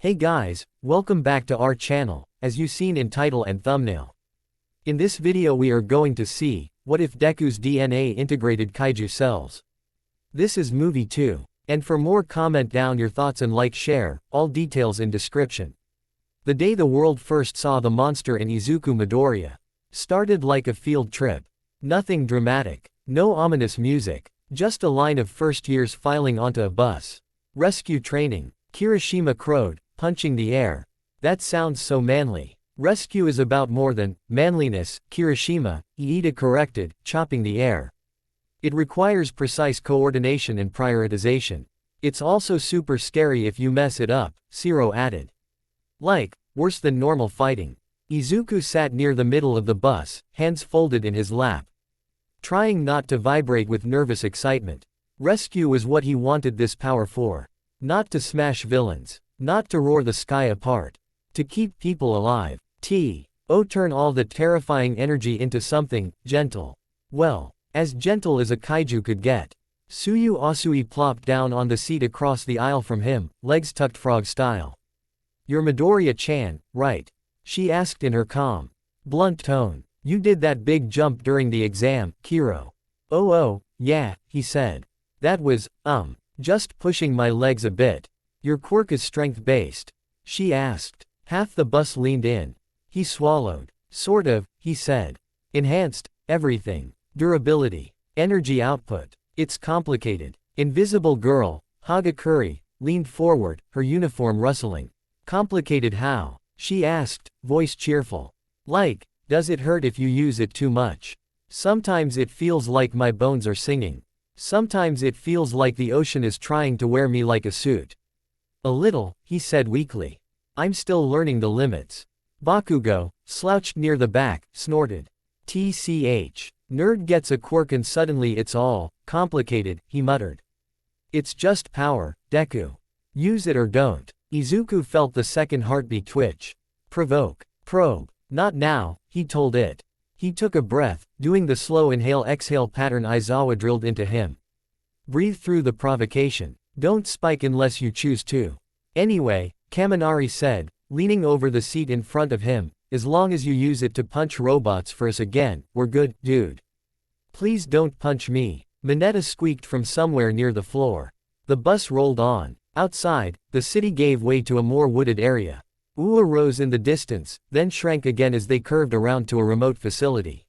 Hey guys, welcome back to our channel, as you seen in title and thumbnail. In this video we are going to see, what if Deku's DNA integrated Kaiju cells? This is movie 2, and for more comment down your thoughts and like share, all details in description. The day the world first saw the monster in Izuku Midoriya. Started like a field trip. Nothing dramatic, no ominous music, just a line of first years filing onto a bus. Rescue training. Kirishima crowed, punching the air. That sounds so manly. Rescue is about more than manliness, Kirishima, Iida corrected, chopping the air. It requires precise coordination and prioritization. It's also super scary if you mess it up, Shiro added. Like, worse than normal fighting. Izuku sat near the middle of the bus, hands folded in his lap. Trying not to vibrate with nervous excitement. Rescue was what he wanted this power for. Not to smash villains. Not to roar the sky apart. To keep people alive. Turn all the terrifying energy into something gentle. Well, as gentle as a kaiju could get. Tsuyu Asui plopped down on the seat across the aisle from him, legs tucked frog style. You're Midoriya-chan, right? She asked in her calm, blunt tone. You did that big jump during the exam, Kiro. Oh, yeah, he said. That was, just pushing my legs a bit. Your quirk is strength-based? She asked. Half the bus leaned in. He swallowed. Sort of, he said. Enhanced, everything. Durability. Energy output. It's complicated. Invisible girl, Hagakure, leaned forward, her uniform rustling. Complicated how? She asked, voice cheerful. Like, does it hurt if you use it too much? Sometimes it feels like my bones are singing. Sometimes it feels like the ocean is trying to wear me like a suit. A little, he said weakly. I'm still learning the limits. Bakugo, slouched near the back, snorted. Nerd gets a quirk and suddenly it's all complicated, he muttered. It's just power, Deku. Use it or don't. Izuku felt the second heartbeat twitch. Provoke. Probe. Not now, he told it. He took a breath, doing the slow inhale-exhale pattern Aizawa drilled into him. Breathe through the provocation. Don't spike unless you choose to. Anyway, Kaminari said, leaning over the seat in front of him, as long as you use it to punch robots for us again, we're good, dude. Please don't punch me. Mineta squeaked from somewhere near the floor. The bus rolled on. Outside, the city gave way to a more wooded area. Ua rose in the distance, then shrank again as they curved around to a remote facility.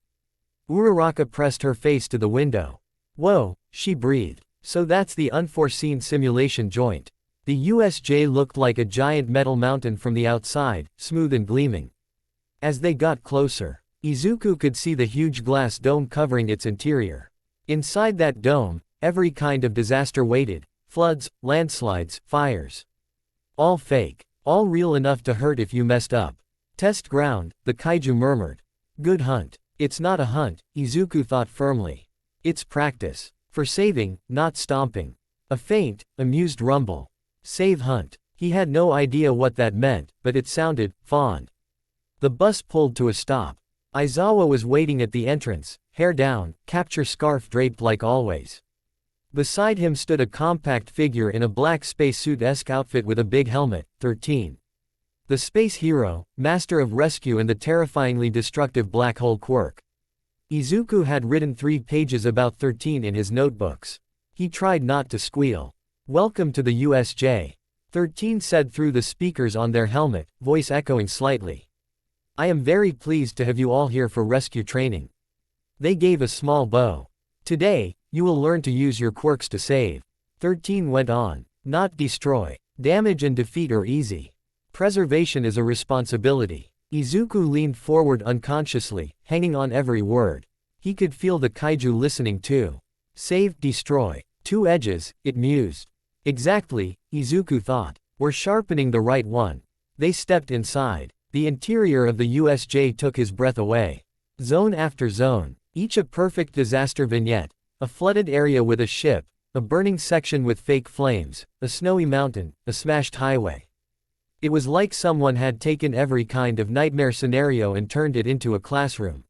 Uraraka pressed her face to the window. Whoa, she breathed. So that's the unforeseen simulation joint. The USJ looked like a giant metal mountain from the outside, smooth and gleaming. As they got closer, Izuku could see the huge glass dome covering its interior. Inside that dome, every kind of disaster waited. Floods, landslides, fires. All fake. All real enough to hurt if you messed up. Test ground, the kaiju murmured. Good hunt. It's not a hunt, Izuku thought firmly. It's practice. For saving, not stomping. A faint, amused rumble. Save hunt. He had no idea what that meant, but it sounded fond. The bus pulled to a stop. Aizawa was waiting at the entrance, hair down, capture scarf draped like always. Beside him stood a compact figure in a black spacesuit-esque outfit with a big helmet, 13. The space hero, master of rescue and the terrifyingly destructive black hole quirk. Izuku had written 3 pages about 13 in his notebooks. He tried not to squeal. Welcome to the USJ. 13 said through the speakers on their helmet, voice echoing slightly. I am very pleased to have you all here for rescue training. They gave a small bow. Today, you will learn to use your quirks to save. 13 went on. Not destroy. Damage and defeat are easy. Preservation is a responsibility. Izuku leaned forward unconsciously, hanging on every word. He could feel the kaiju listening too. Save, destroy. 2 edges, it mused. Exactly, Izuku thought. We're sharpening the right one. They stepped inside. The interior of the USJ took his breath away. Zone after zone, each a perfect disaster vignette. A flooded area with a ship, a burning section with fake flames, a snowy mountain, a smashed highway. It was like someone had taken every kind of nightmare scenario and turned it into a classroom.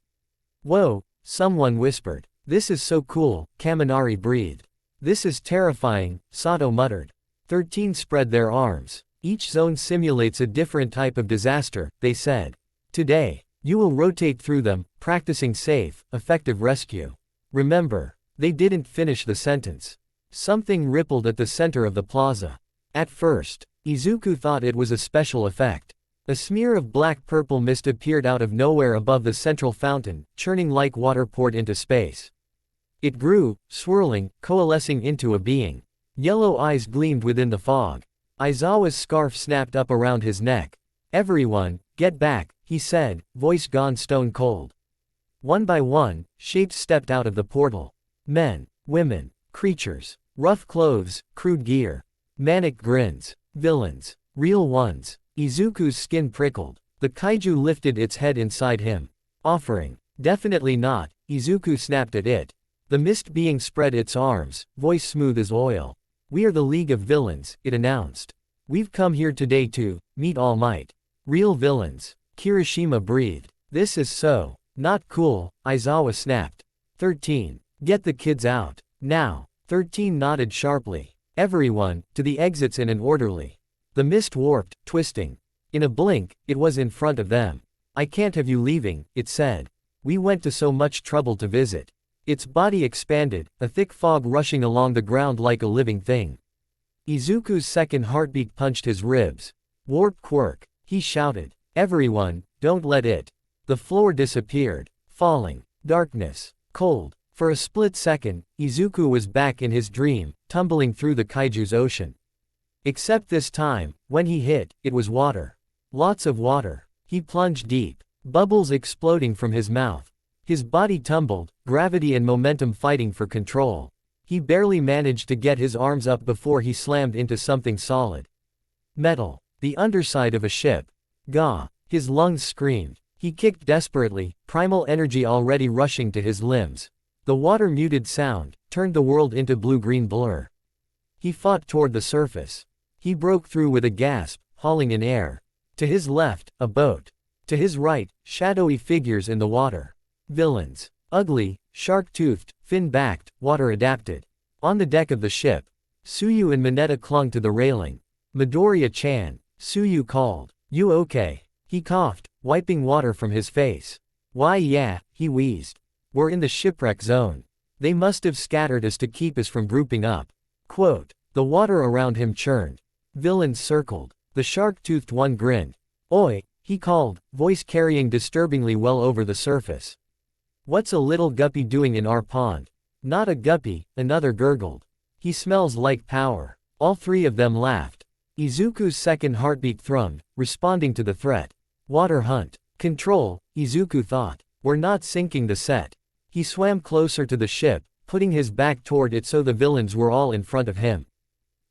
Whoa, someone whispered. This is so cool, Kaminari breathed. This is terrifying, Sato muttered. 13 spread their arms. Each zone simulates a different type of disaster, they said. Today, you will rotate through them, practicing safe, effective rescue. Remember, they didn't finish the sentence. Something rippled at the center of the plaza. At first, Izuku thought it was a special effect. A smear of black-purple mist appeared out of nowhere above the central fountain, churning like water poured into space. It grew, swirling, coalescing into a being. Yellow eyes gleamed within the fog. Aizawa's scarf snapped up around his neck. "Everyone, get back," he said, voice gone stone cold. One by one, shapes stepped out of the portal. Men, women, creatures, rough clothes, crude gear. Manic grins. Villains. Real ones. Izuku's skin prickled. The kaiju lifted its head inside him. Offering. "Definitely not," Izuku snapped at it. The mist being spread its arms, voice smooth as oil. "We are the League of Villains," it announced. "We've come here today to meet All Might. Real villains." Kirishima breathed. "This is so not cool," Aizawa snapped. 13. "Get the kids out. Now." 13 nodded sharply. "Everyone, to the exits in an orderly." The mist warped, twisting. In a blink, it was in front of them. "I can't have you leaving," it said. "We went to so much trouble to visit." Its body expanded, a thick fog rushing along the ground like a living thing. Izuku's second heartbeat punched his ribs. "Warp quirk," he shouted. "Everyone, don't let it." The floor disappeared, falling. Darkness. Cold. For a split second, Izuku was back in his dream, tumbling through the kaiju's ocean. Except this time, when he hit, it was water. Lots of water. He plunged deep. Bubbles exploding from his mouth. His body tumbled, gravity and momentum fighting for control. He barely managed to get his arms up before he slammed into something solid. Metal. The underside of a ship. Gah! His lungs screamed. He kicked desperately, primal energy already rushing to his limbs. The water-muted sound turned the world into blue-green blur. He fought toward the surface. He broke through with a gasp, hauling in air. To his left, a boat. To his right, shadowy figures in the water. Villains. Ugly, shark-toothed, fin-backed, water-adapted. On the deck of the ship, Tsuyu and Mineta clung to the railing. "Midoriya-chan," Tsuyu called. "You okay?" He coughed, wiping water from his face. "Why yeah," he wheezed. "We're in the shipwreck zone. They must have scattered us to keep us from grouping up." Quote. The water around him churned. Villains circled. The shark-toothed one grinned. "Oi," he called, voice carrying disturbingly well over the surface. "What's a little guppy doing in our pond?" "Not a guppy," another gurgled. "He smells like power." All three of them laughed. Izuku's second heartbeat thrummed, responding to the threat. Water hunt. Control, Izuku thought. "We're not sinking the set." He swam closer to the ship, putting his back toward it so the villains were all in front of him.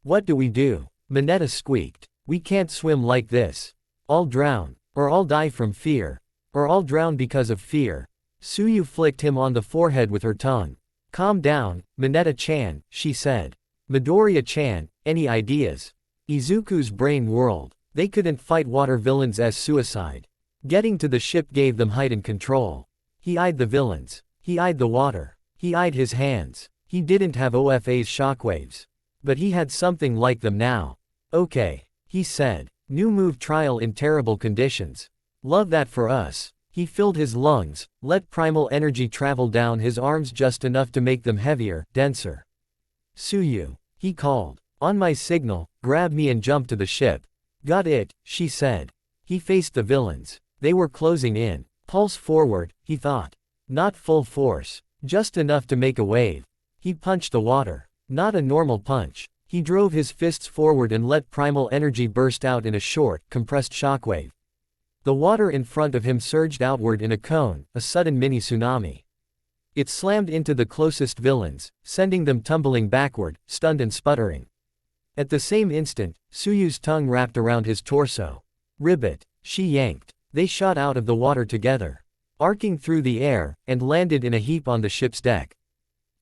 "What do we do?" Mineta squeaked. "We can't swim like this. All drown. Or all die from fear. Or all drown because of fear." Tsuyu flicked him on the forehead with her tongue. "Calm down, Mineta-chan," she said. "Midoriya-chan, any ideas?" Izuku's brain whirled. They couldn't fight water villains as suicide. Getting to the ship gave them height and control. He eyed the villains. He eyed the water. He eyed his hands. He didn't have OFA's shockwaves. But he had something like them now. "Okay," he said. "New move trial in terrible conditions. Love that for us." He filled his lungs, let primal energy travel down his arms just enough to make them heavier, denser. "Tsuyu," he called. "On my signal, grab me and jump to the ship." "Got it," she said. He faced the villains. They were closing in. Pulse forward, he thought. Not full force. Just enough to make a wave. He punched the water. Not a normal punch. He drove his fists forward and let primal energy burst out in a short, compressed shockwave. The water in front of him surged outward in a cone, a sudden mini tsunami. It slammed into the closest villains, sending them tumbling backward, stunned and sputtering. At the same instant, Tsuyu's tongue wrapped around his torso. "Ribbit," she yanked. They shot out of the water together, arcing through the air, and landed in a heap on the ship's deck.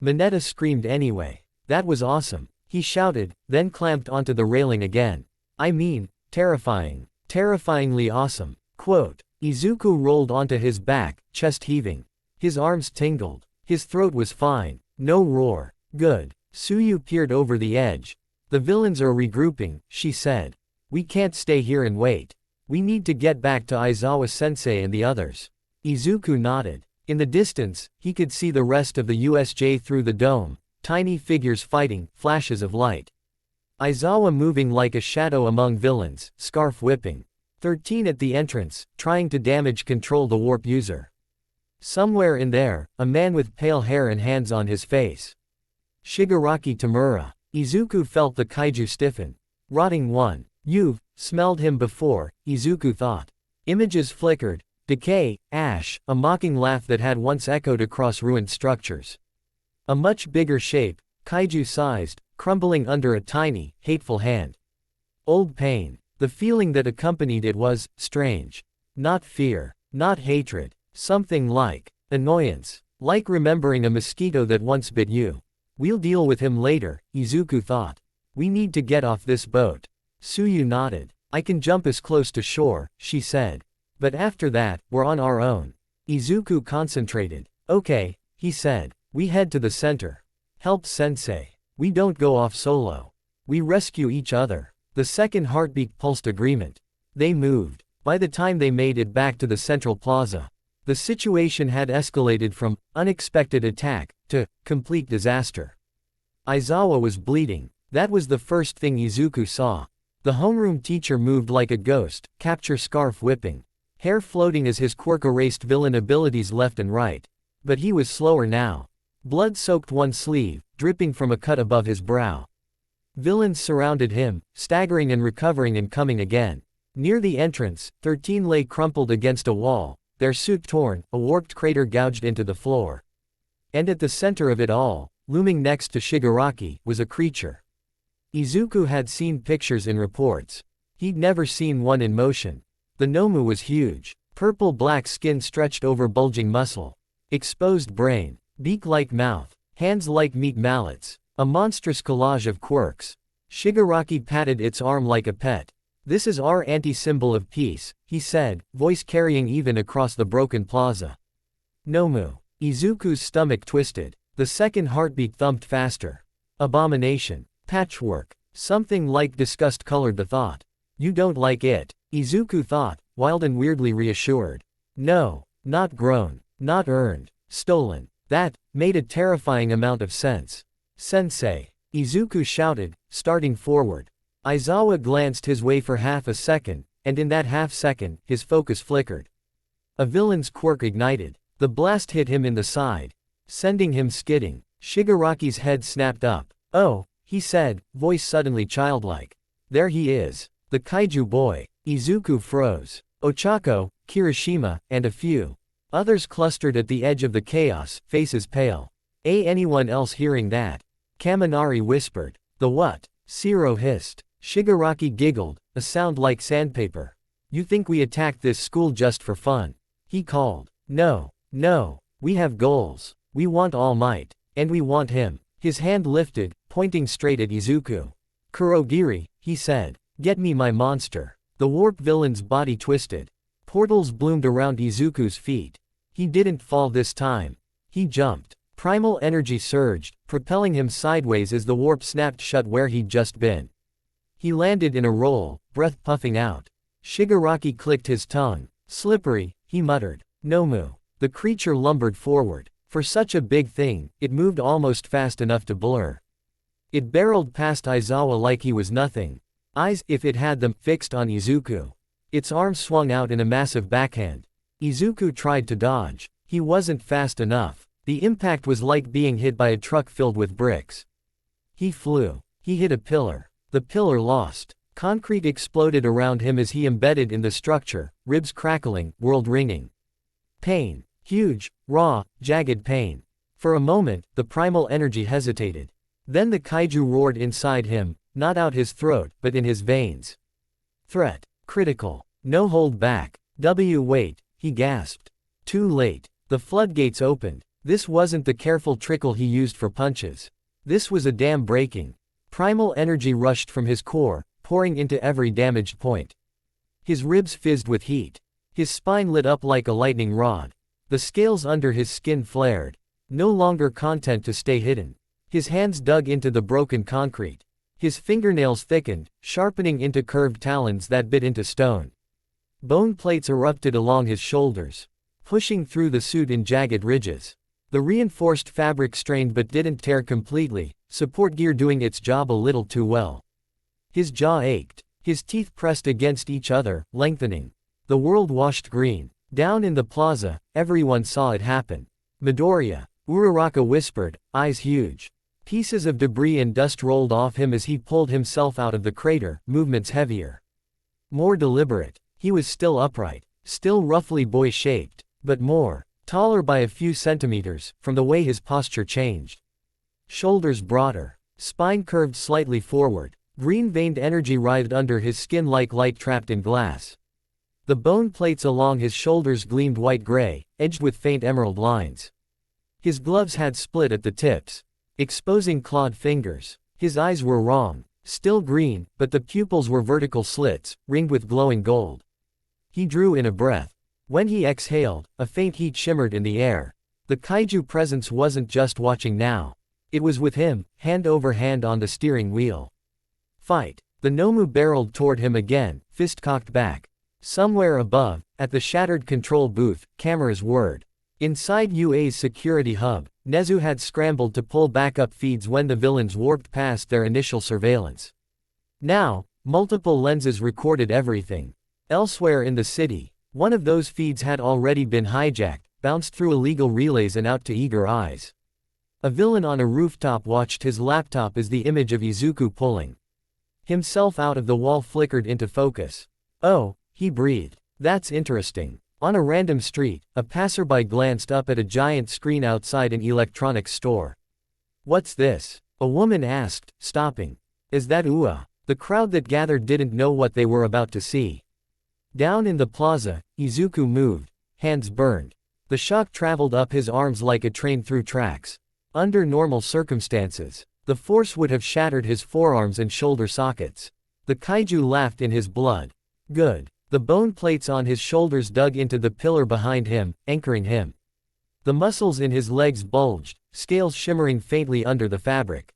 Mineta screamed anyway. "That was awesome," he shouted, then clamped onto the railing again. "I mean, terrifying. Terrifyingly awesome." Quote. Izuku rolled onto his back, chest heaving. His arms tingled. His throat was fine. No roar. "Good." Tsuyu peered over the edge. "The villains are regrouping," she said. We can't stay here and wait. We need to get back to Aizawa-sensei and the others. Izuku nodded. In the distance, he could see the rest of the USJ through the dome, tiny figures fighting, flashes of light. Aizawa moving like a shadow among villains, scarf whipping. 13 at the entrance, trying to damage control the warp user. Somewhere in there, a man with pale hair and hands on his face. Shigaraki Tamura. Izuku felt the kaiju stiffen. Rotting one. You've smelled him before, Izuku thought. Images flickered. Decay, ash, a mocking laugh that had once echoed across ruined structures. A much bigger shape, kaiju-sized, crumbling under a tiny, hateful hand. Old pain. The feeling that accompanied it was strange. Not fear, not hatred, something like annoyance, like remembering a mosquito that once bit you. We'll deal with him later, Izuku thought. We need to get off this boat. Suyu nodded. I can jump as close to shore, she said. But after that, we're on our own. Izuku concentrated. Okay, he said. We head to the center. Help Sensei. We don't go off solo. We rescue each other. The second heartbeat pulsed agreement. They moved. By the time they made it back to the central plaza, the situation had escalated from unexpected attack to complete disaster. Aizawa was bleeding. That was the first thing Izuku saw. The homeroom teacher moved like a ghost, capture scarf whipping. Hair floating as his quirk erased villain abilities left and right. But he was slower now. Blood soaked one sleeve, dripping from a cut above his brow. Villains surrounded him, staggering and recovering and coming again. Near the entrance, 13 lay crumpled against a wall, their suit torn, a warped crater gouged into the floor. And at the center of it all, looming next to Shigaraki, was a creature. Izuku had seen pictures in reports. He'd never seen one in motion. The Nomu was huge. Purple-black skin stretched over bulging muscle. Exposed brain. Beak-like mouth. Hands like meat mallets. A monstrous collage of quirks. Shigaraki patted its arm like a pet. This is our anti-symbol of peace, he said, voice carrying even across the broken plaza. Nomu. Izuku's stomach twisted. The second heartbeat thumped faster. Abomination. Patchwork. Something like disgust colored the thought. You don't like it, Izuku thought, wild and weirdly reassured. No, not grown, not earned, stolen. That made a terrifying amount of sense. Sensei, Izuku shouted, starting forward. Aizawa glanced his way for half a second, and in that half second, his focus flickered. A villain's quirk ignited. The blast hit him in the side, sending him skidding. Shigaraki's head snapped up. Oh, he said, voice suddenly childlike. There he is. The kaiju boy. Izuku froze. Ochako, Kirishima, and a few others clustered at the edge of the chaos, faces pale. Anyone else hearing that? Kaminari whispered. The what? Siro hissed. Shigaraki giggled, a sound like sandpaper. You think we attacked this school just for fun? He called. No, no, we have goals. We want All Might. And we want him. His hand lifted, pointing straight at Izuku. Kurogiri, he said. Get me my monster. The warp villain's body twisted. Portals bloomed around Izuku's feet. He didn't fall this time. He jumped. Primal energy surged, propelling him sideways as the warp snapped shut where he'd just been. He landed in a roll, breath puffing out. Shigaraki clicked his tongue. Slippery, he muttered. Nomu. The creature lumbered forward. For such a big thing, it moved almost fast enough to blur. It barreled past Aizawa like he was nothing. Eyes, if it had them, fixed on Izuku. Its arms swung out in a massive backhand. Izuku tried to dodge. He wasn't fast enough. The impact was like being hit by a truck filled with bricks. He flew. He hit a pillar. The pillar lost. Concrete exploded around him as he embedded in the structure, ribs crackling, world ringing. Pain. Huge, raw, jagged pain. For a moment, the primal energy hesitated. Then the kaiju roared inside him, not out his throat, but in his veins. Threat. Critical. No hold back. Wait, he gasped. Too late. The floodgates opened. This wasn't the careful trickle he used for punches. This was a dam breaking. Primal energy rushed from his core, pouring into every damaged point. His ribs fizzed with heat. His spine lit up like a lightning rod. The scales under his skin flared. No longer content to stay hidden. His hands dug into the broken concrete. His fingernails thickened, sharpening into curved talons that bit into stone. Bone plates erupted along his shoulders, pushing through the suit in jagged ridges. The reinforced fabric strained but didn't tear completely, support gear doing its job a little too well. His jaw ached. His teeth pressed against each other, lengthening. The world washed green. Down in the plaza, everyone saw it happen. Midoriya, Uraraka whispered, eyes huge. Pieces of debris and dust rolled off him as he pulled himself out of the crater, movements heavier. More deliberate. He was still upright, still roughly boy-shaped, but more, taller by a few centimeters, from the way his posture changed. Shoulders broader, spine curved slightly forward, green-veined energy writhed under his skin like light trapped in glass. The bone plates along his shoulders gleamed white-gray, edged with faint emerald lines. His gloves had split at the tips, exposing clawed fingers. His eyes were wrong, still green, but the pupils were vertical slits, ringed with glowing gold. He drew in a breath. When he exhaled, a faint heat shimmered in the air. The kaiju presence wasn't just watching now. It was with him, hand over hand on the steering wheel. Fight! The Nomu barreled toward him again, fist cocked back. Somewhere above, at the shattered control booth, cameras whirred. Inside UA's security hub, Nezu had scrambled to pull backup feeds when the villains warped past their initial surveillance. Now, multiple lenses recorded everything. Elsewhere in the city, one of those feeds had already been hijacked, bounced through illegal relays and out to eager eyes. A villain on a rooftop watched his laptop as the image of Izuku pulling himself out of the wall flickered into focus. Oh, he breathed. That's interesting. On a random street, a passerby glanced up at a giant screen outside an electronics store. What's this? A woman asked, stopping. Is that Ua? The crowd that gathered didn't know what they were about to see. Down in the plaza, Izuku moved, hands burned. The shock traveled up his arms like a train through tracks. Under normal circumstances, the force would have shattered his forearms and shoulder sockets. The kaiju laughed in his blood. Good. The bone plates on his shoulders dug into the pillar behind him, anchoring him. The muscles in his legs bulged, scales shimmering faintly under the fabric.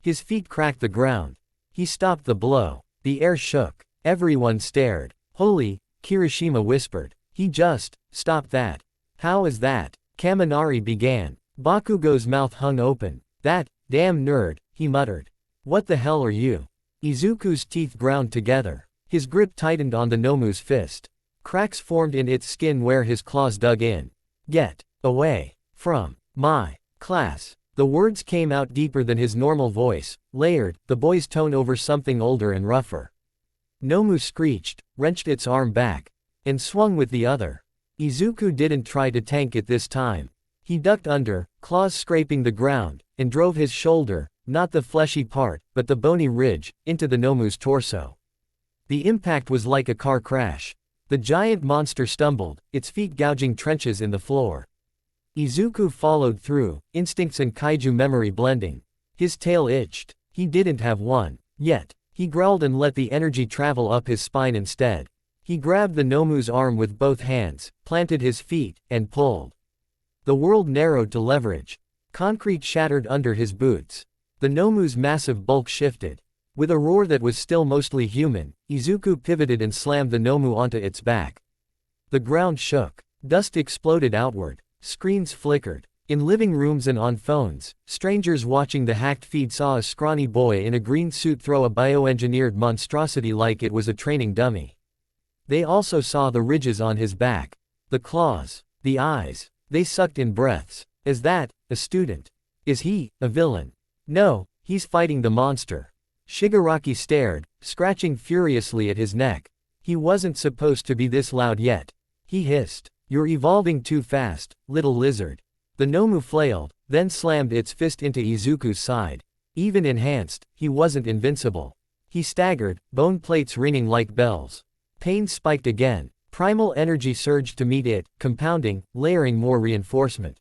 His feet cracked the ground. He stopped the blow. The air shook. Everyone stared. Holy, Kirishima whispered. He just stopped that. How is that? Kaminari began. Bakugo's mouth hung open. That damn nerd, he muttered. What the hell are you? Izuku's teeth ground together. His grip tightened on the Nomu's fist. Cracks formed in its skin where his claws dug in. Get away from my class. The words came out deeper than his normal voice, layered, the boy's tone over something older and rougher. Nomu screeched, wrenched its arm back, and swung with the other. Izuku didn't try to tank it this time. He ducked under, claws scraping the ground, and drove his shoulder, not the fleshy part, but the bony ridge, into the Nomu's torso. The impact was like a car crash. The giant monster stumbled, its feet gouging trenches in the floor. Izuku followed through, instincts and kaiju memory blending. His tail itched. He didn't have one yet. He growled and let the energy travel up his spine instead. He grabbed the Nomu's arm with both hands, planted his feet, and pulled. The world narrowed to leverage. Concrete shattered under his boots. The Nomu's massive bulk shifted. With a roar that was still mostly human, Izuku pivoted and slammed the Nomu onto its back. The ground shook. Dust exploded outward. Screens flickered. In living rooms and on phones, strangers watching the hacked feed saw a scrawny boy in a green suit throw a bioengineered monstrosity like it was a training dummy. They also saw the ridges on his back. The claws. The eyes. They sucked in breaths. Is that a student? Is he a villain? No, he's fighting the monster. Shigaraki stared, scratching furiously at his neck. He wasn't supposed to be this loud yet. He hissed. You're evolving too fast, little lizard. The Nomu flailed, then slammed its fist into Izuku's side. Even enhanced, he wasn't invincible. He staggered, bone plates ringing like bells. Pain spiked again. Primal energy surged to meet it, compounding, layering more reinforcement.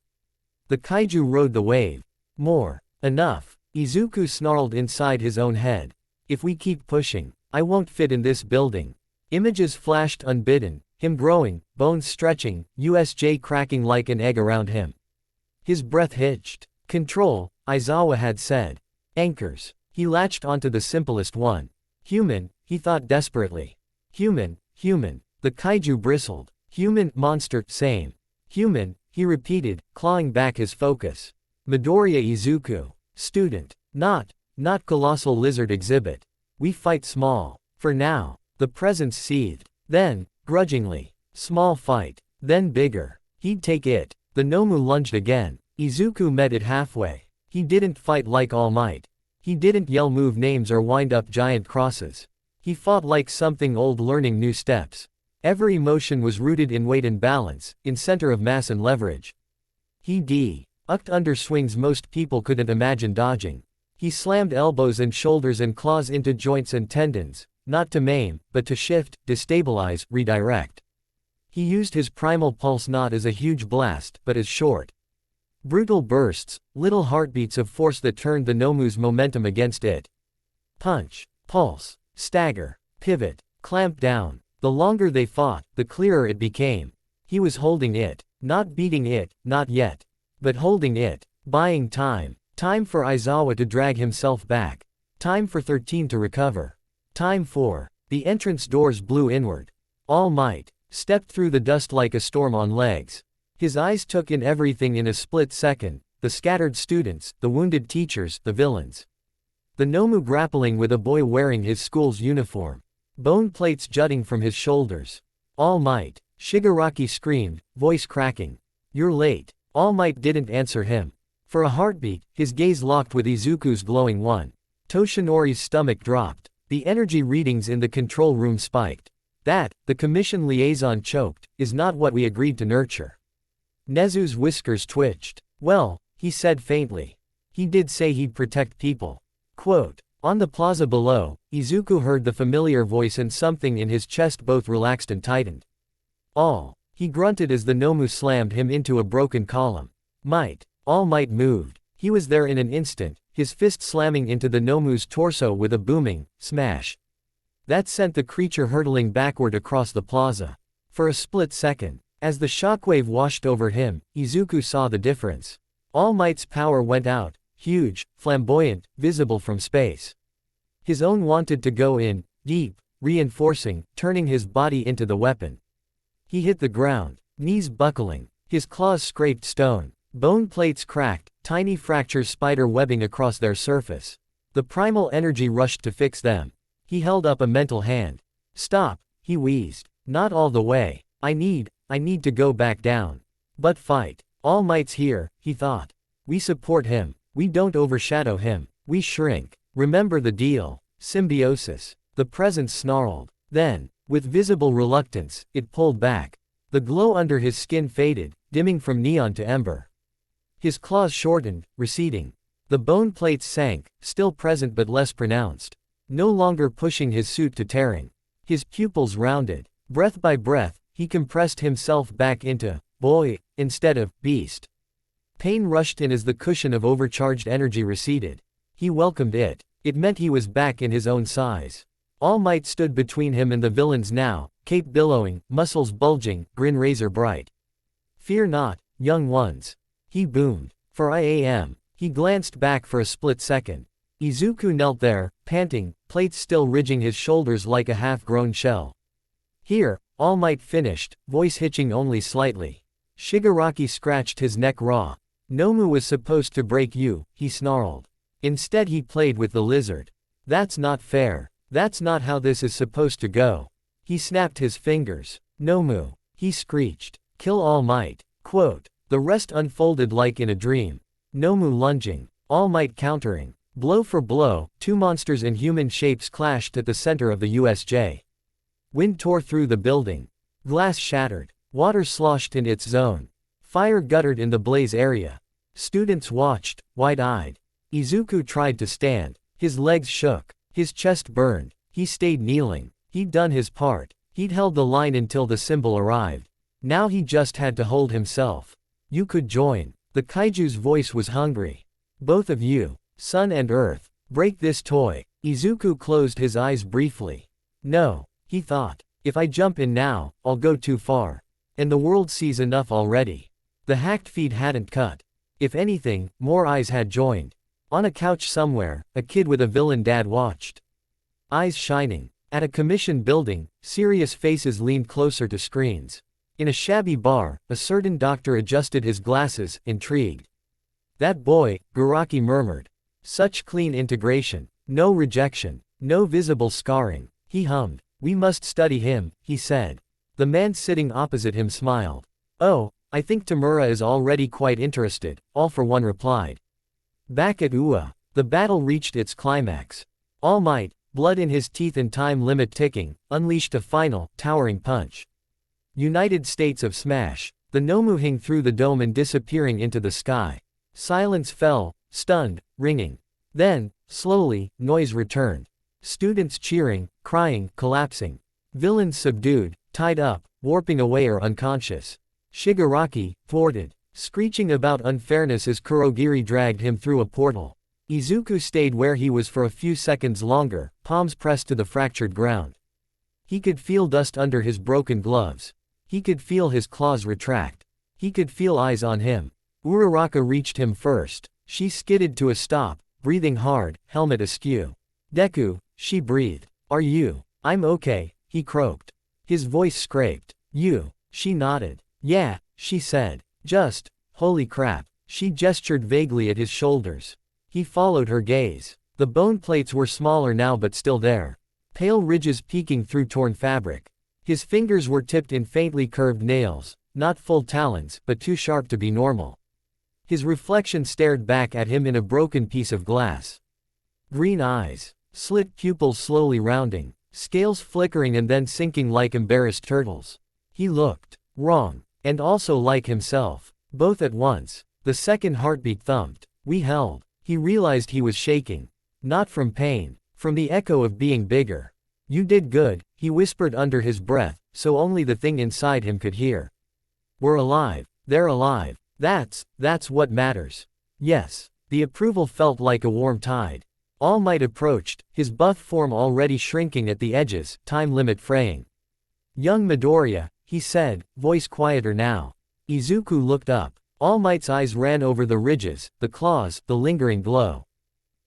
The kaiju rode the wave. More. Enough. Izuku snarled inside his own head. If we keep pushing, I won't fit in this building. Images flashed unbidden, him growing, bones stretching, USJ cracking like an egg around him. His breath hitched. Control, Aizawa had said. Anchors. He latched onto the simplest one. Human, he thought desperately. Human, human. The kaiju bristled. Human, monster, same. Human, he repeated, clawing back his focus. Midoriya Izuku. Student. Not colossal lizard exhibit. We fight small. For now. The presence seethed. Then, grudgingly. Small fight. Then bigger. He'd take it. The Nomu lunged again. Izuku met it halfway. He didn't fight like All Might. He didn't yell move names or wind up giant crosses. He fought like something old learning new steps. Every motion was rooted in weight and balance, in center of mass and leverage. He ducked under swings most people couldn't imagine dodging. He slammed elbows and shoulders and claws into joints and tendons, not to maim, but to shift, destabilize, redirect. He used his primal pulse not as a huge blast, but as short, brutal bursts, little heartbeats of force that turned the Nomu's momentum against it. Punch, pulse, stagger, pivot, clamp down. The longer they fought, the clearer it became. He was holding it, not beating it, not yet. But holding it, buying time. Time for Aizawa to drag himself back. Time for 13 to recover. Time for. The entrance doors blew inward. All Might stepped through the dust like a storm on legs. His eyes took in everything in a split second, the scattered students, the wounded teachers, the villains. The Nomu grappling with a boy wearing his school's uniform. Bone plates jutting from his shoulders. All Might. Shigaraki screamed, voice cracking. You're late. All Might didn't answer him. For a heartbeat, his gaze locked with Izuku's glowing one. Toshinori's stomach dropped. The energy readings in the control room spiked. That, the commission liaison choked, is not what we agreed to nurture. Nezu's whiskers twitched. Well, he said faintly. He did say he'd protect people. Quote. On the plaza below, Izuku heard the familiar voice and something in his chest both relaxed and tightened. He grunted as the Nomu slammed him into a broken column. Might. All Might moved. He was there in an instant, his fist slamming into the Nomu's torso with a booming smash. That sent the creature hurtling backward across the plaza. For a split second, as the shockwave washed over him, Izuku saw the difference. All Might's power went out, huge, flamboyant, visible from space. His own wanted to go in, deep, reinforcing, turning his body into the weapon. He hit the ground, knees buckling, his claws scraped stone. Bone plates cracked, tiny fractures spider webbing across their surface. The primal energy rushed to fix them. He held up a mental hand. Stop, he wheezed. Not all the way. I need to go back down. But fight. All Might's here, he thought. We support him. We don't overshadow him. We shrink. Remember the deal. Symbiosis. The presence snarled. Then, with visible reluctance, it pulled back. The glow under his skin faded, dimming from neon to ember. His claws shortened, receding. The bone plates sank, still present but less pronounced. No longer pushing his suit to tearing. His pupils rounded. Breath by breath, he compressed himself back into boy instead of beast. Pain rushed in as the cushion of overcharged energy receded. He welcomed it. It meant he was back in his own size. All Might stood between him and the villains now, cape billowing, muscles bulging, grin razor bright. Fear not, young ones. He boomed. For I am. He glanced back for a split second. Izuku knelt there, panting, plates still ridging his shoulders like a half-grown shell. Here, All Might finished, voice hitching only slightly. Shigaraki scratched his neck raw. Nomu was supposed to break you, he snarled. Instead he played with the lizard. That's not fair. That's not how this is supposed to go. He snapped his fingers. Nomu. He screeched. Kill All Might. Quote. The rest unfolded like in a dream. Nomu lunging. All Might countering. Blow for blow, two monsters in human shapes clashed at the center of the USJ. Wind tore through the building. Glass shattered. Water sloshed in its zone. Fire guttered in the blaze area. Students watched, wide-eyed. Izuku tried to stand. His legs shook. His chest burned. He stayed kneeling. He'd done his part. He'd held the line until the symbol arrived. Now he just had to hold himself. You could join. The Kaiju's voice was hungry. Both of you, Sun and Earth, break this toy. Izuku closed his eyes briefly. No, he thought. If I jump in now, I'll go too far. And the world sees enough already. The hacked feed hadn't cut. If anything, more eyes had joined. On a couch somewhere, a kid with a villain dad watched. Eyes shining. At a commission building, serious faces leaned closer to screens. In a shabby bar, a certain doctor adjusted his glasses, intrigued. That boy, Garaki murmured. Such clean integration. No rejection. No visible scarring. He hummed. We must study him, he said. The man sitting opposite him smiled. Oh, I think Tamura is already quite interested, All for One replied. Back at Ua, the battle reached its climax. All Might, blood in his teeth and time limit ticking, unleashed a final, towering punch. United States of Smash. The Nomu through the dome and disappearing into the sky. Silence fell, stunned, ringing. Then, slowly, noise returned. Students cheering, crying, collapsing. Villains subdued, tied up, warping away or unconscious. Shigaraki, thwarted, screeching about unfairness as Kurogiri dragged him through a portal. Izuku stayed where he was for a few seconds longer, palms pressed to the fractured ground. He could feel dust under his broken gloves. He could feel his claws retract. He could feel eyes on him. Uraraka reached him first. She skidded to a stop, breathing hard, helmet askew. Deku, she breathed. Are you? I'm okay, he croaked. His voice scraped. You? She nodded. Yeah, she said. Just, holy crap. She gestured vaguely at his shoulders. He followed her gaze. The bone plates were smaller now but still there. Pale ridges peeking through torn fabric. His fingers were tipped in faintly curved nails, not full talons, but too sharp to be normal. His reflection stared back at him in a broken piece of glass. Green eyes, slit pupils slowly rounding, scales flickering and then sinking like embarrassed turtles. He looked wrong, and also like himself, both at once. The second heartbeat thumped. We held. He realized he was shaking. Not from pain, from the echo of being bigger. You did good, he whispered under his breath, so only the thing inside him could hear. We're alive. They're alive. That's what matters. Yes. The approval felt like a warm tide. All Might approached, his buff form already shrinking at the edges, time limit fraying. Young Midoriya, he said, voice quieter now. Izuku looked up. All Might's eyes ran over the ridges, the claws, the lingering glow.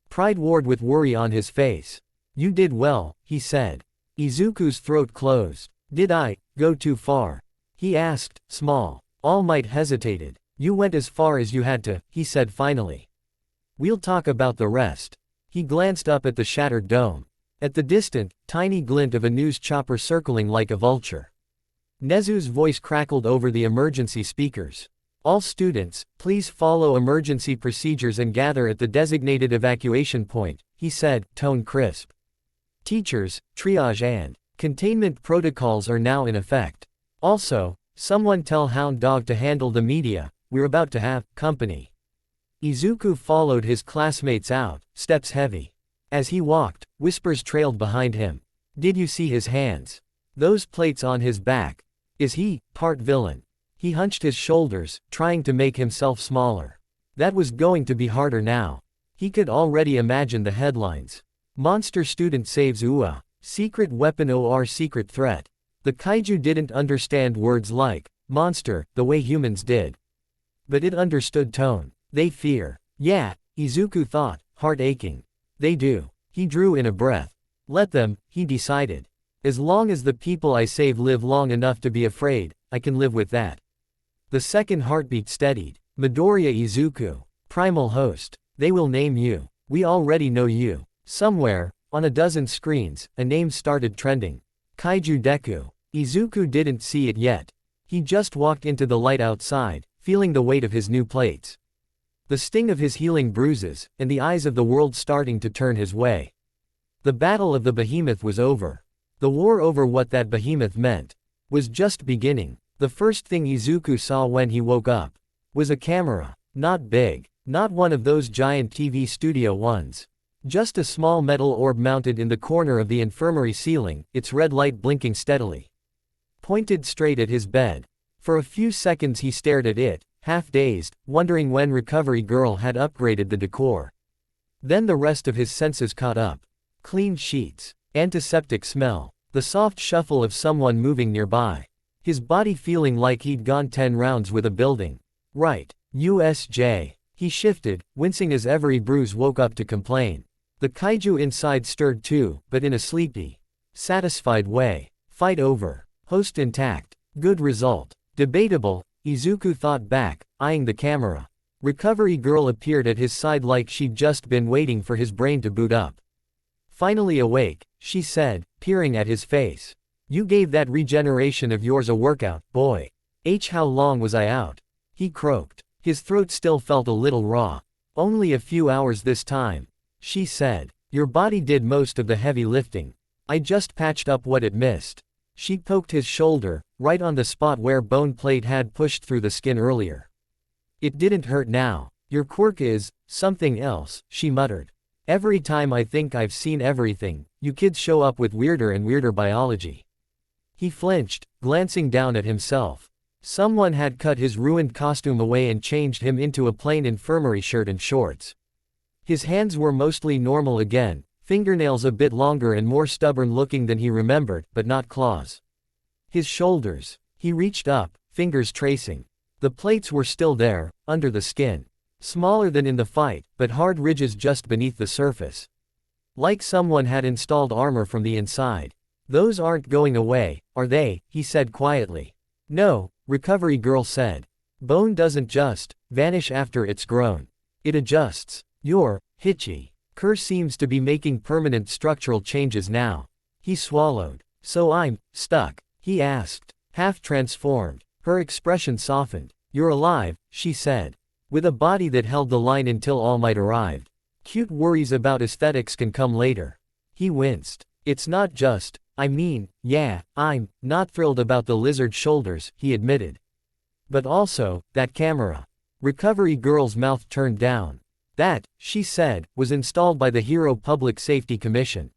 Pride warred with worry on his face. You did well, he said. Izuku's throat closed. Did I go too far? He asked, small. All Might hesitated. You went as far as you had to, he said finally. We'll talk about the rest. He glanced up at the shattered dome. At the distant, tiny glint of a news chopper circling like a vulture. Nezu's voice crackled over the emergency speakers. All students, please follow emergency procedures and gather at the designated evacuation point, he said, tone crisp. Teachers, triage and containment protocols are now in effect. Also, someone tell Hound Dog to handle the media, we're about to have company. Izuku followed his classmates out, steps heavy. As he walked, whispers trailed behind him. Did you see his hands? Those plates on his back. Is he part villain? He hunched his shoulders, trying to make himself smaller. That was going to be harder now. He could already imagine the headlines. Monster student saves Ua. Secret weapon or secret threat. The kaiju didn't understand words like monster the way humans did. But it understood tone. They fear. Yeah, Izuku thought, heart aching. They do. He drew in a breath. Let them, he decided. As long as the people I save live long enough to be afraid, I can live with that. The second heartbeat steadied. Midoriya Izuku. Primal host. They will name you. We already know you. Somewhere, on a dozen screens, a name started trending. Kaiju Deku. Izuku didn't see it yet. He just walked into the light outside, feeling the weight of his new plates. The sting of his healing bruises, and the eyes of the world starting to turn his way. The battle of the behemoth was over. The war over what that behemoth meant was just beginning. The first thing Izuku saw when he woke up was a camera. Not big. Not one of those giant TV studio ones. Just a small metal orb mounted in the corner of the infirmary ceiling, its red light blinking steadily. Pointed straight at his bed. For a few seconds he stared at it, half dazed, wondering when Recovery Girl had upgraded the decor. Then the rest of his senses caught up. Clean sheets. Antiseptic smell. The soft shuffle of someone moving nearby. His body feeling like he'd gone 10 rounds with a building. Right. USJ. He shifted, wincing as every bruise woke up to complain. The kaiju inside stirred too, but in a sleepy, satisfied way. Fight over. Host intact. Good result. Debatable, Izuku thought back, eyeing the camera. Recovery girl appeared at his side like she'd just been waiting for his brain to boot up. Finally awake, she said, peering at his face. You gave that regeneration of yours a workout, boy. How long was I out? He croaked. His throat still felt a little raw. Only a few hours this time. She said. Your body did most of the heavy lifting. I just patched up what it missed. She poked his shoulder, right on the spot where bone plate had pushed through the skin earlier. It didn't hurt now. Your quirk is something else, she muttered. Every time I think I've seen everything, you kids show up with weirder and weirder biology. He flinched, glancing down at himself. Someone had cut his ruined costume away and changed him into a plain infirmary shirt and shorts. His hands were mostly normal again, fingernails a bit longer and more stubborn looking than he remembered, but not claws. His shoulders. He reached up, fingers tracing. The plates were still there, under the skin. Smaller than in the fight, but hard ridges just beneath the surface. Like someone had installed armor from the inside. Those aren't going away, are they? He said quietly. No, recovery girl said. Bone doesn't just vanish after it's grown. It adjusts. You're hitchy. Kerr seems to be making permanent structural changes now. He swallowed. So I'm stuck? He asked, half transformed. Her expression softened. You're alive, she said. With a body that held the line until All Might arrived. Cute worries about aesthetics can come later. He winced. It's not just, yeah, I'm not thrilled about the lizard shoulders, he admitted. But also, that camera. Recovery girl's mouth turned down. That, she said, was installed by the Hero Public Safety Commission.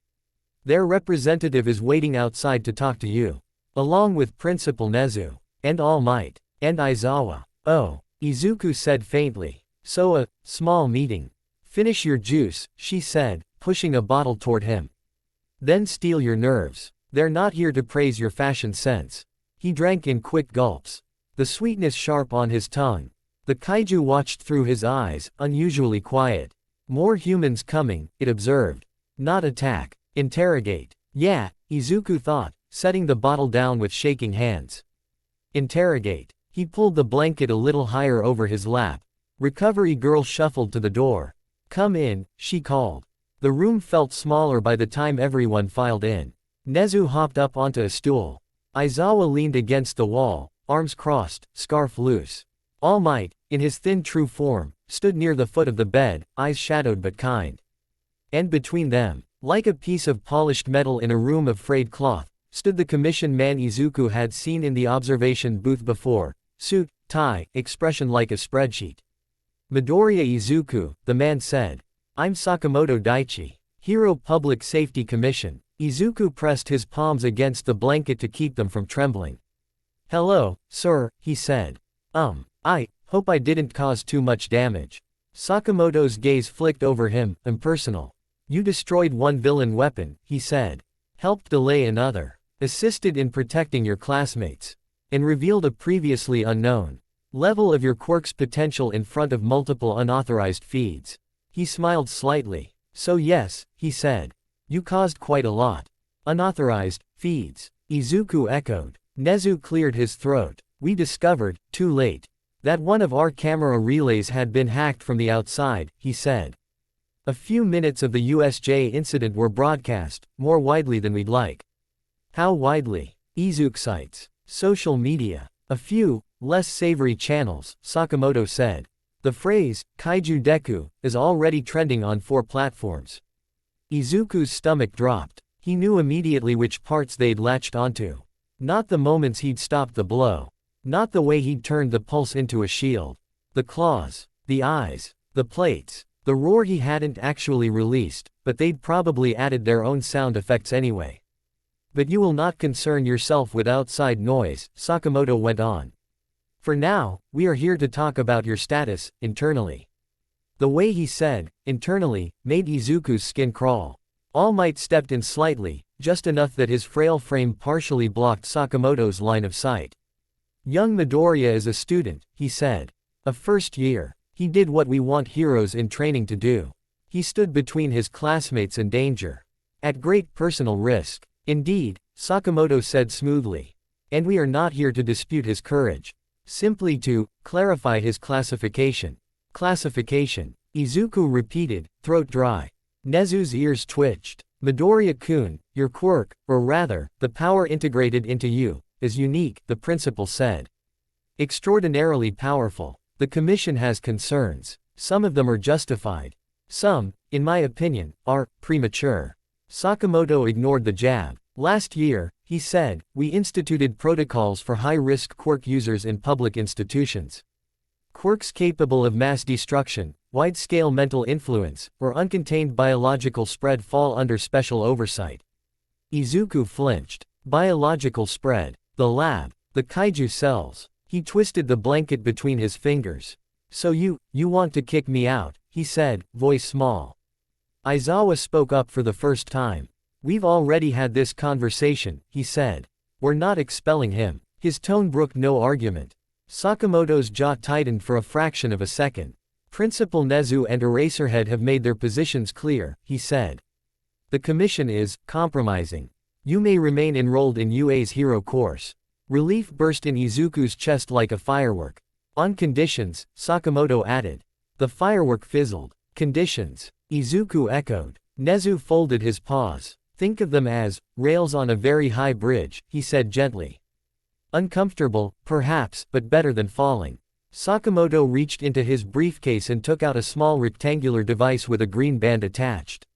Their representative is waiting outside to talk to you. Along with Principal Nezu. And All Might. And Aizawa. Oh, Izuku said faintly. So a small meeting. Finish your juice, she said, pushing a bottle toward him. Then steel your nerves. They're not here to praise your fashion sense. He drank in quick gulps. The sweetness sharp on his tongue. The kaiju watched through his eyes, unusually quiet. More humans coming, it observed. Not attack. Interrogate. Yeah, Izuku thought, setting the bottle down with shaking hands. Interrogate. He pulled the blanket a little higher over his lap. Recovery girl shuffled to the door. Come in, she called. The room felt smaller by the time everyone filed in. Nezu hopped up onto a stool. Aizawa leaned against the wall, arms crossed, scarf loose. All Might, in his thin true form, stood near the foot of the bed, eyes shadowed but kind. And between them, like a piece of polished metal in a room of frayed cloth, stood the commission man Izuku had seen in the observation booth before, suit, tie, expression like a spreadsheet. Midoriya Izuku, the man said. I'm Sakamoto Daichi. Hero Public Safety Commission. Izuku pressed his palms against the blanket to keep them from trembling. Hello, sir, he said. I hope I didn't cause too much damage. Sakamoto's gaze flicked over him, impersonal. You destroyed one villain weapon, he said. Helped delay another. Assisted in protecting your classmates. And revealed a previously unknown level of your quirk's potential in front of multiple unauthorized feeds. He smiled slightly. So yes, he said. You caused quite a lot. Unauthorized feeds. Izuku echoed. Nezu cleared his throat. We discovered, too late, that one of our camera relays had been hacked from the outside, he said. A few minutes of the USJ incident were broadcast, more widely than we'd like. How widely? Izuku cites. Social media. A few, less savory channels, Sakamoto said. The phrase, Kaiju Deku, is already trending on 4 platforms. Izuku's stomach dropped. He knew immediately which parts they'd latched onto. Not the moments he'd stopped the blow. Not the way he'd turned the pulse into a shield. The claws. The eyes. The plates. The roar he hadn't actually released, but they'd probably added their own sound effects anyway. But you will not concern yourself with outside noise, Sakamoto went on. For now, we are here to talk about your status, internally. The way he said, internally, made Izuku's skin crawl. All Might stepped in slightly, just enough that his frail frame partially blocked Sakamoto's line of sight. Young Midoriya is a student, he said. A first year. He did what we want heroes in training to do. He stood between his classmates and danger. At great personal risk. Indeed, Sakamoto said smoothly. And we are not here to dispute his courage. Simply to clarify his classification. Classification. Izuku repeated, throat dry. Nezu's ears twitched. Midoriya-kun, your quirk, or rather, the power integrated into you, is unique, the principal said. Extraordinarily powerful. The commission has concerns. Some of them are justified. Some, in my opinion, are premature. Sakamoto ignored the jab. Last year, he said, we instituted protocols for high-risk quirk users in public institutions. Quirks capable of mass destruction, wide-scale mental influence, or uncontained biological spread fall under special oversight. Izuku flinched. Biological spread. The lab. The kaiju cells. He twisted the blanket between his fingers. So you want to kick me out, he said, voice small. Aizawa spoke up for the first time. We've already had this conversation, he said. We're not expelling him. His tone brooked no argument. Sakamoto's jaw tightened for a fraction of a second. Principal Nezu and Eraserhead have made their positions clear, he said. The commission is compromising. You may remain enrolled in UA's hero course. Relief burst in Izuku's chest like a firework. On conditions, Sakamoto added. The firework fizzled. Conditions. Izuku echoed. Nezu folded his paws. Think of them as rails on a very high bridge, he said gently. Uncomfortable, perhaps, but better than falling. Sakamoto reached into his briefcase and took out a small rectangular device with a green band attached.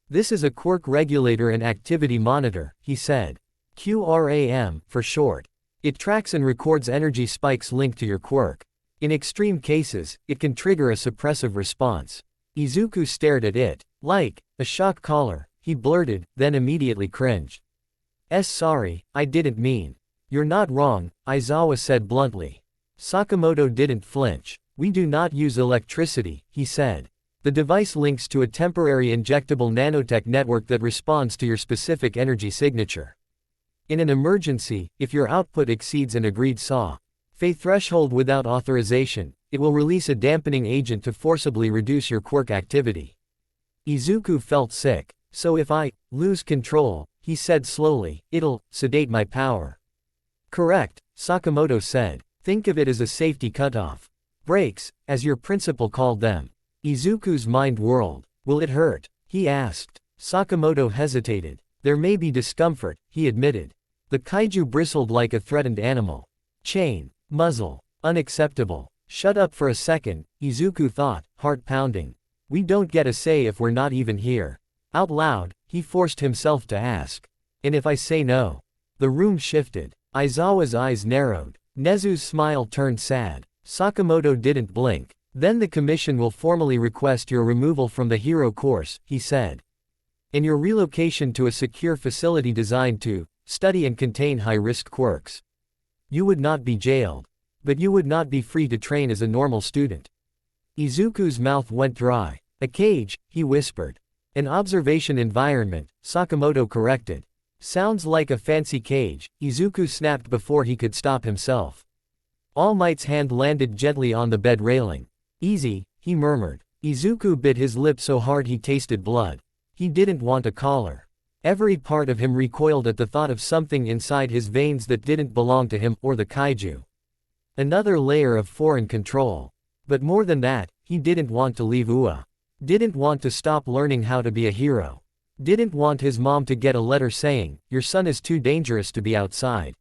This is a quirk regulator and activity monitor, he said. QRAM, for short. It tracks and records energy spikes linked to your quirk. In extreme cases, it can trigger a suppressive response. Izuku stared at it. Like a shock collar, he blurted, then immediately cringed. Sorry, I didn't mean. You're not wrong, Aizawa said bluntly. Sakamoto didn't flinch. We do not use electricity, he said. The device links to a temporary injectable nanotech network that responds to your specific energy signature. In an emergency, if your output exceeds an agreed SAW threshold without authorization, it will release a dampening agent to forcibly reduce your quirk activity. Izuku felt sick. So if I lose control, he said slowly, it'll sedate my power. Correct, Sakamoto said. Think of it as a safety cutoff. Breaks, as your principal called them. Izuku's mind whirled. Will it hurt? He asked. Sakamoto hesitated. There may be discomfort, he admitted. The kaiju bristled like a threatened animal. Chain. Muzzle. Unacceptable. Shut up for a second, Izuku thought, heart pounding. We don't get a say if we're not even here. Out loud, he forced himself to ask. And if I say no? The room shifted. Aizawa's eyes narrowed. Nezu's smile turned sad. Sakamoto didn't blink. Then the commission will formally request your removal from the hero course, he said. And your relocation to a secure facility designed to study and contain high-risk quirks. You would not be jailed. But you would not be free to train as a normal student. Izuku's mouth went dry. A cage, he whispered. An observation environment, Sakamoto corrected. Sounds like a fancy cage, Izuku snapped before he could stop himself. All Might's hand landed gently on the bed railing. Easy, he murmured. Izuku bit his lip so hard he tasted blood. He didn't want a collar. Every part of him recoiled at the thought of something inside his veins that didn't belong to him or the kaiju. Another layer of foreign control. But more than that, he didn't want to leave Ua. Didn't want to stop learning how to be a hero. Didn't want his mom to get a letter saying, your son is too dangerous to be outside.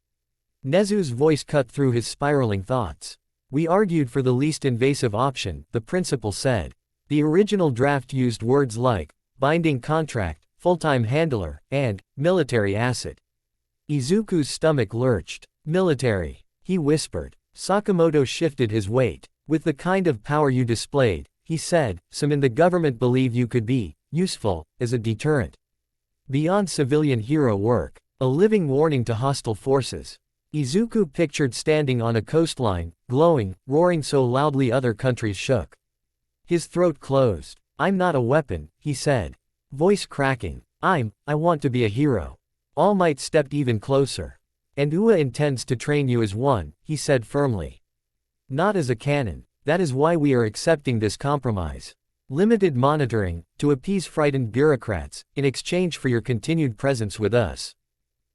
Nezu's voice cut through his spiraling thoughts. We argued for the least invasive option, the principal said. The original draft used words like, binding contract, full-time handler, and military asset. Izuku's stomach lurched. Military, he whispered. Sakamoto shifted his weight. With the kind of power you displayed, he said, some in the government believe you could be useful as a deterrent. Beyond civilian hero work, a living warning to hostile forces. Izuku pictured standing on a coastline, glowing, roaring so loudly other countries shook. His throat closed. I'm not a weapon, he said. Voice cracking. I want to be a hero. All Might stepped even closer. And Ua intends to train you as one, he said firmly. Not as a cannon. That is why we are accepting this compromise. Limited monitoring, to appease frightened bureaucrats, in exchange for your continued presence with us.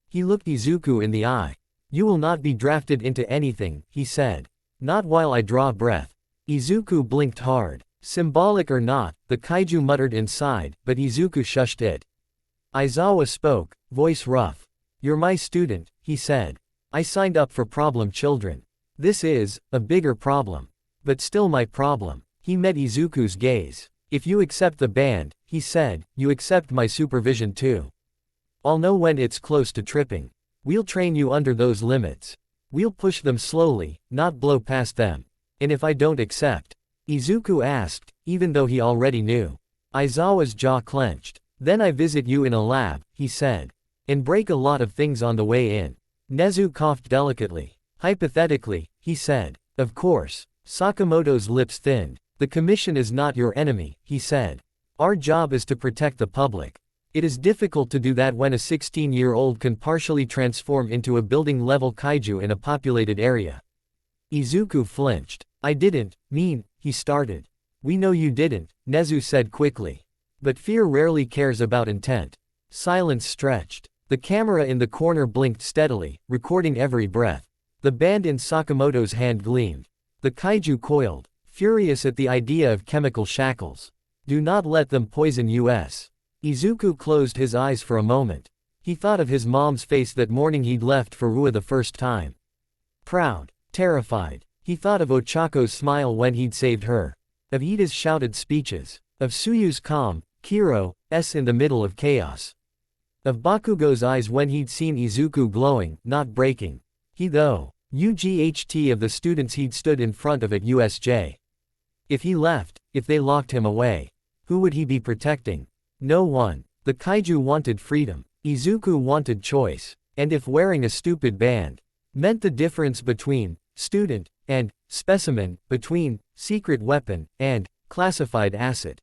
He looked Izuku in the eye. You will not be drafted into anything, he said. Not while I draw breath. Izuku blinked hard. Symbolic or not, the kaiju muttered inside, but Izuku shushed it. Aizawa spoke, voice rough. You're my student, he said. I signed up for problem children. This is a bigger problem. But still my problem. He met Izuku's gaze. If you accept the band, he said, you accept my supervision too. I'll know when it's close to tripping. We'll train you under those limits. We'll push them slowly, not blow past them. And if I don't accept? Izuku asked, even though he already knew. Aizawa's jaw clenched. Then I visit you in a lab, he said. And break a lot of things on the way in. Nezu coughed delicately. Hypothetically, he said. Of course. Sakamoto's lips thinned. The commission is not your enemy, he said. Our job is to protect the public. It is difficult to do that when a 16-year-old can partially transform into a building-level kaiju in a populated area. Izuku flinched. I didn't mean, he started. We know you didn't, Nezu said quickly. But fear rarely cares about intent. Silence stretched. The camera in the corner blinked steadily, recording every breath. The band in Sakamoto's hand gleamed. The kaiju coiled, furious at the idea of chemical shackles. Do not let them poison us. Izuku closed his eyes for a moment. He thought of his mom's face that morning he'd left for Rua the first time. Proud, terrified. He thought of Ochako's smile when he'd saved her. Of Ida's shouted speeches. Of Suyu's calm, Kiro's in the middle of chaos. Of Bakugo's eyes when he'd seen Izuku glowing, not breaking. He though. UGHT of the students he'd stood in front of at USJ. If he left, if they locked him away, who would he be protecting? No one. The kaiju wanted freedom. Izuku wanted choice. And if wearing a stupid band meant the difference between student and specimen, between secret weapon and classified asset,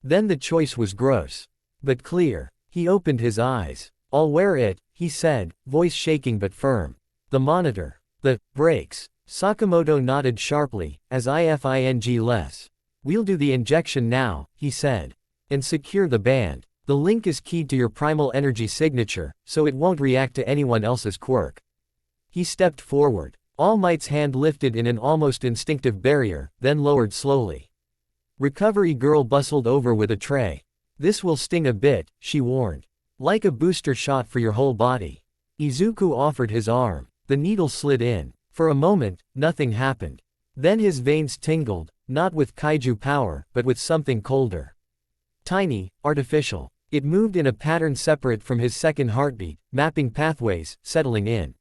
then the choice was gross. But clear. He opened his eyes. I'll wear it, he said, voice shaking but firm. The monitor. The brakes. Sakamoto nodded sharply, as ifing less. We'll do the injection now, he said. And secure the band. The link is keyed to your primal energy signature, so it won't react to anyone else's quirk. He stepped forward. All Might's hand lifted in an almost instinctive barrier, then lowered slowly. Recovery Girl bustled over with a tray. This will sting a bit, she warned. Like a booster shot for your whole body. Izuku offered his arm. The needle slid in. For a moment, nothing happened. Then his veins tingled, not with kaiju power, but with something colder. Tiny, artificial. It moved in a pattern separate from his second heartbeat, mapping pathways, settling in.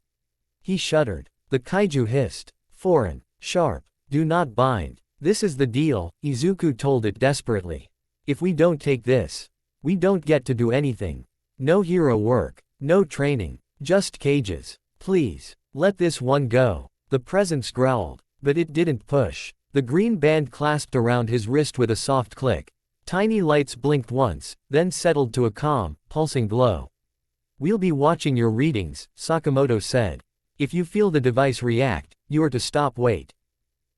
He shuddered. The kaiju hissed. Foreign. Sharp. Do not bind. This is the deal, Izuku told it desperately. If we don't take this, we don't get to do anything. No hero work. No training. Just cages. Please, let this one go. The presence growled. But it didn't push. The green band clasped around his wrist with a soft click. Tiny lights blinked once, then settled to a calm, pulsing glow. We'll be watching your readings, Sakamoto said. If you feel the device react, you are to stop. Wait.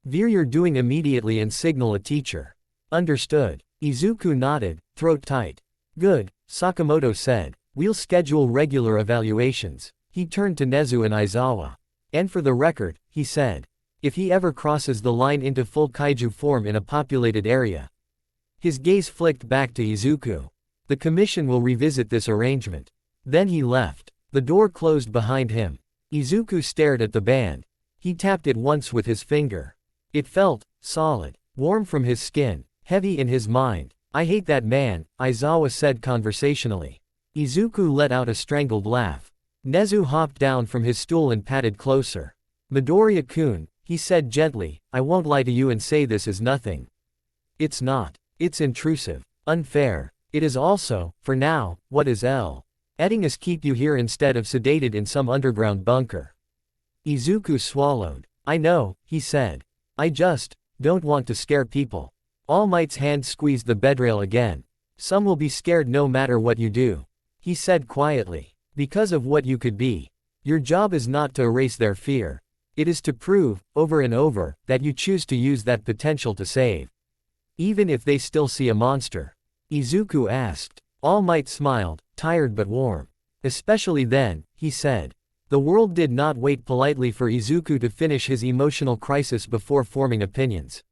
Veer you're doing immediately and signal a teacher. Understood. Izuku nodded, throat tight. Good, Sakamoto said. We'll schedule regular evaluations. He turned to Nezu and Aizawa. And for the record, he said. If he ever crosses the line into full kaiju form in a populated area. His gaze flicked back to Izuku. The commission will revisit this arrangement. Then he left. The door closed behind him. Izuku stared at the band. He tapped it once with his finger. It felt solid, warm from his skin, heavy in his mind. I hate that man, Aizawa said conversationally. Izuku let out a strangled laugh. Nezu hopped down from his stool and patted closer. Midoriya-kun, he said gently, I won't lie to you and say this is nothing. It's not. It's intrusive. Unfair. It is also, for now, what is letting us keep you here instead of sedated in some underground bunker. Izuku swallowed. I know, he said. I just don't want to scare people. All Might's hand squeezed the bedrail again. Some will be scared no matter what you do. He said quietly. Because of what you could be. Your job is not to erase their fear. It is to prove, over and over, that you choose to use that potential to save. Even if they still see a monster. Izuku asked. All Might smiled, tired but warm. Especially then, he said. The world did not wait politely for Izuku to finish his emotional crisis before forming opinions.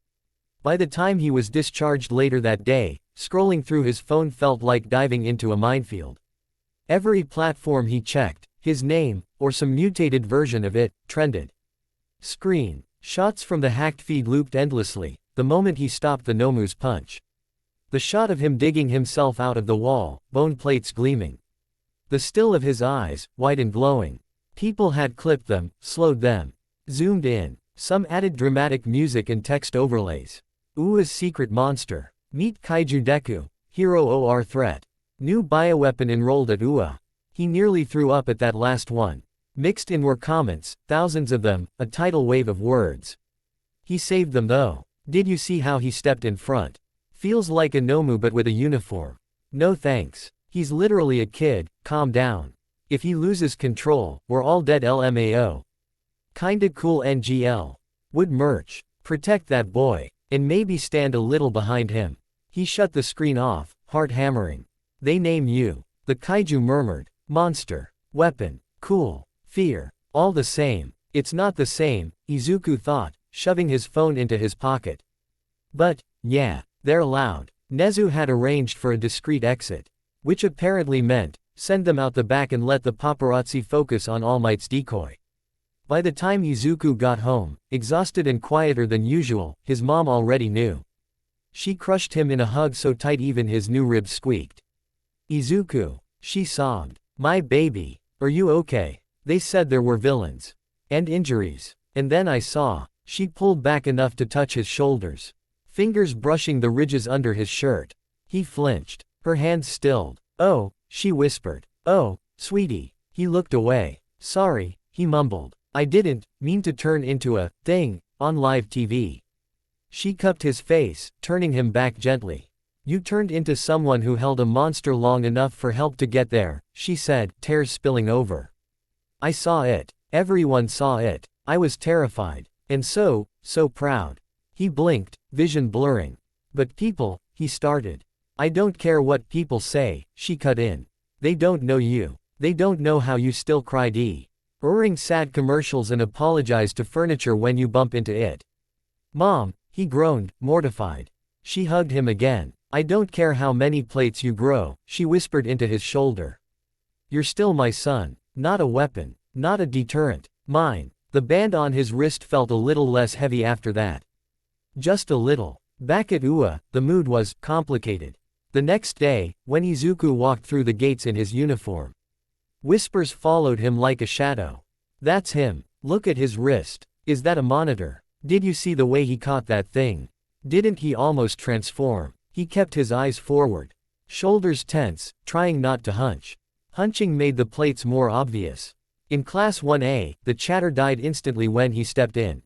By the time he was discharged later that day, scrolling through his phone felt like diving into a minefield. Every platform he checked, his name, or some mutated version of it, trended. Screen shots from the hacked feed looped endlessly, the moment he stopped the Nomu's punch. The shot of him digging himself out of the wall, bone plates gleaming. The still of his eyes, white and glowing. People had clipped them, slowed them, zoomed in, some added dramatic music and text overlays. Ua's secret monster. Meet Kaiju Deku, hero or threat. New bioweapon enrolled at Ua. He nearly threw up at that last one. Mixed in were comments, thousands of them, a tidal wave of words. He saved them though. Did you see how he stepped in front? Feels like a Nomu but with a uniform. No thanks. He's literally a kid, calm down. If he loses control, we're all dead LMAO. Kinda cool NGL. Would merch. Protect that boy. And maybe stand a little behind him. He shut the screen off, heart hammering. They name you. The Kaiju murmured. Monster. Weapon. Cool. Fear. All the same. It's not the same, Izuku thought, shoving his phone into his pocket. But, yeah, they're loud. Nezu had arranged for a discreet exit. Which apparently meant, send them out the back and let the paparazzi focus on All Might's decoy. By the time Izuku got home, exhausted and quieter than usual, his mom already knew. She crushed him in a hug so tight even his new ribs squeaked. Izuku, she sobbed. My baby, are you okay? They said there were villains. And injuries. And then I saw. She pulled back enough to touch his shoulders. Fingers brushing the ridges under his shirt. He flinched. Her hands stilled. Oh, she whispered. Oh, sweetie. He looked away. Sorry, he mumbled. I didn't mean to turn into a thing on live TV. She cupped his face, turning him back gently. You turned into someone who held a monster long enough for help to get there, she said, tears spilling over. I saw it. Everyone saw it. I was terrified. And so proud. He blinked, vision blurring. But people, he started. I don't care what people say, she cut in. They don't know you. They don't know how you still cried Urring sad commercials and apologize to furniture when you bump into it. Mom, he groaned, mortified. She hugged him again. I don't care how many plates you grow, she whispered into his shoulder. You're still my son. Not a weapon. Not a deterrent. Mine. The band on his wrist felt a little less heavy after that. Just a little. Back at Ua, the mood was complicated. The next day, when Izuku walked through the gates in his uniform, whispers followed him like a shadow. That's him. Look at his wrist. Is that a monitor? Did you see the way he caught that thing? Didn't he almost transform? He kept his eyes forward. Shoulders tense, trying not to hunch. Hunching made the plates more obvious. In Class 1A, the chatter died instantly when he stepped in.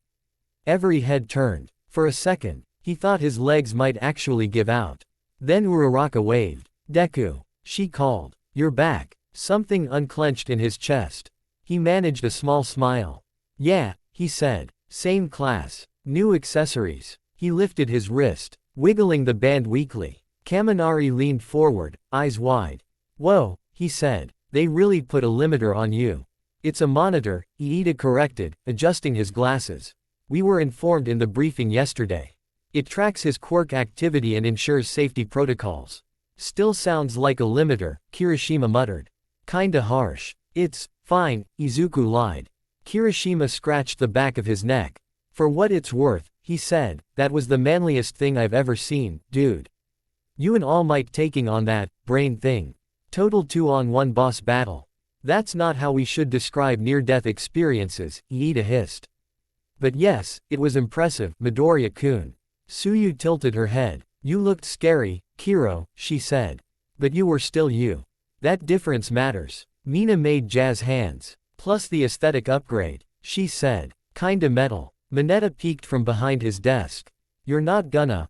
Every head turned. For a second, he thought his legs might actually give out. Then Uraraka waved. Deku, she called. You're back. Something unclenched in his chest. He managed a small smile. Yeah, he said. Same class. New accessories. He lifted his wrist, wiggling the band weakly. Kaminari leaned forward, eyes wide. Whoa, he said. They really put a limiter on you. It's a monitor, Iida corrected, adjusting his glasses. We were informed in the briefing yesterday. It tracks his quirk activity and ensures safety protocols. Still sounds like a limiter, Kirishima muttered. Kinda harsh. It's fine, Izuku lied. Kirishima scratched the back of his neck. For what it's worth, he said, that was the manliest thing I've ever seen, dude. You and All Might taking on that brain thing. Total 2-on-1 boss battle. That's not how we should describe near-death experiences, Iida hissed. But yes, it was impressive, Midoriya-kun. Suyu tilted her head. You looked scary, Kiro, she said. But you were still you. That difference matters. Mina made jazz hands. Plus the aesthetic upgrade, she said. Kinda metal. Mineta peeked from behind his desk. You're not gonna,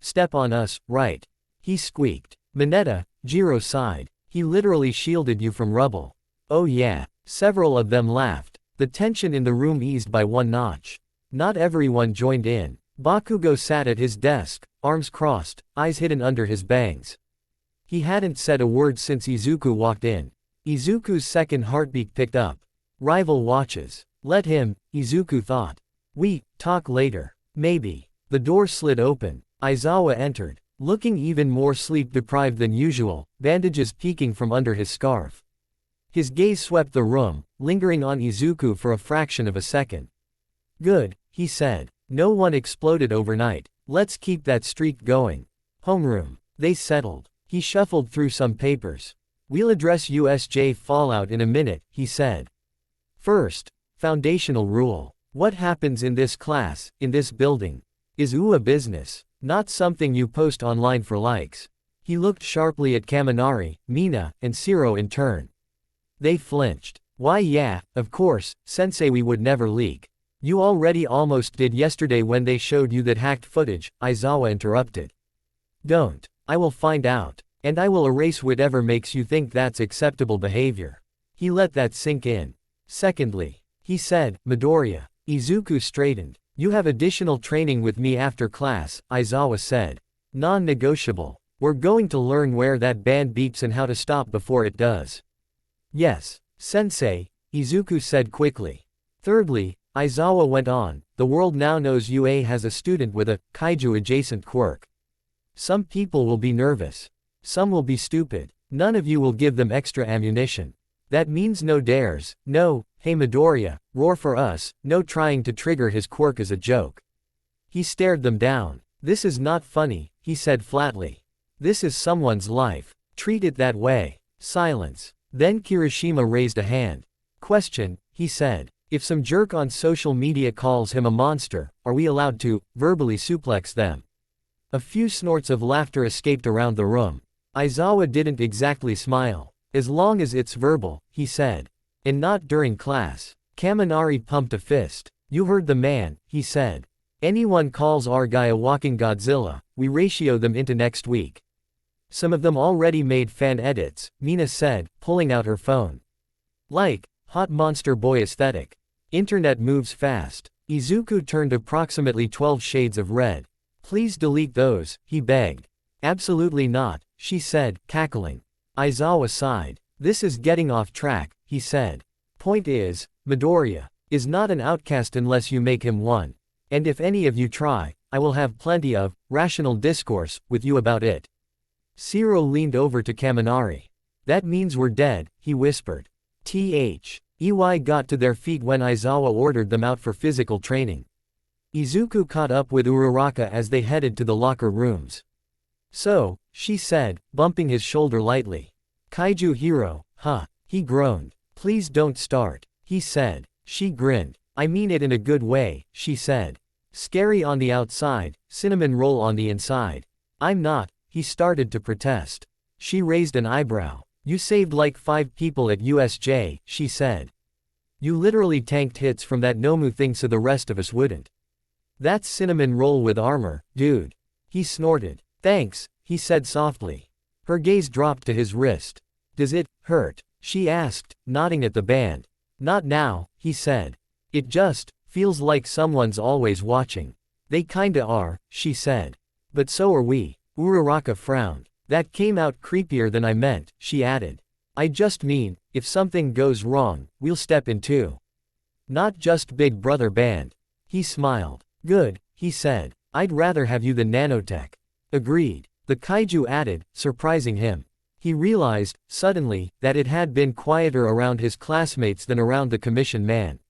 step on us, right? He squeaked. Mineta, Jiro sighed. He literally shielded you from rubble. Oh yeah. Several of them laughed. The tension in the room eased by one notch. Not everyone joined in. Bakugo sat at his desk, arms crossed, eyes hidden under his bangs. He hadn't said a word since Izuku walked in. Izuku's second heartbeat picked up. Rival watches. Let him, Izuku thought. We talk later. Maybe. The door slid open. Aizawa entered, looking even more sleep-deprived than usual, bandages peeking from under his scarf. His gaze swept the room, lingering on Izuku for a fraction of a second. Good, he said. No one exploded overnight. Let's keep that streak going. Homeroom. They settled. He shuffled through some papers. We'll address USJ fallout in a minute, he said. First, foundational rule. What happens in this class, in this building, is UA business, not something you post online for likes. He looked sharply at Kaminari, Mina, and Zero in turn. They flinched. Why yeah, of course, sensei, we would never leak. You already almost did yesterday when they showed you that hacked footage, Aizawa interrupted. Don't. I will find out. And I will erase whatever makes you think that's acceptable behavior. He let that sink in. Secondly, he said, Midoriya. Izuku straightened. You have additional training with me after class, Aizawa said. Non-negotiable. We're going to learn where that band beeps and how to stop before it does. Yes, sensei, Izuku said quickly. Thirdly, Aizawa went on, the world now knows UA has a student with a kaiju-adjacent quirk. Some people will be nervous. Some will be stupid. None of you will give them extra ammunition. That means no dares, no, hey Midoriya, roar for us, no trying to trigger his quirk as a joke. He stared them down. This is not funny, he said flatly. This is someone's life. Treat it that way. Silence. Then Kirishima raised a hand. Question, he said. If some jerk on social media calls him a monster, are we allowed to verbally suplex them? A few snorts of laughter escaped around the room. Aizawa didn't exactly smile. As long as it's verbal, he said. And not during class. Kaminari pumped a fist. You heard the man, he said. Anyone calls our guy a walking Godzilla, we ratio them into next week. Some of them already made fan edits, Mina said, pulling out her phone. Like, hot monster boy aesthetic. Internet moves fast. Izuku turned approximately 12 shades of red. Please delete those, he begged. Absolutely not, she said, cackling. Aizawa sighed. This is getting off track, he said. Point is, Midoriya is not an outcast unless you make him one. And if any of you try, I will have plenty of rational discourse with you about it. Zero leaned over to Kaminari. That means we're dead, he whispered. EY got to their feet when Aizawa ordered them out for physical training. Izuku caught up with Uraraka as they headed to the locker rooms. So, she said, bumping his shoulder lightly. Kaiju hero, huh? He groaned. Please don't start, he said. She grinned. I mean it in a good way, she said. Scary on the outside, cinnamon roll on the inside. I'm not, he started to protest. She raised an eyebrow. You saved like 5 people at USJ, she said. You literally tanked hits from that Nomu thing so the rest of us wouldn't. That's cinnamon roll with armor, dude. He snorted. Thanks, he said softly. Her gaze dropped to his wrist. Does it hurt? She asked, nodding at the band. Not now, he said. It just feels like someone's always watching. They kinda are, she said. But so are we. Uraraka frowned. That came out creepier than I meant, she added. I just mean, if something goes wrong, we'll step in too. Not just Big Brother band. He smiled. Good, he said. I'd rather have you than nanotech. Agreed. The kaiju added, surprising him. He realized, suddenly, that it had been quieter around his classmates than around the commission man.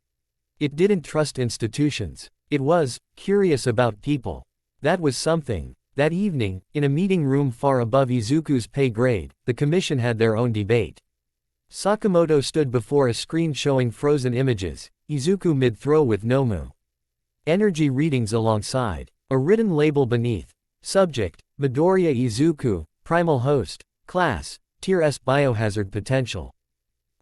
It didn't trust institutions. It was curious about people. That was something. That evening, in a meeting room far above Izuku's pay grade, the commission had their own debate. Sakamoto stood before a screen showing frozen images, Izuku mid-throw with Nomu. Energy readings alongside. A written label beneath. Subject, Midoriya Izuku, Primal Host, Class, Tier S Biohazard Potential.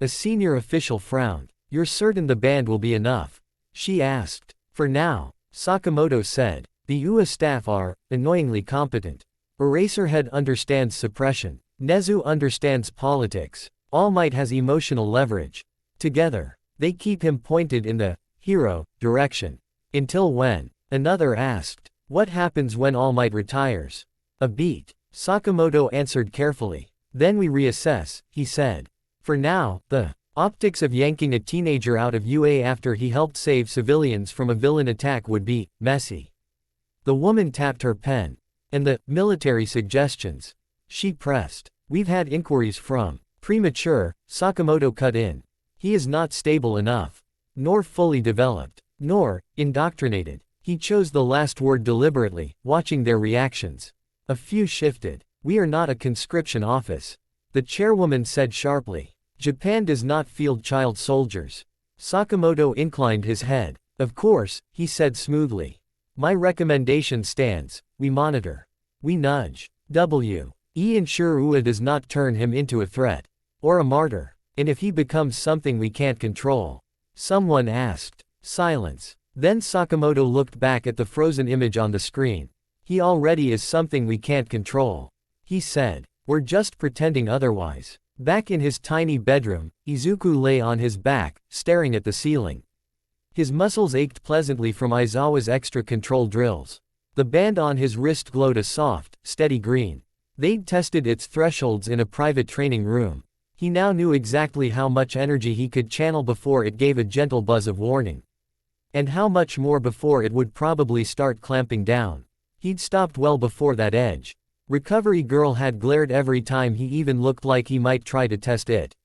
A senior official frowned. You're certain the band will be enough? She asked. For now, Sakamoto said. The UA staff are annoyingly competent. Eraserhead understands suppression. Nezu understands politics. All Might has emotional leverage. Together, They keep him pointed in the hero direction. Until when? Another asked. What happens when All Might retires? A beat. Sakamoto answered carefully. Then we reassess, he said. For now, the optics of yanking a teenager out of UA after he helped save civilians from a villain attack would be messy. The woman tapped her pen. And the military suggestions? She pressed. We've had inquiries from premature, Sakamoto cut in. He is not stable enough. Nor fully developed. Nor indoctrinated. He chose the last word deliberately, watching their reactions. A few shifted. We are not a conscription office. The chairwoman said sharply. Japan does not field child soldiers. Sakamoto inclined his head. Of course, he said smoothly. My recommendation stands. We monitor. We nudge. Ensure UA does not turn him into a threat. Or a martyr. And if he becomes something we can't control. Someone asked. Silence. Then Sakamoto looked back at the frozen image on the screen. He already is something we can't control. He said. We're just pretending otherwise. Back in his tiny bedroom, Izuku lay on his back, staring at the ceiling. His muscles ached pleasantly from Aizawa's extra control drills. The band on his wrist glowed a soft, steady green. They'd tested its thresholds in a private training room. He now knew exactly how much energy he could channel before it gave a gentle buzz of warning. And how much more before it would probably start clamping down. He'd stopped well before that edge. Recovery Girl had glared every time he even looked like he might try to test it.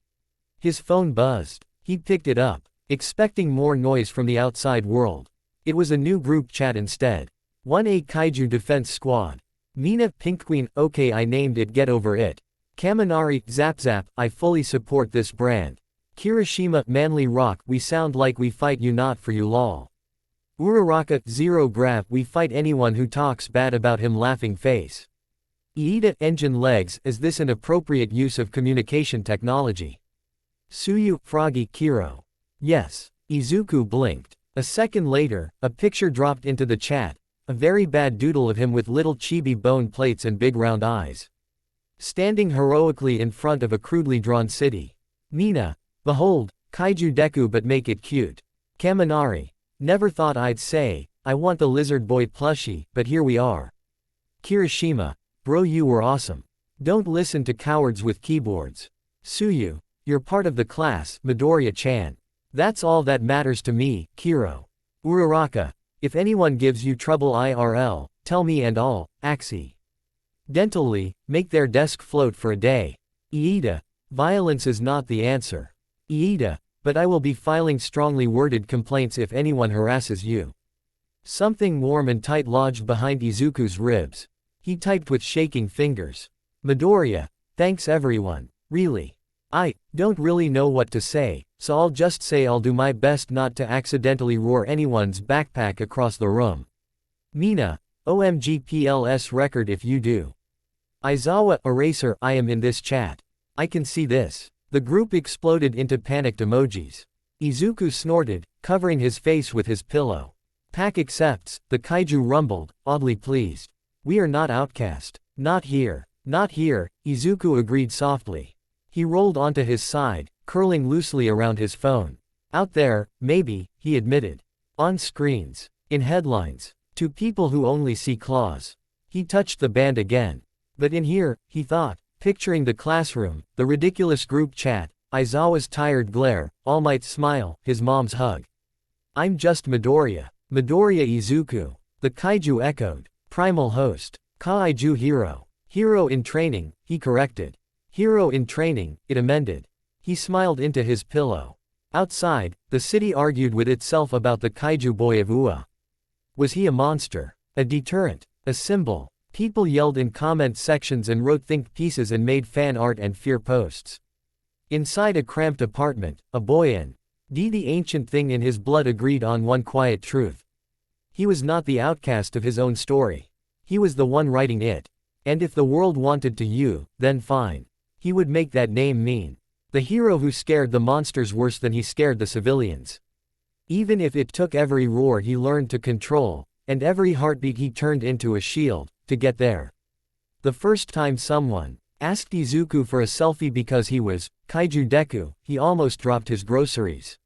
His phone buzzed. He picked it up, expecting more noise from the outside world. It was a new group chat instead. 1A Kaiju Defense Squad. Mina Pink Queen, okay I named it, get over it. Kaminari, Zap Zap, I fully support this brand. Kirishima, Manly Rock, we sound like we fight you not for you lol. Uraraka, Zero Grav, we fight anyone who talks bad about him laughing face. Iida, Engine Legs, is this an appropriate use of communication technology? Suyu, Froggy, Kiro. Yes. Izuku blinked. A second later, a picture dropped into the chat. A very bad doodle of him with little chibi bone plates and big round eyes. Standing heroically in front of a crudely drawn city. Mina. Behold, Kaiju Deku but make it cute. Kaminari. Never thought I'd say, I want the lizard boy plushie, but here we are. Kirishima. Bro, you were awesome. Don't listen to cowards with keyboards. Suyu. You're part of the class, Midoriya-chan. That's all that matters to me, Kiro. Uraraka. If anyone gives you trouble IRL, tell me and all, Axie. Dentally, make their desk float for a day. Iida. Violence is not the answer. Iida. But I will be filing strongly worded complaints if anyone harasses you. Something warm and tight lodged behind Izuku's ribs. He typed with shaking fingers. Midoriya. Thanks everyone. Really. I don't really know what to say, so I'll just say I'll do my best not to accidentally roar anyone's backpack across the room. Mina. OMG PLS record if you do. Aizawa, Eraser, I am in this chat. I can see this. The group exploded into panicked emojis. Izuku snorted, covering his face with his pillow. Pack accepts, the kaiju rumbled, oddly pleased. We are not outcast. Not here. Not here, Izuku agreed softly. He rolled onto his side, curling loosely around his phone. Out there, maybe, he admitted. On screens. In headlines. To people who only see claws. He touched the band again. But in here, he thought, picturing the classroom, the ridiculous group chat, Aizawa's tired glare, All Might's smile, his mom's hug. I'm just Midoriya. Midoriya Izuku. The kaiju echoed. Primal host. Kaiju hero. Hero in training, he corrected. Hero in training, it amended. He smiled into his pillow. Outside, the city argued with itself about the kaiju boy of Ua. Was he a monster? A deterrent? A symbol? People yelled in comment sections and wrote think pieces and made fan art and fear posts. Inside a cramped apartment, a boy in the ancient thing in his blood agreed on one quiet truth. He was not the outcast of his own story. He was the one writing it. And if the world wanted to then fine. He would make that name mean. The hero who scared the monsters worse than he scared the civilians. Even if it took every roar he learned to control, and every heartbeat he turned into a shield, to get there. The first time someone asked Izuku for a selfie because he was Kaiju Deku, he almost dropped his groceries.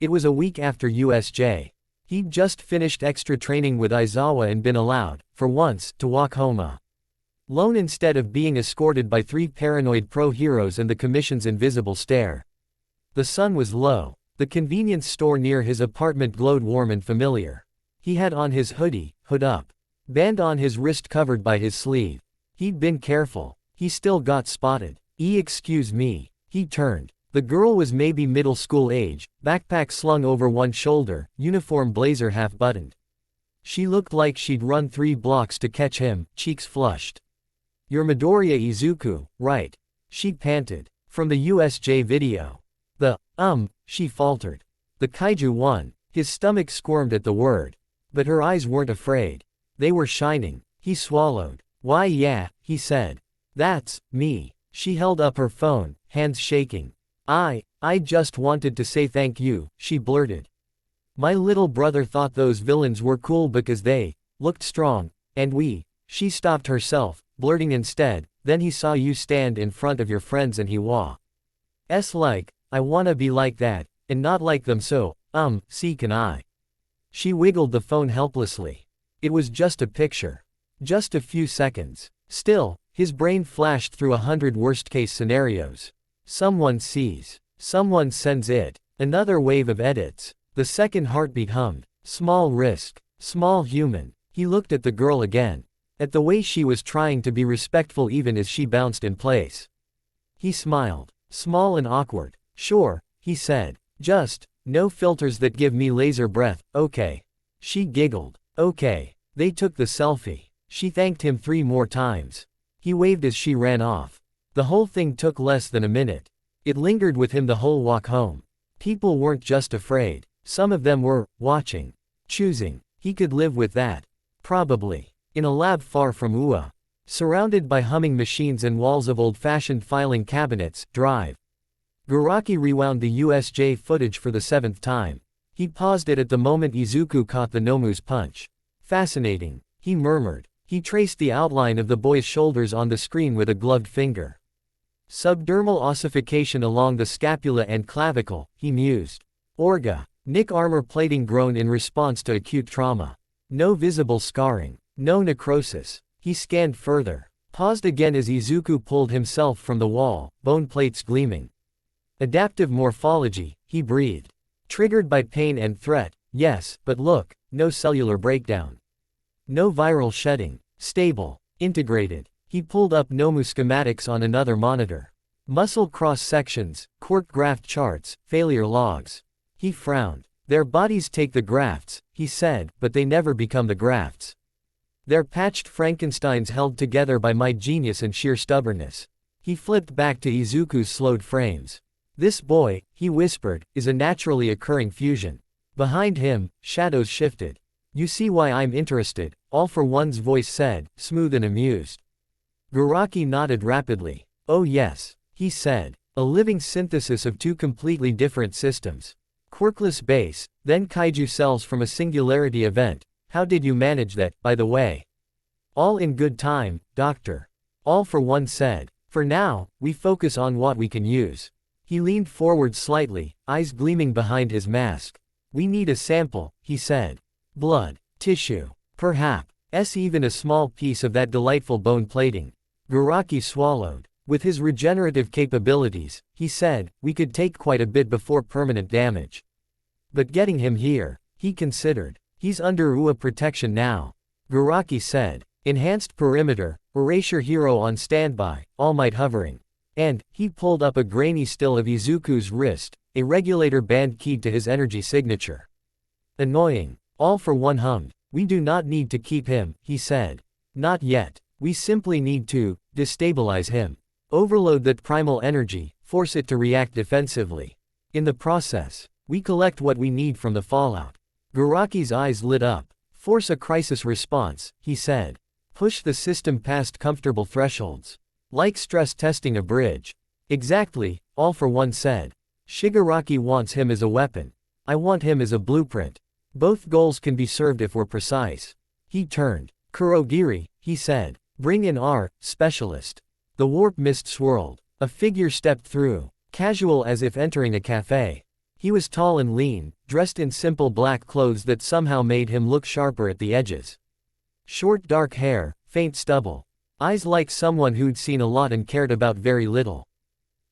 It was a week after USJ. He'd just finished extra training with Aizawa and been allowed, for once, to walk home alone instead of being escorted by 3 paranoid pro-heroes and the Commission's invisible stare. The sun was low. The convenience store near his apartment glowed warm and familiar. He had on his hoodie, hood up. Band on his wrist covered by his sleeve. He'd been careful. He still got spotted. Excuse me. He turned. The girl was maybe middle school age, backpack slung over one shoulder, uniform blazer half buttoned. She looked like she'd run 3 blocks to catch him, cheeks flushed. "You're Midoriya Izuku, right?" she panted. "From the USJ video." She faltered. "The Kaiju one." His stomach squirmed at the word. But her eyes weren't afraid. They were shining. He swallowed. "Why yeah," he said. "That's me." She held up her phone, hands shaking. I just wanted to say thank you," she blurted. "My little brother thought those villains were cool because they looked strong, and she stopped herself, blurting instead, "Then he saw you stand in front of your friends and he was like, I wanna be like that, and not like them so, see can I?" She wiggled the phone helplessly. It was just a picture. Just a few seconds. Still, his brain flashed through 100 worst-case scenarios. Someone sees. Someone sends it. Another wave of edits. The second heartbeat hummed. Small risk. Small human. He looked at the girl again. At the way she was trying to be respectful even as she bounced in place. He smiled. Small and awkward. "Sure," he said. "Just, no filters that give me laser breath, okay." She giggled. "Okay." They took the selfie. She thanked him 3 more times. He waved as she ran off. The whole thing took less than a minute. It lingered with him the whole walk home. People weren't just afraid. Some of them were watching. Choosing. He could live with that. Probably. In a lab far from UA. Surrounded by humming machines and walls of old-fashioned filing cabinets, drive. Garaki rewound the USJ footage for the 7th time. He paused it at the moment Izuku caught the Nomu's punch. "Fascinating," he murmured. He traced the outline of the boy's shoulders on the screen with a gloved finger. "Subdermal ossification along the scapula and clavicle," he mused. "Orga. Nick armor plating grown in response to acute trauma. No visible scarring. No necrosis." He scanned further. Paused again as Izuku pulled himself from the wall, bone plates gleaming. "Adaptive morphology," he breathed. "Triggered by pain and threat, yes, but look, no cellular breakdown. No viral shedding. Stable. Integrated." He pulled up Nomu schematics on another monitor. Muscle cross-sections, quirk graft charts, failure logs. He frowned. "Their bodies take the grafts," he said, "but they never become the grafts. They're patched Frankensteins held together by my genius and sheer stubbornness." He flipped back to Izuku's slowed frames. "This boy," he whispered, "is a naturally occurring fusion." Behind him, shadows shifted. "You see why I'm interested," All for One's voice said, smooth and amused. Garaki nodded rapidly. "Oh yes," he said. "A living synthesis of 2 completely different systems. Quirkless base, then kaiju cells from a singularity event. How did you manage that, by the way?" "All in good time, Doctor." All for One said. "For now, we focus on what we can use." He leaned forward slightly, eyes gleaming behind his mask. "We need a sample," he said. "Blood, tissue, perhaps even a small piece of that delightful bone plating." Garaki swallowed. "With his regenerative capabilities," he said, "we could take quite a bit before permanent damage. But getting him here," he considered. "He's under UA protection now." Garaki said. "Enhanced perimeter, erasure hero on standby, All Might hovering." And, he pulled up a grainy still of Izuku's wrist, a regulator band keyed to his energy signature. "Annoying." All for One hummed. "We do not need to keep him," he said. "Not yet. We simply need to destabilize him. Overload that primal energy, force it to react defensively. In the process, we collect what we need from the fallout." Garaki's eyes lit up. "Force a crisis response," he said. "Push the system past comfortable thresholds. Like stress testing a bridge." "Exactly," All for One said. "Shigaraki wants him as a weapon. I want him as a blueprint. Both goals can be served if we're precise." He turned. "Kurogiri," he said. "Bring in our specialist." The warp mist swirled. A figure stepped through, casual as if entering a cafe. He was tall and lean, dressed in simple black clothes that somehow made him look sharper at the edges. Short dark hair, faint stubble. Eyes like someone who'd seen a lot and cared about very little.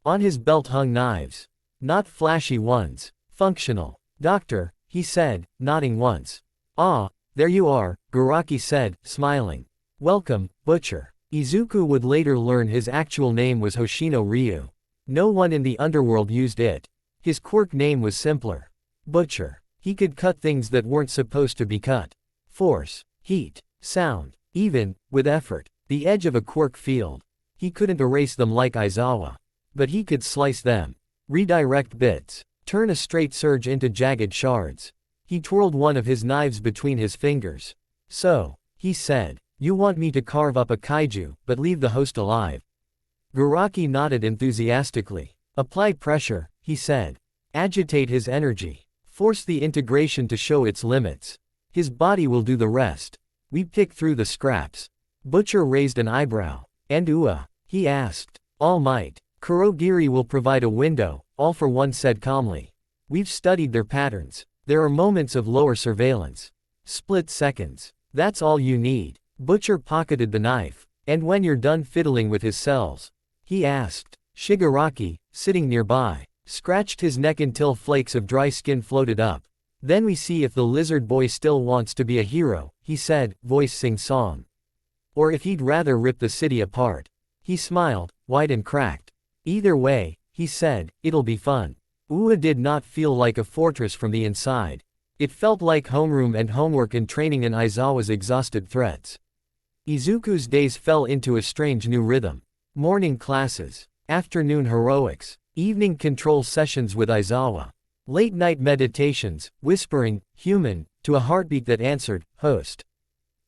On his belt hung knives. Not flashy ones. Functional. "Doctor," he said, nodding once. "Ah, there you are," Garaki said, smiling. "Welcome, Butcher." Izuku would later learn his actual name was Hoshino Ryu. No one in the underworld used it. His quirk name was simpler. Butcher. He could cut things that weren't supposed to be cut. Force, heat, sound, even, with effort. The edge of a quirk field. He couldn't erase them like Aizawa. But he could slice them. Redirect bits. Turn a straight surge into jagged shards. He twirled one of his knives between his fingers. "So," he said, "you want me to carve up a kaiju, but leave the host alive?" Garaki nodded enthusiastically. "Apply pressure," he said. "Agitate his energy. Force the integration to show its limits. His body will do the rest. We pick through the scraps." Butcher raised an eyebrow. "And Ua?" he asked. "All Might. Kurogiri will provide a window," All for One said calmly. "We've studied their patterns. There are moments of lower surveillance. Split seconds. That's all you need." Butcher pocketed the knife. "And when you're done fiddling with his cells?" he asked. Shigaraki, sitting nearby, scratched his neck until flakes of dry skin floated up. "Then we see if the lizard boy still wants to be a hero," he said, voice sing-song. "Or if he'd rather rip the city apart." He smiled, white and cracked. "Either way," he said, "it'll be fun." Ua did not feel like a fortress from the inside. It felt like homeroom and homework and training and Aizawa's exhausted threats. Izuku's days fell into a strange new rhythm. Morning classes. Afternoon heroics. Evening control sessions with Aizawa. Late-night meditations, whispering, human, to a heartbeat that answered, host.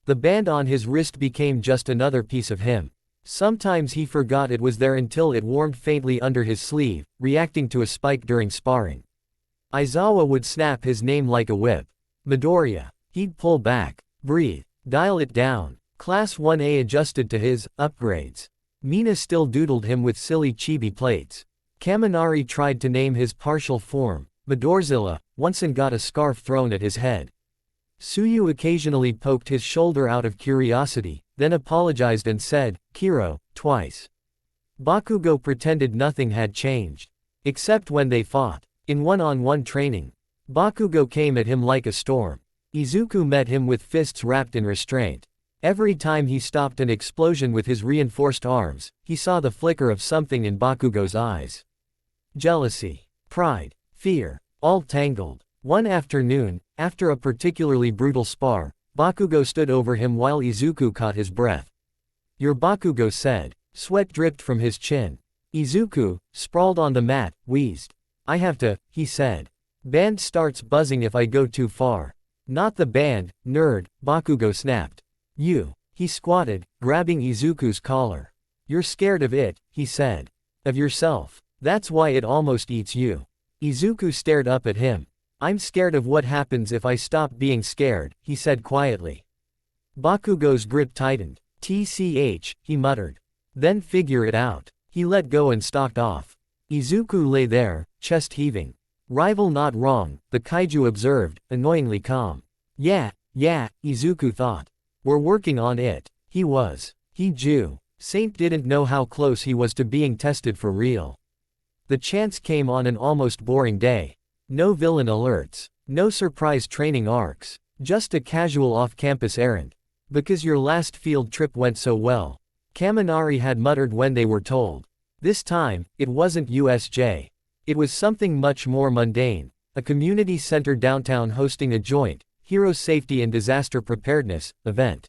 The band on his wrist became just another piece of him. Sometimes he forgot it was there until it warmed faintly under his sleeve, reacting to a spike during sparring. Aizawa would snap his name like a whip. Midoriya. He'd pull back. Breathe. Dial it down. Class 1A adjusted to his upgrades. Mina still doodled him with silly chibi plates. Kaminari tried to name his partial form, Midorzilla, once and got a scarf thrown at his head. Suyu occasionally poked his shoulder out of curiosity, then apologized and said, "Kiro," twice. Bakugo pretended nothing had changed. Except when they fought. In one-on-one training. Bakugo came at him like a storm. Izuku met him with fists wrapped in restraint. Every time he stopped an explosion with his reinforced arms, he saw the flicker of something in Bakugo's eyes. Jealousy, pride, fear, all tangled. One afternoon, after a particularly brutal spar, Bakugo stood over him while Izuku caught his breath. "Your," Bakugo said. Sweat dripped from his chin. Izuku, sprawled on the mat, wheezed. "I have to," he said. "Band starts buzzing if I go too far." "Not the band, nerd," Bakugo snapped. "You." He squatted, grabbing Izuku's collar. "You're scared of it," he said. "Of yourself. That's why it almost eats you." Izuku stared up at him. "I'm scared of what happens if I stop being scared," he said quietly. Bakugo's grip tightened. "TCH," he muttered. "Then figure it out." He let go and stalked off. Izuku lay there, chest heaving. "Rival not wrong," the kaiju observed, annoyingly calm. Yeah, Izuku thought. "We're working on it." He was. Saint didn't know how close he was to being tested for real. The chance came on an almost boring day. No villain alerts. No surprise training arcs. Just a casual off-campus errand. "Because your last field trip went so well," Kaminari had muttered when they were told. This time, it wasn't USJ. It was something much more mundane. A community center downtown hosting a joint, Hero Safety and Disaster Preparedness, event.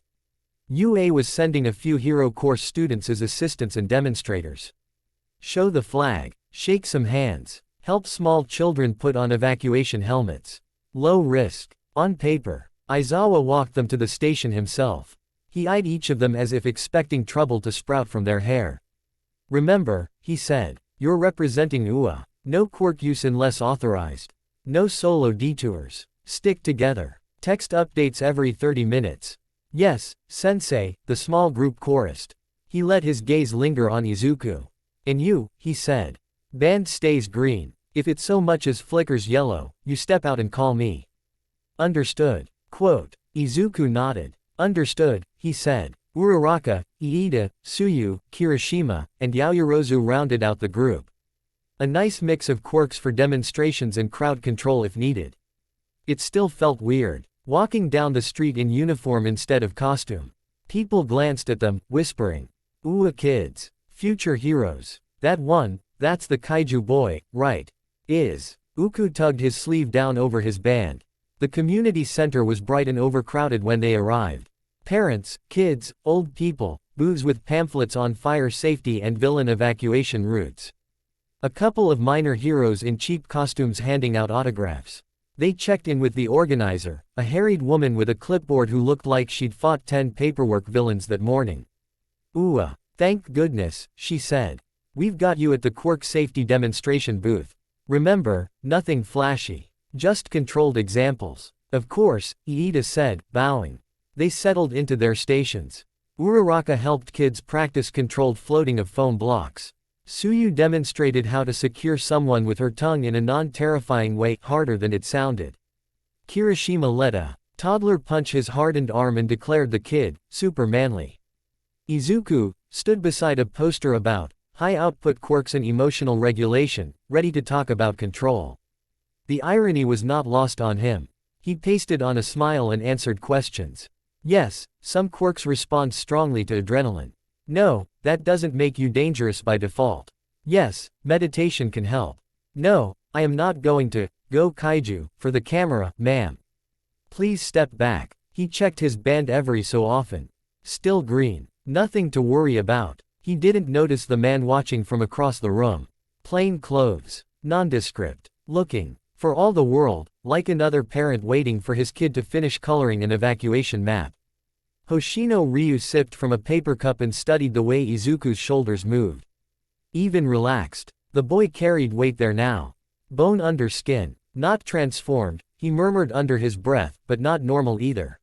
UA was sending a few Hero Course students as assistants and demonstrators. Show the flag. Shake some hands. Help small children put on evacuation helmets. Low risk. On paper. Aizawa walked them to the station himself. He eyed each of them as if expecting trouble to sprout from their hair. "Remember," he said, "you're representing UA. No quirk use unless authorized. No solo detours. Stick together. Text updates every 30 minutes. "Yes, sensei," the small group chorused. He let his gaze linger on Izuku. "And you," he said. "Band stays green. If it so much as flickers yellow, you step out and call me. Understood. Quote. Izuku nodded. Understood, he said. Uraraka, Iida, Tsuyu, Kirishima, and Yaoyorozu rounded out the group. A nice mix of quirks for demonstrations and crowd control if needed. It still felt weird, walking down the street in uniform instead of costume. People glanced at them, whispering, "Ooh, kids. Future heroes. That one, that's the Kaiju boy, right? Is." Uku tugged his sleeve down over his band. The community center was bright and overcrowded when they arrived. Parents, kids, old people, booths with pamphlets on fire safety and villain evacuation routes. A couple of minor heroes in cheap costumes handing out autographs. They checked in with the organizer, a harried woman with a clipboard who looked like she'd fought 10 paperwork villains that morning. "Ooh, thank goodness," she said. "We've got you at the quirk safety demonstration booth. Remember, nothing flashy. Just controlled examples." "Of course," Iida said, bowing. They settled into their stations. Uraraka helped kids practice controlled floating of foam blocks. Tsuyu demonstrated how to secure someone with her tongue in a non-terrifying way, harder than it sounded. Kirishima let a toddler punch his hardened arm and declared the kid, super manly. Izuku stood beside a poster about high-output quirks and emotional regulation, ready to talk about control. The irony was not lost on him. He pasted on a smile and answered questions. "Yes, some quirks respond strongly to adrenaline. No, that doesn't make you dangerous by default. Yes, meditation can help. No, I am not going to go kaiju for the camera, ma'am. Please step back." He checked his band every so often. Still green. Nothing to worry about. He didn't notice the man watching from across the room. Plain clothes. Nondescript. Looking, for all the world, like another parent waiting for his kid to finish coloring an evacuation map. Hoshino Ryu sipped from a paper cup and studied the way Izuku's shoulders moved. Even relaxed. The boy carried weight there now. Bone under skin. Not transformed, he murmured under his breath, but not normal either.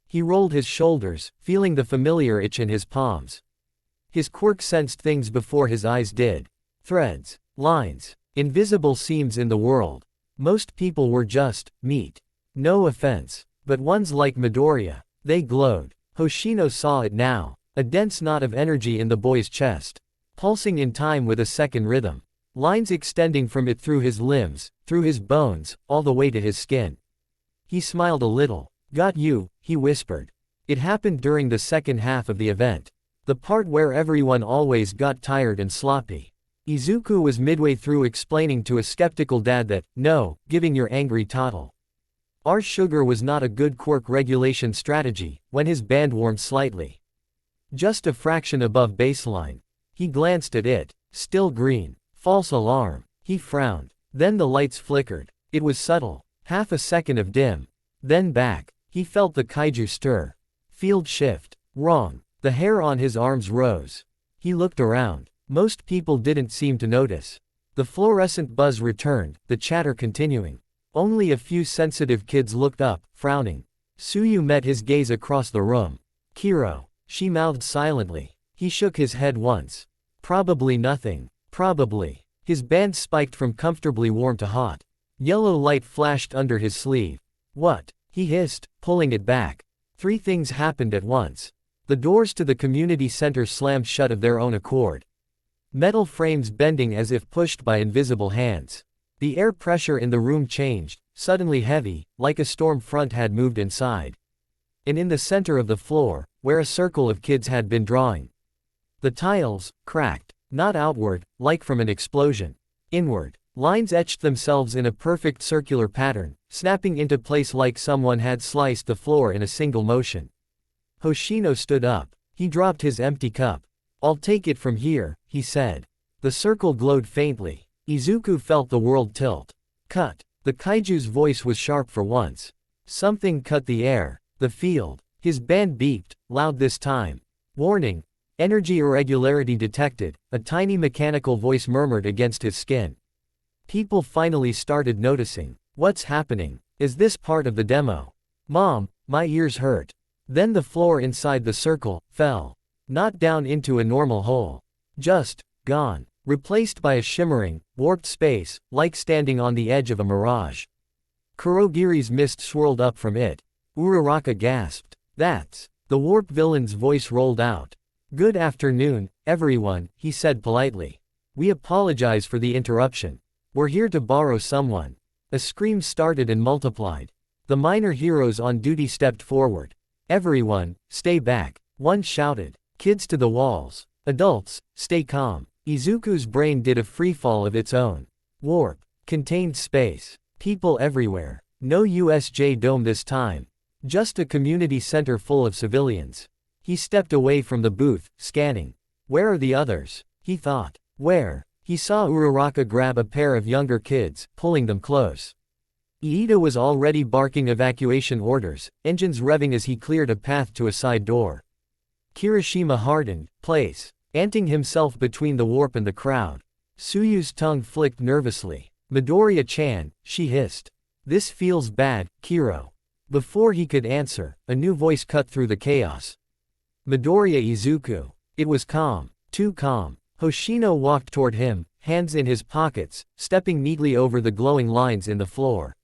He rolled his shoulders, feeling the familiar itch in his palms. His quirk sensed things before his eyes did. Threads, lines, invisible seams in the world. Most people were just meat. No offense, but ones like Midoriya, they glowed. Hoshino saw it now, a dense knot of energy in the boy's chest, pulsing in time with a second rhythm. Lines extending from it through his limbs, through his bones, all the way to his skin. He smiled a little. "Got you," he whispered. It happened during the second half of the event. The part where everyone always got tired and sloppy. Izuku was midway through explaining to a skeptical dad that, no, giving your angry toddle. Our sugar was not a good quirk regulation strategy, when his band warmed slightly. Just a fraction above baseline. He glanced at it. Still green. False alarm. He frowned. Then the lights flickered. It was subtle. Half a second of dim. Then back. He felt the kaiju stir. Field shift. Wrong. The hair on his arms rose. He looked around. Most people didn't seem to notice. The fluorescent buzz returned, the chatter continuing. Only a few sensitive kids looked up, frowning. Tsuyu met his gaze across the room. "Kiro," she mouthed silently. He shook his head once. "Probably nothing. Probably." His band spiked from comfortably warm to hot. Yellow light flashed under his sleeve. "What?" he hissed, pulling it back. 3 things happened at once. The doors to the community center slammed shut of their own accord. Metal frames bending as if pushed by invisible hands. The air pressure in the room changed, suddenly heavy, like a storm front had moved inside. And in the center of the floor, where a circle of kids had been drawing, the tiles cracked, not outward, like from an explosion. Inward. Lines etched themselves in a perfect circular pattern, snapping into place like someone had sliced the floor in a single motion. Hoshino stood up. He dropped his empty cup. "I'll take it from here," he said. The circle glowed faintly. Izuku felt the world tilt. "Cut." The kaiju's voice was sharp for once. Something cut the air. The field. His band beeped, loud this time. "Warning. Energy irregularity detected," a tiny mechanical voice murmured against his skin. People finally started noticing. "What's happening? Is this part of the demo? Mom, my ears hurt." Then the floor inside the circle fell. Not down into a normal hole. Just gone. replaced by a shimmering, warped space, like standing on the edge of a mirage. Kurogiri's mist swirled up from it. Uraraka gasped. That's. The warp villain's voice rolled out. Good afternoon, everyone, he said politely. We apologize for the interruption. We're here to borrow someone. A scream started and multiplied. The minor heroes on duty stepped forward. Everyone, stay back, one shouted. Kids to the walls. Adults, stay calm. Izuku's brain did a freefall of its own. Warp. Contained space. People everywhere. No USJ dome this time. Just a community center full of civilians. He stepped away from the booth, scanning. Where are the others? He thought. Where? He saw Uraraka grab a pair of younger kids, pulling them close. Iida was already barking evacuation orders, engines revving as he cleared a path to a side door. Kirishima hardened, place, anting himself between the warp and the crowd. Suyu's tongue flicked nervously. Midoriya-chan, she hissed. This feels bad, Kiro. Before he could answer, a new voice cut through the chaos. Midoriya Izuku. It was calm, too calm. Hoshino walked toward him, hands in his pockets, stepping neatly over the glowing lines in the floor.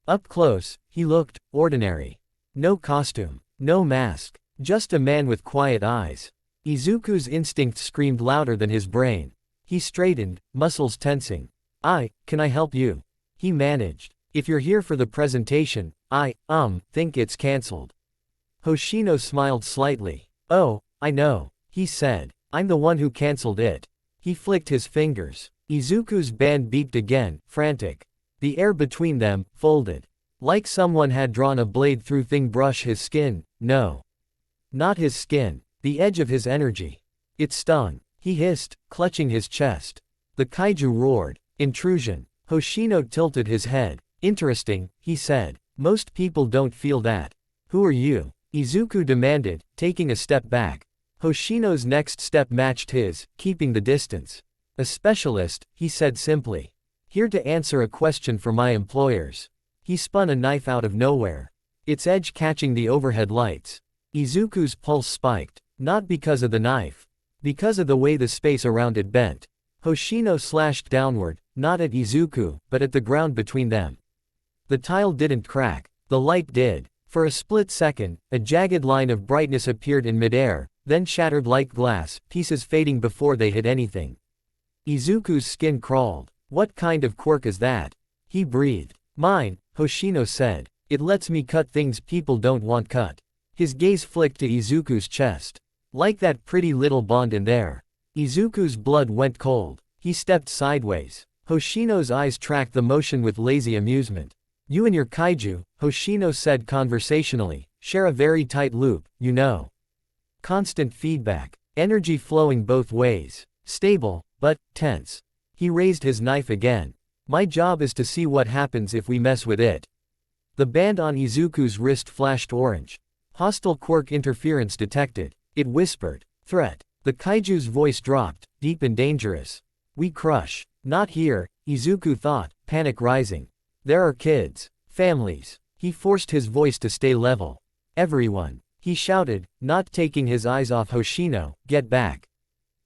Up close, he looked ordinary. No costume, no mask, just a man with quiet eyes. Izuku's instinct screamed louder than his brain. He straightened, muscles tensing. Can I help you? He managed. If you're here for the presentation, think it's cancelled. Hoshino smiled slightly. Oh, I know, he said. I'm the one who cancelled it. He flicked his fingers. Izuku's band beeped again, frantic. The air between them folded. Like someone had drawn a blade through thing brush his skin. No. Not his skin. The edge of his energy. It stung. He hissed, clutching his chest. The kaiju roared. Intrusion. Hoshino tilted his head. Interesting, he said. Most people don't feel that. Who are you? Izuku demanded, taking a step back. Hoshino's next step matched his, keeping the distance. A specialist, he said simply. Here to answer a question for my employers. He spun a knife out of nowhere. Its edge catching the overhead lights. Izuku's pulse spiked. Not because of the knife. Because of the way the space around it bent. Hoshino slashed downward, not at Izuku, but at the ground between them. The tile didn't crack. The light did. For a split second, a jagged line of brightness appeared in midair, then shattered like glass, pieces fading before they hit anything. Izuku's skin crawled. What kind of quirk is that? He breathed. Mine, Hoshino said. It lets me cut things people don't want cut. His gaze flicked to Izuku's chest. Like that pretty little bond in there. Izuku's blood went cold. He stepped sideways. Hoshino's eyes tracked the motion with lazy amusement. You and your kaiju, Hoshino said conversationally, share a very tight loop, you know. Constant feedback. Energy flowing both ways. Stable, but tense. He raised his knife again. My job is to see what happens if we mess with it. The band on Izuku's wrist flashed orange. Hostile quirk interference detected. It whispered. Threat. The kaiju's voice dropped, deep and dangerous. We crush. Not here, Izuku thought, panic rising. There are kids. Families. He forced his voice to stay level. Everyone. He shouted, not taking his eyes off Hoshino, get back.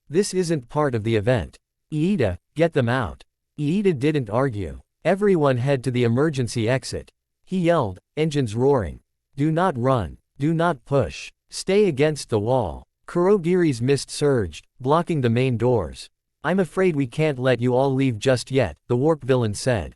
This isn't part of the event. Iida, get them out. Iida didn't argue. Everyone head to the emergency exit. He yelled, engines roaring. Do not run. Do not push. Stay against the wall. Kurogiri's mist surged, blocking the main doors. I'm afraid we can't let you all leave just yet, the warp villain said.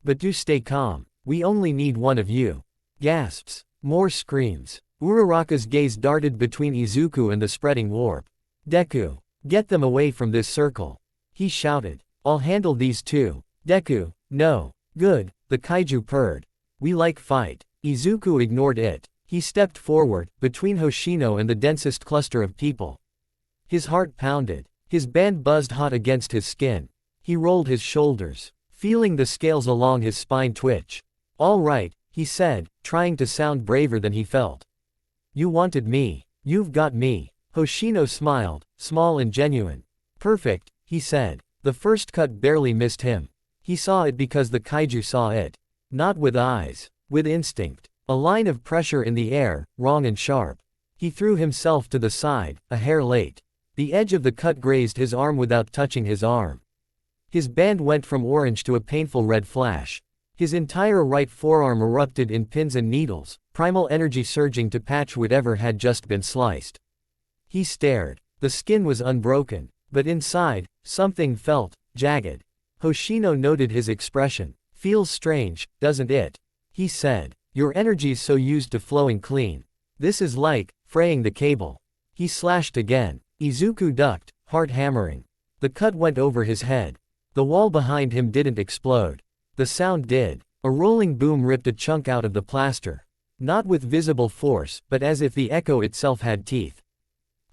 But do stay calm. We only need one of you. Gasps. More screams. Uraraka's gaze darted between Izuku and the spreading warp. Deku. Get them away from this circle. He shouted. I'll handle these two. Deku. No. Good. The kaiju purred. We like fight. Izuku ignored it. He stepped forward, between Hoshino and the densest cluster of people. His heart pounded. His band buzzed hot against his skin. He rolled his shoulders, feeling the scales along his spine twitch. All right, he said, trying to sound braver than he felt. You wanted me. You've got me. Hoshino smiled, small and genuine. Perfect, he said. The first cut barely missed him. He saw it because the kaiju saw it. Not with eyes, with instinct. A line of pressure in the air, wrong and sharp. He threw himself to the side, a hair late. The edge of the cut grazed his arm without touching his arm. His band went from orange to a painful red flash. His entire right forearm erupted in pins and needles, primal energy surging to patch whatever had just been sliced. He stared. The skin was unbroken, but inside, something felt jagged. Hoshino noted his expression. Feels strange, doesn't it? He said. Your energy's so used to flowing clean. This is like fraying the cable. He slashed again. Izuku ducked, heart hammering. The cut went over his head. The wall behind him didn't explode. The sound did. A rolling boom ripped a chunk out of the plaster. Not with visible force, but as if the echo itself had teeth.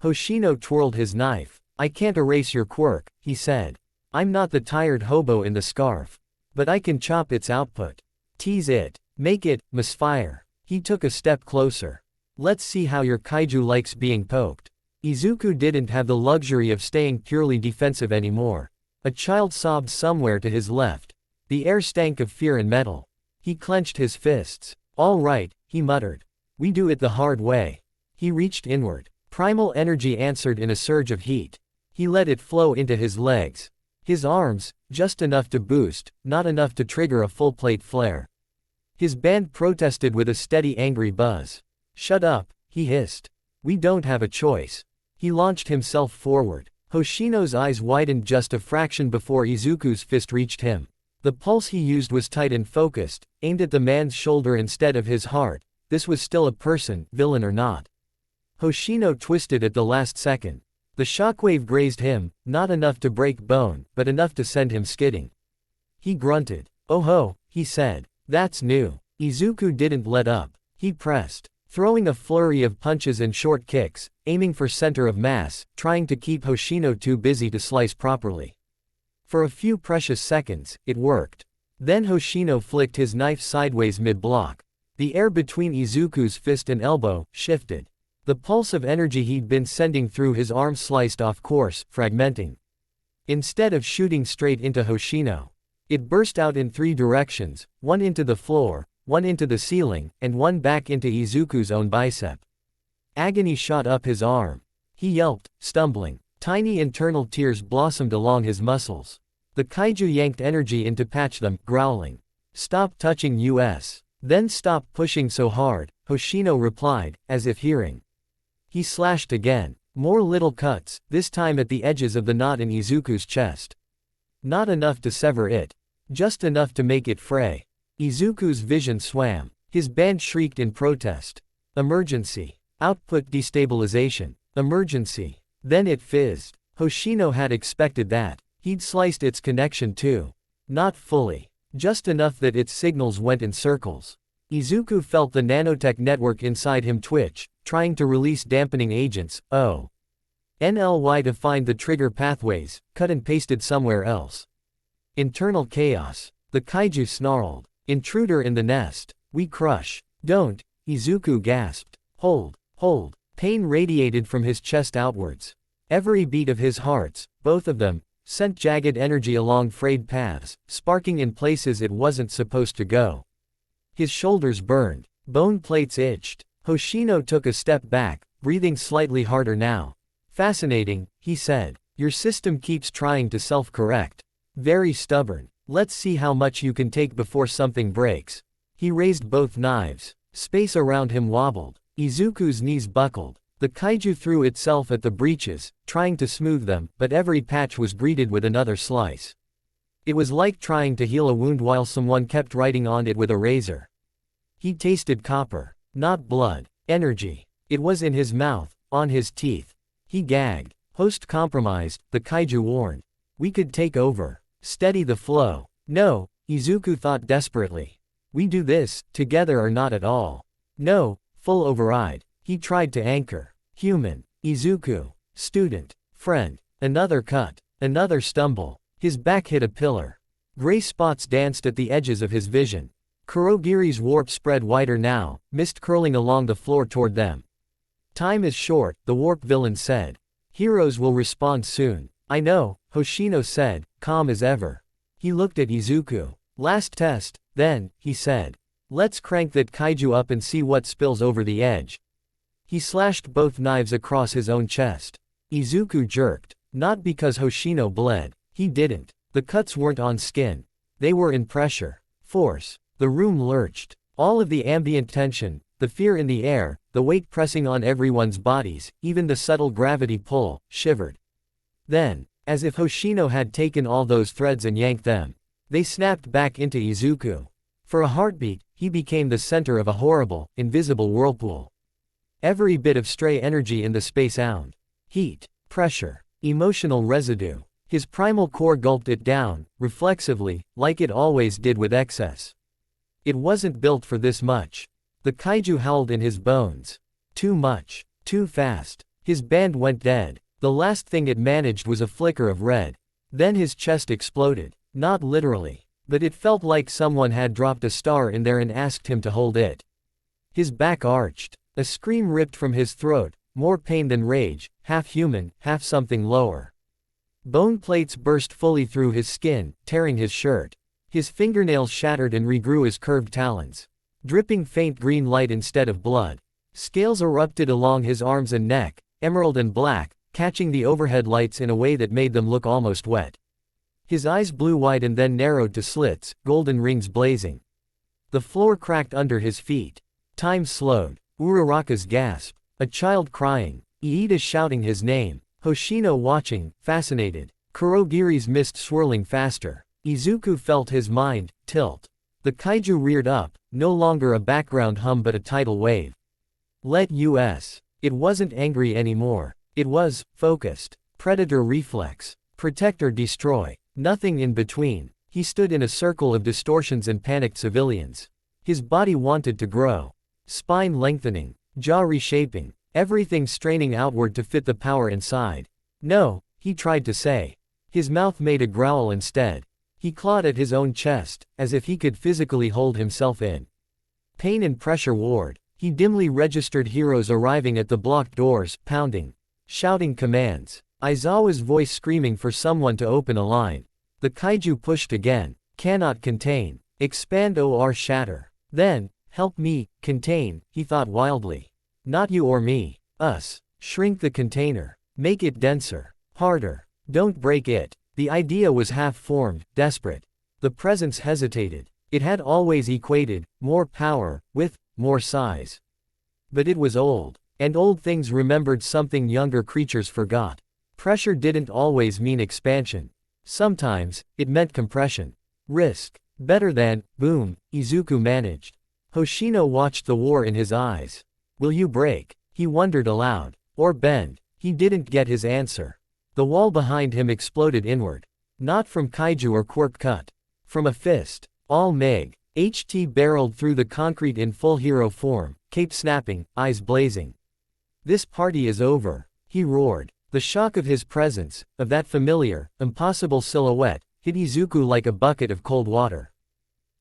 Hoshino twirled his knife. I can't erase your quirk, he said. I'm not the tired hobo in the scarf. But I can chop its output. Tease it. Make it misfire. He took a step closer. Let's see how your kaiju likes being poked. Izuku didn't have the luxury of staying purely defensive anymore. A child sobbed somewhere to his left. The air stank of fear and metal. He clenched his fists. All right, he muttered. We do it the hard way. He reached inward. Primal energy answered in a surge of heat. He let it flow into his legs. His arms, just enough to boost, not enough to trigger a full-plate flare. His band protested with a steady angry buzz. Shut up, he hissed. We don't have a choice. He launched himself forward. Hoshino's eyes widened just a fraction before Izuku's fist reached him. The pulse he used was tight and focused, aimed at the man's shoulder instead of his heart. This was still a person, villain or not. Hoshino twisted at the last second. The shockwave grazed him, not enough to break bone, but enough to send him skidding. He grunted. Oh ho, he said. That's new. Izuku didn't let up. He pressed, throwing a flurry of punches and short kicks, aiming for center of mass, trying to keep Hoshino too busy to slice properly. For a few precious seconds, it worked. Then Hoshino flicked his knife sideways mid-block. The air between Izuku's fist and elbow shifted. The pulse of energy he'd been sending through his arm sliced off course, fragmenting. Instead of shooting straight into Hoshino, it burst out in three directions, one into the floor, one into the ceiling, and one back into Izuku's own bicep. Agony shot up his arm. He yelped, stumbling. Tiny internal tears blossomed along his muscles. The kaiju yanked energy in to patch them, growling. Stop touching us. Then stop pushing so hard, Hoshino replied, as if hearing. He slashed again. More little cuts, this time at the edges of the knot in Izuku's chest. Not enough to sever it. Just enough to make it fray. Izuku's vision swam. His band shrieked in protest. Emergency. Output destabilization. Emergency. Then it fizzed. Hoshino had expected that. He'd sliced its connection too. Not fully. Just enough that its signals went in circles. Izuku felt the nanotech network inside him twitch, trying to release dampening agents. NLY to find the trigger pathways, cut and pasted somewhere else. Internal chaos. The kaiju snarled. Intruder in the nest. We crush. Don't. Izuku gasped. Hold. Hold. Pain radiated from his chest outwards. Every beat of his hearts, both of them, sent jagged energy along frayed paths, sparking in places it wasn't supposed to go. His shoulders burned. Bone plates itched. Hoshino took a step back, breathing slightly harder now. Fascinating, he said. Your system keeps trying to self-correct. Very stubborn. Let's see how much you can take before something breaks. He raised both knives. Space around him wobbled. Izuku's knees buckled. The kaiju threw itself at the breaches, trying to smooth them, but every patch was greeted with another slice. It was like trying to heal a wound while someone kept writing on it with a razor. He tasted copper. Not blood. Energy. It was in his mouth, on his teeth. He gagged. Host compromised, the kaiju warned. We could take over. Steady the flow. No, Izuku thought desperately. We do this, together or not at all. No, full override. He tried to anchor. Human. Izuku. Student. Friend. Another cut. Another stumble. His back hit a pillar. Gray spots danced at the edges of his vision. Kurogiri's warp spread wider now, mist curling along the floor toward them. Time is short, the warp villain said. Heroes will respond soon. I know, Hoshino said, calm as ever. He looked at Izuku. Last test, then, he said. Let's crank that kaiju up and see what spills over the edge. He slashed both knives across his own chest. Izuku jerked. Not because Hoshino bled. He didn't. The cuts weren't on skin. They were in pressure. Force. The room lurched. All of the ambient tension, the fear in the air, the weight pressing on everyone's bodies, even the subtle gravity pull, shivered. Then, as if Hoshino had taken all those threads and yanked them, they snapped back into Izuku. For a heartbeat, he became the center of a horrible, invisible whirlpool. Every bit of stray energy in the space ound. Heat, pressure, emotional residue. His primal core gulped it down, reflexively, like it always did with excess. It wasn't built for this much. The kaiju howled in his bones. Too much. Too fast. His band went dead. The last thing it managed was a flicker of red. Then his chest exploded. Not literally. But it felt like someone had dropped a star in there and asked him to hold it. His back arched. A scream ripped from his throat, more pain than rage, half human, half something lower. Bone plates burst fully through his skin, tearing his shirt. His fingernails shattered and regrew as curved talons, dripping faint green light instead of blood. Scales erupted along his arms and neck, emerald and black, catching the overhead lights in a way that made them look almost wet. His eyes blew wide and then narrowed to slits, golden rings blazing. The floor cracked under his feet. Time slowed. Uraraka's gasp. A child crying. Iida shouting his name. Hoshino watching, fascinated. Kurogiri's mist swirling faster. Izuku felt his mind tilt. The kaiju reared up, no longer a background hum but a tidal wave. Let us. It wasn't angry anymore. It was focused. Predator reflex. Protect or destroy. Nothing in between. He stood in a circle of distortions and panicked civilians. His body wanted to grow. Spine lengthening. Jaw reshaping. Everything straining outward to fit the power inside. No, he tried to say. His mouth made a growl instead. He clawed at his own chest, as if he could physically hold himself in. Pain and pressure warred. He dimly registered heroes arriving at the blocked doors, pounding, shouting commands. Aizawa's voice screaming for someone to open a line. The kaiju pushed again. Cannot contain. Expand or shatter. Then, help me, contain, he thought wildly. Not you or me. Us. Shrink the container. Make it denser. Harder. Don't break it. The idea was half-formed, desperate. The presence hesitated. It had always equated more power with more size. But it was old. And old things remembered something younger creatures forgot. Pressure didn't always mean expansion. Sometimes, it meant compression. Risk. Better than, boom, Izuku managed. Hoshino watched the war in his eyes. Will you break? He wondered aloud. Or bend? He didn't get his answer. The wall behind him exploded inward. Not from kaiju or quirk cut. From a fist. All Meg. HT barreled through the concrete in full hero form, cape snapping, eyes blazing. This party is over, he roared. The shock of his presence, of that familiar, impossible silhouette, hit Izuku like a bucket of cold water.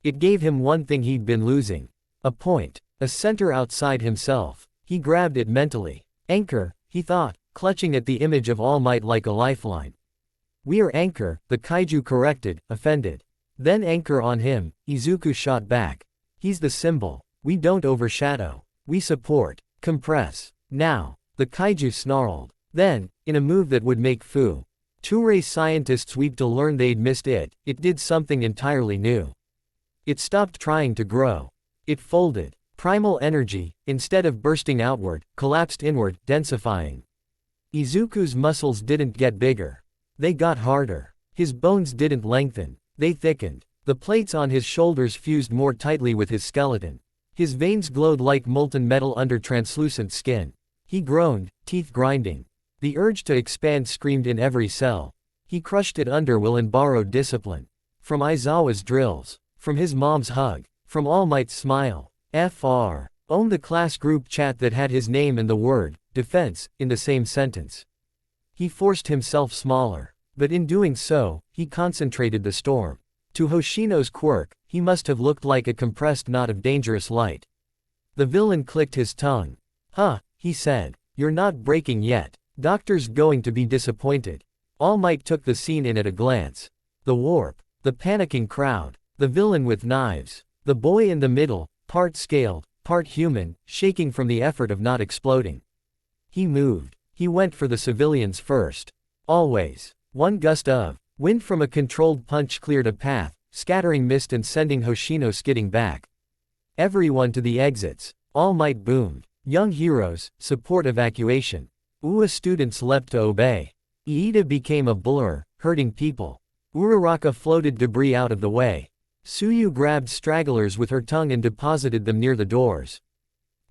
It gave him one thing he'd been losing. A point. A center outside himself. He grabbed it mentally. Anchor, he thought, clutching at the image of All Might like a lifeline. We're Anchor, the kaiju corrected, offended. Then anchor on him, Izuku shot back. He's the symbol. We don't overshadow. We support. Compress. Now. The kaiju snarled. Then, in a move that would make Touré scientists weep to learn they'd missed it, it did something entirely new. It stopped trying to grow. It folded. Primal energy, instead of bursting outward, collapsed inward, densifying. Izuku's muscles didn't get bigger. They got harder. His bones didn't lengthen. They thickened. The plates on his shoulders fused more tightly with his skeleton. His veins glowed like molten metal under translucent skin. He groaned, teeth grinding. The urge to expand screamed in every cell. He crushed it under will and borrowed discipline. From Aizawa's drills. From his mom's hug. From All Might's smile. Fr. Owned the class group chat that had his name and the word, defense, in the same sentence. He forced himself smaller. But in doing so, he concentrated the storm. To Hoshino's quirk, he must have looked like a compressed knot of dangerous light. The villain clicked his tongue. Huh, he said. You're not breaking yet. Doctor's going to be disappointed. All Might took the scene in at a glance. The warp. The panicking crowd. The villain with knives. The boy in the middle, part scaled, part human, shaking from the effort of not exploding. He moved. He went for the civilians first. Always. One gust of wind from a controlled punch cleared a path, scattering mist and sending Hoshino skidding back. Everyone to the exits. All Might boomed. Young heroes, support evacuation. UA students leapt to obey. Iida became a blur, hurting people. Uraraka floated debris out of the way. Tsuyu grabbed stragglers with her tongue and deposited them near the doors.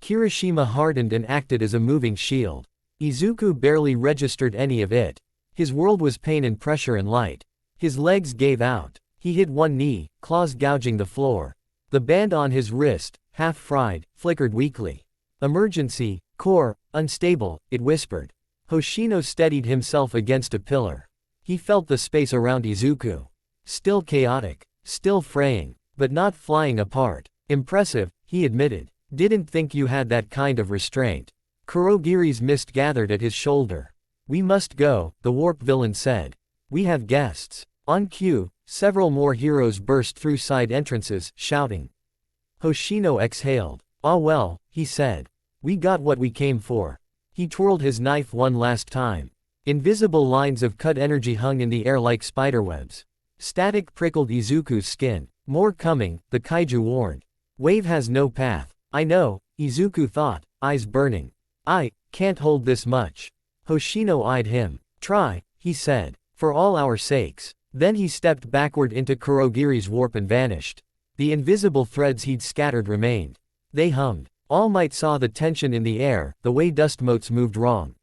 Kirishima hardened and acted as a moving shield. Izuku barely registered any of it. His world was pain and pressure and light. His legs gave out. He hit one knee, claws gouging the floor. The band on his wrist, half fried, flickered weakly. Emergency, core, unstable, it whispered. Hoshino steadied himself against a pillar. He felt the space around Izuku. Still chaotic, still fraying, but not flying apart. Impressive, he admitted. Didn't think you had that kind of restraint. Kurogiri's mist gathered at his shoulder. We must go, the warp villain said. We have guests. On cue, several more heroes burst through side entrances, shouting. Hoshino exhaled. Ah well, he said. We got what we came for. He twirled his knife one last time. Invisible lines of cut energy hung in the air like spiderwebs. Static prickled Izuku's skin. More coming, the kaiju warned. Wave has no path. I know, Izuku thought, eyes burning. I can't hold this much. Hoshino eyed him. Try, he said. For all our sakes. Then he stepped backward into Kurogiri's warp and vanished. The invisible threads he'd scattered remained. They hummed. All Might saw the tension in the air, the way dust motes moved wrong.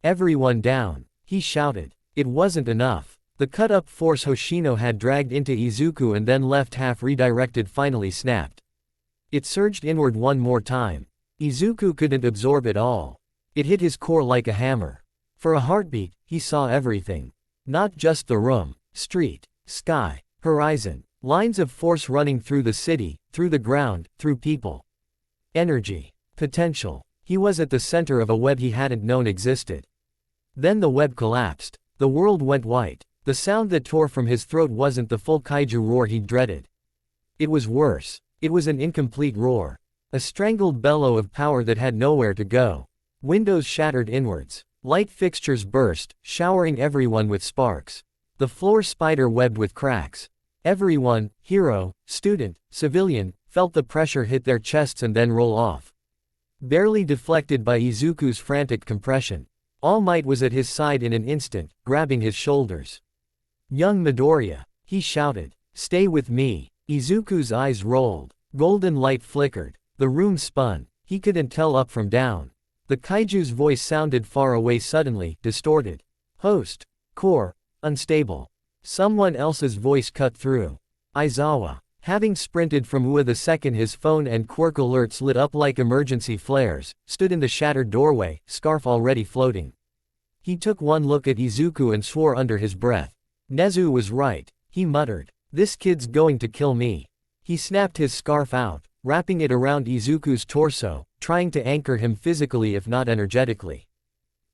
Everyone down, he shouted. It wasn't enough. The cut-up force Hoshino had dragged into Izuku and then left half redirected finally snapped. It surged inward one more time. Izuku couldn't absorb it all. It hit his core like a hammer. For a heartbeat, he saw everything. Not just the room, street, sky, horizon. Lines of force running through the city, through the ground, through people. Energy. Potential. He was at the center of a web he hadn't known existed. Then the web collapsed. The world went white. The sound that tore from his throat wasn't the full kaiju roar he dreaded. It was worse. It was an incomplete roar. A strangled bellow of power that had nowhere to go. Windows shattered inwards. Light fixtures burst, showering everyone with sparks. The floor spider webbed with cracks. Everyone, hero, student, civilian, felt the pressure hit their chests and then roll off. Barely deflected by Izuku's frantic compression. All Might was at his side in an instant, grabbing his shoulders. Young Midoriya, he shouted. Stay with me. Izuku's eyes rolled. Golden light flickered. The room spun. He couldn't tell up from down. The kaiju's voice sounded far away suddenly, distorted. Host. Core. Unstable. Someone else's voice cut through. Aizawa. Having sprinted from UA the second his phone and quirk alerts lit up like emergency flares, stood in the shattered doorway, scarf already floating. He took one look at Izuku and swore under his breath. Nezu was right, he muttered. This kid's going to kill me. He snapped his scarf out, wrapping it around Izuku's torso, trying to anchor him physically if not energetically.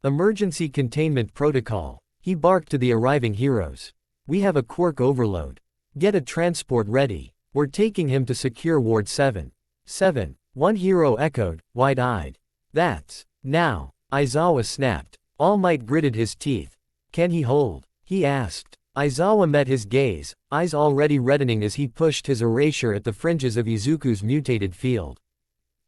Emergency containment protocol. He barked to the arriving heroes. We have a quirk overload. Get a transport ready. We're taking him to secure Ward 7. 7. One hero echoed, wide-eyed. That's now. Aizawa snapped. All Might gritted his teeth. Can he hold? He asked. Aizawa met his gaze, eyes already reddening as he pushed his erasure at the fringes of Izuku's mutated field.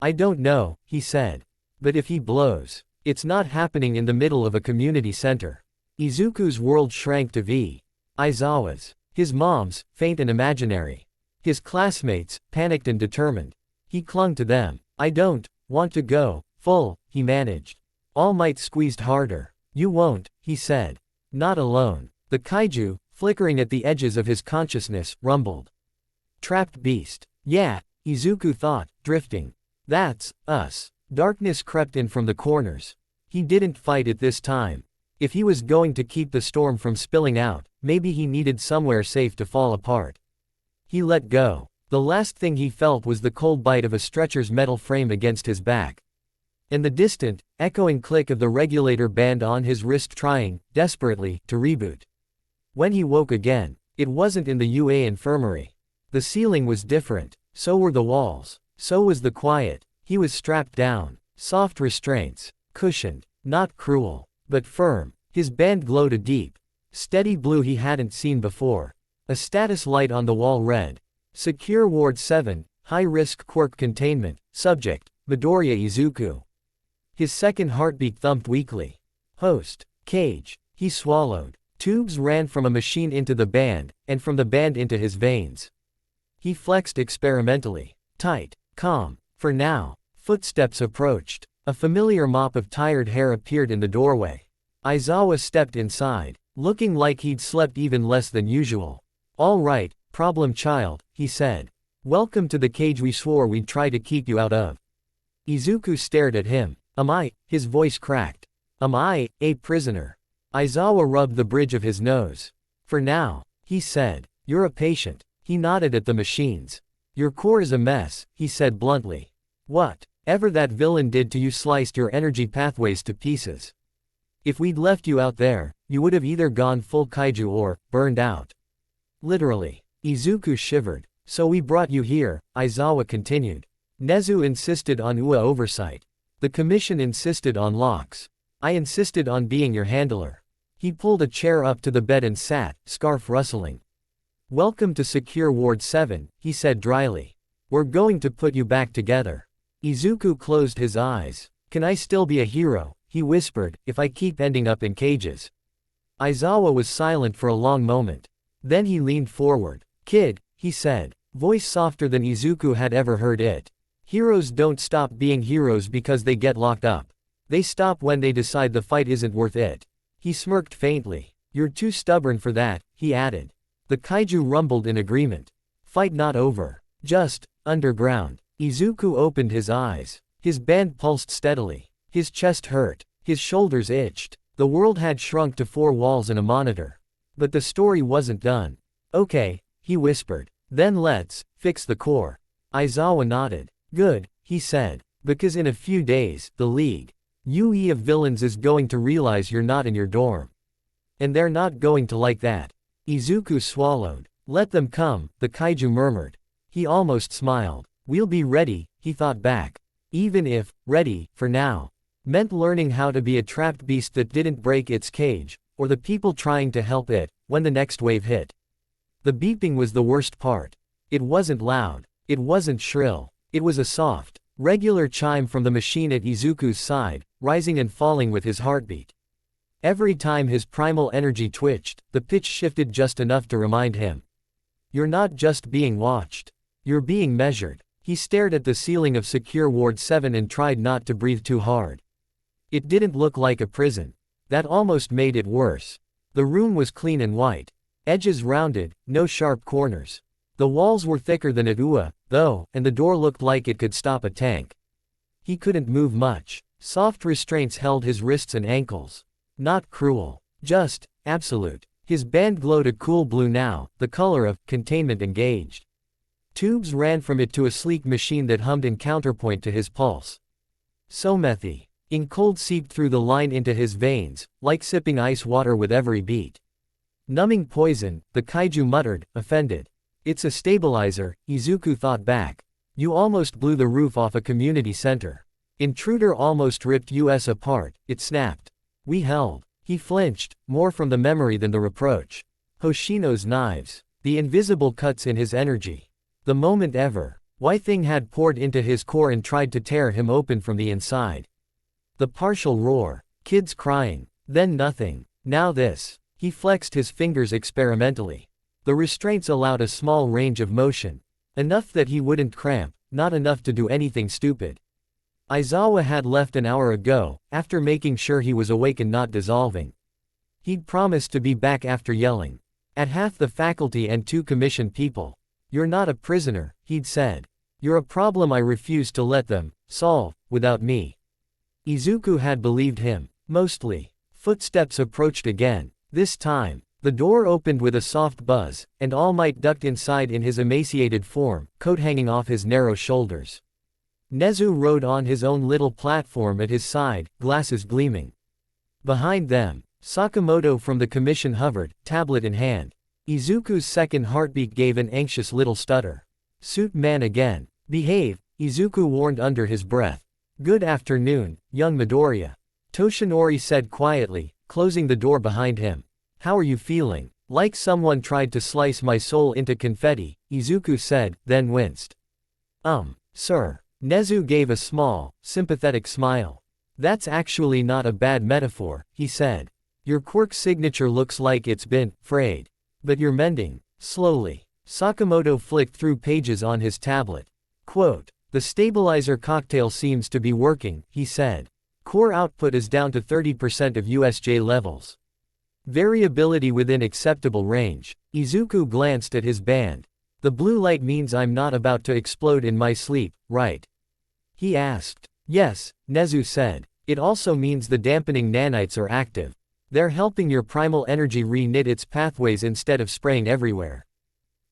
I don't know, he said. But if he blows, it's not happening in the middle of a community center. Izuku's world shrank to V. Aizawa's. His mom's, faint and imaginary. His classmates, panicked and determined. He clung to them. I don't want to go, full, he managed. All Might squeezed harder. You won't, he said. Not alone. The kaiju, flickering at the edges of his consciousness, rumbled. Trapped beast. Yeah, Izuku thought, drifting. That's us. Darkness crept in from the corners. He didn't fight it this time. If he was going to keep the storm from spilling out, maybe he needed somewhere safe to fall apart. He let go. The last thing he felt was the cold bite of a stretcher's metal frame against his back. And the distant, echoing click of the regulator band on his wrist trying, desperately, to reboot. When he woke again, it wasn't in the UA infirmary. The ceiling was different, so were the walls, so was the quiet. He was strapped down. Soft restraints. Cushioned. Not cruel. but firm. His band glowed a deep, steady blue he hadn't seen before. A status light on the wall read, Secure Ward 7, High Risk Quirk Containment, Subject, Midoriya Izuku. His second heartbeat thumped weakly. Host, Cage. He swallowed. Tubes ran from a machine into the band, and from the band into his veins. He flexed experimentally. Tight. Calm. For now. Footsteps approached. A familiar mop of tired hair appeared in the doorway. Aizawa stepped inside, looking like he'd slept even less than usual. All right, problem child, he said. Welcome to the cage we swore we'd try to keep you out of. Izuku stared at him. Am I? His voice cracked. Am I, a prisoner? Aizawa rubbed the bridge of his nose. For now, he said. You're a patient. He nodded at the machines. Your core is a mess, he said bluntly. What ever that villain did to you sliced your energy pathways to pieces. If we'd left you out there, you would have either gone full kaiju or burned out. Literally. Izuku shivered. So we brought you here, Aizawa continued. Nezu insisted on UA oversight. The commission insisted on locks. I insisted on being your handler. He pulled a chair up to the bed and sat, scarf rustling. Welcome to Secure Ward 7, he said dryly. We're going to put you back together. Izuku closed his eyes. Can I still be a hero, he whispered, if I keep ending up in cages? Aizawa was silent for a long moment. Then he leaned forward. Kid, he said, voice softer than Izuku had ever heard it. Heroes don't stop being heroes because they get locked up. They stop when they decide the fight isn't worth it. He smirked faintly. You're too stubborn for that, he added. The kaiju rumbled in agreement. Fight not over. Just, underground. Izuku opened his eyes. His band pulsed steadily. His chest hurt. His shoulders itched. The world had shrunk to 4 walls and a monitor. But the story wasn't done. Okay, he whispered. Then let's fix the core. Aizawa nodded. Good, he said. Because in a few days, the League UE of Villains is going to realize you're not in your dorm. And they're not going to like that. Izuku swallowed. Let them come, the kaiju murmured. He almost smiled. We'll be ready, he thought back. Even if, ready, for now, meant learning how to be a trapped beast that didn't break its cage, or the people trying to help it, when the next wave hit. The beeping was the worst part. It wasn't loud. It wasn't shrill. It was a soft, regular chime from the machine at Izuku's side, rising and falling with his heartbeat. Every time his primal energy twitched, the pitch shifted just enough to remind him. You're not just being watched. You're being measured. He stared at the ceiling of Secure Ward 7 and tried not to breathe too hard. It didn't look like a prison. That almost made it worse. The room was clean and white. Edges rounded, no sharp corners. The walls were thicker than at UA, though, and the door looked like it could stop a tank. He couldn't move much. Soft restraints held his wrists and ankles. Not cruel. Just, absolute. His band glowed a cool blue now, the color of containment engaged. Tubes ran from it to a sleek machine that hummed in counterpoint to his pulse. So methy. Ink cold seeped through the line into his veins, like sipping ice water with every beat. Numbing poison, the kaiju muttered, offended. It's a stabilizer, Izuku thought back. You almost blew the roof off a community center. Intruder almost ripped us apart, it snapped. We held. He flinched, more from the memory than the reproach. Hoshino's knives. The invisible cuts in his energy. The moment ever. Why thing had poured into his core and tried to tear him open from the inside. The partial roar. Kids crying. Then nothing. Now this. He flexed his fingers experimentally. The restraints allowed a small range of motion. Enough that he wouldn't cramp, not enough to do anything stupid. Aizawa had left an hour ago, after making sure he was awake and not dissolving. He'd promised to be back after yelling at half the faculty and 2 commissioned people. You're not a prisoner, he'd said. You're a problem I refuse to let them solve without me. Izuku had believed him, mostly. Footsteps approached again. This time, the door opened with a soft buzz, and All Might ducked inside in his emaciated form, coat hanging off his narrow shoulders. Nezu rode on his own little platform at his side, glasses gleaming. Behind them, Sakamoto from the commission hovered, tablet in hand. Izuku's second heartbeat gave an anxious little stutter. Suit man again. Behave, Izuku warned under his breath. Good afternoon, young Midoriya. Toshinori said quietly, closing the door behind him. How are you feeling? Like someone tried to slice my soul into confetti, Izuku said, then winced. Sir. Nezu gave a small, sympathetic smile. That's actually not a bad metaphor, he said. Your quirk signature looks like it's been frayed. But you're mending, slowly. Sakamoto flicked through pages on his tablet. Quote, the stabilizer cocktail seems to be working, he said. Core output is down to 30% of USJ levels. Variability within acceptable range. Izuku glanced at his band. The blue light means I'm not about to explode in my sleep, right? He asked. Yes, Nezu said. It also means the dampening nanites are active. They're helping your primal energy re-knit its pathways instead of spraying everywhere.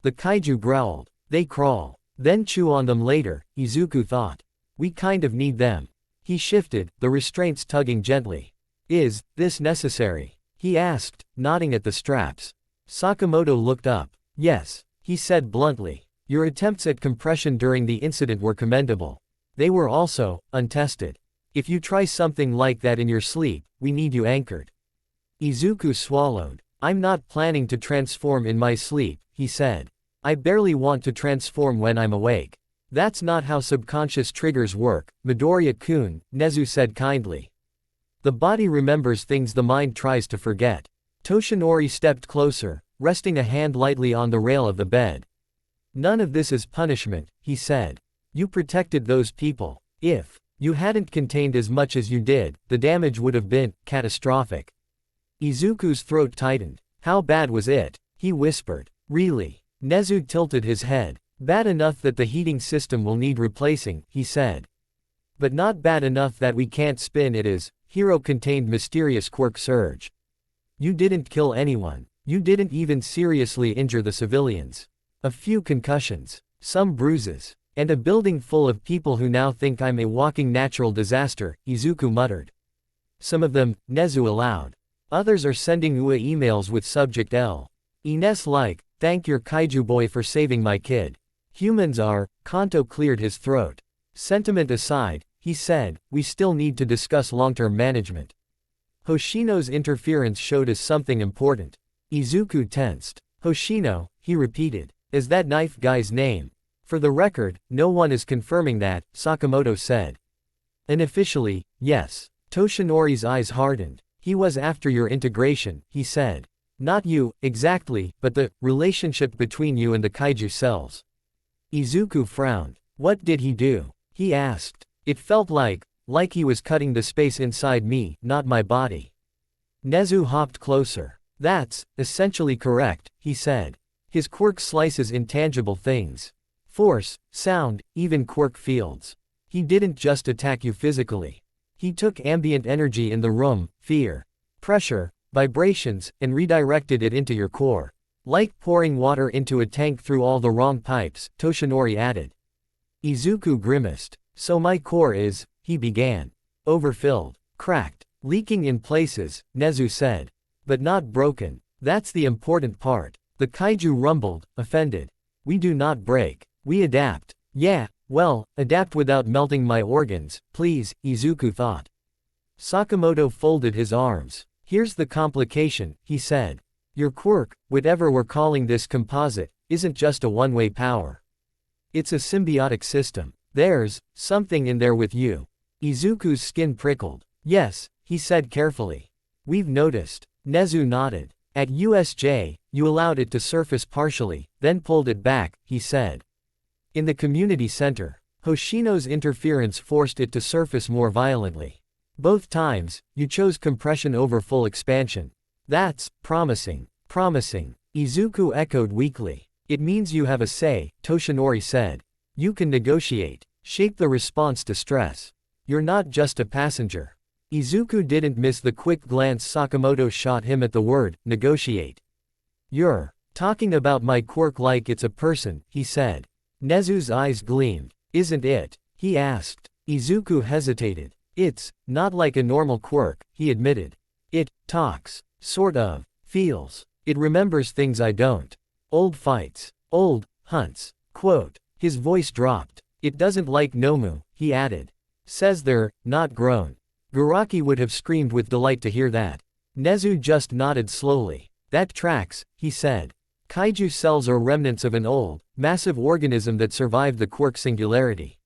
The kaiju growled. They crawl. Then chew on them later, Izuku thought. We kind of need them. He shifted, the restraints tugging gently. Is this necessary? He asked, nodding at the straps. Sakamoto looked up. Yes, he said bluntly. Your attempts at compression during the incident were commendable. They were also untested. If you try something like that in your sleep, we need you anchored. Izuku swallowed. I'm not planning to transform in my sleep, he said. I barely want to transform when I'm awake. That's not how subconscious triggers work, Midoriya-kun, Nezu said kindly. The body remembers things the mind tries to forget. Toshinori stepped closer, resting a hand lightly on the rail of the bed. None of this is punishment, he said. You protected those people. If you hadn't contained as much as you did, the damage would have been catastrophic. Izuku's throat tightened. How bad was it? He whispered. Really? Nezu tilted his head. Bad enough that the heating system will need replacing, he said. But not bad enough that we can't spin it as hero-contained mysterious quirk surge. You didn't kill anyone. You didn't even seriously injure the civilians. A few concussions, some bruises, and a building full of people who now think I'm a walking natural disaster, Izuku muttered. Some of them, Nezu allowed. Others are sending UA emails with subject L. Ines like, thank your kaiju boy for saving my kid. Humans are, Kanto cleared his throat. Sentiment aside, he said, we still need to discuss long-term management. Hoshino's interference showed us something important. Izuku tensed. Hoshino, he repeated. Is that knife guy's name? For the record, no one is confirming that, Sakamoto said. Unofficially, yes. Toshinori's eyes hardened. He was after your integration, he said. Not you, exactly, but the relationship between you and the kaiju cells. Izuku frowned. What did he do? He asked. It felt like he was cutting the space inside me, not my body. Nezu hopped closer. That's essentially correct, he said. His quirk slices intangible things. Force, sound, even quirk fields. He didn't just attack you physically. He took ambient energy in the room, fear, pressure, vibrations, and redirected it into your core. Like pouring water into a tank through all the wrong pipes, Toshinori added. Izuku grimaced. So my core is, he began. Overfilled, cracked, leaking in places, Nezu said. But not broken. That's the important part. The kaiju rumbled, offended. We do not break. We adapt. Yeah, well, adapt without melting my organs, please, Izuku thought. Sakamoto folded his arms. Here's the complication, he said. Your quirk, whatever we're calling this composite, isn't just a one-way power. It's a symbiotic system. There's something in there with you. Izuku's skin prickled. Yes, he said carefully. We've noticed. Nezu nodded. At USJ, you allowed it to surface partially, then pulled it back, he said. In the community center, Hoshino's interference forced it to surface more violently. Both times, you chose compression over full expansion. That's promising. Promising. Izuku echoed weakly. It means you have a say, Toshinori said. You can negotiate, shape the response to stress. You're not just a passenger. Izuku didn't miss the quick glance Sakamoto shot him at the word, negotiate. You're talking about my quirk like it's a person, he said. Nezu's eyes gleamed. Isn't it? He asked. Izuku hesitated. It's not like a normal quirk, he admitted. It talks, sort of, feels. It remembers things I don't. Old fights, old hunts. Quote. His voice dropped. It doesn't like Nomu, he added. Says they're not grown. Garaki would have screamed with delight to hear that. Nezu just nodded slowly. That tracks, he said. Kaiju cells are remnants of an old, massive organism that survived the quark singularity.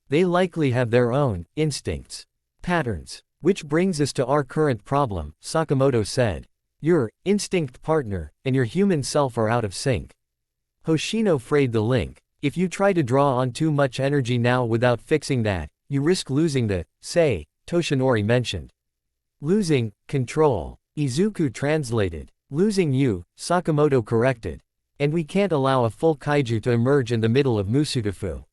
They likely have their own instincts, patterns. Which brings us to our current problem, Sakamoto said. Your instinct partner and your human self are out of sync. Hoshino frayed the link. If you try to draw on too much energy now without fixing that, you risk losing the, say, Toshinori mentioned. Losing control. Izuku translated. Losing you, Sakamoto corrected. And we can't allow a full kaiju to emerge in the middle of Musutafu.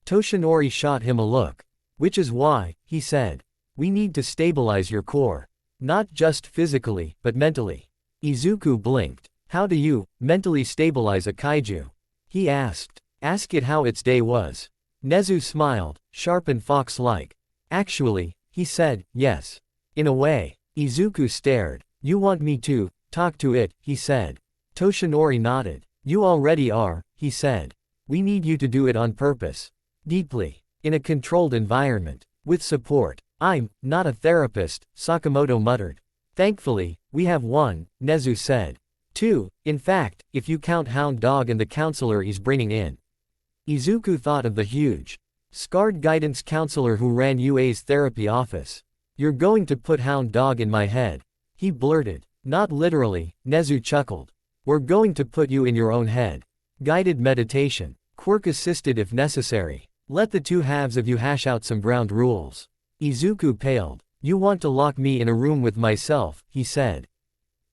Toshinori shot him a look. Which is why, he said. We need to stabilize your core. Not just physically, but mentally. Izuku blinked. How do you, mentally stabilize a kaiju? He asked. Ask it how its day was. Nezu smiled, sharp and fox-like. Actually, he said, yes. In a way. Izuku stared. You want me to talk to it, he said. Toshinori nodded. You already are, he said. We need you to do it on purpose. Deeply. In a controlled environment. With support. I'm not a therapist, Sakamoto muttered. Thankfully, we have one, Nezu said. Two, in fact, if you count Hound Dog and the counselor he's bringing in. Izuku thought of the huge, scarred guidance counselor who ran UA's therapy office. You're going to put Hound Dog in my head. He blurted. Not literally, Nezu chuckled. We're going to put you in your own head. Guided meditation. Quirk assisted if necessary. Let the two halves of you hash out some ground rules. Izuku paled. You want to lock me in a room with myself, he said.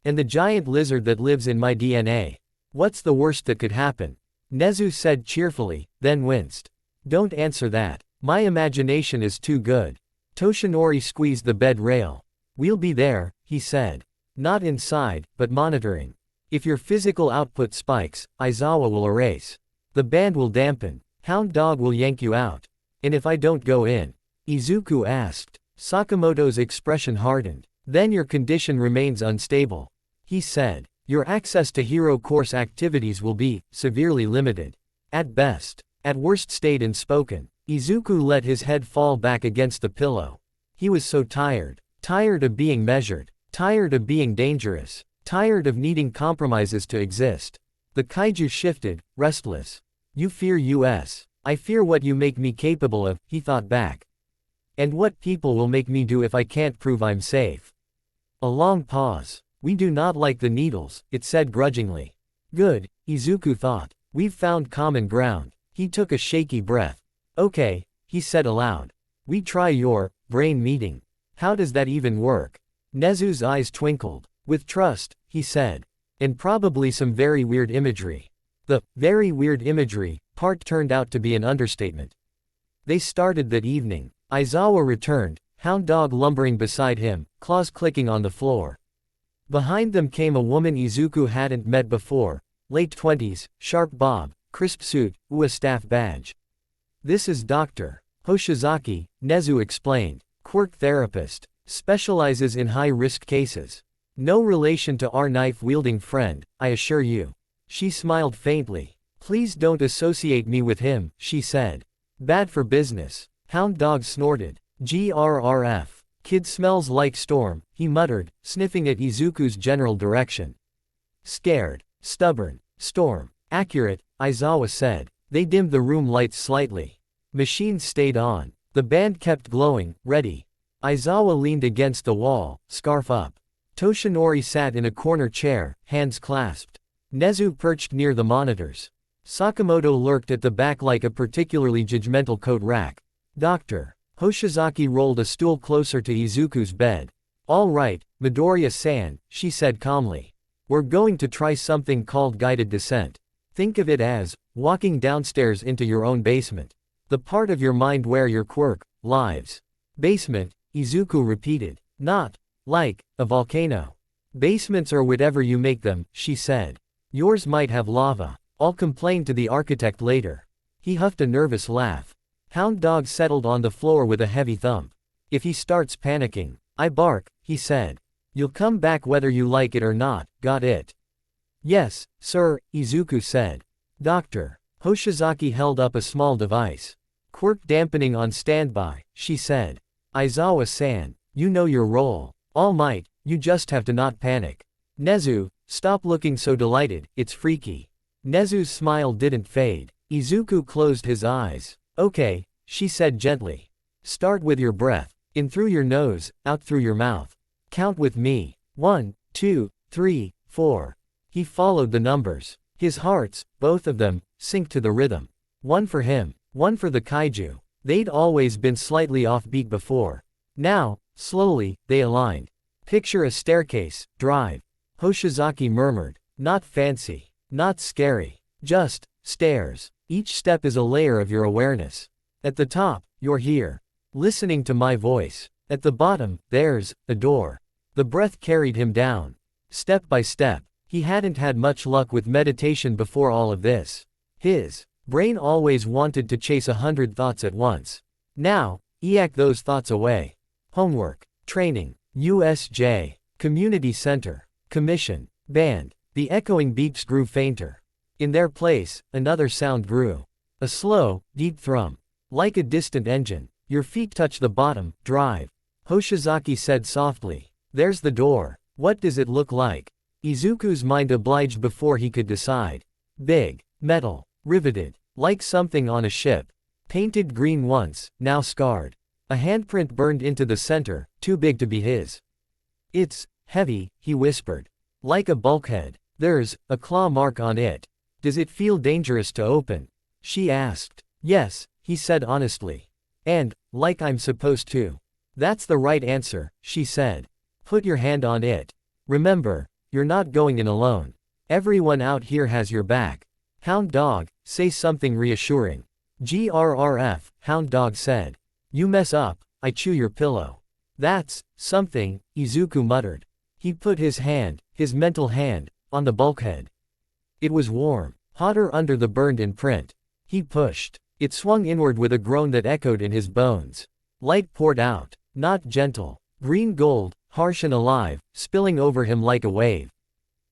And the giant lizard that lives in my DNA. What's the worst that could happen? Nezu said cheerfully, then winced. Don't answer that. My imagination is too good. Toshinori squeezed the bed rail. We'll be there, he said. Not inside, but monitoring. If your physical output spikes, Aizawa will erase. The band will dampen. Hound Dog will yank you out. And if I don't go in? Izuku asked. Sakamoto's expression hardened. Then your condition remains unstable. He said. Your access to hero course activities will be severely limited. At best. At worst stayed unspoken. Izuku let his head fall back against the pillow. He was so tired. Tired of being measured. Tired of being dangerous. Tired of needing compromises to exist. The kaiju shifted, restless. You fear us. I fear what you make me capable of, he thought back. And what people will make me do if I can't prove I'm safe. A long pause. We do not like the needles, it said grudgingly. Good, Izuku thought. We've found common ground. He took a shaky breath. Okay, he said aloud. We try your brain meeting. How does that even work? Nezu's eyes twinkled. With trust, he said. And probably some very weird imagery. The very weird imagery part turned out to be an understatement. They started that evening. Aizawa returned, Hound Dog lumbering beside him, claws clicking on the floor. Behind them came a woman Izuku hadn't met before, late 20s, sharp bob, crisp suit, UA staff badge. This is Dr. Hoshizaki, Nezu explained. Quirk therapist. Specializes in high-risk cases. No relation to our knife-wielding friend, I assure you. She smiled faintly. Please don't associate me with him, she said. Bad for business. Hound Dog snorted. GRRF. Kid smells like storm, he muttered, sniffing at Izuku's general direction. Scared. Stubborn. Storm. Accurate, Aizawa said. They dimmed the room lights slightly. Machines stayed on. The band kept glowing, ready. Aizawa leaned against the wall, scarf up. Toshinori sat in a corner chair, hands clasped. Nezu perched near the monitors. Sakamoto lurked at the back like a particularly judgmental coat rack. Dr. Hoshizaki rolled a stool closer to Izuku's bed. All right, Midoriya-san, she said calmly. We're going to try something called guided descent. Think of it as walking downstairs into your own basement. The part of your mind where your quirk lives. Basement, Izuku repeated. Not like a volcano. Basements are whatever you make them, she said. Yours might have lava. I'll complain to the architect later. He huffed a nervous laugh. Hound Dog settled on the floor with a heavy thump. If he starts panicking, I bark, he said. You'll come back whether you like it or not, got it? Yes, sir, Izuku said. Dr. Hoshizaki held up a small device. Quirk dampening on standby, she said. Aizawa-san, you know your role. All Might, you just have to not panic. Nezu, stop looking so delighted, it's freaky. Nezu's smile didn't fade. Izuku closed his eyes. Okay, she said gently. Start with your breath. In through your nose, out through your mouth. Count with me. 1, 2, 3, 4. He followed the numbers. His hearts, both of them, synced to the rhythm. One for him, one for the kaiju. They'd always been slightly offbeat before. Now, slowly, they aligned. Picture a staircase, drive. Hoshizaki murmured. Not fancy. Not scary. Just, stairs. Each step is a layer of your awareness. At the top, you're here. Listening to my voice. At the bottom, there's a door. The breath carried him down. Step by step. He hadn't had much luck with meditation before all of this. His brain always wanted to chase 100 thoughts at once. Now, eac those thoughts away. Homework. Training. USJ. Community Center. Commission. Band. The echoing beeps grew fainter. In their place, another sound grew. A slow, deep thrum. Like a distant engine. Your feet touch the bottom, drive. Hoshizaki said softly. There's the door. What does it look like? Izuku's mind obliged before he could decide. Big. Metal. Riveted. Like something on a ship. Painted green once, now scarred. A handprint burned into the center, too big to be his. It's heavy, he whispered. Like a bulkhead. There's a claw mark on it. Does it feel dangerous to open? She asked. Yes, he said honestly. And, like I'm supposed to. That's the right answer, she said. Put your hand on it. Remember, you're not going in alone. Everyone out here has your back. Hound Dog, say something reassuring. GRRF, Hound Dog said. You mess up, I chew your pillow. That's something, Izuku muttered. He put his hand, his mental hand, on the bulkhead. It was warm, hotter under the burned imprint. He pushed. It swung inward with a groan that echoed in his bones. Light poured out, not gentle. Green gold, harsh and alive, spilling over him like a wave.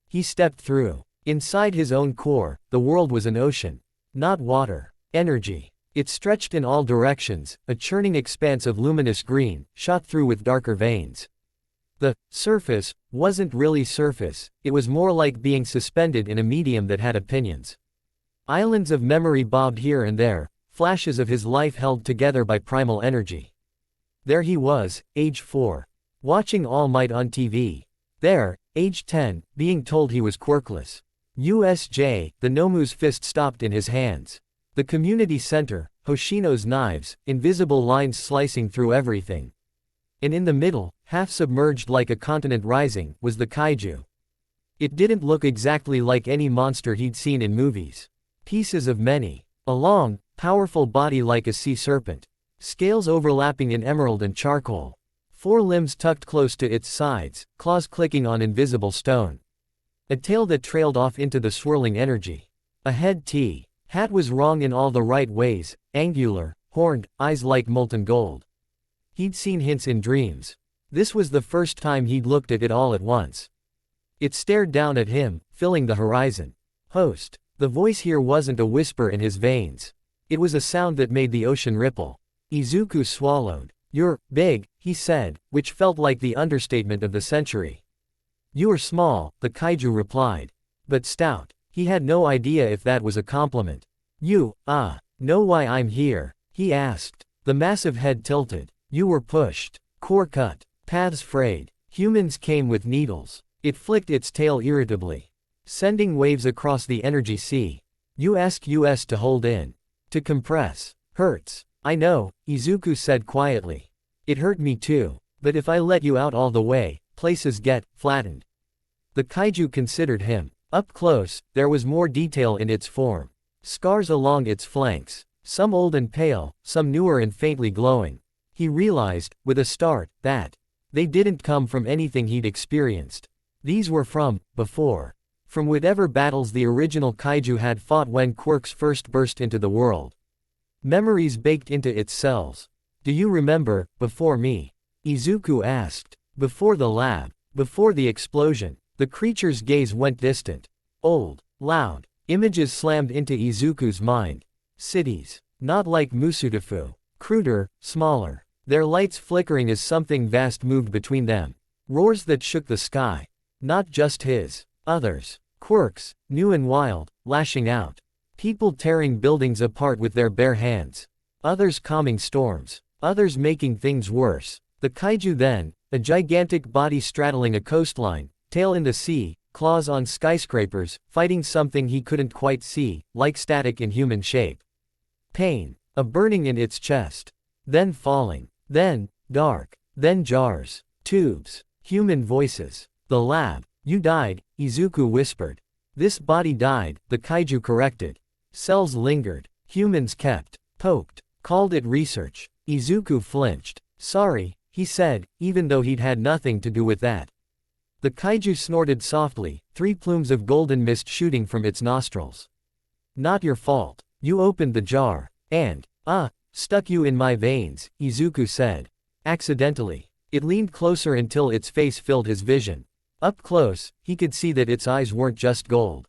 He stepped through. Inside his own core, the world was an ocean. Not water. Energy. It stretched in all directions, a churning expanse of luminous green, shot through with darker veins. The surface wasn't really surface, it was more like being suspended in a medium that had opinions. Islands of memory bobbed here and there, flashes of his life held together by primal energy. There he was, age 4. Watching All Might on TV. There, age 10, being told he was quirkless. USJ, the Nomu's fist stopped in his hands. The community center, Hoshino's knives, invisible lines slicing through everything. And in the middle, half submerged like a continent rising, was the kaiju. It didn't look exactly like any monster he'd seen in movies. Pieces of many. A long, powerful body like a sea serpent. Scales overlapping in emerald and charcoal. 4 limbs tucked close to its sides, claws clicking on invisible stone. A tail that trailed off into the swirling energy. A head hat was wrong in all the right ways, angular, horned, eyes like molten gold. He'd seen hints in dreams. This was the first time he'd looked at it all at once. It stared down at him, filling the horizon. Host. The voice here wasn't a whisper in his veins. It was a sound that made the ocean ripple. Izuku swallowed. You're big, he said, which felt like the understatement of the century. You are small, the kaiju replied. But stout. He had no idea if that was a compliment. You, know why I'm here? He asked. The massive head tilted. You were pushed. Core cut. Paths frayed. Humans came with needles. It flicked its tail irritably. Sending waves across the energy sea. You ask us to hold in. To compress. Hurts. I know, Izuku said quietly. It hurt me too. But if I let you out all the way, places get flattened. The kaiju considered him. Up close, there was more detail in its form. Scars along its flanks. Some old and pale, some newer and faintly glowing. He realized, with a start, that they didn't come from anything he'd experienced. These were from before. From whatever battles the original kaiju had fought when quirks first burst into the world. Memories baked into its cells. Do you remember, before me? Izuku asked. Before the lab. Before the explosion. The creature's gaze went distant. Old. Loud. Images slammed into Izuku's mind. Cities. Not like Musutafu. Cruder, smaller. Their lights flickering as something vast moved between them. Roars that shook the sky. Not just his. Others. Quirks, new and wild, lashing out. People tearing buildings apart with their bare hands. Others calming storms. Others making things worse. The kaiju then, a gigantic body straddling a coastline, tail in the sea, claws on skyscrapers, fighting something he couldn't quite see, like static in human shape. Pain. A burning in its chest. Then falling. Then, dark. Then jars. Tubes. Human voices. The lab. You died, Izuku whispered. This body died, the kaiju corrected. Cells lingered. Humans kept. Poked. Called it research. Izuku flinched. Sorry, he said, even though he'd had nothing to do with that. The kaiju snorted softly, 3 plumes of golden mist shooting from its nostrils. Not your fault. You opened the jar. And, stuck you in my veins, Izuku said. Accidentally. It leaned closer until its face filled his vision. Up close, he could see that its eyes weren't just gold.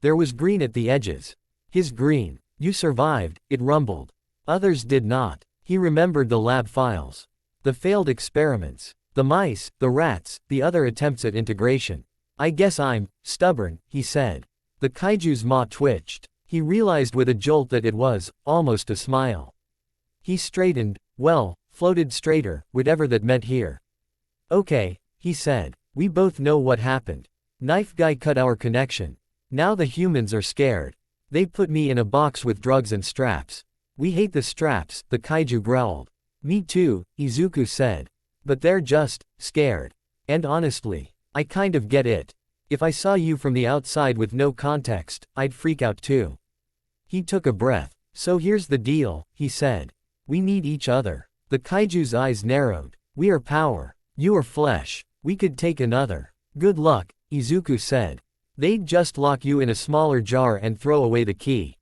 There was green at the edges. His green. You survived, it rumbled. Others did not. He remembered the lab files. The failed experiments. The mice, the rats, the other attempts at integration. I guess I'm stubborn, he said. The kaiju's maw twitched. He realized with a jolt that it was almost a smile. He straightened, floated straighter, whatever that meant here. Okay, he said. We both know what happened. Knife guy cut our connection. Now the humans are scared. They put me in a box with drugs and straps. We hate the straps, the kaiju growled. Me too, Izuku said. But they're just scared. And honestly, I kind of get it. If I saw you from the outside with no context, I'd freak out too. He took a breath. So here's the deal, he said. We need each other. The kaiju's eyes narrowed. We are power. You are flesh. We could take another. Good luck, Izuku said. They'd just lock you in a smaller jar and throw away the key.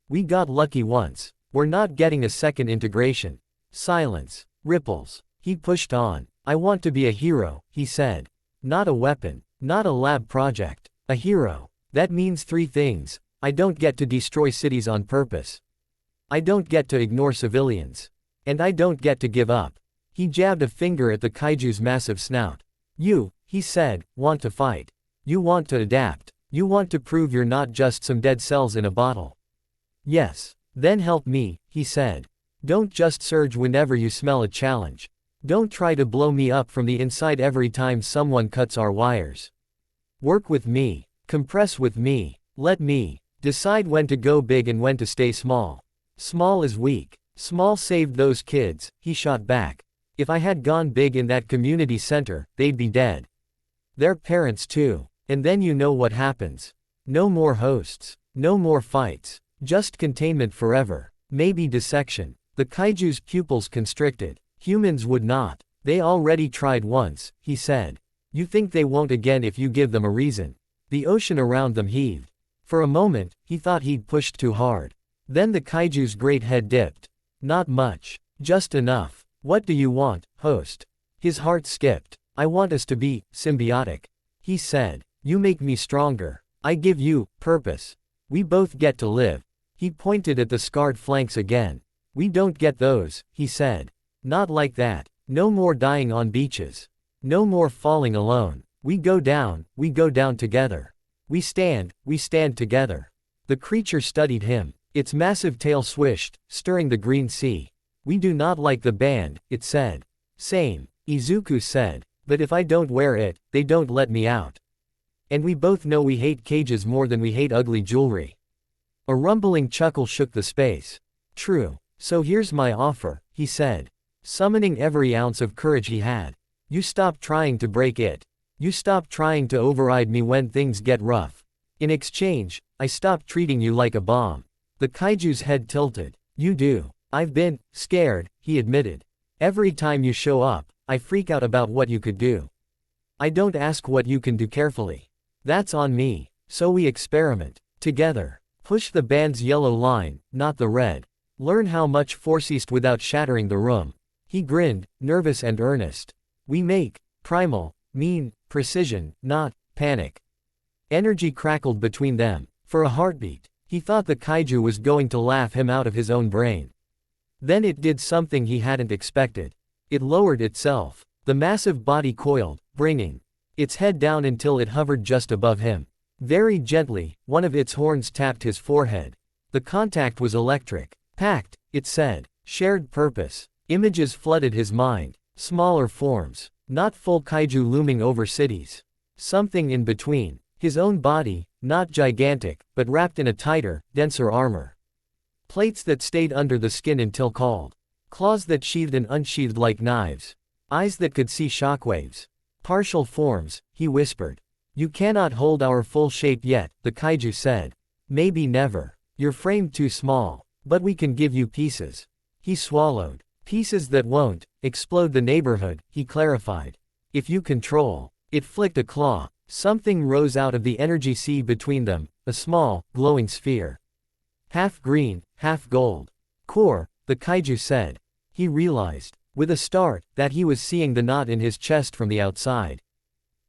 We got lucky once. We're not getting a second integration. Silence. Ripples. He pushed on. I want to be a hero, he said. Not a weapon. Not a lab project. A hero. That means 3 things. I don't get to destroy cities on purpose. I don't get to ignore civilians. And I don't get to give up. He jabbed a finger at the kaiju's massive snout. You, he said, want to fight. You want to adapt. You want to prove you're not just some dead cells in a bottle. Yes. Then help me, he said. Don't just surge whenever you smell a challenge. Don't try to blow me up from the inside every time someone cuts our wires. Work with me. Compress with me. Let me decide when to go big and when to stay small. Small is weak. Small saved those kids, he shot back. If I had gone big in that community center, they'd be dead. Their parents too. And then you know what happens. No more hosts. No more fights. Just containment forever. Maybe dissection. The kaiju's pupils constricted. Humans would not. They already tried once, he said. You think they won't again if you give them a reason. The ocean around them heaved. For a moment, he thought he'd pushed too hard. Then the kaiju's great head dipped. Not much. Just enough. What do you want, host? His heart skipped. I want us to be symbiotic. He said. You make me stronger. I give you purpose. We both get to live. He pointed at the scarred flanks again. We don't get those, he said. Not like that. No more dying on beaches. No more falling alone. We go down together. We stand together. The creature studied him. Its massive tail swished, stirring the green sea. We do not like the band, it said. Same, Izuku said. But if I don't wear it, they don't let me out. And we both know we hate cages more than we hate ugly jewelry. A rumbling chuckle shook the space. True. So here's my offer, he said. Summoning every ounce of courage he had. You stop trying to break it. You stop trying to override me when things get rough. In exchange, I stop treating you like a bomb. The kaiju's head tilted. You do. I've been scared, he admitted. Every time you show up, I freak out about what you could do. I don't ask what you can do carefully. That's on me. So we experiment. Together. Push the band's yellow line, not the red. Learn how much force east without shattering the room. He grinned, nervous and earnest. We make primal, mean, precision, not panic. Energy crackled between them. For a heartbeat, he thought the kaiju was going to laugh him out of his own brain. Then it did something he hadn't expected. It lowered itself. The massive body coiled, bringing its head down until it hovered just above him. Very gently, one of its horns tapped his forehead. The contact was electric. Pact, it said. Shared purpose. Images flooded his mind. Smaller forms. Not full kaiju looming over cities. Something in between. His own body, not gigantic, but wrapped in a tighter, denser armor. Plates that stayed under the skin until called. Claws that sheathed and unsheathed like knives. Eyes that could see shockwaves. Partial forms, he whispered. You cannot hold our full shape yet, the kaiju said. Maybe never. You're framed too small. But we can give you pieces. He swallowed. Pieces that won't explode the neighborhood, he clarified. If you control. It flicked a claw. Something rose out of the energy sea between them, a small, glowing sphere. Half green, half gold. Core, the kaiju said. He realized, with a start, that he was seeing the knot in his chest from the outside.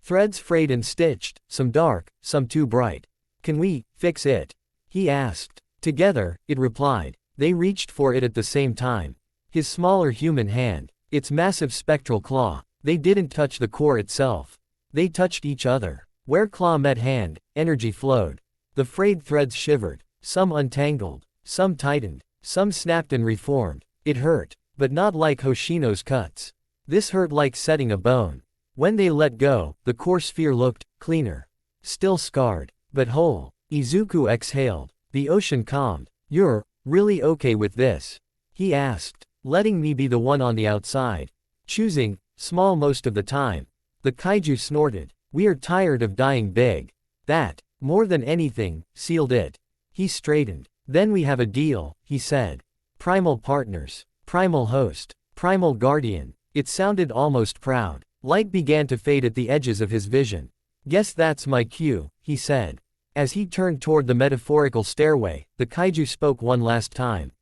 Threads frayed and stitched, some dark, some too bright. Can we fix it? He asked. Together, it replied. They reached for it at the same time. His smaller human hand, its massive spectral claw. They didn't touch the core itself. They touched each other. Where claw met hand, energy flowed. The frayed threads shivered. Some untangled. Some tightened. Some snapped and reformed. It hurt. But not like Hoshino's cuts. This hurt like setting a bone. When they let go, the core sphere looked cleaner. Still scarred, but whole. Izuku exhaled. The ocean calmed. You're really okay with this? He asked, letting me be the one on the outside. Choosing small most of the time. The kaiju snorted. We are tired of dying big. That, more than anything, sealed it. He straightened. Then we have a deal, he said. Primal partners. Primal host. Primal guardian. It sounded almost proud. Light began to fade at the edges of his vision. Guess that's my cue, he said. As he turned toward the metaphorical stairway, the kaiju spoke one last time.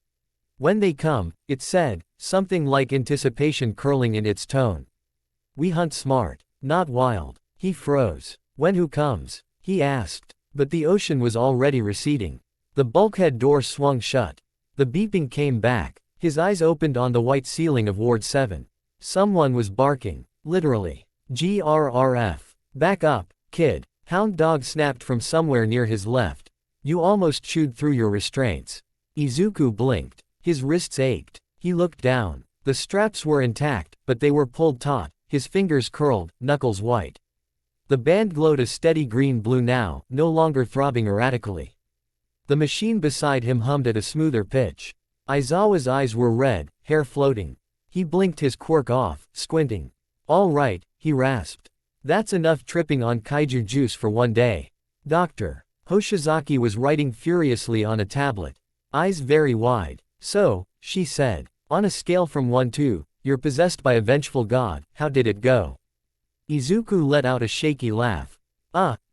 When they come, it said, something like anticipation curling in its tone. We hunt smart, not wild. He froze. When who comes? He asked. But the ocean was already receding. The bulkhead door swung shut. The beeping came back. His eyes opened on the white ceiling of Ward 7. Someone was barking. Literally. GRRF. Back up, kid. Hound dog snapped from somewhere near his left. You almost chewed through your restraints. Izuku blinked. His wrists ached. He looked down. The straps were intact, but they were pulled taut, his fingers curled, knuckles white. The band glowed a steady green-blue now, no longer throbbing erratically. The machine beside him hummed at a smoother pitch. Aizawa's eyes were red, hair floating. He blinked his quirk off, squinting. All right, he rasped. That's enough tripping on kaiju juice for one day. Doctor. Hoshizaki was writing furiously on a tablet. Eyes very wide. So, she said. On a scale from 1 to, you're possessed by a vengeful god, how did it go? Izuku let out a shaky laugh.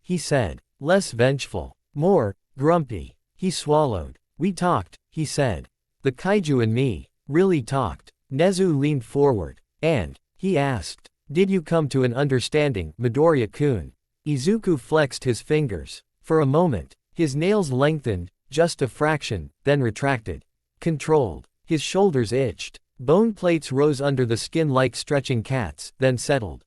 He said. Less vengeful. More, grumpy. He swallowed. We talked, he said. The kaiju and me, really talked. Nezu leaned forward. And, he asked. Did you come to an understanding, Midoriya-kun? Izuku flexed his fingers. For a moment, his nails lengthened, just a fraction, then retracted. Controlled. His shoulders itched. Bone plates rose under the skin like stretching cats, then settled.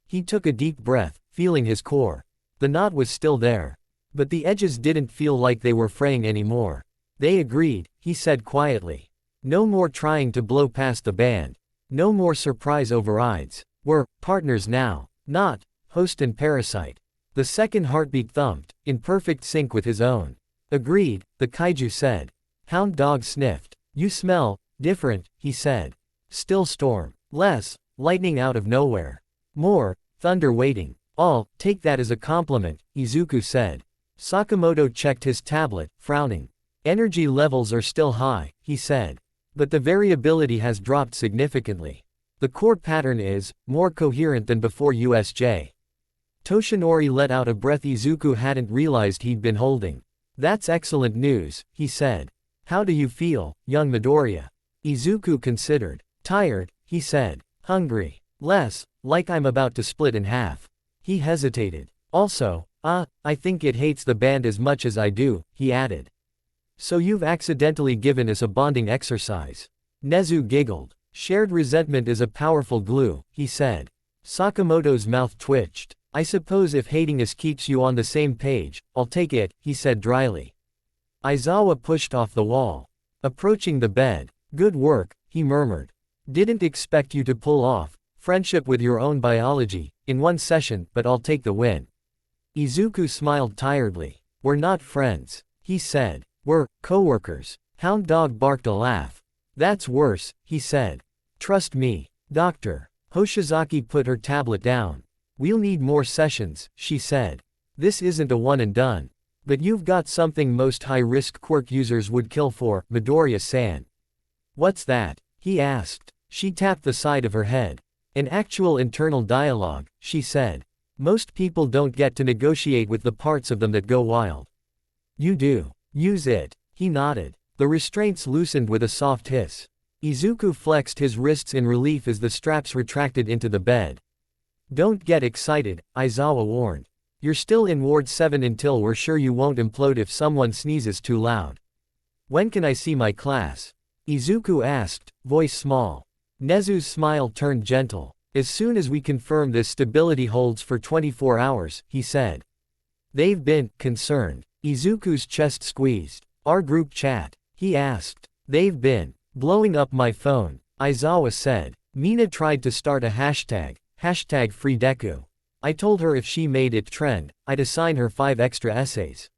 He took a deep breath, feeling his core. The knot was still there. But the edges didn't feel like they were fraying anymore. They agreed, he said quietly. No more trying to blow past the band. No more surprise overrides. We're partners now. Not host and parasite. The second heartbeat thumped, in perfect sync with his own. Agreed, the kaiju said. Hound dog sniffed. You smell different, he said. Still storm. Less lightning out of nowhere. More thunder waiting. I'll take that as a compliment, Izuku said. Sakamoto checked his tablet, frowning. Energy levels are still high, he said. But the variability has dropped significantly. The core pattern is more coherent than before USJ. Toshinori let out a breath Izuku hadn't realized he'd been holding. That's excellent news, he said. How do you feel, young Midoriya? Izuku considered. Tired, he said. Hungry. Less, like I'm about to split in half. He hesitated. Also, I think it hates the band as much as I do, he added. So you've accidentally given us a bonding exercise. Nezu giggled. Shared resentment is a powerful glue, he said. Sakamoto's mouth twitched. I suppose if hating us keeps you on the same page, I'll take it, he said dryly. Aizawa pushed off the wall. Approaching the bed. Good work, he murmured. Didn't expect you to pull off friendship with your own biology in one session, but I'll take the win. Izuku smiled tiredly. We're not friends, he said. We're co-workers. Hound Dog barked a laugh. That's worse, he said. Trust me, doctor. Hoshizaki put her tablet down. We'll need more sessions, she said. This isn't a one and done. But you've got something most high-risk quirk users would kill for, Midoriya-san. What's that? He asked. She tapped the side of her head. An actual internal dialogue, she said. Most people don't get to negotiate with the parts of them that go wild. You do. Use it. He nodded. The restraints loosened with a soft hiss. Izuku flexed his wrists in relief as the straps retracted into the bed. Don't get excited, Aizawa warned. You're still in Ward 7 until we're sure you won't implode if someone sneezes too loud. When can I see my class? Izuku asked, voice small. Nezu's smile turned gentle. As soon as we confirm this stability holds for 24 hours, he said. They've been concerned. Izuku's chest squeezed. Our group chat? He asked. They've been blowing up my phone, Aizawa said. Mina tried to start a hashtag #FreeDeku. I told her if she made it trend, I'd assign her 5 extra essays.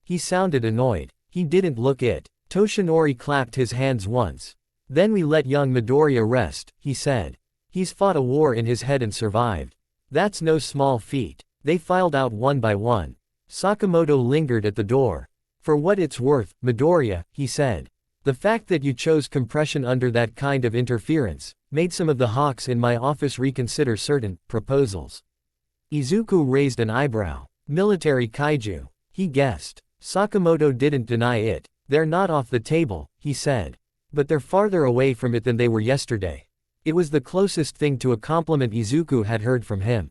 He sounded annoyed. He didn't look it. Toshinori clapped his hands once. Then we let young Midoriya rest, he said. He's fought a war in his head and survived. That's no small feat. They filed out one by one. Sakamoto lingered at the door. For what it's worth, Midoriya, he said. The fact that you chose compression under that kind of interference made some of the hawks in my office reconsider certain proposals. Izuku raised an eyebrow. Military kaiju, he guessed. Sakamoto didn't deny it. They're not off the table, he said. But they're farther away from it than they were yesterday. It was the closest thing to a compliment Izuku had heard from him.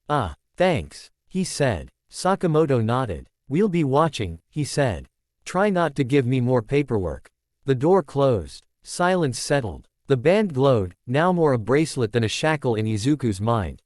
Ah, thanks, he said. Sakamoto nodded. We'll be watching, he said. Try not to give me more paperwork. The door closed. Silence settled. The band glowed, now more a bracelet than a shackle in Izuku's mind.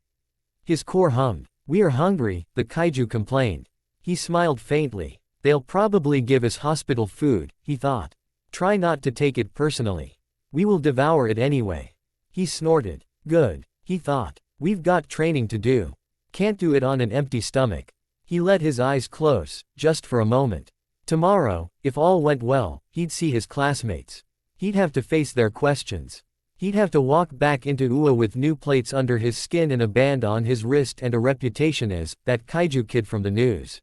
His core hummed. We are hungry, the kaiju complained. He smiled faintly. They'll probably give us hospital food, he thought. Try not to take it personally. We will devour it anyway. He snorted. Good, he thought. We've got training to do. Can't do it on an empty stomach. He let his eyes close, just for a moment. Tomorrow, if all went well, he'd see his classmates. He'd have to face their questions. He'd have to walk back into UA with new plates under his skin and a band on his wrist and a reputation as that kaiju kid from the news.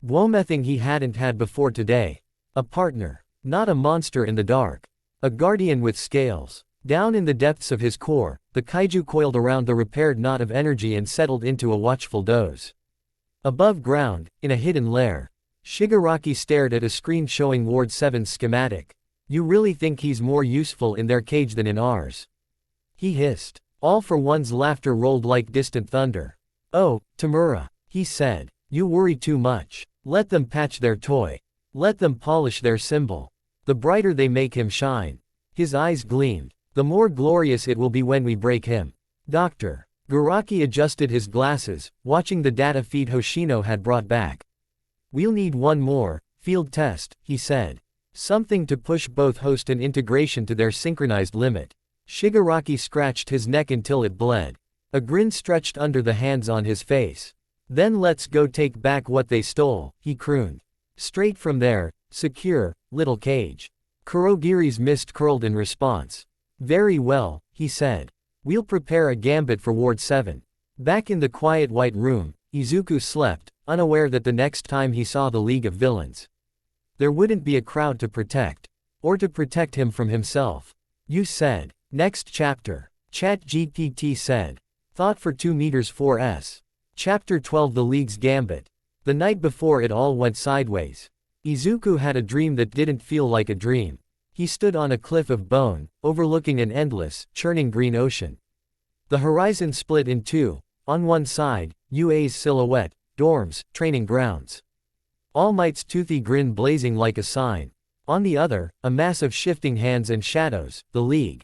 Gwomething he hadn't had before today. A partner. Not a monster in the dark. A guardian with scales. Down in the depths of his core, the kaiju coiled around the repaired knot of energy and settled into a watchful doze. Above ground, in a hidden lair, Shigaraki stared at a screen showing Ward 7's schematic. You really think he's more useful in their cage than in ours? He hissed. All for One's laughter rolled like distant thunder. Oh, Tamura, he said. You worry too much. Let them patch their toy. Let them polish their symbol. The brighter they make him shine. His eyes gleamed. The more glorious it will be when we break him. Doctor. Garaki adjusted his glasses, watching the data feed Hoshino had brought back. We'll need one more field test, he said. Something to push both host and integration to their synchronized limit. Shigaraki scratched his neck until it bled. A grin stretched under the hands on his face. Then let's go take back what they stole, he crooned. Straight from there, secure, little cage. Kurogiri's mist curled in response. Very well, he said. We'll prepare a gambit for Ward 7. Back in the quiet white room, Izuku slept, unaware that the next time he saw the League of Villains, there wouldn't be a crowd to protect. Or to protect him from himself. You said. Next chapter. ChatGPT said. Thought for 2 meters 4s. Chapter 12 The League's Gambit. The night before it all went sideways. Izuku had a dream that didn't feel like a dream. He stood on a cliff of bone, overlooking an endless, churning green ocean. The horizon split in two. On one side, UA's silhouette, dorms, training grounds. All Might's toothy grin blazing like a sign. On the other, a mass of shifting hands and shadows, the League.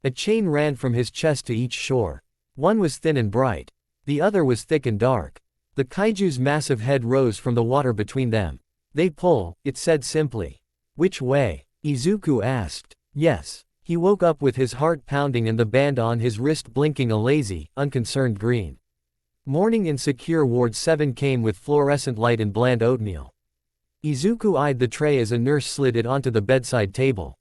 A chain ran from his chest to each shore. One was thin and bright. The other was thick and dark. The Kaiju's massive head rose from the water between them. They pull, it said simply. Which way? Izuku asked. Yes. He woke up with his heart pounding and the band on his wrist blinking a lazy, unconcerned green. Morning in Secure Ward 7 came with fluorescent light and bland oatmeal. Izuku eyed the tray as a nurse slid it onto the bedside table.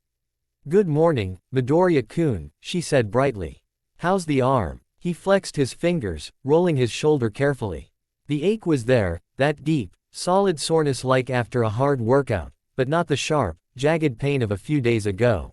Good morning, Midoriya-kun, she said brightly. How's the arm? He flexed his fingers, rolling his shoulder carefully. The ache was there, that deep, solid soreness like after a hard workout, but not the sharp, jagged pain of a few days ago.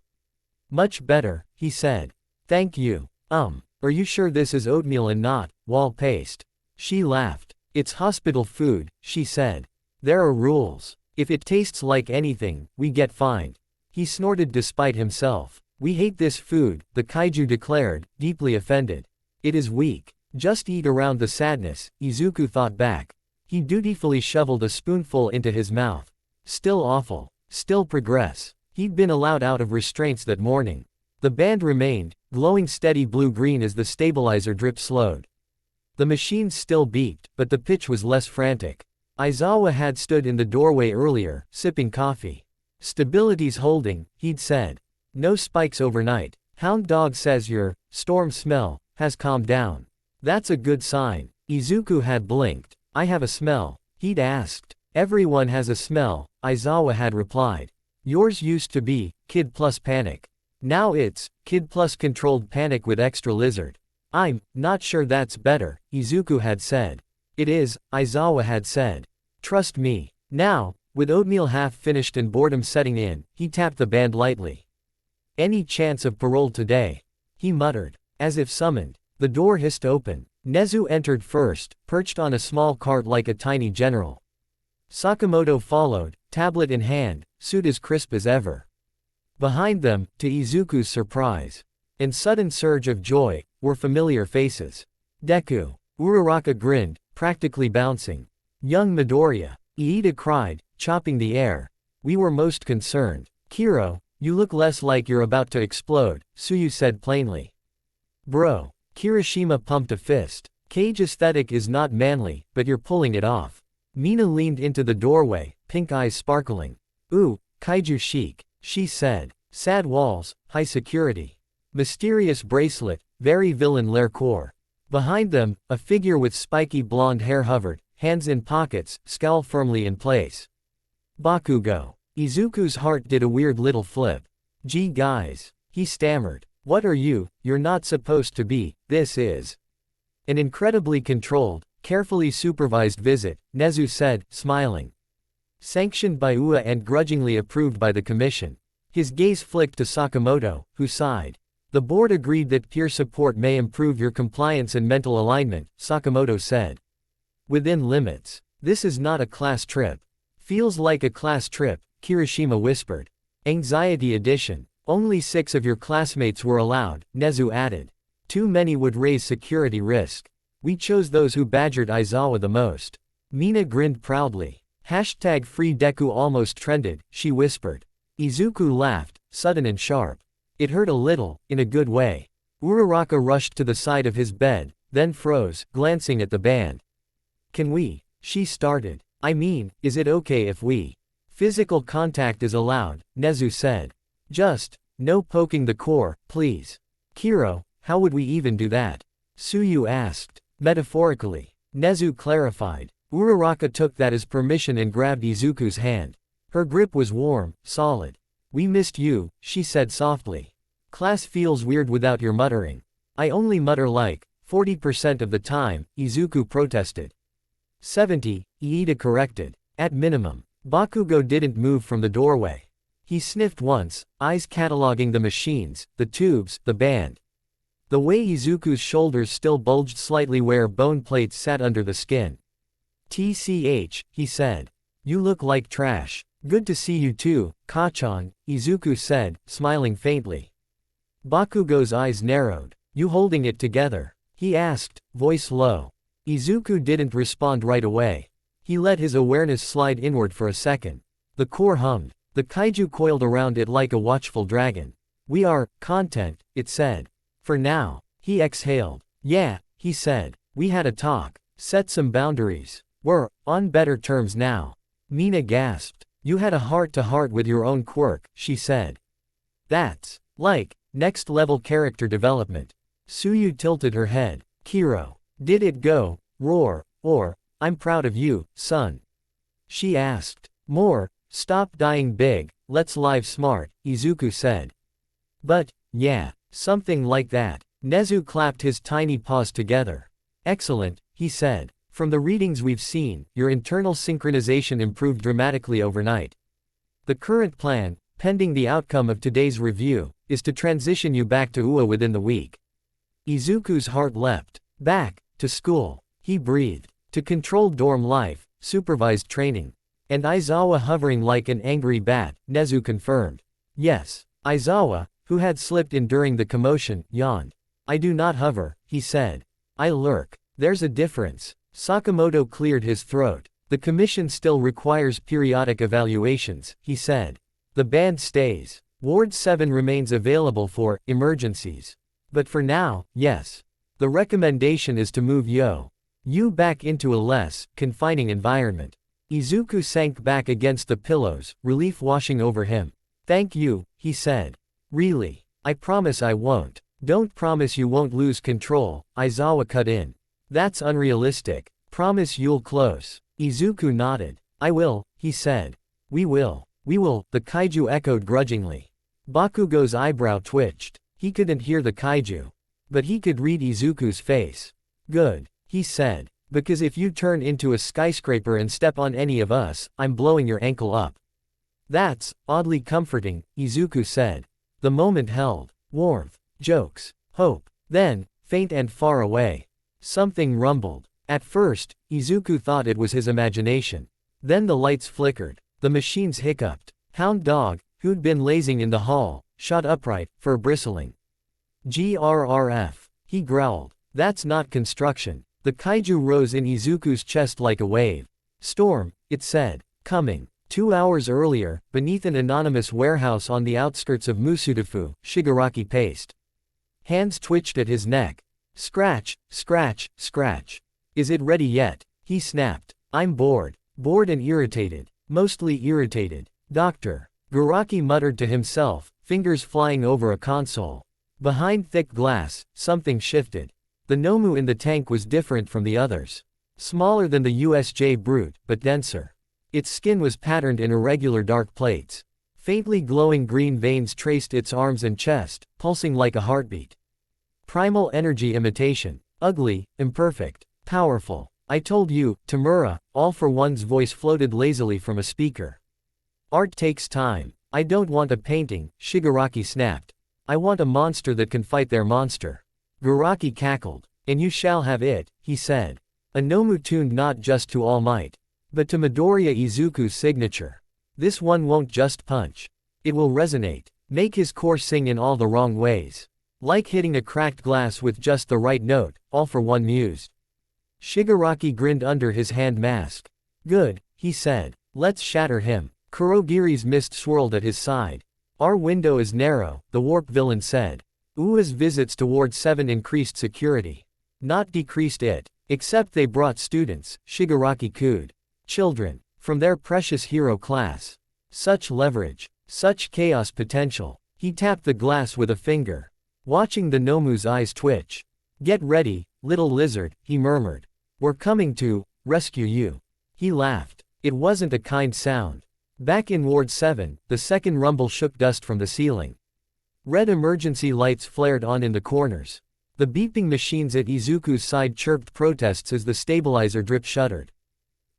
Much better, he said. Thank you. Are you sure this is oatmeal and not wall paste? She laughed. It's hospital food, she said. There are rules. If it tastes like anything, we get fined. He snorted despite himself. We hate this food, the Kaiju declared, deeply offended. It is weak. Just eat around the sadness, Izuku thought back. He dutifully shoveled a spoonful into his mouth. Still awful. Still progress. He'd been allowed out of restraints that morning. The band remained, glowing steady blue-green as the stabilizer drip slowed. The machines still beeped, but the pitch was less frantic. Aizawa had stood in the doorway earlier, sipping coffee. Stability's holding, he'd said. No spikes overnight. Hound dog says your storm smell has calmed down. That's a good sign. Izuku had blinked. I have a smell, he'd asked. Everyone has a smell, Aizawa had replied. Yours used to be kid plus panic. Now it's kid plus controlled panic with extra lizard. I'm not sure that's better, Izuku had said. It is, Aizawa had said. Trust me. Now, with oatmeal half finished and boredom setting in, he tapped the band lightly. Any chance of parole today? He muttered. As if summoned. The door hissed open. Nezu entered first, perched on a small cart like a tiny general. Sakamoto followed, tablet in hand, suit as crisp as ever. Behind them, to Izuku's surprise and sudden surge of joy, were familiar faces. Deku. Uraraka grinned, practically bouncing. Young Midoriya. Iida cried, chopping the air. We were most concerned. Kiro, you look less like you're about to explode, Tsuyu said plainly. Bro. Kirishima pumped a fist. Cage aesthetic is not manly, but you're pulling it off. Mina leaned into the doorway, pink eyes sparkling. Ooh, kaiju chic, she said. Sad walls, high security. Mysterious bracelet, very villain lair core. Behind them, a figure with spiky blonde hair hovered, hands in pockets, scowl firmly in place. Bakugo. Izuku's heart did a weird little flip. Gee guys. He stammered. What are you? You're not supposed to be. This is an incredibly controlled, carefully supervised visit, Nezu said, smiling. Sanctioned by UA and grudgingly approved by the commission. His gaze flicked to Sakamoto, who sighed. The board agreed that peer support may improve your compliance and mental alignment, Sakamoto said. Within limits. This is not a class trip. Feels like a class trip, Kirishima whispered. Anxiety edition. Only 6 of your classmates were allowed, Nezu added. Too many would raise security risk. We chose those who badgered Aizawa the most. Mina grinned proudly. Hashtag free Deku almost trended, she whispered. Izuku laughed, sudden and sharp. It hurt a little, in a good way. Uraraka rushed to the side of his bed, then froze, glancing at the band. Can we? She started. I mean, is it okay if we? Physical contact is allowed, Nezu said. Just, no poking the core, please. Kiro, how would we even do that? Tsuyu asked. Metaphorically. Nezu clarified. Uraraka took that as permission and grabbed Izuku's hand. Her grip was warm, solid. We missed you, she said softly. Class feels weird without your muttering. I only mutter like 40% of the time, Izuku protested. 70, Iida corrected. At minimum. Bakugo didn't move from the doorway. He sniffed once, eyes cataloging the machines, the tubes, the band. The way Izuku's shoulders still bulged slightly where bone plates sat under the skin. TCH, he said. You look like trash. Good to see you too, Kachan, Izuku said, smiling faintly. Bakugo's eyes narrowed. You holding it together? He asked, voice low. Izuku didn't respond right away. He let his awareness slide inward for a second. The core hummed. The kaiju coiled around it like a watchful dragon. We are content, it said. For now. He exhaled. Yeah, he said. We had a talk. Set some boundaries. We're on better terms now. Mina gasped. You had a heart-to-heart with your own quirk, she said. That's like next-level character development. Suyu tilted her head. Kiro. Did it go, roar, or, I'm proud of you, son? She asked. More, stop dying big, let's live smart, Izuku said. But, yeah, something like that. Nezu clapped his tiny paws together. Excellent, he said. From the readings we've seen, your internal synchronization improved dramatically overnight. The current plan, pending the outcome of today's review, is to transition you back to UA within the week. Izuku's heart leapt. Back, to school. He breathed. To controlled dorm life, supervised training. And Aizawa hovering like an angry bat, Nezu confirmed. Yes. Aizawa, who had slipped in during the commotion, yawned. I do not hover, he said. I lurk. There's a difference. Sakamoto cleared his throat. The commission still requires periodic evaluations, he said. The band stays. Ward 7 remains available for emergencies. But for now, yes. The recommendation is to move you back into a less confining environment. Izuku sank back against the pillows, relief washing over him. Thank you, he said. Really? I promise I won't. Don't promise you won't lose control, Aizawa cut in. That's unrealistic. Promise you'll close. Izuku nodded. I will, he said. We will, the kaiju echoed grudgingly. Bakugo's eyebrow twitched. He couldn't hear the kaiju. But he could read Izuku's face. Good, he said. Because if you turn into a skyscraper and step on any of us, I'm blowing your ankle up. That's oddly comforting, Izuku said. The moment held warmth, jokes, hope. Then, faint and far away, something rumbled. At first, Izuku thought it was his imagination. Then the lights flickered. The machines hiccuped. Hound Dog, who'd been lazing in the hall, shot upright, fur bristling. GRRF. He growled. That's not construction. The kaiju rose in Izuku's chest like a wave. Storm, it said. Coming. 2 hours earlier, beneath an anonymous warehouse on the outskirts of Musudafu, Shigaraki paced. Hands twitched at his neck. Scratch, scratch, scratch. Is it ready yet? He snapped. I'm bored. Bored and irritated. Mostly irritated. Doctor. Garaki muttered to himself, fingers flying over a console. Behind thick glass, something shifted. The Nomu in the tank was different from the others. Smaller than the USJ Brute, but denser. Its skin was patterned in irregular dark plates. Faintly glowing green veins traced its arms and chest, pulsing like a heartbeat. Primal energy imitation. Ugly, imperfect, powerful. I told you, Tamura, All for One's voice floated lazily from a speaker. Art takes time. I don't want a painting, Shigaraki snapped. I want a monster that can fight their monster. Garaki cackled. And you shall have it, he said. A Nomu tuned not just to All Might, but to Midoriya Izuku's signature. This one won't just punch. It will resonate. Make his core sing in all the wrong ways. Like hitting a cracked glass with just the right note, All for One mused. Shigaraki grinned under his hand mask. Good, he said. Let's shatter him. Kurogiri's mist swirled at his side. Our window is narrow, the warp villain said. Ua's visits to Ward 7 increased security. Not decreased it. Except they brought students, Shigaraki cooed. Children. From their precious hero class. Such leverage. Such chaos potential. He tapped the glass with a finger. Watching the Nomu's eyes twitch. Get ready, little lizard, he murmured. We're coming to rescue you. He laughed. It wasn't a kind sound. Back in Ward 7, the second rumble shook dust from the ceiling. Red emergency lights flared on in the corners. The beeping machines at Izuku's side chirped protests as the stabilizer drip shuddered.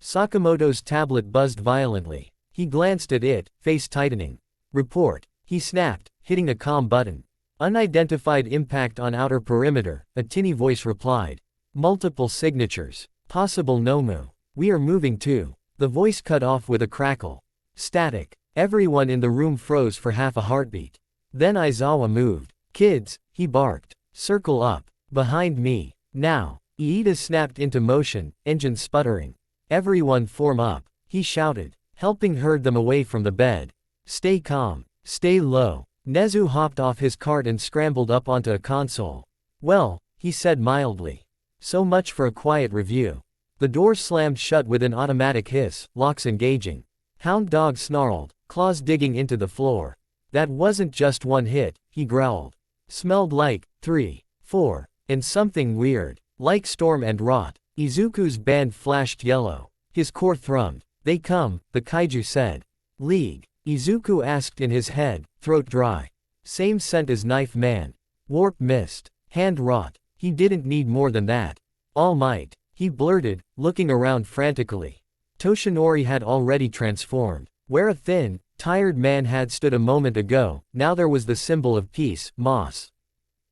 Sakamoto's tablet buzzed violently. He glanced at it, face tightening. Report. He snapped, hitting a comm button. Unidentified impact on outer perimeter, a tinny voice replied. Multiple signatures. Possible Nomu. We are moving too. The voice cut off with a crackle. Static. Everyone in the room froze for half a heartbeat. Then Aizawa moved. Kids, he barked. Circle up. Behind me. Now. Iida snapped into motion, engine sputtering. Everyone form up. He shouted, helping herd them away from the bed. Stay calm. Stay low. Nezu hopped off his cart and scrambled up onto a console. Well, he said mildly. So much for a quiet review. The door slammed shut with an automatic hiss, locks engaging. Hound dog snarled, claws digging into the floor. That wasn't just one hit, he growled. Smelled like 3, 4, and something weird, like storm and rot. Izuku's band flashed yellow. His core thrummed. They come, the kaiju said. League. Izuku asked in his head, throat dry. Same scent as Knife Man. Warp mist. Hand rot. He didn't need more than that. All Might. He blurted, looking around frantically. Toshinori had already transformed. Where a thin, tired man had stood a moment ago, now there was the symbol of peace, moss.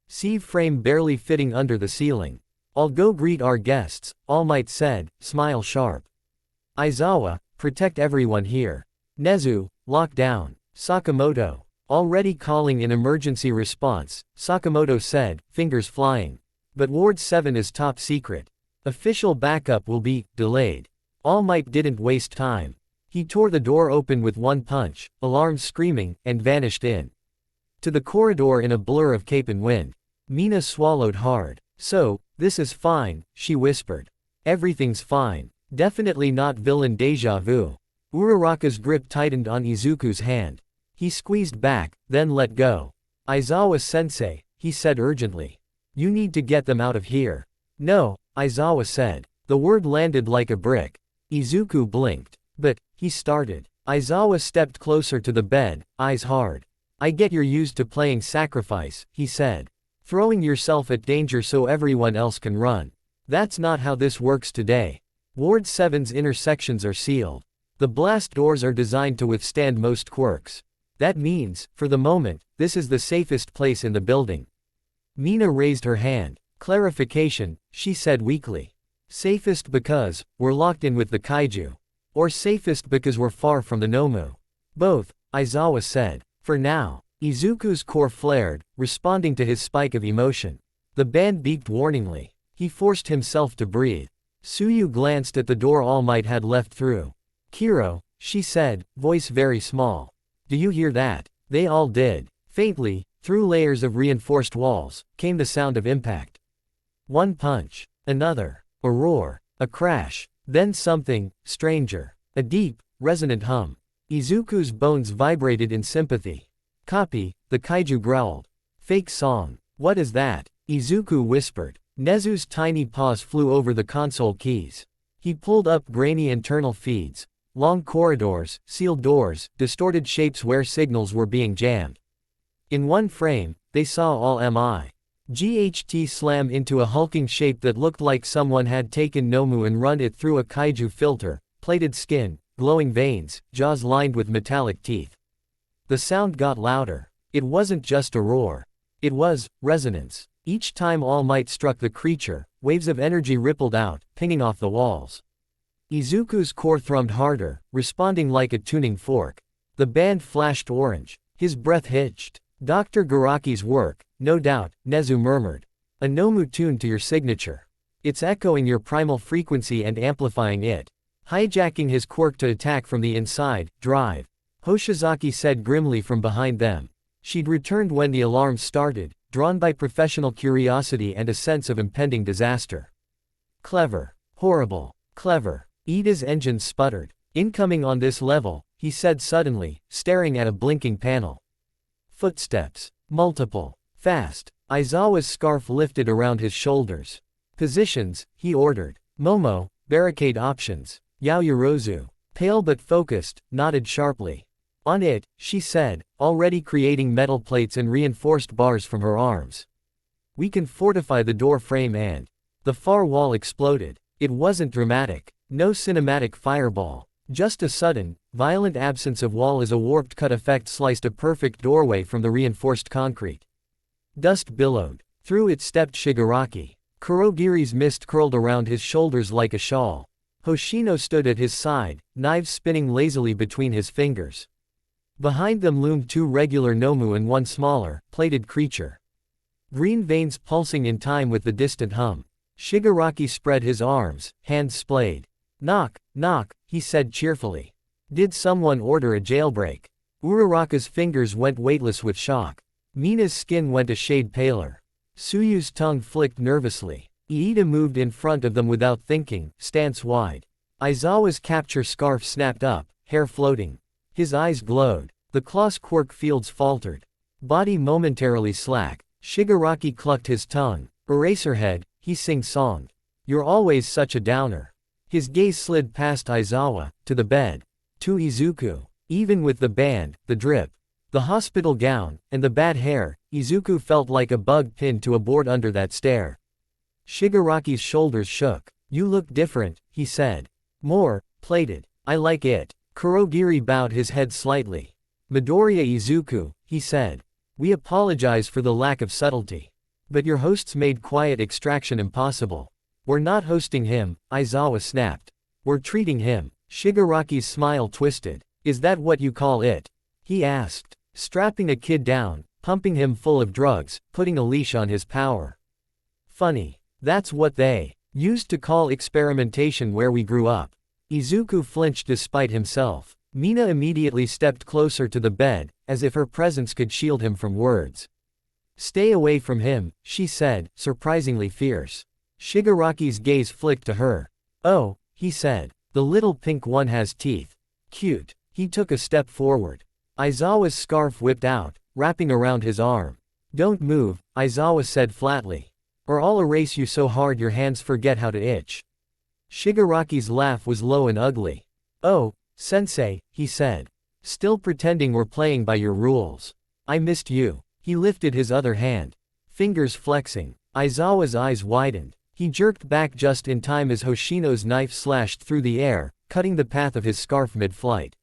Sieve frame barely fitting under the ceiling. I'll go greet our guests, All Might said, smile sharp. Aizawa, protect everyone here. Nezu, lock down. Sakamoto. Already calling in emergency response, Sakamoto said, fingers flying. But Ward 7 is top secret. Official backup will be delayed. All Might didn't waste time. He tore the door open with one punch, alarms screaming, and vanished in. To the corridor in a blur of cape and wind. Mina swallowed hard. So, this is fine, she whispered. Everything's fine. Definitely not villain deja vu. Uraraka's grip tightened on Izuku's hand. He squeezed back, then let go. Aizawa-sensei, he said urgently. You need to get them out of here. No, Aizawa said. The word landed like a brick. Izuku blinked. But, he started. Aizawa stepped closer to the bed, eyes hard. I get you're used to playing sacrifice, he said. Throwing yourself at danger so everyone else can run. That's not how this works today. Ward 7's intersections are sealed. The blast doors are designed to withstand most quirks. That means, for the moment, this is the safest place in the building. Mina raised her hand. Clarification, she said weakly. Safest because, we're locked in with the kaiju. Or safest because we're far from the Nomu. Both, Aizawa said. For now. Izuku's core flared, responding to his spike of emotion. The band beeped warningly. He forced himself to breathe. Suyu glanced at the door All Might had left through. Kiro, she said, voice very small. Do you hear that? They all did. Faintly, through layers of reinforced walls, came the sound of impact. One punch. Another. A roar. A crash. Then something, stranger. A deep, resonant hum. Izuku's bones vibrated in sympathy. Copy, the kaiju growled. Fake song. What is that? Izuku whispered. Nezu's tiny paws flew over the console keys. He pulled up grainy internal feeds. Long corridors, sealed doors, distorted shapes where signals were being jammed. In one frame, they saw all GHT slam into a hulking shape that looked like someone had taken Nomu and run it through a kaiju filter, plated skin, glowing veins, jaws lined with metallic teeth. The sound got louder. It wasn't just a roar. It was resonance. Each time All Might struck the creature, waves of energy rippled out, pinging off the walls. Izuku's core thrummed harder, responding like a tuning fork. The band flashed orange. His breath hitched. Dr. Garaki's work, no doubt, Nezu murmured. A Nomu tuned to your signature. It's echoing your primal frequency and amplifying it. Hijacking his quirk to attack from the inside, drive. Hoshizaki said grimly from behind them. She'd returned when the alarm started, drawn by professional curiosity and a sense of impending disaster. Clever. Horrible. Clever. Ida's engine sputtered. Incoming on this level, he said suddenly, staring at a blinking panel. Footsteps. Multiple. Fast. Aizawa's scarf lifted around his shoulders. Positions, he ordered. Momo, barricade options. Yaoyorozu, pale but focused, nodded sharply. On it, she said, already creating metal plates and reinforced bars from her arms. We can fortify the door frame and... The far wall exploded. It wasn't dramatic. No cinematic fireball. Just a sudden, violent absence of wall as a warped cut effect sliced a perfect doorway from the reinforced concrete. Dust billowed. Through it stepped Shigaraki. Kurogiri's mist curled around his shoulders like a shawl. Hoshino stood at his side, knives spinning lazily between his fingers. Behind them loomed two regular Nomu and one smaller, plated creature. Green veins pulsing in time with the distant hum. Shigaraki spread his arms, hands splayed. Knock, knock, he said cheerfully. Did someone order a jailbreak? Uraraka's fingers went weightless with shock. Mina's skin went a shade paler. Suyu's tongue flicked nervously. Iida moved in front of them without thinking, stance wide. Aizawa's capture scarf snapped up, hair floating. His eyes glowed. The claw's quirk fields faltered. Body momentarily slack. Shigaraki clucked his tongue. Eraserhead, he sing-songed. You're always such a downer. His gaze slid past Aizawa, to the bed. To Izuku. Even with the band, the drip, the hospital gown, and the bad hair, Izuku felt like a bug pinned to a board under that stare. Shigaraki's shoulders shook. You look different, he said. More plated. I like it. Kurogiri bowed his head slightly. Midoriya Izuku, he said. We apologize for the lack of subtlety. But your hosts made quiet extraction impossible. We're not hosting him, Aizawa snapped. We're treating him. Shigaraki's smile twisted. Is that what you call it? He asked. Strapping a kid down, pumping him full of drugs, putting a leash on his power. Funny. That's what they used to call experimentation where we grew up. Izuku flinched despite himself. Mina immediately stepped closer to the bed, as if her presence could shield him from words. Stay away from him, she said, surprisingly fierce. Shigaraki's gaze flicked to her. Oh, he said. The little pink one has teeth. Cute. He took a step forward. Aizawa's scarf whipped out, wrapping around his arm. Don't move, Aizawa said flatly. Or I'll erase you so hard your hands forget how to itch. Shigaraki's laugh was low and ugly. Oh, sensei, he said. Still pretending we're playing by your rules. I missed you. He lifted his other hand. Fingers flexing. Aizawa's eyes widened. He jerked back just in time as Hoshino's knife slashed through the air, cutting the path of his scarf mid-flight.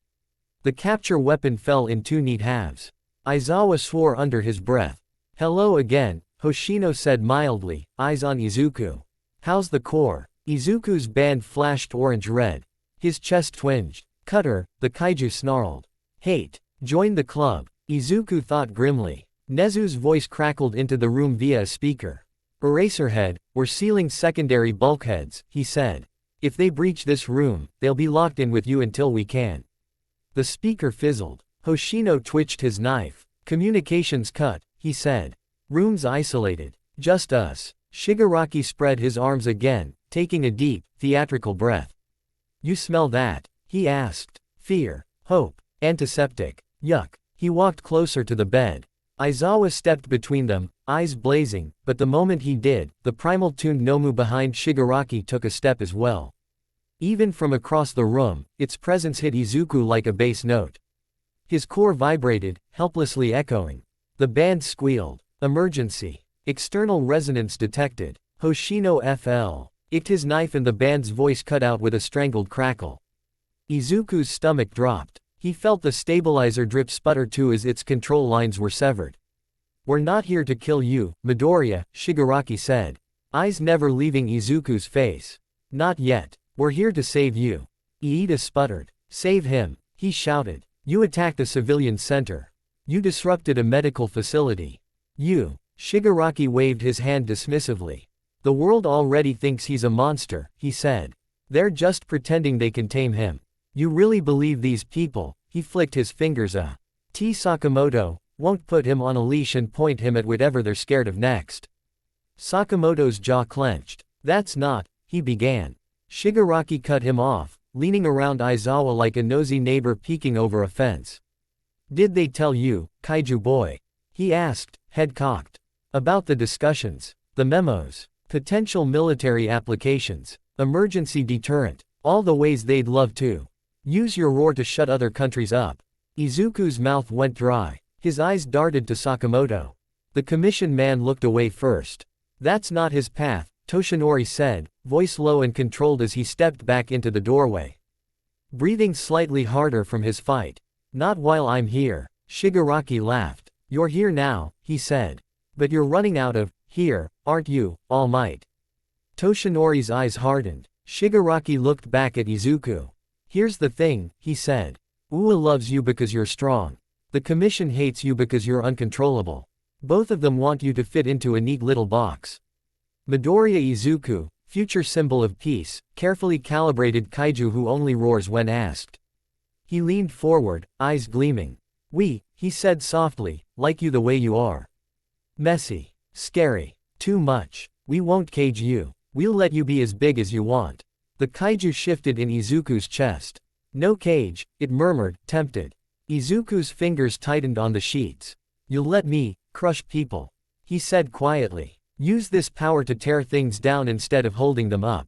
The capture weapon fell in two neat halves. Aizawa swore under his breath. Hello again, Hoshino said mildly, eyes on Izuku. How's the core? Izuku's band flashed orange-red. His chest twinged. Cutter, the kaiju snarled. Hate. Join the club. Izuku thought grimly. Nezu's voice crackled into the room via a speaker. Eraserhead, we're sealing secondary bulkheads, he said. If they breach this room, they'll be locked in with you until we can. The speaker fizzled. Hoshino twitched his knife. Communications cut, he said. Rooms isolated. Just us. Shigaraki spread his arms again, taking a deep, theatrical breath. You smell that? He asked. Fear. Hope. Antiseptic. Yuck. He walked closer to the bed. Aizawa stepped between them, eyes blazing, but the moment he did, the primal-tuned Nomu behind Shigaraki took a step as well. Even from across the room, its presence hit Izuku like a bass note. His core vibrated, helplessly echoing. The band squealed. Emergency. External resonance detected. Hoshino FL. Icked his knife and the band's voice cut out with a strangled crackle. Izuku's stomach dropped. He felt the stabilizer drip sputter too as its control lines were severed. We're not here to kill you, Midoriya, Shigaraki said. Eyes never leaving Izuku's face. Not yet. We're here to save you. Iida sputtered. Save him, he shouted. You attacked a civilian center. You disrupted a medical facility. You. Shigaraki waved his hand dismissively. The world already thinks he's a monster, he said. They're just pretending they can tame him. You really believe these people? He flicked his fingers T. Sakamoto, won't put him on a leash and point him at whatever they're scared of next. Sakamoto's jaw clenched. That's not, he began. Shigaraki cut him off, leaning around Aizawa like a nosy neighbor peeking over a fence. Did they tell you, Kaiju boy? He asked, head cocked. About the discussions, the memos, potential military applications, emergency deterrent, all the ways they'd love to use your roar to shut other countries up. Izuku's mouth went dry. His eyes darted to Sakamoto. The commission man looked away first. That's not his path, Toshinori said, voice low and controlled as he stepped back into the doorway. Breathing slightly harder from his fight. Not while I'm here. Shigaraki laughed. You're here now, he said. But you're running out of here, aren't you, All Might? Toshinori's eyes hardened. Shigaraki looked back at Izuku. Here's the thing, he said. Ua loves you because you're strong. The commission hates you because you're uncontrollable. Both of them want you to fit into a neat little box. Midoriya Izuku, future symbol of peace, carefully calibrated kaiju who only roars when asked. He leaned forward, eyes gleaming. He said softly, like you the way you are. Messy. Scary. Too much. We won't cage you. We'll let you be as big as you want. The kaiju shifted in Izuku's chest. No cage, it murmured, tempted. Izuku's fingers tightened on the sheets. You'll let me crush people, he said quietly. Use this power to tear things down instead of holding them up.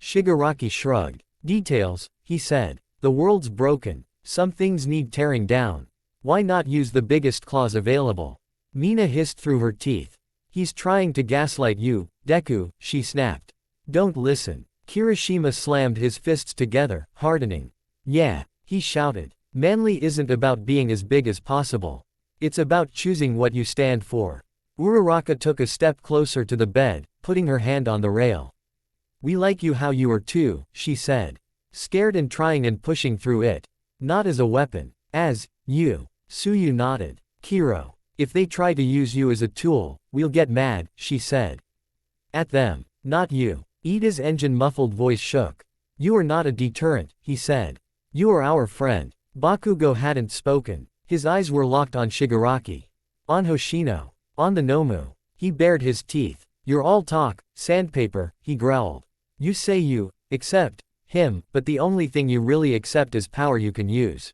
Shigaraki shrugged. Details, he said. The world's broken. Some things need tearing down. Why not use the biggest claws available? Mina hissed through her teeth. He's trying to gaslight you, Deku, she snapped. Don't listen. Kirishima slammed his fists together, hardening. Yeah, he shouted. Manly isn't about being as big as possible. It's about choosing what you stand for. Uraraka took a step closer to the bed, putting her hand on the rail. We like you how you are too, she said. Scared and trying and pushing through it. Not as a weapon. As, you. Suyu nodded. Kiro. If they try to use you as a tool, we'll get mad, she said. At them. Not you. Ida's engine muffled voice shook. You are not a deterrent, he said. You are our friend. Bakugo hadn't spoken. His eyes were locked on Shigaraki. On Hoshino. On the Nomu. He bared his teeth. You're all talk, sandpaper, he growled. You say you accept him, but the only thing you really accept is power you can use.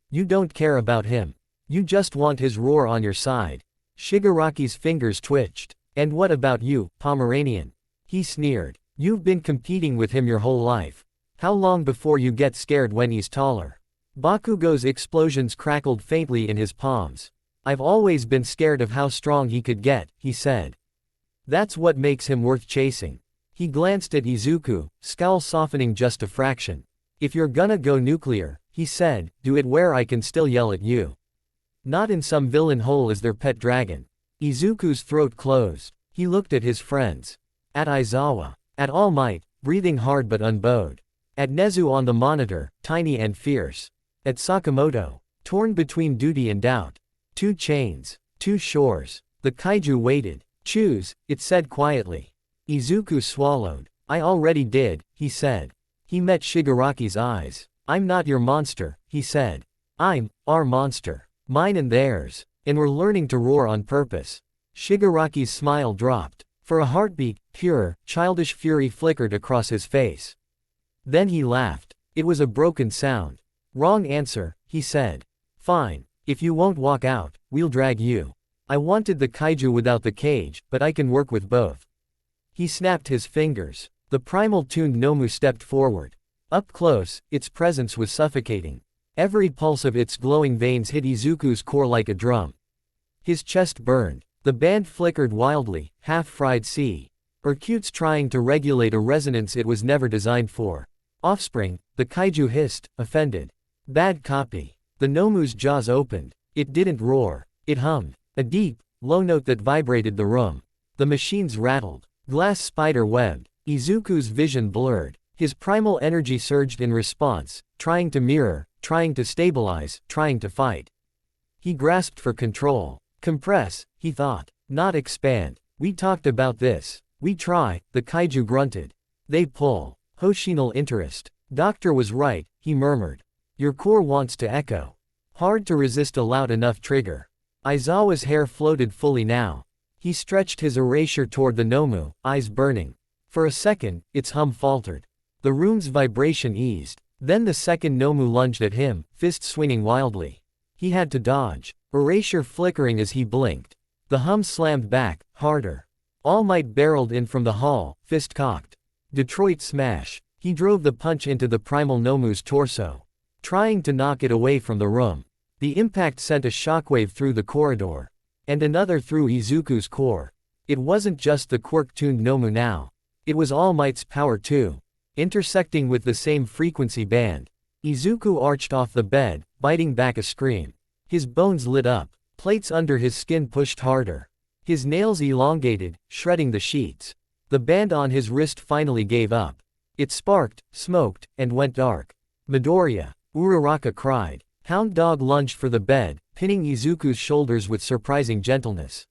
You don't care about him. You just want his roar on your side. Shigaraki's fingers twitched. And what about you, Pomeranian? He sneered. You've been competing with him your whole life. How long before you get scared when he's taller? Bakugo's explosions crackled faintly in his palms. I've always been scared of how strong he could get, he said. That's what makes him worth chasing. He glanced at Izuku, scowl softening just a fraction. If you're gonna go nuclear, he said, do it where I can still yell at you. Not in some villain hole as their pet dragon. Izuku's throat closed. He looked at his friends. At Aizawa. At All Might, breathing hard but unbowed. At Nezu on the monitor, tiny and fierce. At Sakamoto, torn between duty and doubt. 2 chains. 2 shores. The kaiju waited. Choose, it said quietly. Izuku swallowed. I already did, he said. He met Shigaraki's eyes. I'm not your monster, he said. I'm our monster. Mine and theirs. And we're learning to roar on purpose. Shigaraki's smile dropped. For a heartbeat, pure, childish fury flickered across his face. Then he laughed. It was a broken sound. Wrong answer, he said. Fine. If you won't walk out, we'll drag you. I wanted the kaiju without the cage, but I can work with both. He snapped his fingers. The primal-tuned Nomu stepped forward. Up close, its presence was suffocating. Every pulse of its glowing veins hit Izuku's core like a drum. His chest burned. The band flickered wildly, half-fried sea. Urcutes trying to regulate a resonance it was never designed for. Offspring, the kaiju hissed, offended. Bad copy. The Nomu's jaws opened. It didn't roar. It hummed. A deep, low note that vibrated the room. The machines rattled. Glass spider webbed. Izuku's vision blurred. His primal energy surged in response, trying to mirror, trying to stabilize, trying to fight. He grasped for control. Compress, he thought. Not expand. We talked about this. We try, the kaiju grunted. They pull. Hoshinal interest. Doctor was right, he murmured. Your core wants to echo. Hard to resist a loud enough trigger. Aizawa's hair floated fully now. He stretched his erasure toward the Nomu, eyes burning. For a second, its hum faltered. The room's vibration eased. Then the second Nomu lunged at him, fist swinging wildly. He had to dodge. Erasure flickering as he blinked. The hum slammed back, harder. All Might barreled in from the hall, fist cocked. Detroit smash. He drove the punch into the primal Nomu's torso, trying to knock it away from the room. The impact sent a shockwave through the corridor. And another through Izuku's core. It wasn't just the quirk-tuned Nomu now. It was All Might's power too. Intersecting with the same frequency band. Izuku arched off the bed, biting back a scream. His bones lit up. Plates under his skin pushed harder. His nails elongated, shredding the sheets. The band on his wrist finally gave up. It sparked, smoked, and went dark. Midoriya. Uraraka cried. Hound Dog lunged for the bed, pinning Izuku's shoulders with surprising gentleness.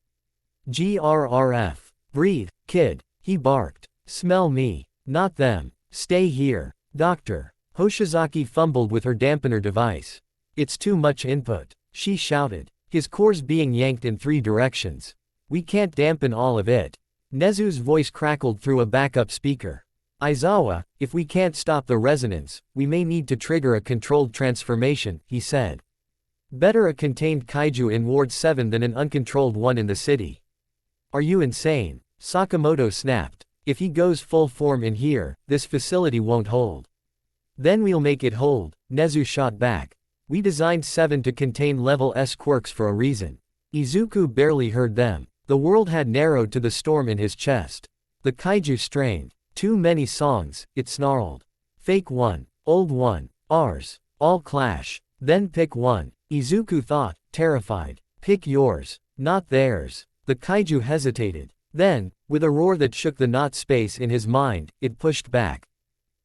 GRRF. Breathe, kid, he barked. Smell me. Not them. Stay here. Doctor. Hoshizaki fumbled with her dampener device. It's too much input. she shouted, his cores being yanked in 3 directions. We can't dampen all of it. Nezu's voice crackled through a backup speaker. Aizawa, if we can't stop the resonance, we may need to trigger a controlled transformation, he said. Better a contained kaiju in Ward 7 than an uncontrolled one in the city. Are you insane? Sakamoto snapped. If he goes full form in here, this facility won't hold. Then we'll make it hold, Nezu shot back. We designed 7 to contain level S quirks for a reason. Izuku barely heard them. The world had narrowed to the storm in his chest. The kaiju strained. Too many songs, it snarled. Fake one, old one, ours, all clash. Then pick one. Izuku thought, terrified. Pick yours, not theirs. The kaiju hesitated. Then, with a roar that shook the not space in his mind, it pushed back.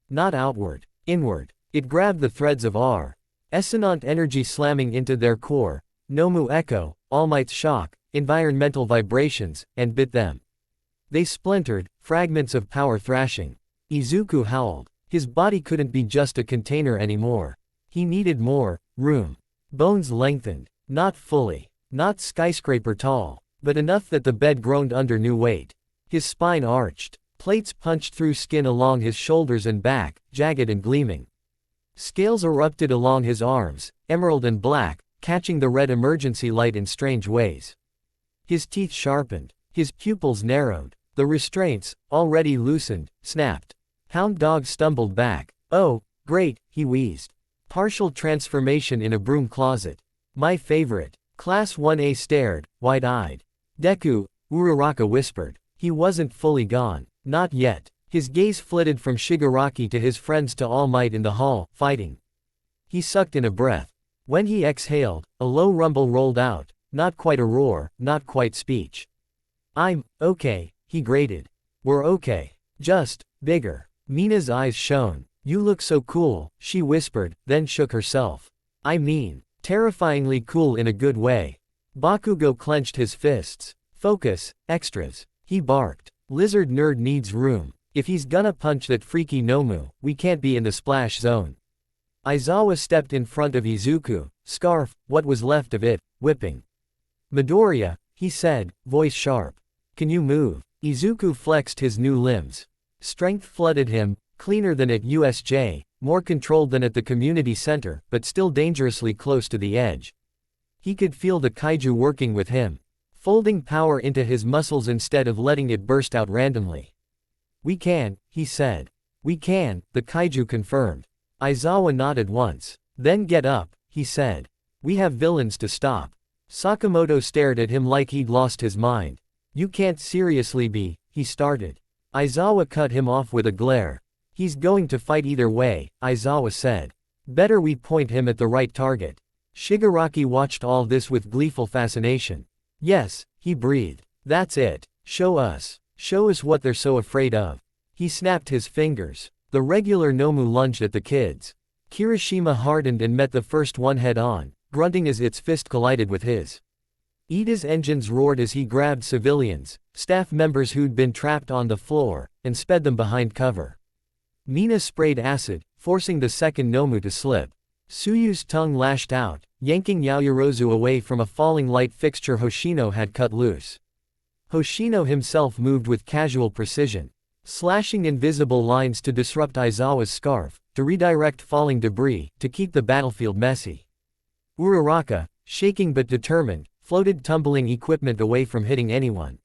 Not outward, inward. It grabbed the threads of R. Essonant energy slamming into their core, Nomu echo, All Might's shock, environmental vibrations, and bit them. They splintered, fragments of power thrashing. Izuku howled. His body couldn't be just a container anymore. He needed more room. Bones lengthened. Not fully. Not skyscraper tall. But enough that the bed groaned under new weight. His spine arched. Plates punched through skin along his shoulders and back, jagged and gleaming. Scales erupted along his arms, emerald and black, catching the red emergency light in strange ways. His teeth sharpened. His pupils narrowed. The restraints, already loosened, snapped. Hound Dog stumbled back. Oh, great, he wheezed. Partial transformation in a broom closet. My favorite. Class 1A stared, wide-eyed. Deku, Uraraka whispered. He wasn't fully gone. Not yet. His gaze flitted from Shigaraki to his friends to All Might in the hall, fighting. He sucked in a breath. When he exhaled, a low rumble rolled out. Not quite a roar, not quite speech. I'm okay, he grated. We're okay. Just bigger. Mina's eyes shone. You look so cool, she whispered, then shook herself. I mean, terrifyingly cool in a good way. Bakugo clenched his fists. Focus, extras. He barked. Lizard nerd needs room. If he's gonna punch that freaky Nomu, we can't be in the splash zone. Aizawa stepped in front of Izuku, scarf, what was left of it, whipping. Midoriya, he said, voice sharp. Can you move? Izuku flexed his new limbs. Strength flooded him, cleaner than at USJ, more controlled than at the community center, but still dangerously close to the edge. He could feel the kaiju working with him, folding power into his muscles instead of letting it burst out randomly. We can, he said. We can, the kaiju confirmed. Aizawa nodded once. Then get up, he said. We have villains to stop. Sakamoto stared at him like he'd lost his mind. You can't seriously be, he started. Aizawa cut him off with a glare. He's going to fight either way, Aizawa said. Better we point him at the right target. Shigaraki watched all this with gleeful fascination. Yes, he breathed. That's it. Show us. Show us what they're so afraid of. He snapped his fingers. The regular Nomu lunged at the kids. Kirishima hardened and met the first one head-on, grunting as its fist collided with his. Ida's engines roared as he grabbed civilians, staff members who'd been trapped on the floor, and sped them behind cover. Mina sprayed acid, forcing the second Nomu to slip. Tsuyu's tongue lashed out, yanking Yaoyorozu away from a falling light fixture Hoshino had cut loose. Hoshino himself moved with casual precision, slashing invisible lines to disrupt Aizawa's scarf, to redirect falling debris, to keep the battlefield messy. Uraraka, shaking but determined, floated tumbling equipment away from hitting anyone.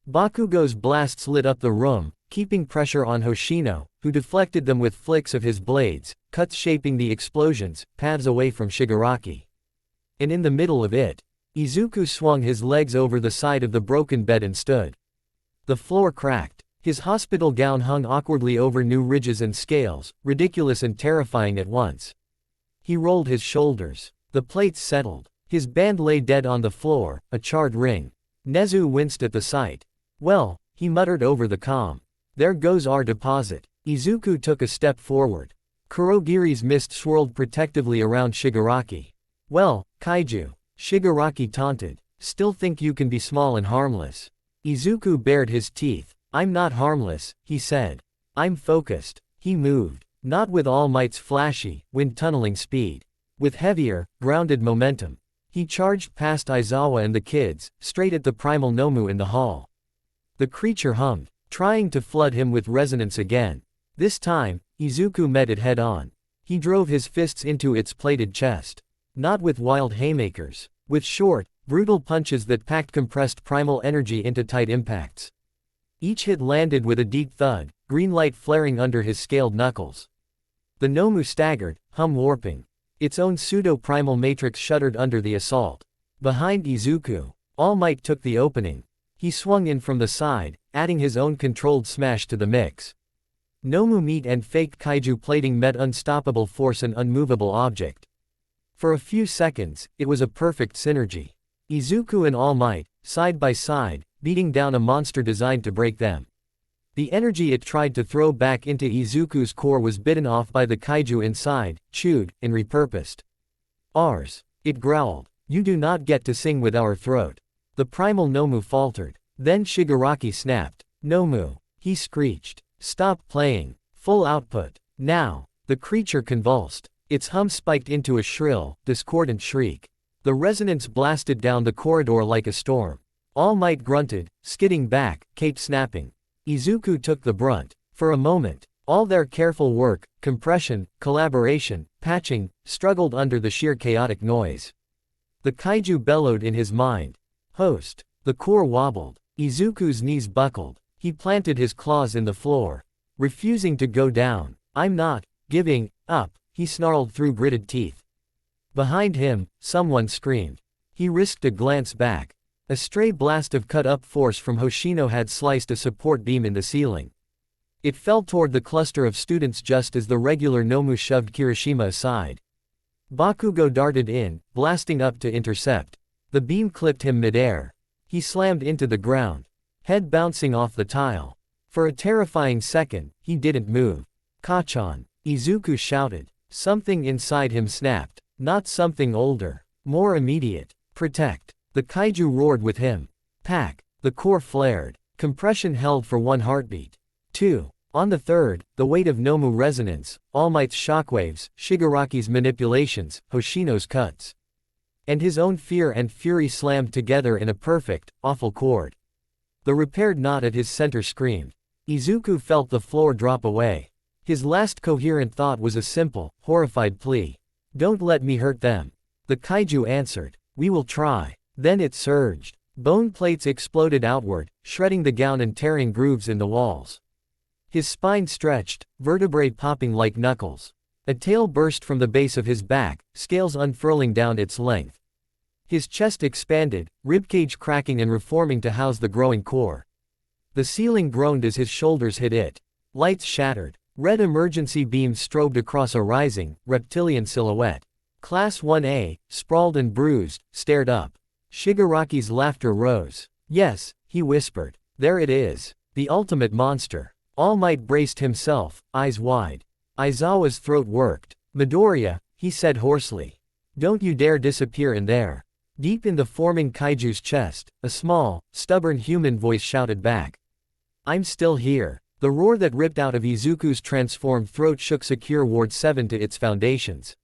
Bakugo's blasts lit up the room, keeping pressure on Hoshino, who deflected them with flicks of his blades, cuts shaping the explosions, paths away from Shigaraki. And in the middle of it, Izuku swung his legs over the side of the broken bed and stood. The floor cracked. His hospital gown hung awkwardly over new ridges and scales, ridiculous and terrifying at once. He rolled his shoulders. The plates settled. His band lay dead on the floor, a charred ring. Nezu winced at the sight. Well, he muttered over the comm. There goes our deposit. Izuku took a step forward. Kurogiri's mist swirled protectively around Shigaraki. Well, kaiju. Shigaraki taunted. Still think you can be small and harmless. Izuku bared his teeth. I'm not harmless, he said. I'm focused. He moved. Not with All Might's flashy, wind-tunneling speed. With heavier, grounded momentum. He charged past Aizawa and the kids, straight at the primal Nomu in the hall. The creature hummed, trying to flood him with resonance again. This time, Izuku met it head-on. He drove his fists into its plated chest. Not with wild haymakers. With short, brutal punches that packed compressed primal energy into tight impacts. Each hit landed with a deep thud, green light flaring under his scaled knuckles. The Nomu staggered, hum warping. Its own pseudo-primal matrix shuddered under the assault. Behind Izuku, All Might took the opening. He swung in from the side, adding his own controlled smash to the mix. Nomu meat and fake kaiju plating met unstoppable force and unmovable object. For a few seconds, it was a perfect synergy. Izuku and All Might, side by side, beating down a monster designed to break them. The energy it tried to throw back into Izuku's core was bitten off by the kaiju inside, chewed, and repurposed. Ours. It growled. You do not get to sing with our throat. The primal Nomu faltered. Then Shigaraki snapped. Nomu. He screeched. Stop playing. Full output. Now. The creature convulsed. Its hum spiked into a shrill, discordant shriek. The resonance blasted down the corridor like a storm. All Might grunted, skidding back, cape snapping. Izuku took the brunt. For a moment, all their careful work, compression, collaboration, patching, struggled under the sheer chaotic noise. The kaiju bellowed in his mind. Host. The core wobbled. Izuku's knees buckled. He planted his claws in the floor. Refusing to go down. I'm not giving up, he snarled through gritted teeth. Behind him, someone screamed. He risked a glance back. A stray blast of cut-up force from Hoshino had sliced a support beam in the ceiling. It fell toward the cluster of students just as the regular Nomu shoved Kirishima aside. Bakugo darted in, blasting up to intercept. The beam clipped him midair. He slammed into the ground, head bouncing off the tile. For a terrifying second, he didn't move. Kachan, Izuku shouted. Something inside him snapped. Not something older. More immediate. Protect. The kaiju roared with him. Pack. The core flared. Compression held for one heartbeat. 2. On the third, the weight of Nomu resonance, All Might's shockwaves, Shigaraki's manipulations, Hoshino's cuts. And his own fear and fury slammed together in a perfect, awful chord. The repaired knot at his center screamed. Izuku felt the floor drop away. His last coherent thought was a simple, horrified plea. Don't let me hurt them. The kaiju answered. We will try. Then it surged. Bone plates exploded outward, shredding the gown and tearing grooves in the walls. His spine stretched, vertebrae popping like knuckles. A tail burst from the base of his back, scales unfurling down its length. His chest expanded, ribcage cracking and reforming to house the growing core. The ceiling groaned as his shoulders hit it. Lights shattered. Red emergency beams strobed across a rising, reptilian silhouette. Class 1A, sprawled and bruised, stared up. Shigaraki's laughter rose. Yes, he whispered. There it is. The ultimate monster. All Might braced himself, eyes wide. Aizawa's throat worked. Midoriya, he said hoarsely. Don't you dare disappear in there. Deep in the forming kaiju's chest, a small, stubborn human voice shouted back. I'm still here. The roar that ripped out of Izuku's transformed throat shook Secure Ward 7 to its foundations.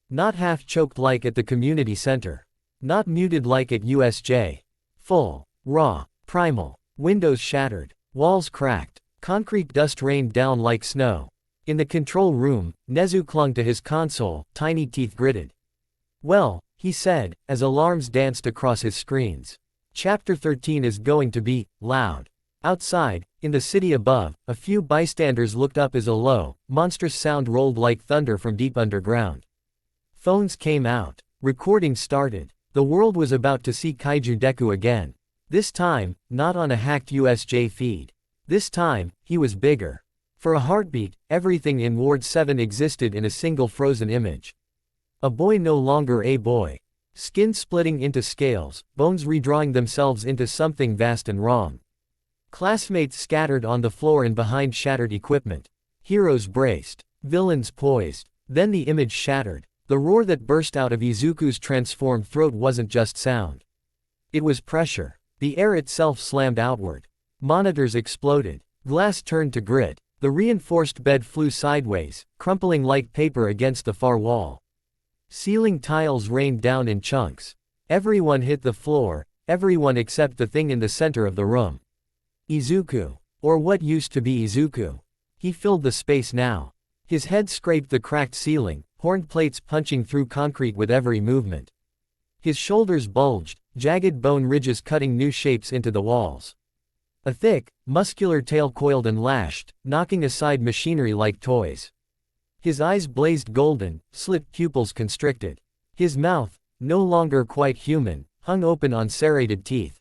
Not half-choked like at the community center. Not muted like at USJ. Full, raw, primal. Windows shattered. Walls cracked. Concrete dust rained down like snow. In the control room, Nezu clung to his console, tiny teeth gritted. Well, he said, as alarms danced across his screens. Chapter 13 is going to be loud. Outside, in the city above, a few bystanders looked up as a low, monstrous sound rolled like thunder from deep underground. Phones came out. Recording started. The world was about to see Kaiju Deku again. This time, not on a hacked USJ feed. This time, he was bigger. For a heartbeat, everything in Ward 7 existed in a single frozen image. A boy no longer a boy. Skin splitting into scales, bones redrawing themselves into something vast and wrong. Classmates scattered on the floor and behind shattered equipment. Heroes braced. Villains poised. Then the image shattered. The roar that burst out of Izuku's transformed throat wasn't just sound. It was pressure. The air itself slammed outward. Monitors exploded. Glass turned to grit. The reinforced bed flew sideways, crumpling like paper against the far wall. Ceiling tiles rained down in chunks. Everyone hit the floor, everyone except the thing in the center of the room. Izuku. Or what used to be Izuku. He filled the space now. His head scraped the cracked ceiling, horned plates punching through concrete with every movement. His shoulders bulged, jagged bone ridges cutting new shapes into the walls. A thick, muscular tail coiled and lashed, knocking aside machinery like toys. His eyes blazed golden, slit pupils constricted. His mouth, no longer quite human, hung open on serrated teeth.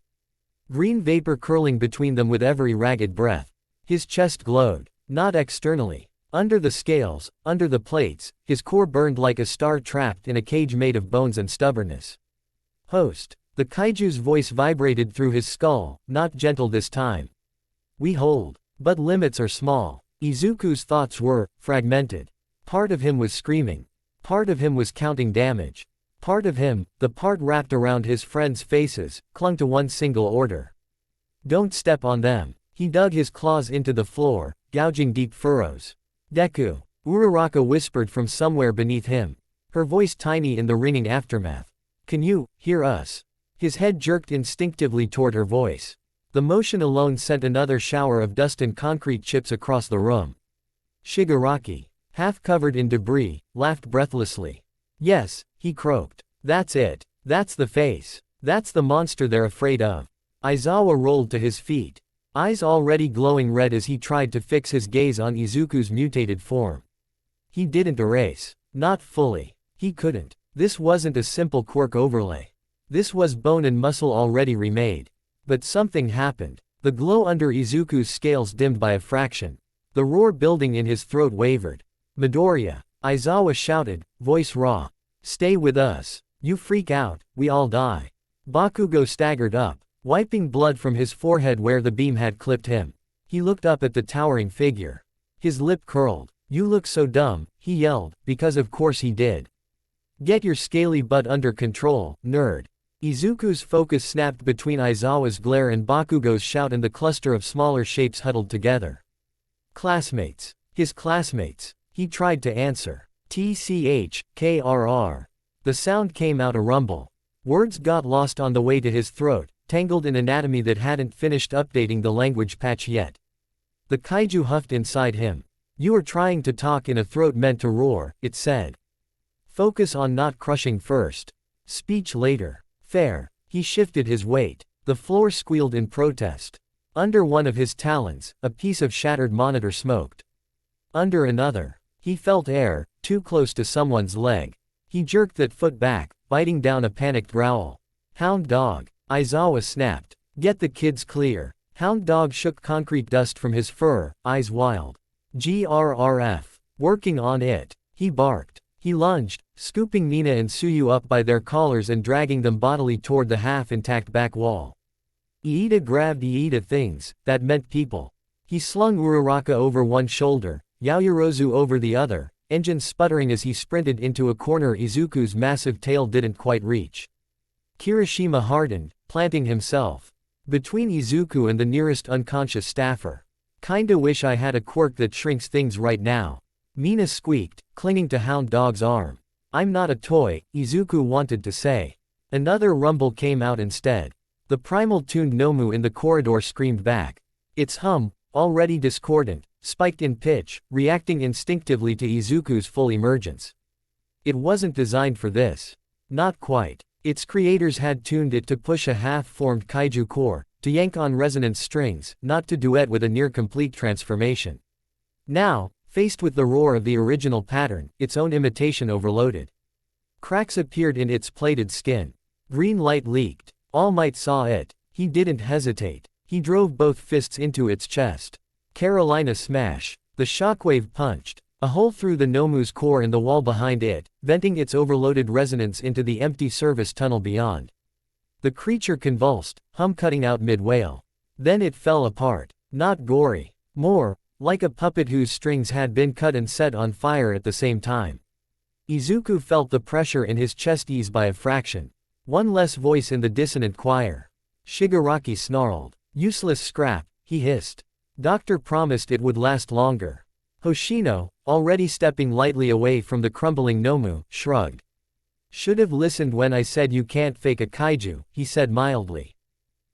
Green vapor curling between them with every ragged breath. His chest glowed, not externally. Under the scales, under the plates, his core burned like a star trapped in a cage made of bones and stubbornness. Host. The Kaiju's voice vibrated through his skull, not gentle this time. We hold. But limits are small. Izuku's thoughts were fragmented. Part of him was screaming. Part of him was counting damage. Part of him, the part wrapped around his friends' faces, clung to one single order. Don't step on them. He dug his claws into the floor, gouging deep furrows. Deku. Uraraka whispered from somewhere beneath him. Her voice tiny in the ringing aftermath. Can you hear us? His head jerked instinctively toward her voice. The motion alone sent another shower of dust and concrete chips across the room. Shigaraki, half covered in debris, laughed breathlessly. Yes, he croaked. That's it. That's the face. That's the monster they're afraid of. Aizawa rolled to his feet. Eyes already glowing red as he tried to fix his gaze on Izuku's mutated form. He didn't erase. Not fully. He couldn't. This wasn't a simple quirk overlay. This was bone and muscle already remade. But something happened. The glow under Izuku's scales dimmed by a fraction. The roar building in his throat wavered. Midoriya. Aizawa shouted, voice raw. Stay with us. You freak out, we all die. Bakugo staggered up, wiping blood from his forehead where the beam had clipped him. He looked up at the towering figure. His lip curled. You look so dumb, he yelled, because of course he did. Get your scaly butt under control, nerd. Izuku's focus snapped between Aizawa's glare and Bakugo's shout and the cluster of smaller shapes huddled together. Classmates. His classmates. He tried to answer. TCHKRR. The sound came out a rumble. Words got lost on the way to his throat, tangled in anatomy that hadn't finished updating the language patch yet. The kaiju huffed inside him. You are trying to talk in a throat meant to roar, it said. Focus on not crushing first. Speech later. Fair. He shifted his weight. The floor squealed in protest. Under one of his talons, a piece of shattered monitor smoked. Under another. He felt air, too close to someone's leg. He jerked that foot back, biting down a panicked growl. Hound dog. Aizawa snapped. Get the kids clear. Hound dog shook concrete dust from his fur, eyes wild. GRRF. Working on it. He barked. He lunged, scooping Mina and Suyu up by their collars and dragging them bodily toward the half-intact back wall. Iida grabbed Iida things, that meant people. He slung Uraraka over one shoulder, Yaoyorozu over the other, engine sputtering as he sprinted into a corner Izuku's massive tail didn't quite reach. Kirishima hardened, planting himself between Izuku and the nearest unconscious staffer. Kinda wish I had a quirk that shrinks things right now. Mina squeaked, clinging to Hound Dog's arm. I'm not a toy, Izuku wanted to say. Another rumble came out instead. The primal-tuned Nomu in the corridor screamed back. Its hum, already discordant, spiked in pitch, reacting instinctively to Izuku's full emergence. It wasn't designed for this. Not quite. Its creators had tuned it to push a half-formed kaiju core, to yank on resonance strings, not to duet with a near-complete transformation. Now, faced with the roar of the original pattern, its own imitation overloaded. Cracks appeared in its plated skin. Green light leaked. All Might saw it. He didn't hesitate. He drove both fists into its chest. Carolina smash. The shockwave punched a hole through the Nomu's core in the wall behind it, venting its overloaded resonance into the empty service tunnel beyond. The creature convulsed, hum cutting out mid-wail. Then it fell apart. Not gory. More, like a puppet whose strings had been cut and set on fire at the same time. Izuku felt the pressure in his chest ease by a fraction. One less voice in the dissonant choir. Shigaraki snarled. Useless scrap, he hissed. Doctor promised it would last longer. Hoshino, already stepping lightly away from the crumbling Nomu, shrugged. Should have listened when I said you can't fake a kaiju, he said mildly.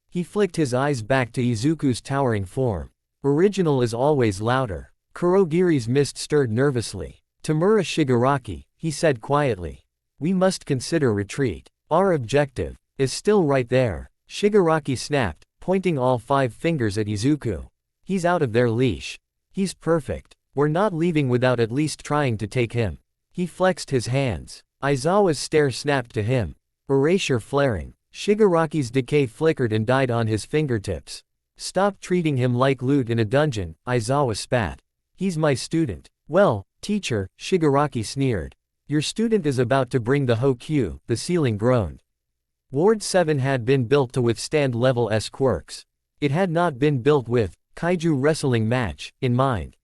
He flicked his eyes back to Izuku's towering form. Original is always louder. Kurogiri's mist stirred nervously. Tamura Shigaraki, he said quietly. We must consider retreat. Our objective is still right there. Shigaraki snapped, pointing all 5 fingers at Izuku. He's out of their leash. He's perfect. We're not leaving without at least trying to take him. He flexed his hands. Aizawa's stare snapped to him. Erasure flaring. Shigaraki's decay flickered and died on his fingertips. Stop treating him like loot in a dungeon, Aizawa spat. He's my student. Well, teacher, Shigaraki sneered. Your student is about to bring the Hokyu, the ceiling groaned. Ward 7 had been built to withstand level S quirks. It had not been built with Kaiju wrestling match in mind.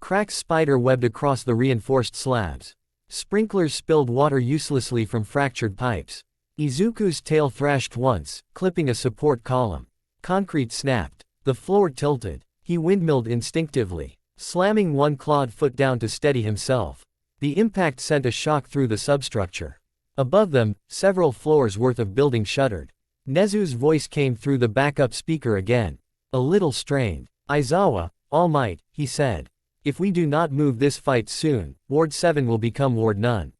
Cracks spider webbed across the reinforced slabs. Sprinklers spilled water uselessly from fractured pipes. Izuku's tail thrashed once, clipping a support column. Concrete snapped. The floor tilted. He windmilled instinctively, slamming one clawed foot down to steady himself. The impact sent a shock through the substructure. Above them, several floors worth of building shuddered. Nezu's voice came through the backup speaker again. A little strained. Aizawa, All Might, he said. If we do not move this fight soon, Ward 7 will become Ward None.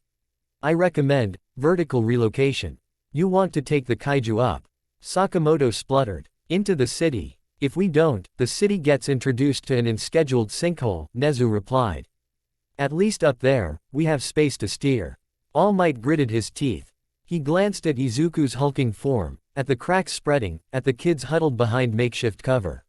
I recommend vertical relocation. You want to take the kaiju up. Sakamoto spluttered. Into the city. If we don't, the city gets introduced to an unscheduled sinkhole, Nezu replied. At least up there, we have space to steer. All Might gritted his teeth. He glanced at Izuku's hulking form, at the cracks spreading, at the kids huddled behind makeshift cover.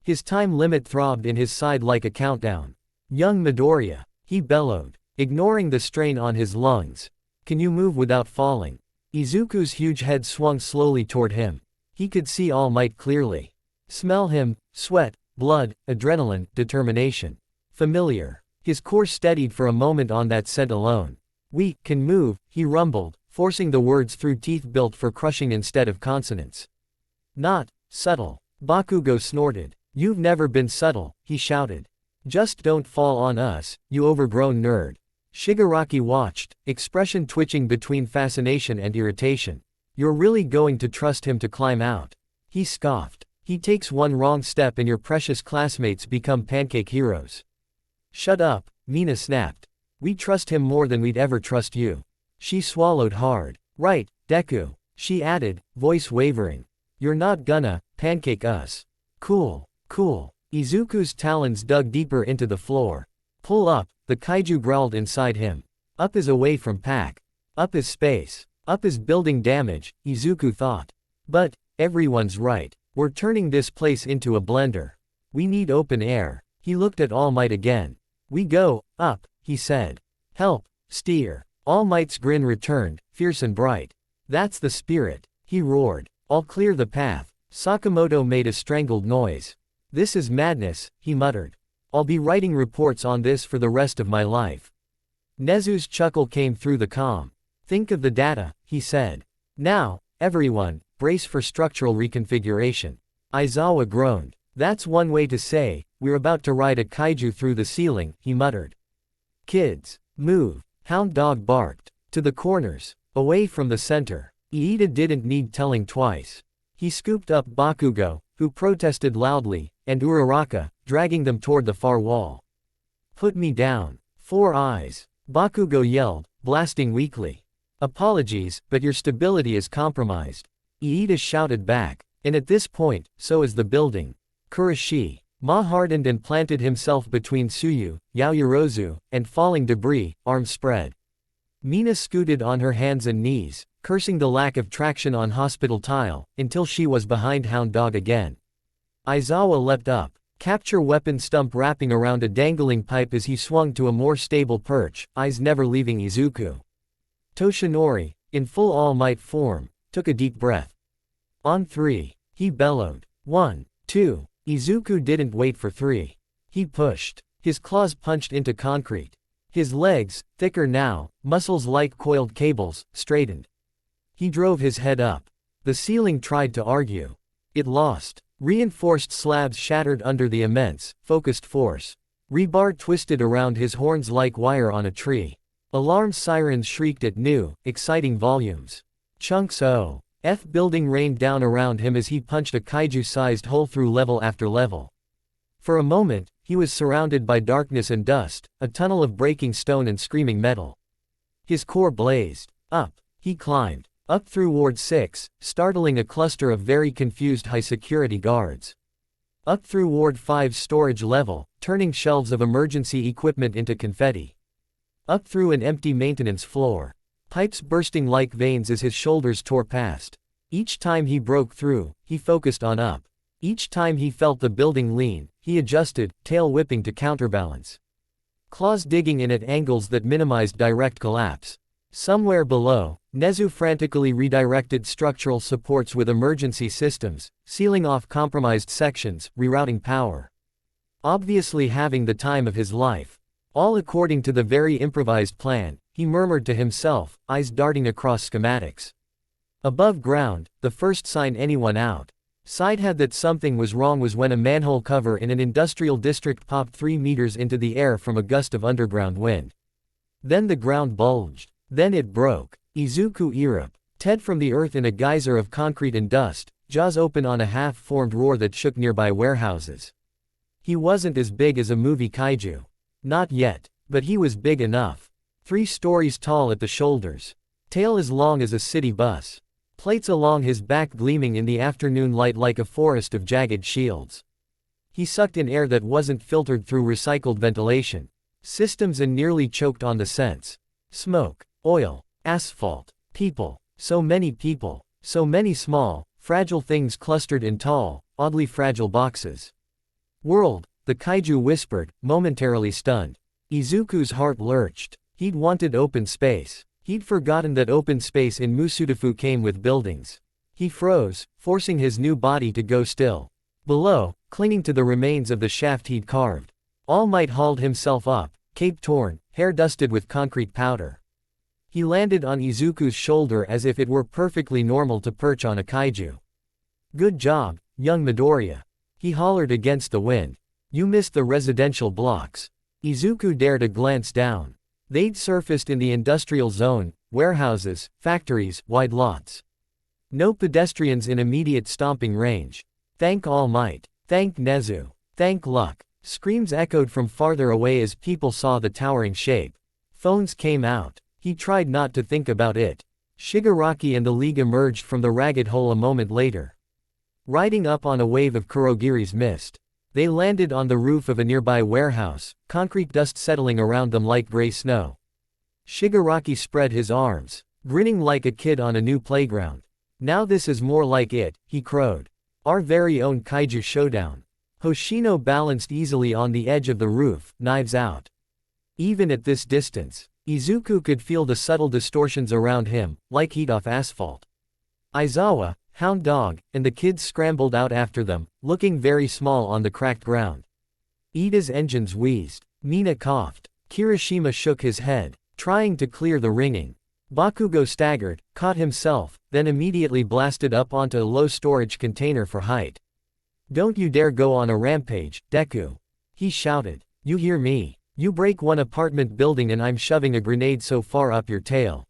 His time limit throbbed in his side like a countdown. Young Midoriya, he bellowed, ignoring the strain on his lungs. Can you move without falling? Izuku's huge head swung slowly toward him. He could see All Might clearly. Smell him, sweat, blood, adrenaline, determination. Familiar. His core steadied for a moment on that scent alone. We can move, he rumbled, forcing the words through teeth built for crushing instead of consonants. Not subtle. Bakugo snorted. You've never been subtle, he shouted. Just don't fall on us, you overgrown nerd. Shigaraki watched, expression twitching between fascination and irritation. You're really going to trust him to climb out? He scoffed. He takes one wrong step and your precious classmates become pancake heroes. Shut up, Mina snapped. We trust him more than we'd ever trust you. She swallowed hard. Right, Deku, she added, voice wavering. You're not gonna pancake us. Cool. Cool. Izuku's talons dug deeper into the floor. Pull up, the kaiju growled inside him. Up is away from pack. Up is space. Up is building damage, Izuku thought. But, everyone's right. We're turning this place into a blender. We need open air. He looked at All Might again. We go, up, he said. Help, steer. All Might's grin returned, fierce and bright. That's the spirit, he roared. I'll clear the path. Sakamoto made a strangled noise. This is madness, he muttered. I'll be writing reports on this for the rest of my life. Nezu's chuckle came through the calm. Think of the data, he said. Now, everyone, brace for structural reconfiguration. Aizawa groaned. That's one way to say, we're about to ride a kaiju through the ceiling, he muttered. Kids, move. Hound Dog barked. To the corners. Away from the center. Iida didn't need telling twice. He scooped up Bakugo, who protested loudly, and Uraraka, dragging them toward the far wall. Put me down. 4 eyes. Bakugo yelled, blasting weakly. Apologies, but your stability is compromised. Iida shouted back. And at this point, so is the building. Kuroshi. Ma hardened and planted himself between Tsuyu, Yaoyorozu, and falling debris, arms spread. Mina scooted on her hands and knees, cursing the lack of traction on hospital tile, until she was behind Hound Dog again. Aizawa leapt up, capture weapon stump wrapping around a dangling pipe as he swung to a more stable perch, eyes never leaving Izuku. Toshinori, in full All Might form, took a deep breath. On 3, he bellowed. 1, 2. Izuku didn't wait for 3. He pushed. His claws punched into concrete. His legs, thicker now, muscles like coiled cables, straightened. He drove his head up. The ceiling tried to argue. It lost. Reinforced slabs shattered under the immense, focused force. Rebar twisted around his horns like wire on a tree. Alarm sirens shrieked at new, exciting volumes. Chunks of building rained down around him as he punched a kaiju-sized hole through level after level. For a moment, he was surrounded by darkness and dust, a tunnel of breaking stone and screaming metal. His core blazed. Up. He climbed. Up through Ward 6, startling a cluster of very confused high-security guards. Up through Ward 5's storage level, turning shelves of emergency equipment into confetti. Up through an empty maintenance floor. Pipes bursting like veins as his shoulders tore past. Each time he broke through, he focused on up. Each time he felt the building lean, he adjusted, tail whipping to counterbalance. Claws digging in at angles that minimized direct collapse. Somewhere below, Nezu frantically redirected structural supports with emergency systems, sealing off compromised sections, rerouting power. Obviously having the time of his life. All according to the very improvised plan, he murmured to himself, eyes darting across schematics. Above ground, the first sign anyone outside had that something was wrong was when a manhole cover in an industrial district popped 3 meters into the air from a gust of underground wind. Then the ground bulged. Then it broke. Izuku erupted. Ted from the earth in a geyser of concrete and dust, jaws open on a half-formed roar that shook nearby warehouses. He wasn't as big as a movie kaiju. Not yet. But he was big enough. 3 stories tall at the shoulders. Tail as long as a city bus. Plates along his back gleaming in the afternoon light like a forest of jagged shields. He sucked in air that wasn't filtered through recycled ventilation systems and nearly choked on the scents. Smoke. Oil, asphalt, people, so many people, so many small, fragile things clustered in tall, oddly fragile boxes. World, the kaiju whispered, momentarily stunned. Izuku's heart lurched. He'd wanted open space. He'd forgotten that open space in Musudafu came with buildings. He froze, forcing his new body to go still. Below, clinging to the remains of the shaft he'd carved, All Might hauled himself up, cape torn, hair dusted with concrete powder. He landed on Izuku's shoulder as if it were perfectly normal to perch on a kaiju. Good job, young Midoriya. He hollered against the wind. You missed the residential blocks. Izuku dared a glance down. They'd surfaced in the industrial zone, warehouses, factories, wide lots. No pedestrians in immediate stomping range. Thank All Might. Thank Nezu. Thank luck. Screams echoed from farther away as people saw the towering shape. Phones came out. He tried not to think about it. Shigaraki and the League emerged from the ragged hole a moment later. Riding up on a wave of Kurogiri's mist. They landed on the roof of a nearby warehouse, concrete dust settling around them like gray snow. Shigaraki spread his arms, grinning like a kid on a new playground. Now this is more like it, he crowed. Our very own kaiju showdown. Hoshino balanced easily on the edge of the roof, knives out. Even at this distance, Izuku could feel the subtle distortions around him, like heat off asphalt. Aizawa, Hound Dog, and the kids scrambled out after them, looking very small on the cracked ground. Ida's engines wheezed. Mina coughed. Kirishima shook his head, trying to clear the ringing. Bakugo staggered, caught himself, then immediately blasted up onto a low storage container for height. Don't you dare go on a rampage, Deku. He shouted. You hear me? You break one apartment building and I'm shoving a grenade so far up your tail.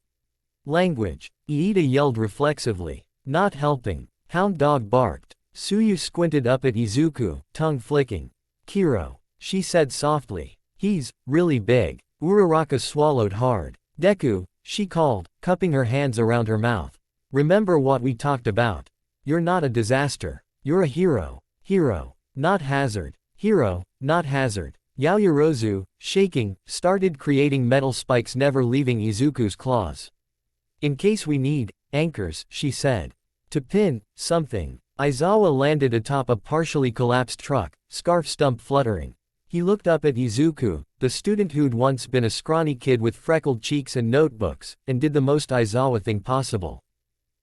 Language. Iida yelled reflexively. Not helping. Hound Dog barked. Suyu squinted up at Izuku, tongue flicking. Kiro. She said softly. He's really big. Uraraka swallowed hard. Deku, she called, cupping her hands around her mouth. Remember what we talked about. You're not a disaster. You're a hero. Hero. Not hazard. Hero, not hazard. Yaoyorozu, shaking, started creating metal spikes never leaving Izuku's claws. In case we need anchors, she said. To pin something. Aizawa landed atop a partially collapsed truck, scarf stump fluttering. He looked up at Izuku, the student who'd once been a scrawny kid with freckled cheeks and notebooks, and did the most Aizawa thing possible.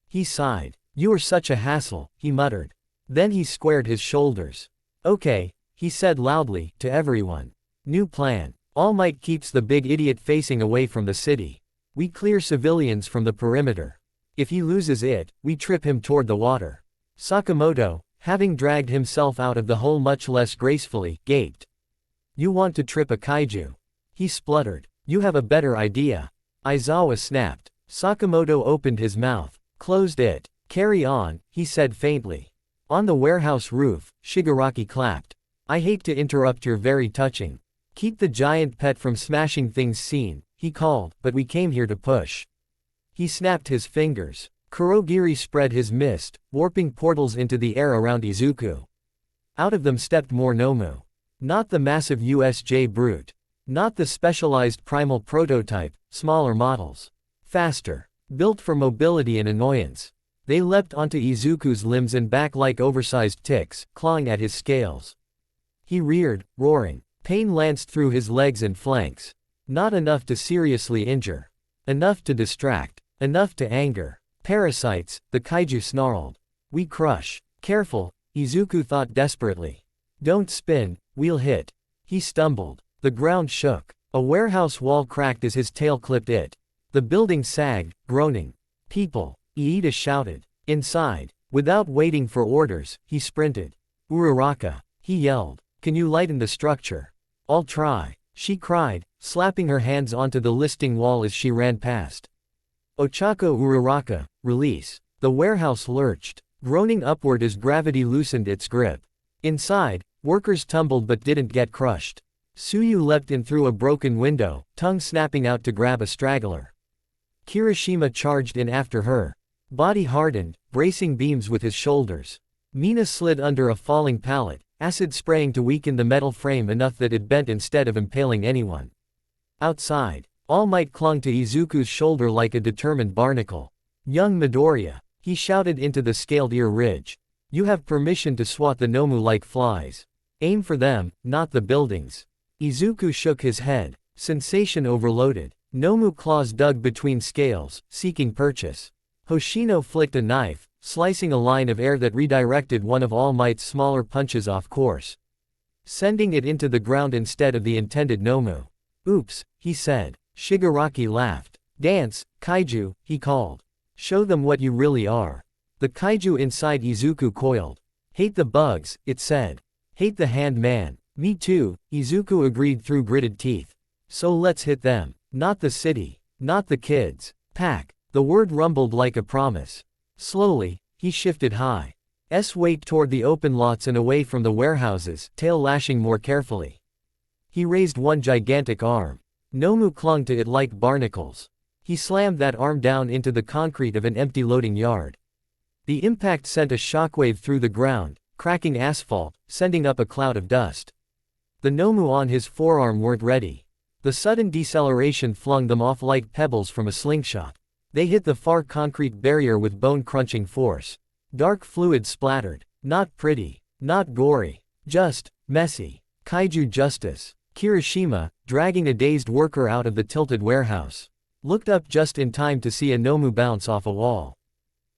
He sighed. You are such a hassle, he muttered. Then he squared his shoulders. Okay, he said loudly, to everyone. New plan. All Might keeps the big idiot facing away from the city. We clear civilians from the perimeter. If he loses it, we trip him toward the water. Sakamoto, having dragged himself out of the hole much less gracefully, gaped. You want to trip a kaiju? He spluttered. You have a better idea. Aizawa snapped. Sakamoto opened his mouth, closed it. Carry on, he said faintly. On the warehouse roof, Shigaraki clapped. I hate to interrupt your very touching. Keep the giant pet from smashing things scene, he called, but we came here to push. He snapped his fingers. Kurogiri spread his mist, warping portals into the air around Izuku. Out of them stepped more Nomu. Not the massive USJ brute. Not the specialized primal prototype, smaller models. Faster. Built for mobility and annoyance. They leapt onto Izuku's limbs and back like oversized ticks, clawing at his scales. He reared, roaring. Pain lanced through his legs and flanks. Not enough to seriously injure. Enough to distract. Enough to anger. Parasites, the kaiju snarled. We crush. Careful, Izuku thought desperately. Don't spin, we'll hit. He stumbled. The ground shook. A warehouse wall cracked as his tail clipped it. The building sagged, groaning. People, Iida shouted. Inside. Without waiting for orders, he sprinted. Uraraka, he yelled. Can you lighten the structure? I'll try, she cried, slapping her hands onto the listing wall as she ran past. Ochako Uraraka, release. The warehouse lurched, groaning upward as gravity loosened its grip. Inside, workers tumbled but didn't get crushed. Tsuyu leapt in through a broken window, tongue snapping out to grab a straggler. Kirishima charged in after her. Body hardened, bracing beams with his shoulders. Mina slid under a falling pallet, acid spraying to weaken the metal frame enough that it bent instead of impaling anyone. Outside, All Might clung to Izuku's shoulder like a determined barnacle. Young Midoriya, he shouted into the scaled ear ridge. You have permission to swat the Nomu like flies. Aim for them, not the buildings. Izuku shook his head. Sensation overloaded. Nomu claws dug between scales, seeking purchase. Hoshino flicked a knife, slicing a line of air that redirected one of All Might's smaller punches off course, sending it into the ground instead of the intended Nomu. Oops, he said. Shigaraki laughed. Dance, Kaiju, he called. Show them what you really are. The Kaiju inside Izuku coiled. Hate the bugs, it said. Hate the hand man. Me too, Izuku agreed through gritted teeth. So let's hit them. Not the city. Not the kids. Pack. The word rumbled like a promise. Slowly, he shifted high. Weight toward the open lots and away from the warehouses, tail lashing more carefully. He raised one gigantic arm. Nomu clung to it like barnacles. He slammed that arm down into the concrete of an empty loading yard. The impact sent a shockwave through the ground, cracking asphalt, sending up a cloud of dust. The Nomu on his forearm weren't ready. The sudden deceleration flung them off like pebbles from a slingshot. They hit the far concrete barrier with bone-crunching force. Dark fluid splattered. Not pretty. Not gory. Just messy. Kaiju justice. Kirishima, dragging a dazed worker out of the tilted warehouse, looked up just in time to see a Nomu bounce off a wall.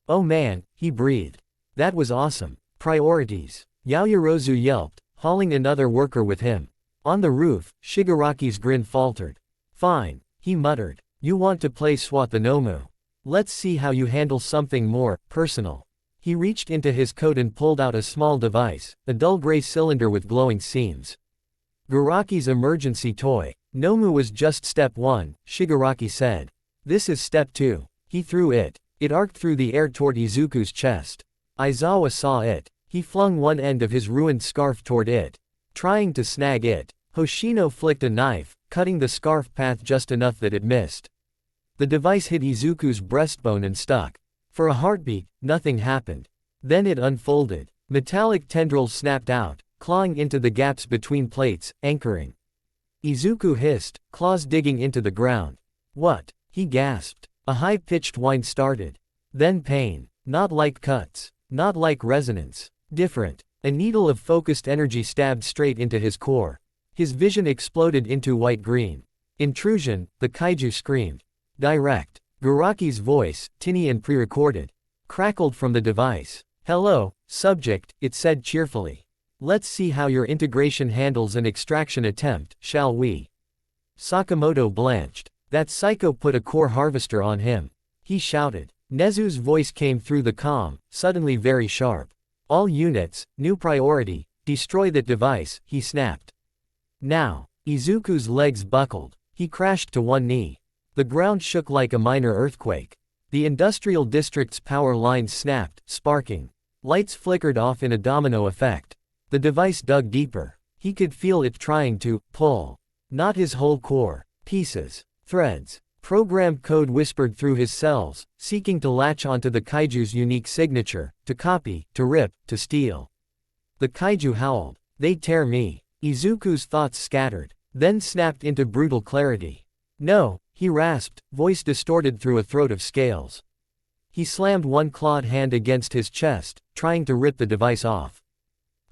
Oh man, he breathed. That was awesome. Priorities. Yaoyorozu yelped, hauling another worker with him. On the roof, Shigaraki's grin faltered. Fine, he muttered. You want to play swat the Nomu? Let's see how you handle something more personal. He reached into his coat and pulled out a small device, a dull gray cylinder with glowing seams. Garaki's emergency toy. Nomu was just step 1, Shigaraki said. This is step 2. He threw it. It arced through the air toward Izuku's chest. Aizawa saw it. He flung one end of his ruined scarf toward it, trying to snag it. Hoshino flicked a knife, cutting the scarf path just enough that it missed. The device hit Izuku's breastbone and stuck. For a heartbeat, nothing happened. Then it unfolded. Metallic tendrils snapped out, clawing into the gaps between plates, anchoring. Izuku hissed, claws digging into the ground. What? He gasped. A high-pitched whine started. Then pain. Not like cuts. Not like resonance. Different. A needle of focused energy stabbed straight into his core. His vision exploded into white-green. Intrusion, the kaiju screamed. Direct. Garaki's voice, tinny and pre-recorded, crackled from the device. Hello, subject, it said cheerfully. Let's see how your integration handles an extraction attempt, shall we? Sakamoto blanched. That psycho put a core harvester on him. He shouted. Nezu's voice came through the comm, suddenly very sharp. All units, new priority, destroy that device, he snapped. Now. Izuku's legs buckled. He crashed to one knee. The ground shook like a minor earthquake. The industrial district's power lines snapped, sparking. Lights flickered off in a domino effect. The device dug deeper. He could feel it trying to pull. Not his whole core. Pieces. Threads. Programmed code whispered through his cells, seeking to latch onto the Kaiju's unique signature, to copy, to rip, to steal. The Kaiju howled. They tear me. Izuku's thoughts scattered, then snapped into brutal clarity. No, he rasped, voice distorted through a throat of scales. He slammed one clawed hand against his chest, trying to rip the device off.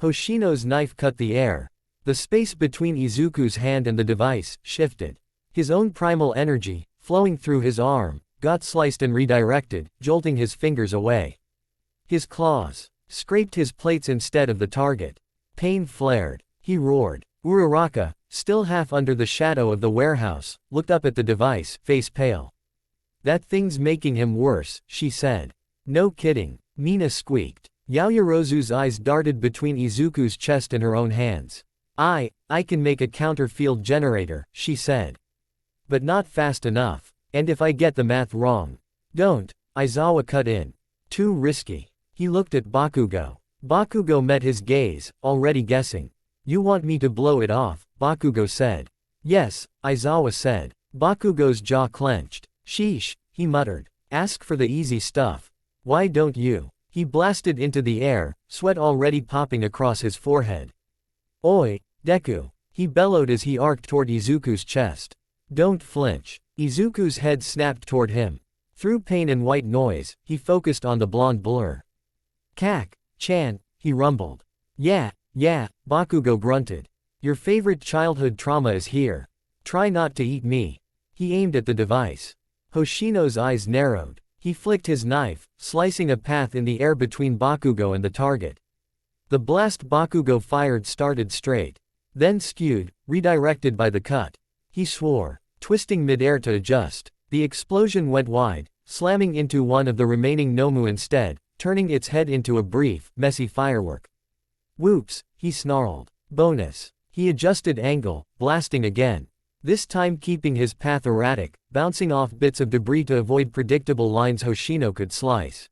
Hoshino's knife cut the air. The space between Izuku's hand and the device shifted. His own primal energy, flowing through his arm, got sliced and redirected, jolting his fingers away. His claws scraped his plates instead of the target. Pain flared. He roared. Uraraka, still half under the shadow of the warehouse, looked up at the device, face pale. That thing's making him worse, she said. No kidding, Mina squeaked. Yaoyorozu's eyes darted between Izuku's chest and her own hands. I can make a counter-field generator, she said. But not fast enough. And if I get the math wrong? Don't, Aizawa cut in. Too risky. He looked at Bakugo. Bakugo met his gaze, already guessing. You want me to blow it off, Bakugo said. Yes, Aizawa said. Bakugo's jaw clenched. Sheesh, he muttered. Ask for the easy stuff. Why don't you? He blasted into the air, sweat already popping across his forehead. Oi, Deku, he bellowed as he arced toward Izuku's chest. Don't flinch. Izuku's head snapped toward him. Through pain and white noise, he focused on the blonde blur. Chan, he rumbled. Yeah, Bakugo grunted. Your favorite childhood trauma is here. Try not to eat me. He aimed at the device. Hoshino's eyes narrowed. He flicked his knife, slicing a path in the air between Bakugo and the target. The blast Bakugo fired started straight. Then skewed, redirected by the cut. He swore, twisting midair to adjust. The explosion went wide, slamming into one of the remaining Nomu instead, turning its head into a brief, messy firework. Whoops, he snarled. Bonus. He adjusted angle, blasting again. This time keeping his path erratic, bouncing off bits of debris to avoid predictable lines Hoshino could slice.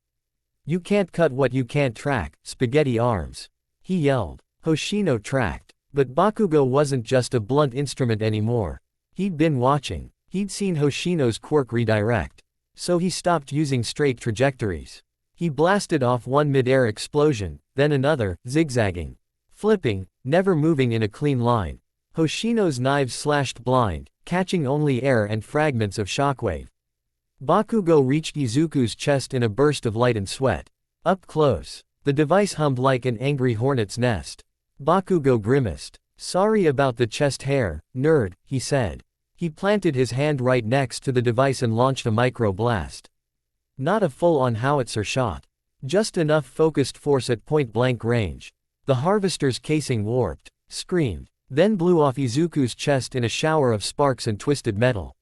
You can't cut what you can't track, spaghetti arms. He yelled. Hoshino tracked. But Bakugo wasn't just a blunt instrument anymore. He'd been watching. He'd seen Hoshino's quirk redirect. So he stopped using straight trajectories. He blasted off one mid-air explosion, then another, zigzagging. Flipping, never moving in a clean line. Hoshino's knives slashed blind, catching only air and fragments of shockwave. Bakugo reached Izuku's chest in a burst of light and sweat. Up close. The device hummed like an angry hornet's nest. Bakugo grimaced. Sorry about the chest hair, nerd, he said. He planted his hand right next to the device and launched a micro-blast. Not a full-on howitzer shot. Just enough focused force at point-blank range. The harvester's casing warped, screamed, then blew off Izuku's chest in a shower of sparks and twisted metal.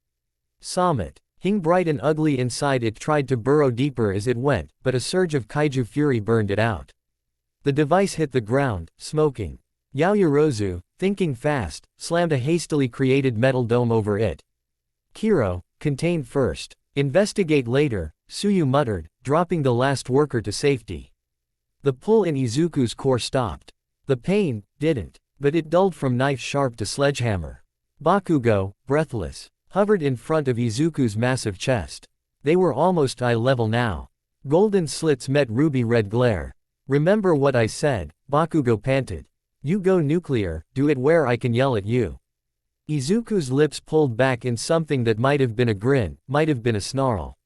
Samet. Hing bright and ugly inside it tried to burrow deeper as it went, but a surge of kaiju fury burned it out. The device hit the ground, smoking. Yaoyorozu, thinking fast, slammed a hastily created metal dome over it. Kiro, contain first. Investigate later, Tsuyu muttered, dropping the last worker to safety. The pull in Izuku's core stopped. The pain didn't, but it dulled from knife sharp to sledgehammer. Bakugo, breathless, hovered in front of Izuku's massive chest. They were almost eye level now. Golden slits met ruby-red glare. Remember what I said, Bakugo panted. You go nuclear, do it where I can yell at you. Izuku's lips pulled back in something that might have been a grin, might have been a snarl.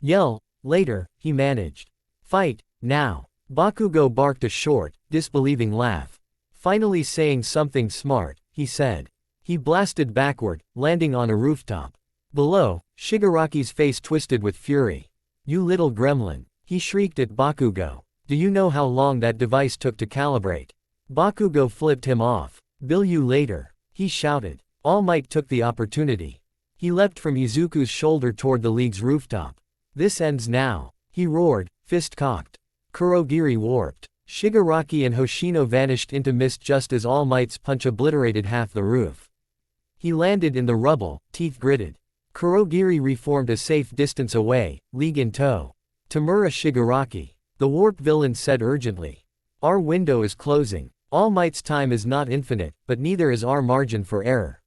Yell, later, he managed. Fight, now. Bakugo barked a short, disbelieving laugh. Finally saying something smart, he said. He blasted backward, landing on a rooftop. Below, Shigaraki's face twisted with fury. You little gremlin, he shrieked at Bakugo. Do you know how long that device took to calibrate? Bakugo flipped him off. Bill you later, he shouted. All Might took the opportunity. He leapt from Izuku's shoulder toward the league's rooftop. This ends now, he roared, fist cocked. Kurogiri warped. Shigaraki and Hoshino vanished into mist just as All Might's punch obliterated half the roof. He landed in the rubble, teeth gritted. Kurogiri reformed a safe distance away, league in tow. Tamura Shigaraki. The warp villain said urgently. Our window is closing. All Might's time is not infinite, but neither is our margin for error.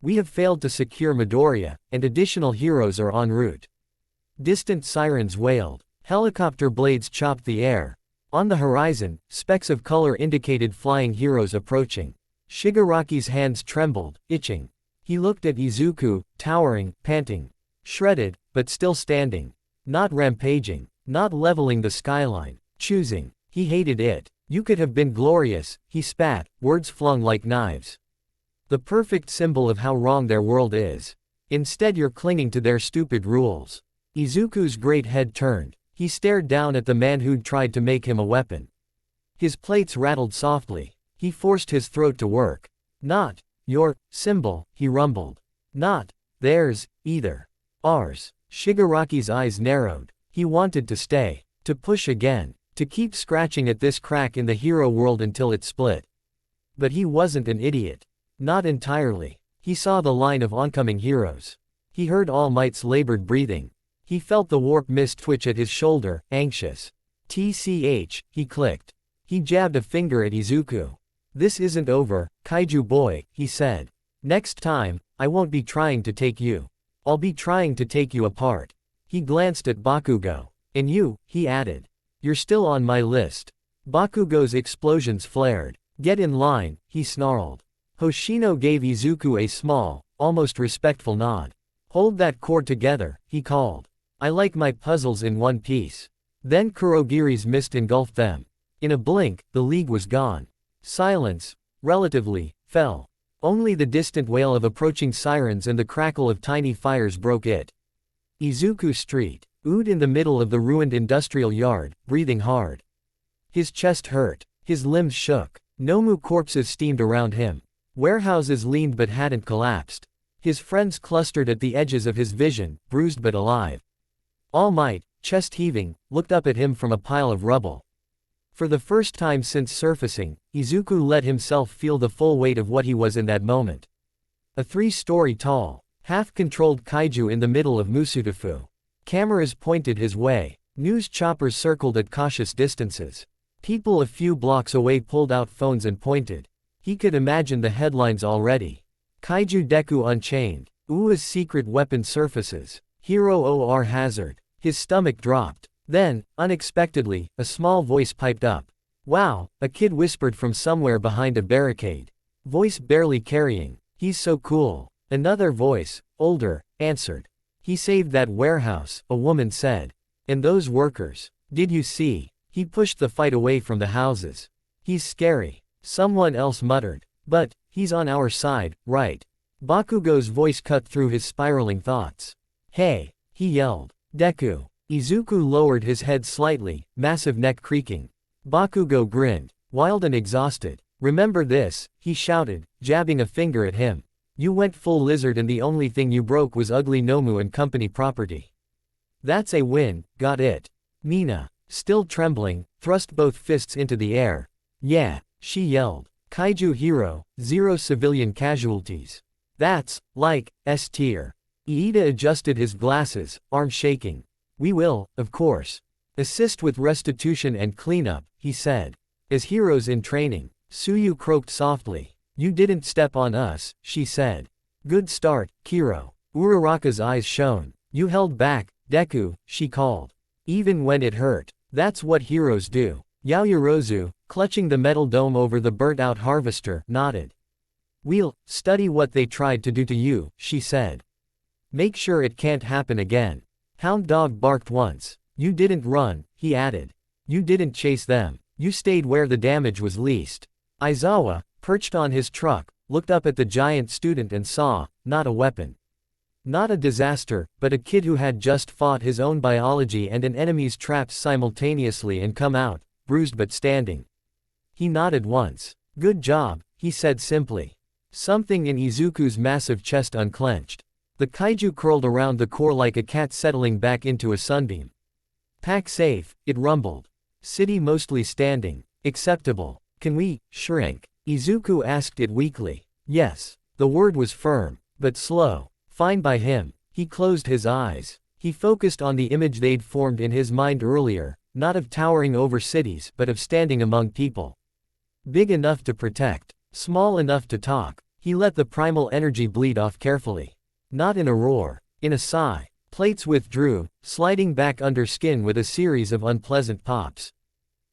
We have failed to secure Midoriya, and additional heroes are en route. Distant sirens wailed. Helicopter blades chopped the air. On the horizon, specks of color indicated flying heroes approaching. Shigaraki's hands trembled, itching. He looked at Izuku, towering, panting. Shredded, but still standing. Not rampaging. Not leveling the skyline. Choosing. He hated it. You could have been glorious, he spat, words flung like knives. The perfect symbol of how wrong their world is. Instead you're clinging to their stupid rules. Izuku's great head turned. He stared down at the man who'd tried to make him a weapon. His plates rattled softly. He forced his throat to work. Not your symbol, he rumbled. Not theirs, either. Ours. Shigaraki's eyes narrowed. He wanted to stay. To push again. To keep scratching at this crack in the hero world until it split. But he wasn't an idiot. Not entirely. He saw the line of oncoming heroes. He heard All Might's labored breathing. He felt the warp mist twitch at his shoulder, anxious. TCH, he clicked. He jabbed a finger at Izuku. This isn't over, Kaiju boy, he said. Next time, I won't be trying to take you. I'll be trying to take you apart. He glanced at Bakugo. And you, he added. You're still on my list. Bakugo's explosions flared. Get in line, he snarled. Hoshino gave Izuku a small, almost respectful nod. Hold that cord together, he called. I like my puzzles in one piece. Then Kurogiri's mist engulfed them. In a blink, the league was gone. Silence, relatively, fell. Only the distant wail of approaching sirens and the crackle of tiny fires broke it. Izuku Street. Ood in the middle of the ruined industrial yard, breathing hard. His chest hurt. His limbs shook. Nomu corpses steamed around him. Warehouses leaned but hadn't collapsed. His friends clustered at the edges of his vision, bruised but alive. All Might, chest heaving, looked up at him from a pile of rubble. For the first time since surfacing, Izuku let himself feel the full weight of what he was in that moment. A 3-story tall, half-controlled kaiju in the middle of Musutafu. Cameras pointed his way. News choppers circled at cautious distances. People a few blocks away pulled out phones and pointed. He could imagine the headlines already. Kaiju Deku unchained. Ua's secret weapon surfaces. Hero OR hazard. His stomach dropped. Then, unexpectedly, a small voice piped up. Wow, a kid whispered from somewhere behind a barricade. Voice barely carrying. He's so cool. Another voice, older, answered. He saved that warehouse, a woman said. And those workers. Did you see? He pushed the fight away from the houses. He's scary. Someone else muttered. But, he's on our side, right? Bakugo's voice cut through his spiraling thoughts. Hey, he yelled. Deku. Izuku lowered his head slightly, massive neck creaking. Bakugo grinned. Wild and exhausted. Remember this, he shouted, jabbing a finger at him. You went full lizard and the only thing you broke was ugly Nomu and company property. That's a win, got it? Mina, still trembling, thrust both fists into the air. Yeah, she yelled. Kaiju hero, 0 civilian casualties. That's, like, S tier. Iida adjusted his glasses, arm shaking. We will, of course. Assist with restitution and cleanup, he said. As heroes in training, Suyu croaked softly. You didn't step on us, she said. Good start, Kiro. Uraraka's eyes shone. You held back, Deku, she called. Even when it hurt. That's what heroes do. Yaoyorozu, clutching the metal dome over the burnt-out harvester, nodded. We'll study what they tried to do to you, she said. Make sure it can't happen again. Hound Dog barked once. You didn't run, he added. You didn't chase them. You stayed where the damage was least. Aizawa, perched on his truck, looked up at the giant student and saw, not a weapon. Not a disaster, but a kid who had just fought his own biology and an enemy's traps simultaneously and come out, bruised but standing. He nodded once. Good job, he said simply. Something in Izuku's massive chest unclenched. The kaiju curled around the core like a cat settling back into a sunbeam. Pack safe, it rumbled. City mostly standing. Acceptable. Can we shrink? Izuku asked it weakly. Yes. The word was firm, but slow. Fine by him. He closed his eyes. He focused on the image they'd formed in his mind earlier, not of towering over cities but of standing among people. Big enough to protect, small enough to talk. He let the primal energy bleed off carefully. Not in a roar, in a sigh. Plates withdrew, sliding back under skin with a series of unpleasant pops.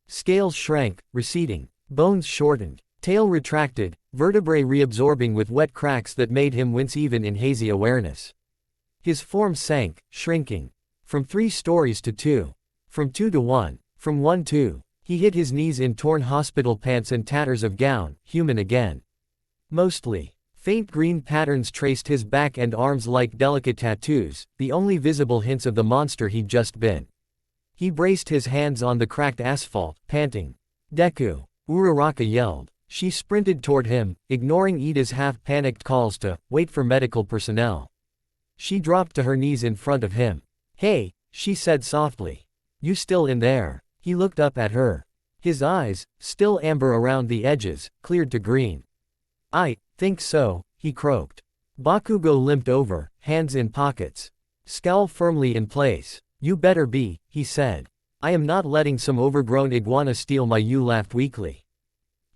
Scales shrank, receding. Bones shortened. Tail retracted, vertebrae reabsorbing with wet cracks that made him wince even in hazy awareness. His form sank, shrinking. From 3 stories to 2. From 2 to 1. From 1 to. He hit his knees in torn hospital pants and tatters of gown, human again. Mostly. Faint green patterns traced his back and arms like delicate tattoos, the only visible hints of the monster he'd just been. He braced his hands on the cracked asphalt, panting. Deku! Uraraka yelled. She sprinted toward him, ignoring Ida's half-panicked calls to wait for medical personnel. She dropped to her knees in front of him. Hey, she said softly. You still in there? He looked up at her. His eyes, still amber around the edges, cleared to green. I think so, he croaked. Bakugo limped over, hands in pockets. Scowl firmly in place. You better be, he said. I am not letting some overgrown iguana steal my you laughed weakly.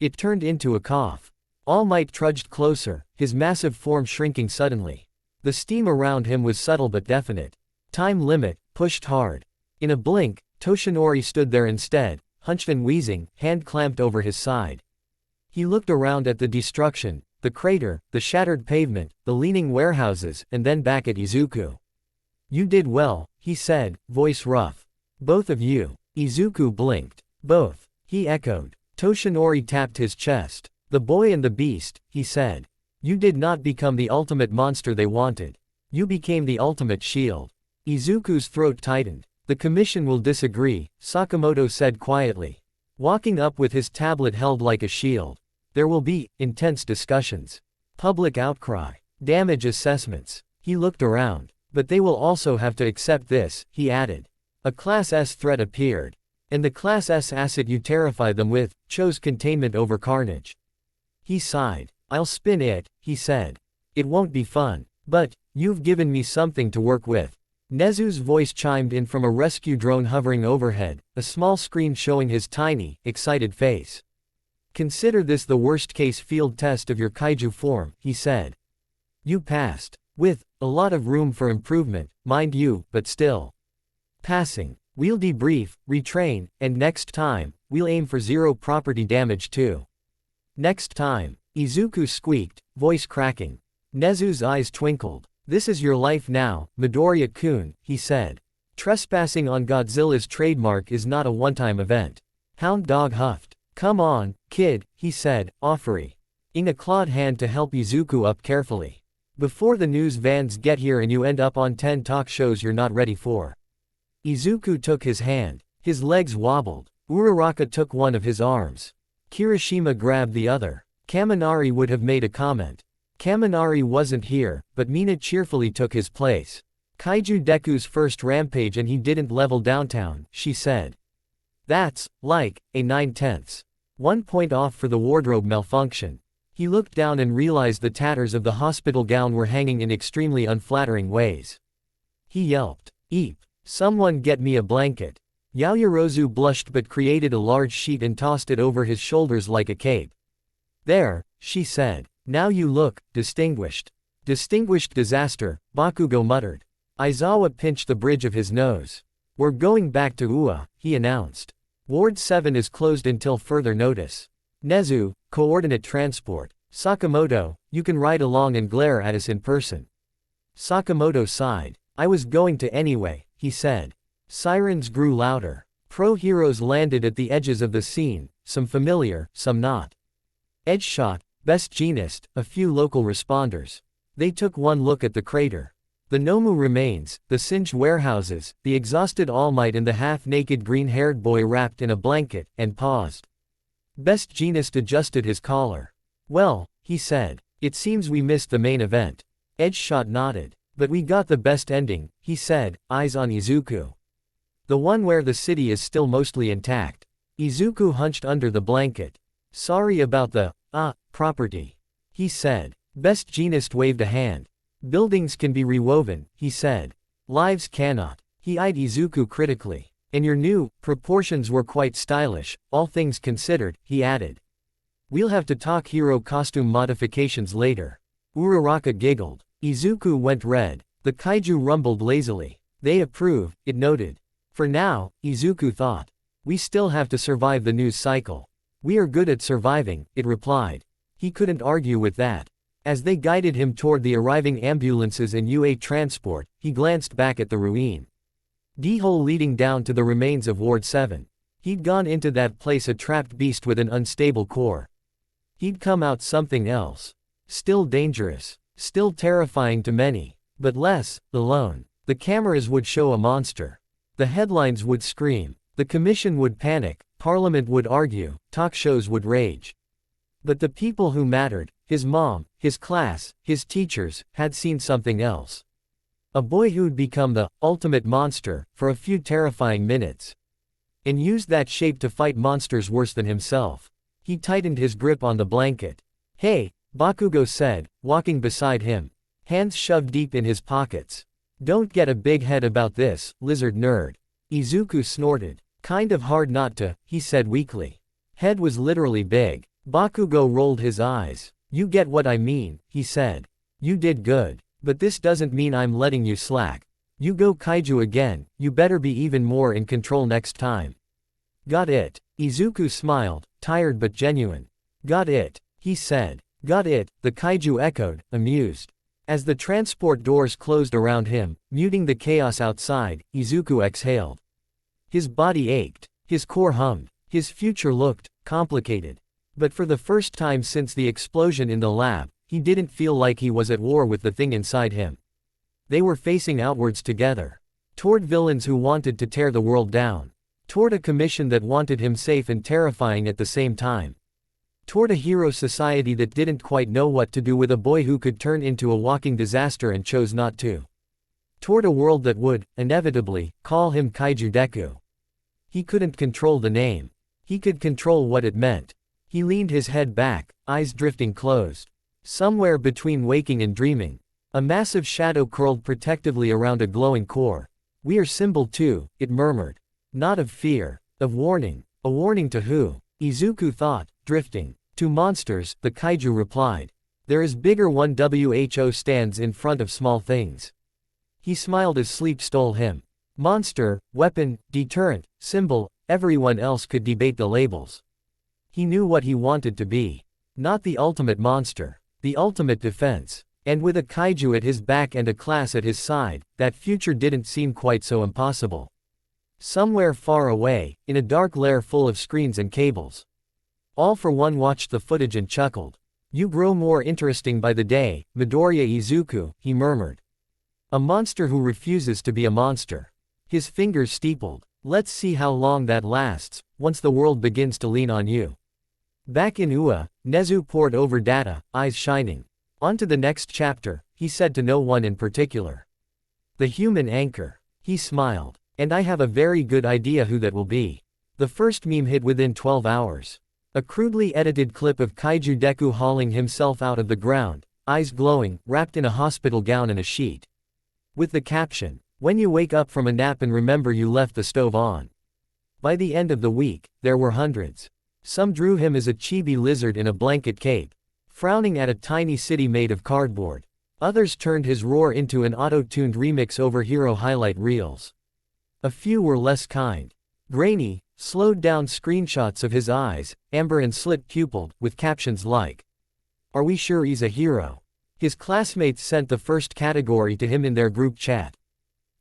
It turned into a cough. All Might trudged closer, his massive form shrinking suddenly. The steam around him was subtle but definite. Time limit, pushed hard. In a blink, Toshinori stood there instead, hunched and wheezing, hand clamped over his side. He looked around at the destruction, the crater, the shattered pavement, the leaning warehouses, and then back at Izuku. You did well, he said, voice rough. Both of you. Izuku blinked. Both. He echoed. Toshinori tapped his chest. The boy and the beast, he said. You did not become the ultimate monster they wanted. You became the ultimate shield. Izuku's throat tightened. The commission will disagree, Sakamoto said quietly. Walking up with his tablet held like a shield. There will be intense discussions. Public outcry. Damage assessments. He looked around. But they will also have to accept this, he added. A Class S threat appeared. And the Class S asset you terrify them with, chose containment over carnage. He sighed. I'll spin it, he said. It won't be fun. But, you've given me something to work with. Nezu's voice chimed in from a rescue drone hovering overhead, a small screen showing his tiny, excited face. Consider this the worst-case field test of your kaiju form, he said. You passed. With a lot of room for improvement, mind you, but still. Passing. We'll debrief, retrain, and next time, we'll aim for 0 property damage too. Next time. Izuku squeaked, voice cracking. Nezu's eyes twinkled. This is your life now, Midoriya-kun, he said. Trespassing on Godzilla's trademark is not a one-time event. Hound Dog huffed. Come on, kid, he said, offering a clawed hand to help Izuku up carefully. Before the news vans get here and you end up on 10 talk shows you're not ready for. Izuku took his hand. His legs wobbled. Uraraka took one of his arms. Kirishima grabbed the other. Kaminari would have made a comment. Kaminari wasn't here, but Mina cheerfully took his place. Kaiju Deku's first rampage and he didn't level downtown, she said. That's, like, a 9/10. 1 point off for the wardrobe malfunction. He looked down and realized the tatters of the hospital gown were hanging in extremely unflattering ways. He yelped. Eep. Someone get me a blanket. Yaoyorozu blushed but created a large sheet and tossed it over his shoulders like a cape. There, she said. Now you look, distinguished. Distinguished disaster, Bakugo muttered. Aizawa pinched the bridge of his nose. We're going back to Ua, he announced. Ward 7 is closed until further notice. Nezu, coordinate transport. Sakamoto, you can ride along and glare at us in person. Sakamoto sighed. I was going to anyway, he said. Sirens grew louder. Pro-heroes landed at the edges of the scene, some familiar, some not. Edge shot, best genist, a few local responders. They took one look at the crater. The Nomu remains, the singed warehouses, the exhausted All Might and the half-naked green-haired boy wrapped in a blanket, and paused. Best genist adjusted his collar. Well, he said, it seems we missed the main event. Edgeshot nodded. But we got the best ending, he said, eyes on Izuku. The one where the city is still mostly intact. Izuku hunched under the blanket. Sorry about the, property. He said. Best Jeanist waved a hand. Buildings can be rewoven, he said. Lives cannot. He eyed Izuku critically. And your new proportions were quite stylish, all things considered, he added. We'll have to talk hero costume modifications later. Uraraka giggled. Izuku went red. The kaiju rumbled lazily. They approve, it noted. For now, Izuku thought. We still have to survive the news cycle. We are good at surviving, it replied. He couldn't argue with that. As they guided him toward the arriving ambulances and UA transport, he glanced back at the ruin. D-hole leading down to the remains of Ward 7. He'd gone into that place a trapped beast with an unstable core. He'd come out something else. Still dangerous. Still terrifying to many. But less alone. The cameras would show a monster. The headlines would scream. The commission would panic. Parliament would argue. Talk shows would rage. But the people who mattered, his mom, his class, his teachers, had seen something else. A boy who'd become the ultimate monster for a few terrifying minutes. And used that shape to fight monsters worse than himself. He tightened his grip on the blanket. Hey, Bakugo said, walking beside him. Hands shoved deep in his pockets. Don't get a big head about this, lizard nerd. Izuku snorted. Kind of hard not to, he said weakly. Head was literally big. Bakugo rolled his eyes. You get what I mean, he said. You did good. But this doesn't mean I'm letting you slack. You go kaiju again, you better be even more in control next time. Got it. Izuku smiled, tired but genuine. Got it, he said. Got it, the kaiju echoed, amused. As the transport doors closed around him, muting the chaos outside, Izuku exhaled. His body ached. His core hummed. His future looked complicated. But for the first time since the explosion in the lab, he didn't feel like he was at war with the thing inside him. They were facing outwards together. Toward villains who wanted to tear the world down. Toward a commission that wanted him safe and terrifying at the same time. Toward a hero society that didn't quite know what to do with a boy who could turn into a walking disaster and chose not to. Toward a world that would, inevitably, call him Kaiju Deku. He couldn't control the name. He could control what it meant. He leaned his head back, eyes drifting closed. Somewhere between waking and dreaming, a massive shadow curled protectively around a glowing core. We are symbol too, it murmured. Not of fear, of warning. A warning to who? Izuku thought, drifting. To monsters, the kaiju replied. There is bigger one. WHO stands in front of small things. He smiled as sleep stole him. Monster, weapon, deterrent, symbol, everyone else could debate the labels. He knew what he wanted to be. Not the ultimate monster. The ultimate defense. And with a kaiju at his back and a class at his side, that future didn't seem quite so impossible. Somewhere far away, in a dark lair full of screens and cables. All for One watched the footage and chuckled. You grow more interesting by the day, Midoriya Izuku, he murmured. A monster who refuses to be a monster. His fingers steepled. Let's see how long that lasts, once the world begins to lean on you. Back in Ua, Nezu pored over data, eyes shining. On to the next chapter, he said to no one in particular. The human anchor. He smiled. And I have a very good idea who that will be. The first meme hit within 12 hours. A crudely edited clip of Kaiju Deku hauling himself out of the ground, eyes glowing, wrapped in a hospital gown and a sheet. With the caption, when you wake up from a nap and remember you left the stove on. By the end of the week, there were hundreds. Some drew him as a chibi lizard in a blanket cape, frowning at a tiny city made of cardboard. Others turned his roar into an auto-tuned remix over hero highlight reels. A few were less kind. Grainy, slowed-down screenshots of his eyes, amber and slit-pupilled, with captions like, "Are we sure he's a hero?" His classmates sent the first category to him in their group chat.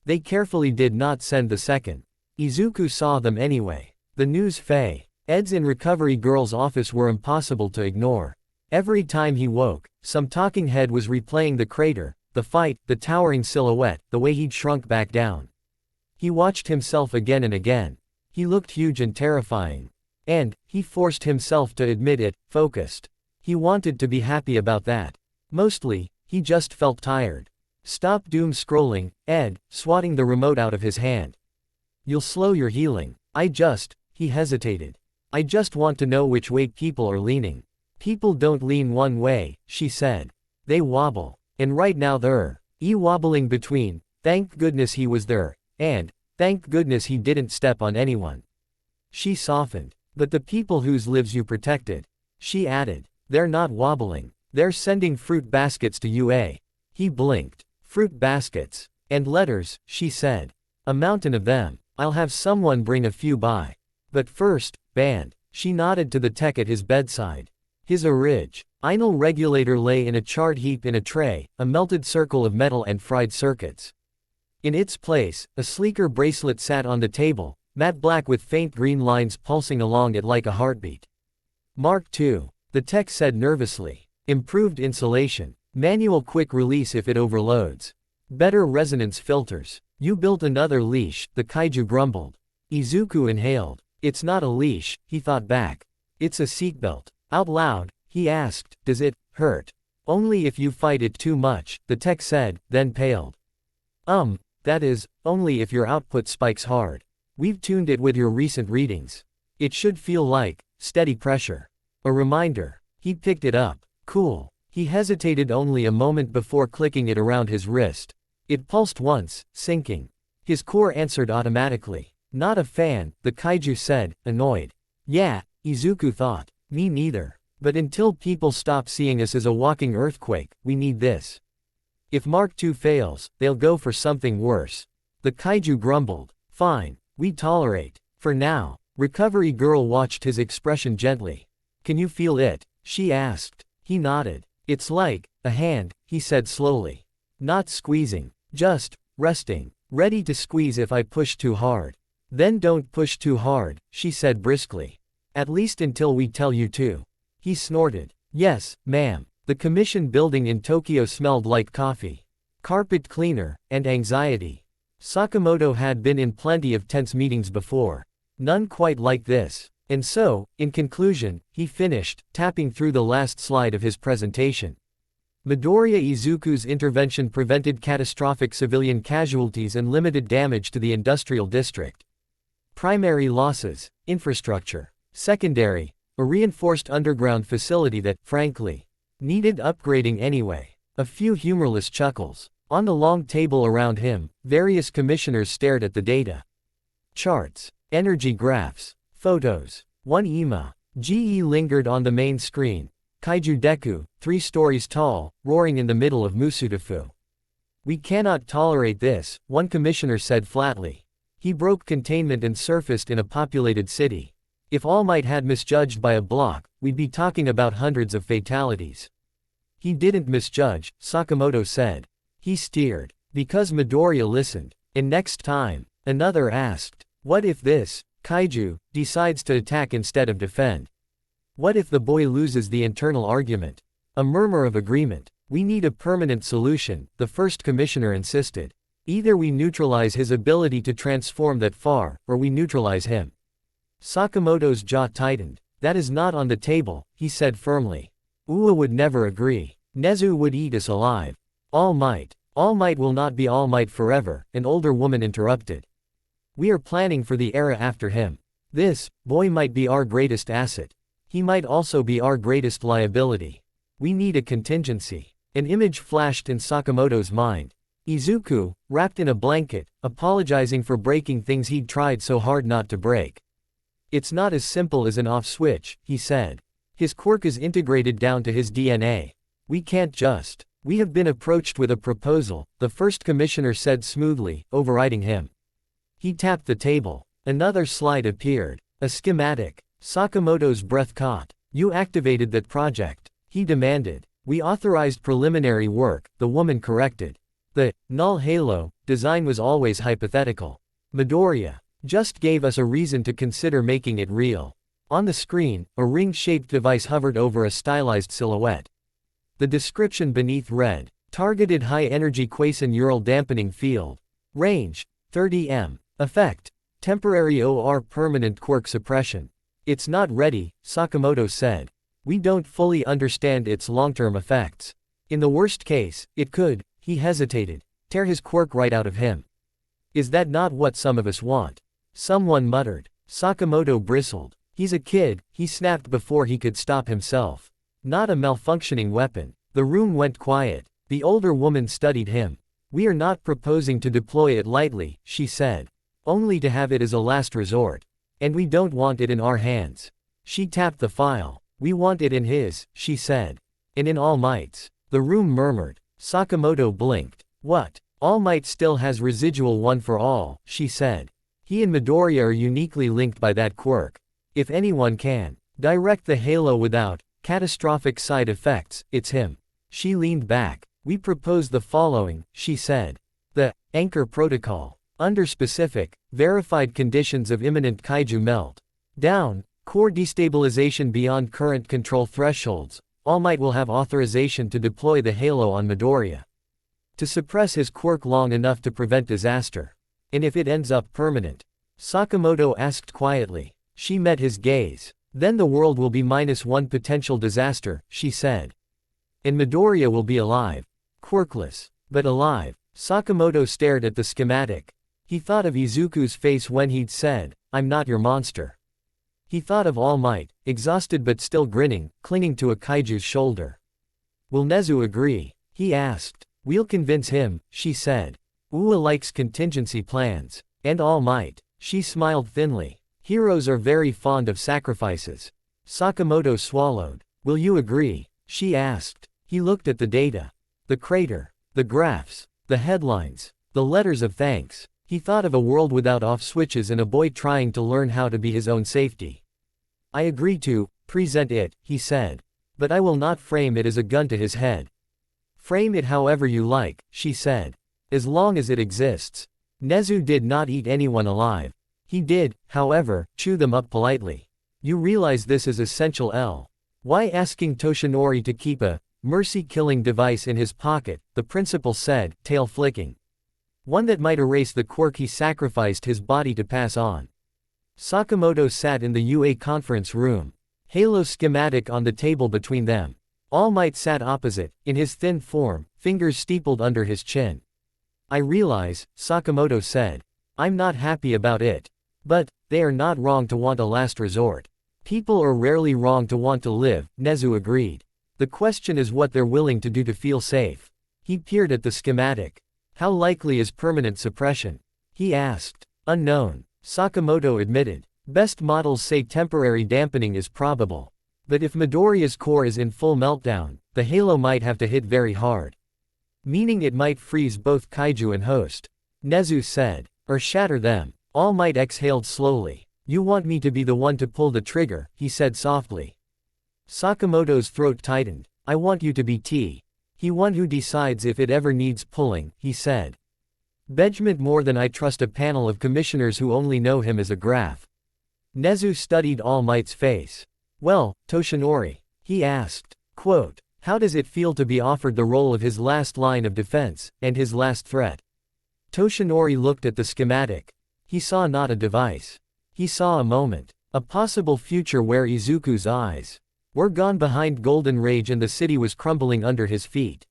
They carefully did not send the second. Izuku saw them anyway. The news Eds in Recovery Girl's office were impossible to ignore. Every time he woke, some talking head was replaying the crater, the fight, the towering silhouette, the way he'd shrunk back down. He watched himself again and again. He looked huge and terrifying. And, he forced himself to admit it, focused. He wanted to be happy about that. Mostly, he just felt tired. Stop doom scrolling, Ed, swatting the remote out of his hand. You'll slow your healing. He hesitated. I just want to know which way people are leaning. People don't lean one way, she said. They wobble. And right now they're wobbling between, thank goodness he was there, and, thank goodness he didn't step on anyone. She softened. But the people whose lives you protected. She added. They're not wobbling. They're sending fruit baskets to UA. He blinked. Fruit baskets. And letters, she said. A mountain of them. I'll have someone bring a few by. But first, band. She nodded to the tech at his bedside. His original regulator lay in a charred heap in a tray, a melted circle of metal and fried circuits. In its place, a sleeker bracelet sat on the table, matte black with faint green lines pulsing along it like a heartbeat. Mark II. The tech said nervously. Improved insulation. Manual quick release if it overloads. Better resonance filters. You built another leash, the kaiju grumbled. Izuku inhaled. It's not a leash, he thought back. It's a seatbelt. Out loud, he asked, does it hurt? Only if you fight it too much, the tech said, then paled. That is, only if your output spikes hard. We've tuned it with your recent readings. It should feel like steady pressure. A reminder. He picked it up. Cool. He hesitated only a moment before clicking it around his wrist. It pulsed once, sinking. His core answered automatically. Not a fan, the kaiju said, annoyed. Yeah, Izuku thought. Me neither. But until people stop seeing us as a walking earthquake, we need this. If Mark II fails, they'll go for something worse. The kaiju grumbled. Fine, we tolerate. For now. Recovery girl watched his expression gently. Can you feel it? She asked. He nodded. It's like a hand, he said slowly. Not squeezing. Just resting. Ready to squeeze if I push too hard. Then don't push too hard, she said briskly. At least until we tell you to. He snorted. Yes, ma'am. The commission building in Tokyo smelled like coffee, carpet cleaner, and anxiety. Sakamoto had been in plenty of tense meetings before. None quite like this. And so, in conclusion, he finished, tapping through the last slide of his presentation. Midoriya Izuku's intervention prevented catastrophic civilian casualties and limited damage to the industrial district. Primary losses, infrastructure. Secondary, a reinforced underground facility that, frankly, needed upgrading anyway. A few humorless chuckles. On the long table around him, various commissioners stared at the data. Charts, energy graphs, photos. One EMA. GE lingered on the main screen. Kaiju Deku, 3 stories tall, roaring in the middle of Musudafu. We cannot tolerate this, one commissioner said flatly. He broke containment and surfaced in a populated city. If All Might had misjudged by a block, we'd be talking about hundreds of fatalities. He didn't misjudge, Sakamoto said. He steered. Because Midoriya listened. And next time, another asked, what if this kaiju decides to attack instead of defend? What if the boy loses the internal argument? A murmur of agreement. We need a permanent solution, the first commissioner insisted. Either we neutralize his ability to transform that far, or we neutralize him. Sakamoto's jaw tightened. That is not on the table, he said firmly. Ua would never agree. Nezu would eat us alive. All Might will not be All Might forever, an older woman interrupted. We are planning for the era after him. This boy might be our greatest asset. He might also be our greatest liability. We need a contingency. An image flashed in Sakamoto's mind. Izuku, wrapped in a blanket, apologizing for breaking things he'd tried so hard not to break. It's not as simple as an off switch, he said. His quirk is integrated down to his DNA. We can't just. We have been approached with a proposal, the first commissioner said smoothly, overriding him. He tapped the table. Another slide appeared. A schematic. Sakamoto's breath caught. You activated that project, he demanded. We authorized preliminary work, the woman corrected. The null halo design was always hypothetical. Midoriya just gave us a reason to consider making it real. On the screen, a ring-shaped device hovered over a stylized silhouette. The description beneath read, targeted high-energy quasi-neural dampening field. Range, 30 m. Effect, temporary OR permanent quirk suppression. It's not ready, Sakamoto said. We don't fully understand its long-term effects. In the worst case, it could, he hesitated, tear his quirk right out of him. Is that not what some of us want? Someone muttered. Sakamoto bristled. He's a kid, he snapped before he could stop himself. Not a malfunctioning weapon. The room went quiet. The older woman studied him. "We are not proposing to deploy it lightly," she said. "Only to have it as a last resort. And we don't want it in our hands." She tapped the file. "We want it in his," she said. "And in All Might's." The room murmured. Sakamoto blinked. "What? All Might still has residual one for all," she said. "He and Midoriya are uniquely linked by that quirk. If anyone can direct the halo without catastrophic side effects, it's him." She leaned back. "We propose the following," she said. "The Anchor Protocol. Under specific, verified conditions of imminent Kaiju melt down, core destabilization beyond current control thresholds, All Might will have authorization to deploy the halo on Midoriya to suppress his quirk long enough to prevent disaster. And if it ends up permanent?" Sakamoto asked quietly. She met his gaze. "Then the world will be -1 potential disaster," she said. "And Midoriya will be alive. Quirkless. But alive." Sakamoto stared at the schematic. He thought of Izuku's face when he'd said, "I'm not your monster." He thought of All Might, exhausted but still grinning, clinging to a Kaiju's shoulder. "Will Nezu agree?" he asked. "We'll convince him," she said. "Ua likes contingency plans. And All Might." She smiled thinly. "Heroes are very fond of sacrifices." Sakamoto swallowed. "Will you agree?" she asked. He looked at the data. The crater. The graphs. The headlines. The letters of thanks. He thought of a world without off switches and a boy trying to learn how to be his own safety. "I agree to present it," he said. "But I will not frame it as a gun to his head." "Frame it however you like," she said. "As long as it exists." Nezu did not eat anyone alive. He did, however, chew them up politely. "You realize this is essential L. Why asking Toshinori to keep a mercy-killing device in his pocket," the principal said, tail flicking. "One that might erase the quirk he sacrificed his body to pass on." Sakamoto sat in the UA conference room. Halo schematic on the table between them. All Might sat opposite, in his thin form, fingers steepled under his chin. "I realize," Sakamoto said. "I'm not happy about it. But they are not wrong to want a last resort. People are rarely wrong to want to live," Nezu agreed. "The question is what they're willing to do to feel safe." He peered at the schematic. "How likely is permanent suppression?" he asked. "Unknown," Sakamoto admitted. "Best models say temporary dampening is probable. But if Midoriya's core is in full meltdown, the halo might have to hit very hard. Meaning it might freeze both Kaiju and host," Nezu said. "Or shatter them." All Might exhaled slowly. "You want me to be the one to pull the trigger," he said softly. Sakamoto's throat tightened. "I want you to be he one who decides if it ever needs pulling," he said. "Bedgement more than I trust a panel of commissioners who only know him as a graph." Nezu studied All Might's face. "Well, Toshinori," he asked. Quote, "How does it feel to be offered the role of his last line of defense, and his last threat?" Toshinori looked at the schematic. He saw not a device. He saw a moment. A possible future where Izuku's eyes were gone behind Golden Rage and the city was crumbling under his feet.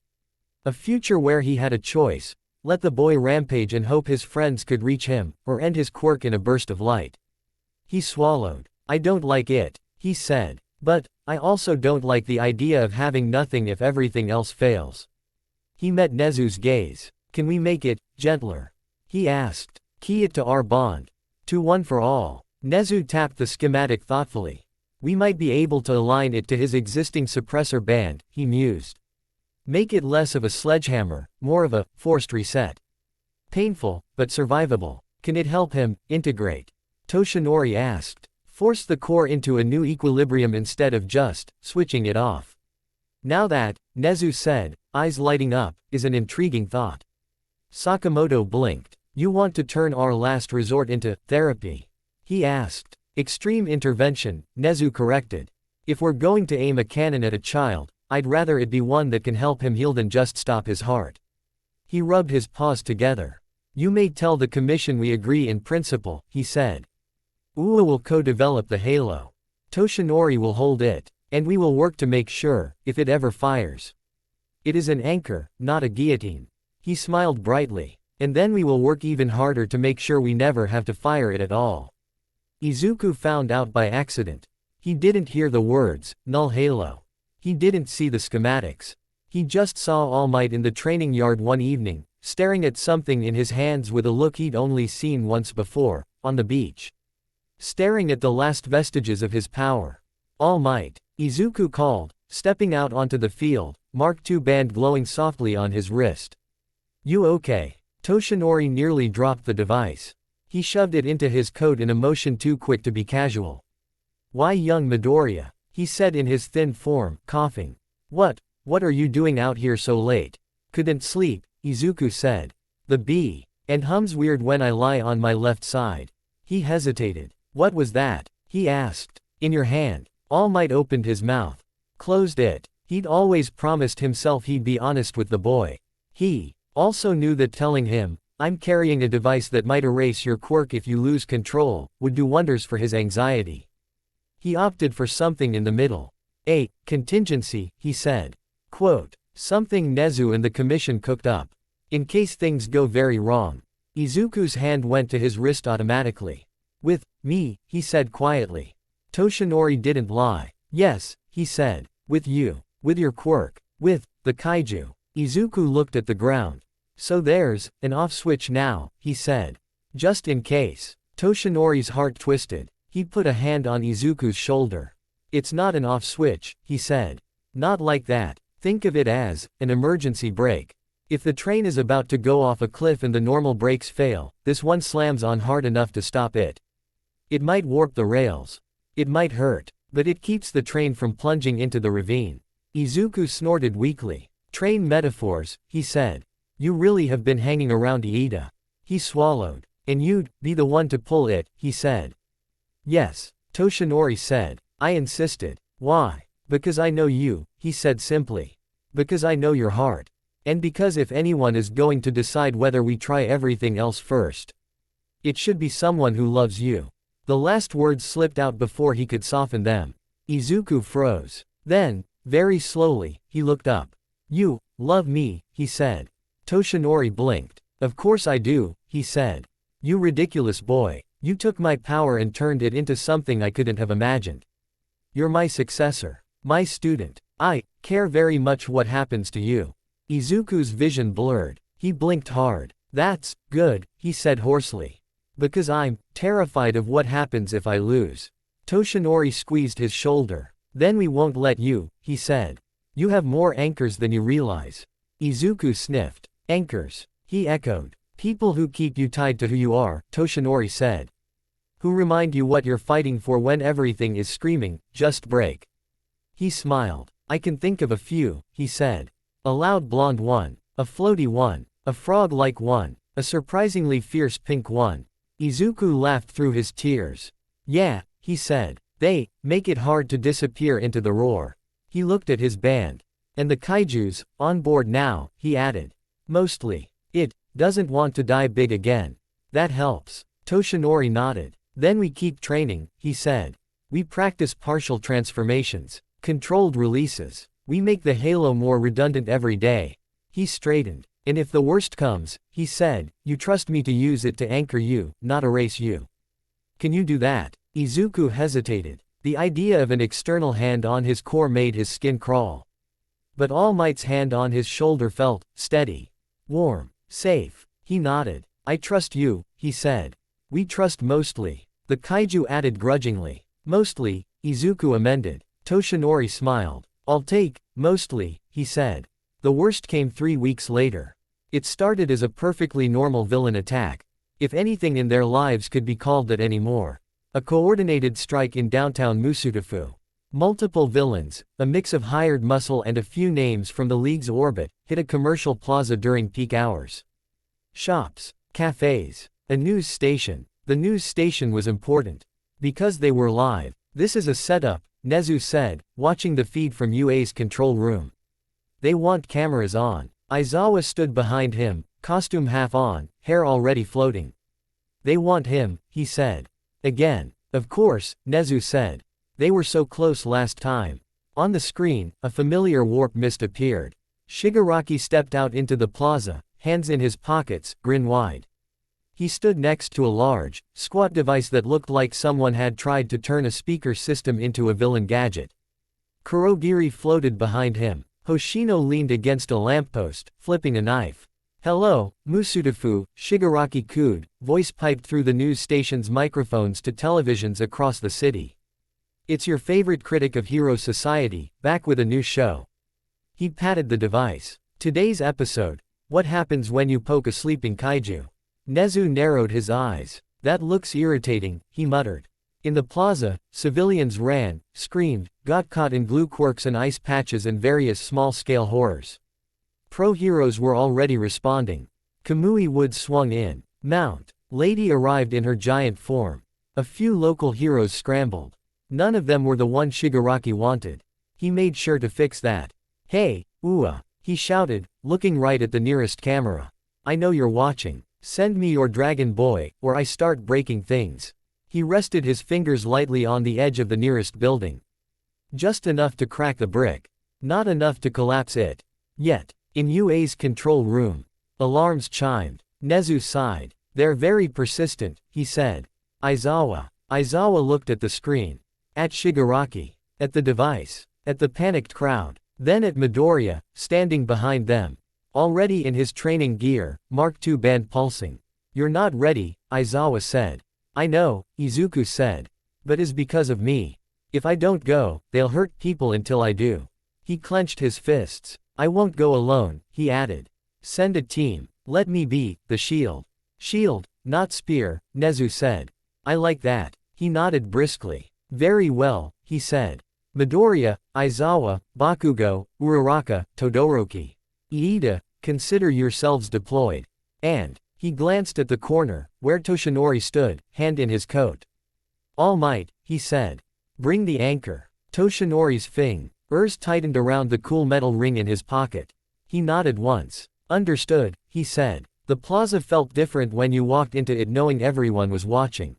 A future where he had a choice: let the boy rampage and hope his friends could reach him, or end his quirk in a burst of light. He swallowed. "I don't like it," he said. "But I also don't like the idea of having nothing if everything else fails." He met Nezu's gaze. "Can we make it gentler?" he asked. "Key it to our bond. To one for all." Nezu tapped the schematic thoughtfully. "We might be able to align it to his existing suppressor band," he mused. "Make it less of a sledgehammer, more of a forced reset. Painful, but survivable." "Can it help him integrate?" Toshinori asked. "Force the core into a new equilibrium instead of just switching it off." "Now that," Nezu said, eyes lighting up, "is an intriguing thought." Sakamoto blinked. "You want to turn our last resort into therapy?" he asked. "Extreme intervention," Nezu corrected. "If we're going to aim a cannon at a child, I'd rather it be one that can help him heal than just stop his heart." He rubbed his paws together. "You may tell the commission we agree in principle," he said. "Ua will co-develop the halo. Toshinori will hold it. And we will work to make sure, if it ever fires. It is an anchor, not a guillotine." He smiled brightly. "And then we will work even harder to make sure we never have to fire it at all." Izuku found out by accident. He didn't hear the words, null halo. He didn't see the schematics. He just saw All Might in the training yard one evening, staring at something in his hands with a look he'd only seen once before, on the beach. Staring at the last vestiges of his power. All Might, Izuku called, stepping out onto the field, Mark II band glowing softly on his wrist. You okay? Toshinori nearly dropped the device. He shoved it into his coat in a motion too quick to be casual. Why young Midoriya? He said in his thin form, coughing. What are you doing out here so late? Couldn't sleep, Izuku said. The bee. And hums weird when I lie on my left side. He hesitated. What was that? He asked. In your hand. All Might opened his mouth. Closed it. He'd always promised himself he'd be honest with the boy. He also knew that telling him, I'm carrying a device that might erase your quirk if you lose control, would do wonders for his anxiety. He opted for something in the middle. A contingency, he said. Quote, something Nezu and the commission cooked up. In case things go very wrong. Izuku's hand went to his wrist automatically. With me, he said quietly. Toshinori didn't lie. Yes, he said. With you. With your quirk. With the kaiju. Izuku looked at the ground. So there's an off switch now, he said. Just in case. Toshinori's heart twisted. He put a hand on Izuku's shoulder. It's not an off switch, he said. Not like that. Think of it as an emergency brake. If the train is about to go off a cliff and the normal brakes fail, this one slams on hard enough to stop it. It might warp the rails. It might hurt, but it keeps the train from plunging into the ravine. Izuku snorted weakly. Train metaphors, he said. You really have been hanging around Iida. He swallowed. And you'd be the one to pull it, he said. Yes, Toshinori said. I insisted. Why? Because I know you, he said simply. Because I know your heart. And because if anyone is going to decide whether we try everything else first, it should be someone who loves you. The last words slipped out before he could soften them. Izuku froze. Then, very slowly, he looked up. You love me, he said. Toshinori blinked. Of course I do, he said. You ridiculous boy. You took my power and turned it into something I couldn't have imagined. You're my successor. My student. I care very much what happens to you. Izuku's vision blurred. He blinked hard. That's good, he said hoarsely. Because I'm terrified of what happens if I lose. Toshinori squeezed his shoulder. Then we won't let you, he said. You have more anchors than you realize. Izuku sniffed. Anchors. He echoed. People who keep you tied to who you are, Toshinori said. Who remind you what you're fighting for when everything is screaming, just break. He smiled. I can think of a few, he said. A loud blonde one. A floaty one. A frog-like one. A surprisingly fierce pink one. Izuku laughed through his tears. Yeah, he said. They make it hard to disappear into the roar. He looked at his band. And the kaijus, on board now, he added. Mostly. It doesn't want to die big again. That helps. Toshinori nodded. Then we keep training, he said. We practice partial transformations. Controlled releases. We make the halo more redundant every day. He straightened. And if the worst comes, he said, you trust me to use it to anchor you, not erase you. Can you do that? Izuku hesitated. The idea of an external hand on his core made his skin crawl. But All Might's hand on his shoulder felt steady. Warm. Safe. He nodded. I trust you, he said. We trust mostly. The kaiju added grudgingly. Mostly, Izuku amended. Toshinori smiled. I'll take, mostly, he said. The worst came 3 weeks later. It started as a perfectly normal villain attack. If anything in their lives could be called that anymore. A coordinated strike in downtown Musutafu. Multiple villains, a mix of hired muscle and a few names from the League's orbit, hit a commercial plaza during peak hours. Shops, cafes, a news station. The news station was important. Because they were live. This is a setup, Nezu said, watching the feed from UA's control room. They want cameras on. Aizawa stood behind him, costume half on, hair already floating. They want him, he said. Again. Of course, Nezu said. They were so close last time. On the screen, a familiar warp mist appeared. Shigaraki stepped out into the plaza, hands in his pockets, grin wide. He stood next to a large, squat device that looked like someone had tried to turn a speaker system into a villain gadget. Kurogiri floated behind him, Hoshino leaned against a lamppost, flipping a knife. Hello, Musudafu, Shigaraki-kun, voice piped through the news station's microphones to televisions across the city. It's your favorite critic of Hero Society, back with a new show. He patted the device. Today's episode: what happens when you poke a sleeping kaiju? Nezu narrowed his eyes. That looks irritating, he muttered. In the plaza, civilians ran, screamed, got caught in glue quirks and ice patches and various small-scale horrors. Pro-heroes were already responding. Kamui Wood swung in. Mount. Lady arrived in her giant form. A few local heroes scrambled. None of them were the one Shigaraki wanted. He made sure to fix that. Hey, Ua, he shouted, looking right at the nearest camera. I know you're watching. Send me your Dragon Boy, or I start breaking things. He rested his fingers lightly on the edge of the nearest building. Just enough to crack the brick. Not enough to collapse it. Yet. In UA's control room. Alarms chimed. Nezu sighed. They're very persistent, he said. Aizawa. Aizawa looked at the screen. At Shigaraki. At the device. At the panicked crowd. Then at Midoriya, standing behind them. Already in his training gear, Mark II band pulsing. You're not ready, Aizawa said. I know, Izuku said. But it's because of me. If I don't go, they'll hurt people until I do. He clenched his fists. I won't go alone, he added. Send a team. Let me be the shield. Shield, not spear, Nezu said. I like that. He nodded briskly. Very well, he said. Midoriya, Aizawa, Bakugo, Uraraka, Todoroki. Iida, consider yourselves deployed. And, he glanced at the corner, where Toshinori stood, hand in his coat. All might, he said. Bring the anchor. Toshinori's fingers tightened around the cool metal ring in his pocket. He nodded once. Understood, he said. The plaza felt different when you walked into it knowing everyone was watching.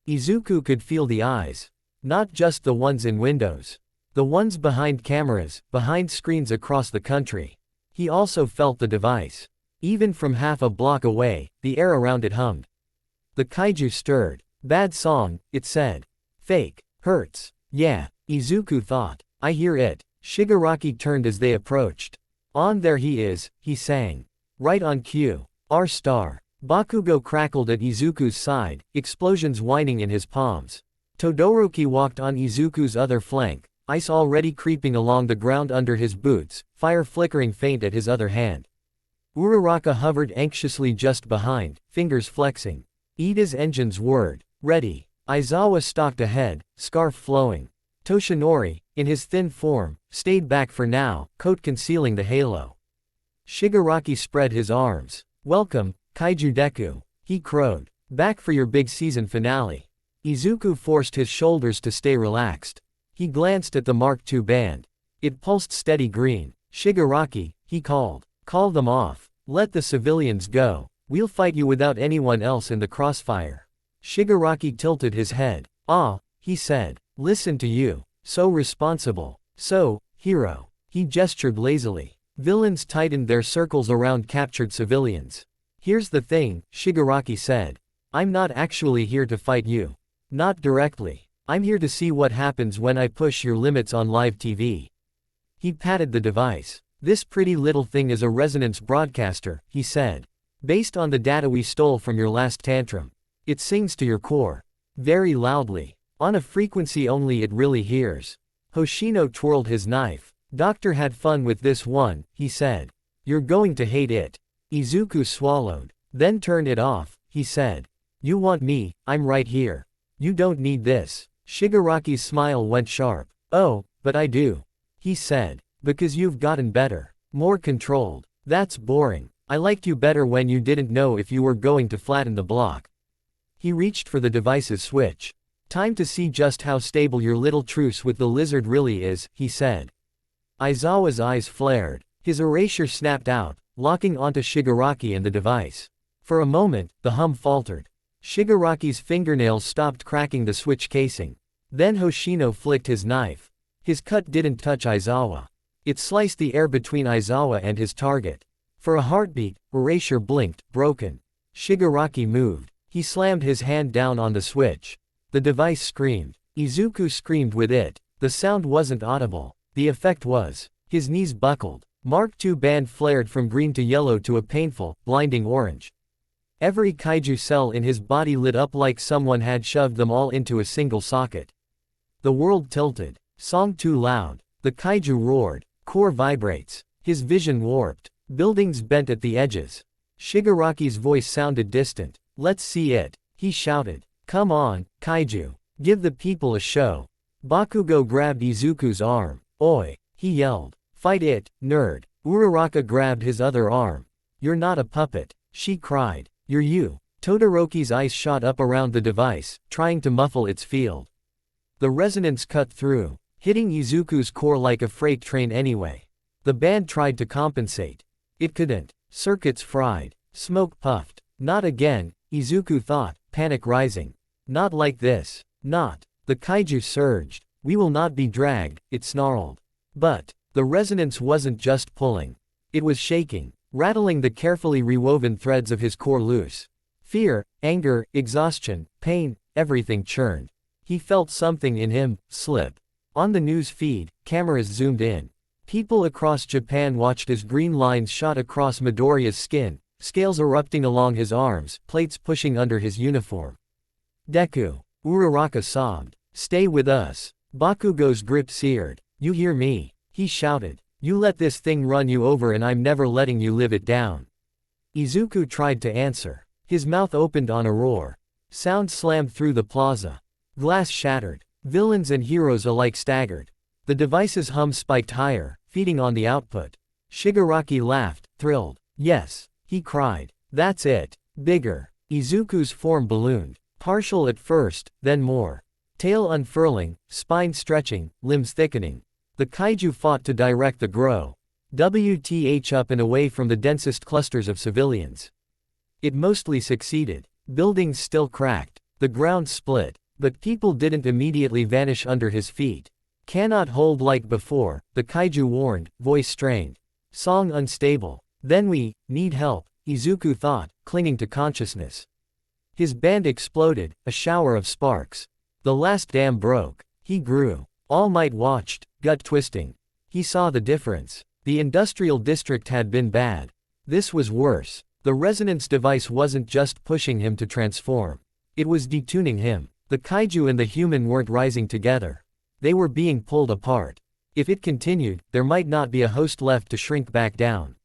Izuku could feel the eyes. Not just the ones in windows. The ones behind cameras, behind screens across the country. He also felt the device. Even from half a block away, the air around it hummed. The kaiju stirred. Bad song, it said. Fake. Hurts. Yeah, Izuku thought. I hear it. Shigaraki turned as they approached. On there he is, he sang. Right on cue. Our star. Bakugo crackled at Izuku's side, explosions whining in his palms. Todoroki walked on Izuku's other flank, ice already creeping along the ground under his boots, fire flickering faint at his other hand. Uraraka hovered anxiously just behind, fingers flexing. Iida's engines whirred. Ready. Aizawa stalked ahead, scarf flowing. Toshinori, in his thin form, stayed back for now, coat concealing the halo. Shigaraki spread his arms. Welcome, Kaiju Deku, he crowed. Back for your big season finale. Izuku forced his shoulders to stay relaxed. He glanced at the Mark II band. It pulsed steady green. Shigaraki, he called. Call them off. Let the civilians go. We'll fight you without anyone else in the crossfire. Shigaraki tilted his head. Ah, he said. Listen to you. So responsible. So, hero. He gestured lazily. Villains tightened their circles around captured civilians. Here's the thing, Shigaraki said. I'm not actually here to fight you. Not directly. I'm here to see what happens when I push your limits on live TV. He patted the device. This pretty little thing is a resonance broadcaster, he said. Based on the data we stole from your last tantrum. It sings to your core. Very loudly. On a frequency only it really hears. Hoshino twirled his knife. Doctor had fun with this one, he said. You're going to hate it. Izuku swallowed. Then turned it off, he said. You want me, I'm right here. You don't need this. Shigaraki's smile went sharp. Oh, but I do. He said. Because you've gotten better. More controlled. That's boring. I liked you better when you didn't know if you were going to flatten the block. He reached for the device's switch. Time to see just how stable your little truce with the lizard really is, he said. Aizawa's eyes flared. His erasure snapped out, locking onto Shigaraki and the device. For a moment, the hum faltered. Shigaraki's fingernails stopped cracking the switch casing. Then Hoshino flicked his knife. His cut didn't touch Aizawa. It sliced the air between Aizawa and his target. For a heartbeat, erasure blinked, broken. Shigaraki moved. He slammed his hand down on the switch. The device screamed. Izuku screamed with it. The sound wasn't audible. The effect was. His knees buckled. Mark II band flared from green to yellow to a painful, blinding orange. Every kaiju cell in his body lit up like someone had shoved them all into a single socket. The world tilted. Song too loud. The kaiju roared. Core vibrates. His vision warped. Buildings bent at the edges. Shigaraki's voice sounded distant. Let's see it, he shouted. Come on, kaiju. Give the people a show. Bakugo grabbed Izuku's arm. Oi, he yelled. Fight it, nerd. Uraraka grabbed his other arm. You're not a puppet, she cried. You're you. Todoroki's eyes shot up around the device, trying to muffle its field. The resonance cut through, hitting Izuku's core like a freight train anyway. The band tried to compensate. It couldn't. Circuits fried. Smoke puffed. Not again, Izuku thought, panic rising. Not like this. Not. The kaiju surged. We will not be dragged, it snarled. But the resonance wasn't just pulling. It was shaking, rattling the carefully rewoven threads of his core loose. Fear, anger, exhaustion, pain, everything churned. He felt something in him slip. On the news feed, cameras zoomed in. People across Japan watched as green lines shot across Midoriya's skin, scales erupting along his arms, plates pushing under his uniform. Deku. Uraraka sobbed. Stay with us. Bakugo's grip seared. You hear me? He shouted. You let this thing run you over and I'm never letting you live it down. Izuku tried to answer. His mouth opened on a roar. Sound slammed through the plaza. Glass shattered. Villains and heroes alike staggered. The device's hum spiked higher, feeding on the output. Shigaraki laughed, thrilled. Yes, he cried. That's it. Bigger. Izuku's form ballooned. Partial at first, then more. Tail unfurling, spine stretching, limbs thickening. The kaiju fought to direct the grow. WTH up and away from the densest clusters of civilians. It mostly succeeded. Buildings still cracked. The ground split. But people didn't immediately vanish under his feet. Cannot hold like before, the kaiju warned, voice strained. Song unstable. Then we need help, Izuku thought, clinging to consciousness. His band exploded, a shower of sparks. The last dam broke. He grew. All Might watched, gut twisting. He saw the difference. The industrial district had been bad. This was worse. The resonance device wasn't just pushing him to transform. It was detuning him. The kaiju and the human weren't rising together. They were being pulled apart. If it continued, there might not be a host left to shrink back down.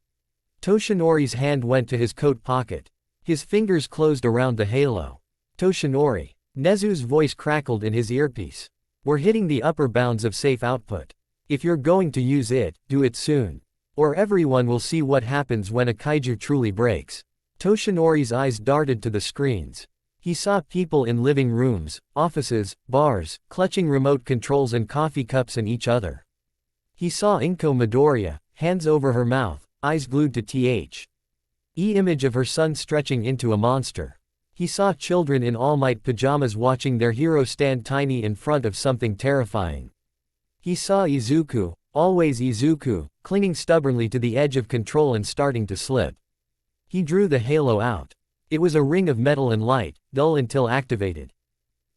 Toshinori's hand went to his coat pocket. His fingers closed around the halo. Toshinori. Nezu's voice crackled in his earpiece. We're hitting the upper bounds of safe output. If you're going to use it, do it soon. Or everyone will see what happens when a kaiju truly breaks. Toshinori's eyes darted to the screens. He saw people in living rooms, offices, bars, clutching remote controls and coffee cups in each other. He saw Inko Midoriya, hands over her mouth, eyes glued to image of her son stretching into a monster. He saw children in All Might pajamas watching their hero stand tiny in front of something terrifying. He saw Izuku, always Izuku, clinging stubbornly to the edge of control and starting to slip. He drew the halo out. It was a ring of metal and light, dull until activated.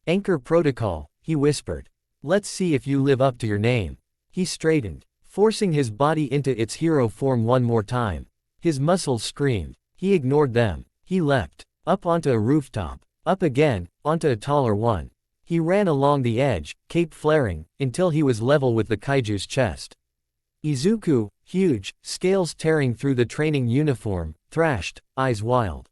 Anchor protocol, he whispered. Let's see if you live up to your name. He straightened, forcing his body into its hero form one more time. His muscles screamed. He ignored them. He leapt. Up onto a rooftop. Up again, onto a taller one. He ran along the edge, cape flaring, until he was level with the kaiju's chest. Izuku, huge, scales tearing through the training uniform, thrashed, eyes wild.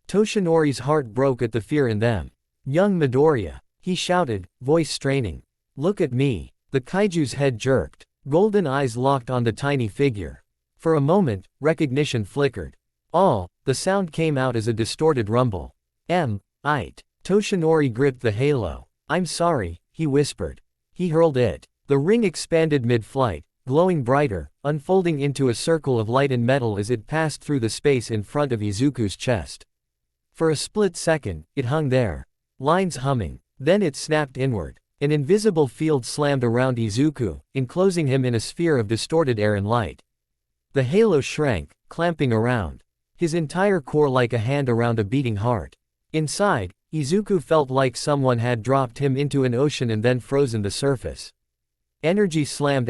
Toshinori's heart broke at the fear in them. Young Midoriya, he shouted, voice straining. Look at me. The kaiju's head jerked. Golden eyes locked on the tiny figure. For a moment, recognition flickered. The sound came out as a distorted rumble. It. Toshinori gripped the halo. I'm sorry, he whispered. He hurled it. The ring expanded mid-flight, glowing brighter, unfolding into a circle of light and metal as it passed through the space in front of Izuku's chest. For a split second, it hung there. Lines humming. Then it snapped inward. An invisible field slammed around Izuku, enclosing him in a sphere of distorted air and light. The halo shrank, clamping around. His entire core like a hand around a beating heart. Inside, Izuku felt like someone had dropped him into an ocean and then frozen the surface. Energy slammed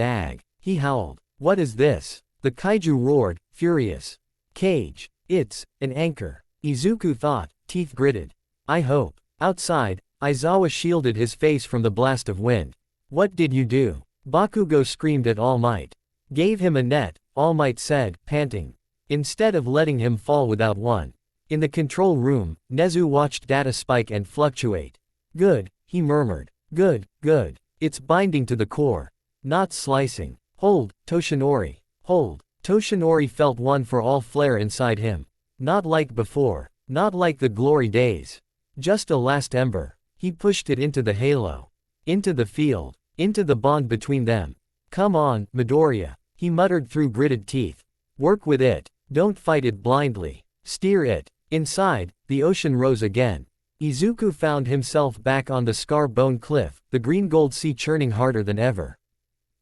He howled. What is this? The kaiju roared, furious. Cage. It's an anchor. Izuku thought, teeth gritted. I hope. Outside, Aizawa shielded his face from the blast of wind. What did you do? Bakugo screamed at All Might. Gave him a net, All Might said, panting. Instead of letting him fall without one. In the control room, Nezu watched data spike and fluctuate. Good, he murmured. Good, good. It's binding to the core. Not slicing. Hold, Toshinori. Hold. Toshinori felt one for all flare inside him. Not like before. Not like the glory days. Just a last ember. He pushed it into the halo. Into the field. Into the bond between them. Come on, Midoriya. He muttered through gritted teeth. Work with it. Don't fight it blindly. Steer it. Inside, the ocean rose again. Izuku found himself back on the Scar-Bone Cliff, the green-gold sea churning harder than ever.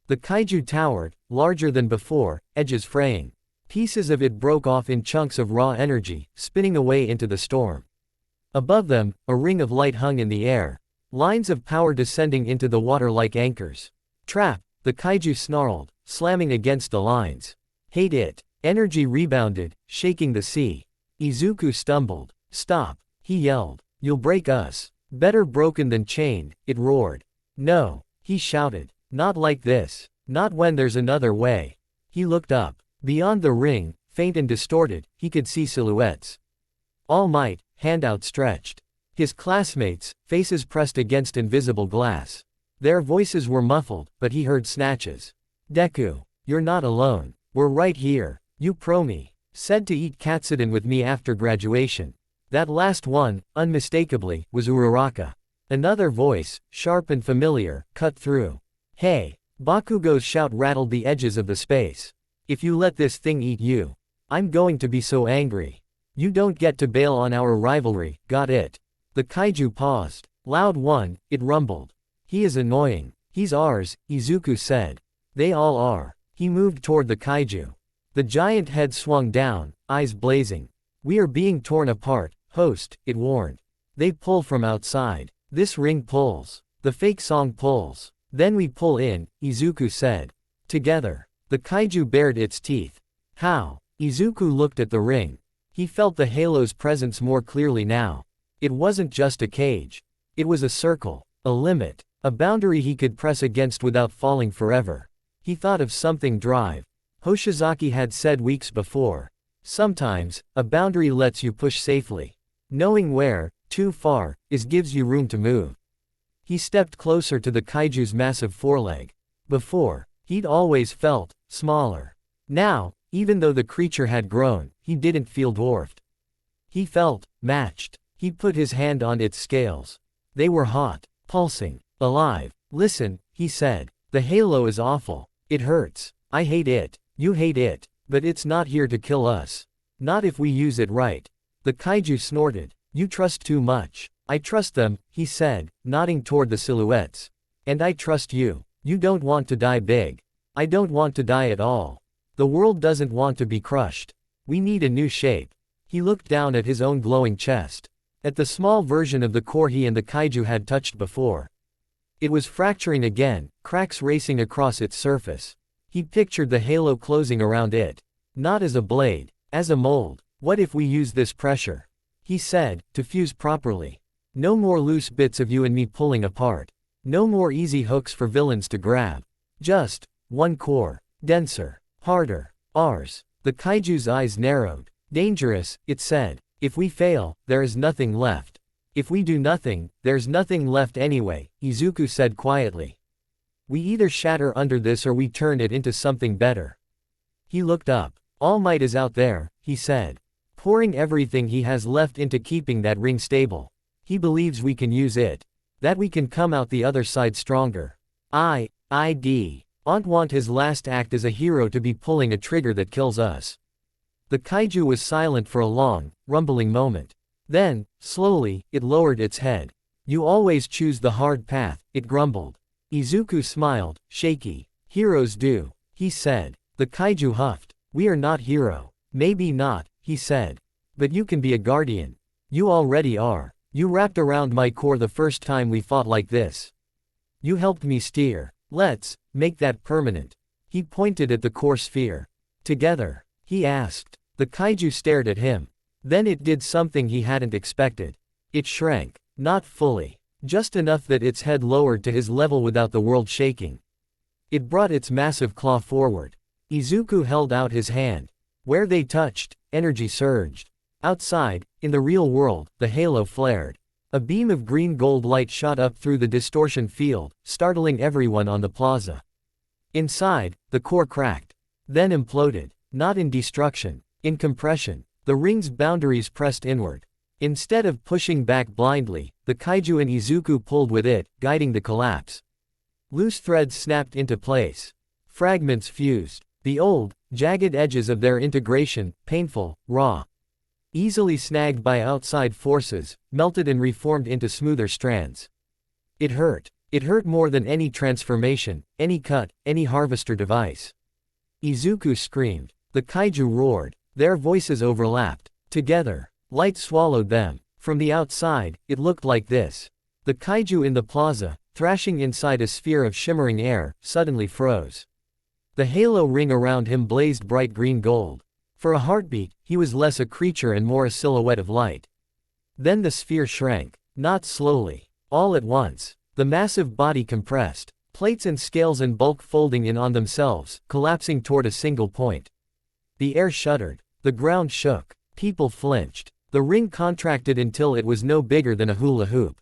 The kaiju towered, larger than before, edges fraying. Pieces of it broke off in chunks of raw energy, spinning away into the storm. Above them, a ring of light hung in the air. Lines of power descending into the water like anchors. Trap, the kaiju snarled, slamming against the lines. Hate it. Energy rebounded, shaking the sea. Izuku stumbled. Stop, he yelled. You'll break us. Better broken than chained, it roared. No, he shouted. Not like this. Not when there's another way. He looked up. Beyond the ring, faint and distorted, he could see silhouettes. All Might, hand outstretched. His classmates, faces pressed against invisible glass. Their voices were muffled, but he heard snatches. Deku, you're not alone. We're right here. You me. Said to eat katsudon with me after graduation. That last one, unmistakably, was Uraraka. Another voice, sharp and familiar, cut through. Hey! Bakugo's shout rattled the edges of the space. If you let this thing eat you, I'm going to be so angry. You don't get to bail on our rivalry, got it? The kaiju paused. Loud one, it rumbled. He is annoying. He's ours, Izuku said. They all are. He moved toward the kaiju. The giant head swung down, eyes blazing. We are being torn apart, host, it warned. They pull from outside. This ring pulls. The fake song pulls. Then we pull in, Izuku said. Together. The kaiju bared its teeth. How? Izuku looked at the ring. He felt the halo's presence more clearly now. It wasn't just a cage. It was a circle, a limit, a boundary he could press against without falling forever. He thought of something Drive. Hoshizaki had said weeks before. Sometimes, a boundary lets you push safely. Knowing where, too far, gives you room to move. He stepped closer to the kaiju's massive foreleg. Before, he'd always felt smaller. Now, even though the creature had grown, he didn't feel dwarfed. He felt matched. He put his hand on its scales. They were hot, pulsing, alive. Listen, he said. The halo is awful. It hurts. I hate it. You hate it. But it's not here to kill us. Not if we use it right. The kaiju snorted. You trust too much. I trust them, he said, nodding toward the silhouettes. And I trust you. You don't want to die big. I don't want to die at all. The world doesn't want to be crushed. We need a new shape. He looked down at his own glowing chest. At the small version of the core he and the kaiju had touched before. It was fracturing again, cracks racing across its surface. He pictured the halo closing around it. Not as a blade, as a mold. What if we use this pressure? He said, to fuse properly. No more loose bits of you and me pulling apart. No more easy hooks for villains to grab. Just one core. Denser. Harder. Ours. The kaiju's eyes narrowed. Dangerous, it said. If we fail, there is nothing left. If we do nothing, there's nothing left anyway, Izuku said quietly. We either shatter under this or we turn it into something better. He looked up. All Might is out there, he said. Pouring everything he has left into keeping that ring stable. He believes we can use it. That we can come out the other side stronger. I want his last act as a hero to be pulling a trigger that kills us. The kaiju was silent for a long, rumbling moment. Then, slowly, it lowered its head. You always choose the hard path, it grumbled. Izuku smiled, shaky. Heroes do, he said. The kaiju huffed. We are not hero. Maybe not, he said. But you can be a guardian. You already are. You wrapped around my core the first time we fought like this. You helped me steer. Let's make that permanent. He pointed at the core sphere. Together, he asked. The kaiju stared at him. Then it did something he hadn't expected. It shrank. Not fully. Just enough that its head lowered to his level without the world shaking. It brought its massive claw forward. Izuku held out his hand. Where they touched, energy surged. Outside, in the real world, the halo flared. A beam of green-gold light shot up through the distortion field, startling everyone on the plaza. Inside, the core cracked. Then imploded. Not in destruction. In compression. The ring's boundaries pressed inward. Instead of pushing back blindly, the kaiju and Izuku pulled with it, guiding the collapse. Loose threads snapped into place. Fragments fused. The old, jagged edges of their integration, painful, raw, easily snagged by outside forces, melted and reformed into smoother strands. It hurt. It hurt more than any transformation, any cut, any harvester device. Izuku screamed. The kaiju roared. Their voices overlapped. Together, light swallowed them. From the outside, it looked like this. The kaiju in the plaza, thrashing inside a sphere of shimmering air, suddenly froze. The halo ring around him blazed bright green gold. For a heartbeat, he was less a creature and more a silhouette of light. Then the sphere shrank. Not slowly. All at once. The massive body compressed. Plates and scales and bulk folding in on themselves, collapsing toward a single point. The air shuddered. The ground shook. People flinched. The ring contracted until it was no bigger than a hula hoop.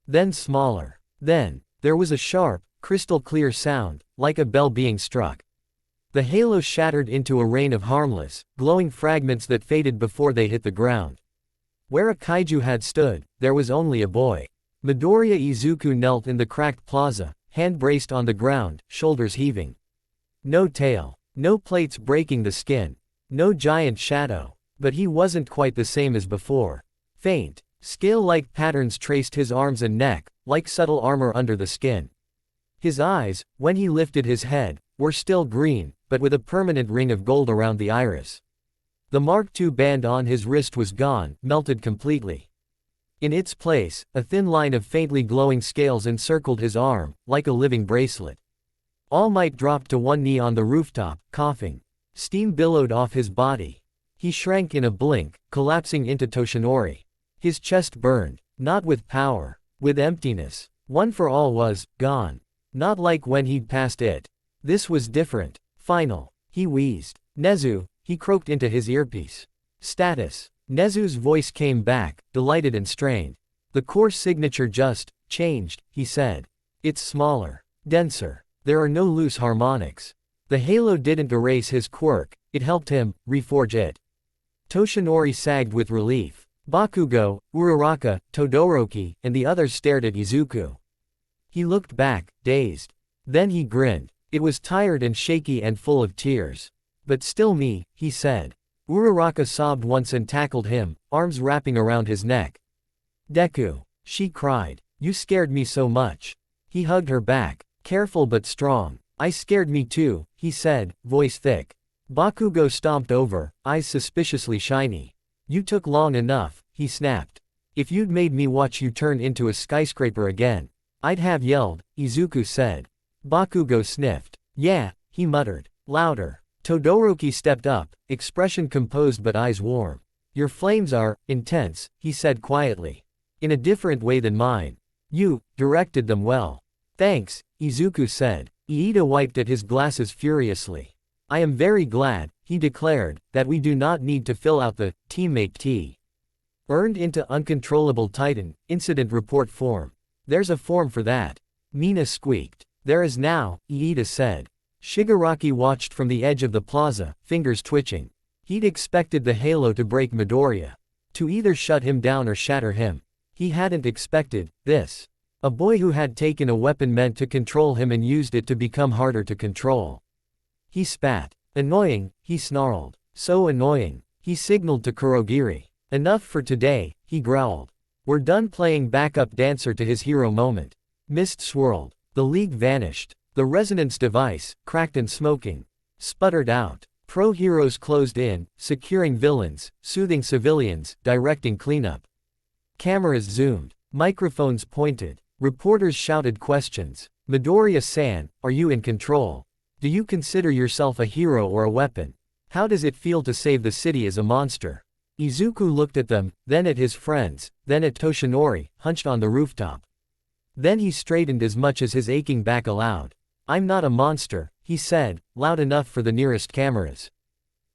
Then smaller. Then, there was a sharp, crystal-clear sound, like a bell being struck. The halo shattered into a rain of harmless, glowing fragments that faded before they hit the ground. Where a kaiju had stood, there was only a boy. Midoriya Izuku knelt in the cracked plaza, hand braced on the ground, shoulders heaving. No tail. No plates breaking the skin. No giant shadow. But he wasn't quite the same as before. Faint, scale-like patterns traced his arms and neck, like subtle armor under the skin. His eyes, when he lifted his head, were still green, but with a permanent ring of gold around the iris. The Mark II band on his wrist was gone, melted completely. In its place, a thin line of faintly glowing scales encircled his arm, like a living bracelet. All Might dropped to one knee on the rooftop, coughing. Steam billowed off his body. He shrank in a blink, collapsing into Toshinori. His chest burned, not with power, with emptiness. One for All was gone. Not like when he'd passed it. This was different. Final. He wheezed. Nezu, he croaked into his earpiece. Status. Nezu's voice came back, delighted and strained. The core signature just changed, he said. It's smaller. Denser. There are no loose harmonics. The halo didn't erase his quirk, it helped him reforge it. Toshinori sagged with relief. Bakugo, Uraraka, Todoroki, and the others stared at Izuku. He looked back, dazed. Then he grinned. It was tired and shaky and full of tears. But still me, he said. Uraraka sobbed once and tackled him, arms wrapping around his neck. Deku, she cried. You scared me so much. He hugged her back. Careful but strong. I scared me too, he said, voice thick. Bakugo stomped over, eyes suspiciously shiny. You took long enough, he snapped. If you'd made me watch you turn into a skyscraper again, I'd have yelled, Izuku said. Bakugo sniffed. Yeah, he muttered. Louder. Todoroki stepped up, expression composed but eyes warm. Your flames are intense, he said quietly. In a different way than mine. You directed them well. Thanks, Izuku said. Iida wiped at his glasses furiously. I am very glad, he declared, that we do not need to fill out the teammate T. Earned into uncontrollable Titan incident report form. There's a form for that. Mina squeaked. There is now, Iida said. Shigaraki watched from the edge of the plaza, fingers twitching. He'd expected the halo to break Midoriya. To either shut him down or shatter him. He hadn't expected this. A boy who had taken a weapon meant to control him and used it to become harder to control. He spat. Annoying, he snarled. So annoying. He signaled to Kurogiri. Enough for today, he growled. We're done playing backup dancer to his hero moment. Mist swirled. The league vanished. The resonance device, cracked and smoking, sputtered out. Pro-heroes closed in, securing villains, soothing civilians, directing cleanup. Cameras zoomed. Microphones pointed. Reporters shouted questions. Midoriya-san, are you in control? Do you consider yourself a hero or a weapon? How does it feel to save the city as a monster? Izuku looked at them, then at his friends, then at Toshinori, hunched on the rooftop. Then he straightened as much as his aching back allowed. I'm not a monster, he said, loud enough for the nearest cameras.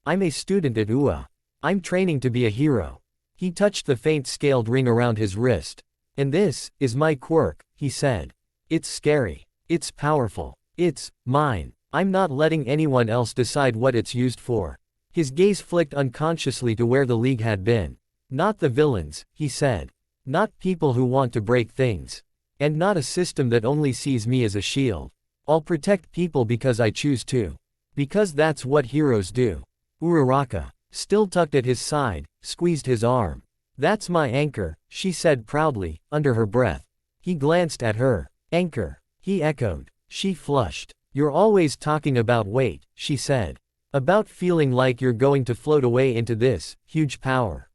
I'm a student at UA. I'm training to be a hero. He touched the faint scaled ring around his wrist. And this is my quirk, he said. It's scary. It's powerful. It's mine. I'm not letting anyone else decide what it's used for. His gaze flicked unconsciously to where the League had been. Not the villains, he said. Not people who want to break things. And not a system that only sees me as a shield. I'll protect people because I choose to. Because that's what heroes do. Uraraka, still tucked at his side, squeezed his arm. That's my anchor, she said proudly, under her breath. He glanced at her. Anchor, he echoed. She flushed. You're always talking about weight, she said. About feeling like you're going to float away into this huge power.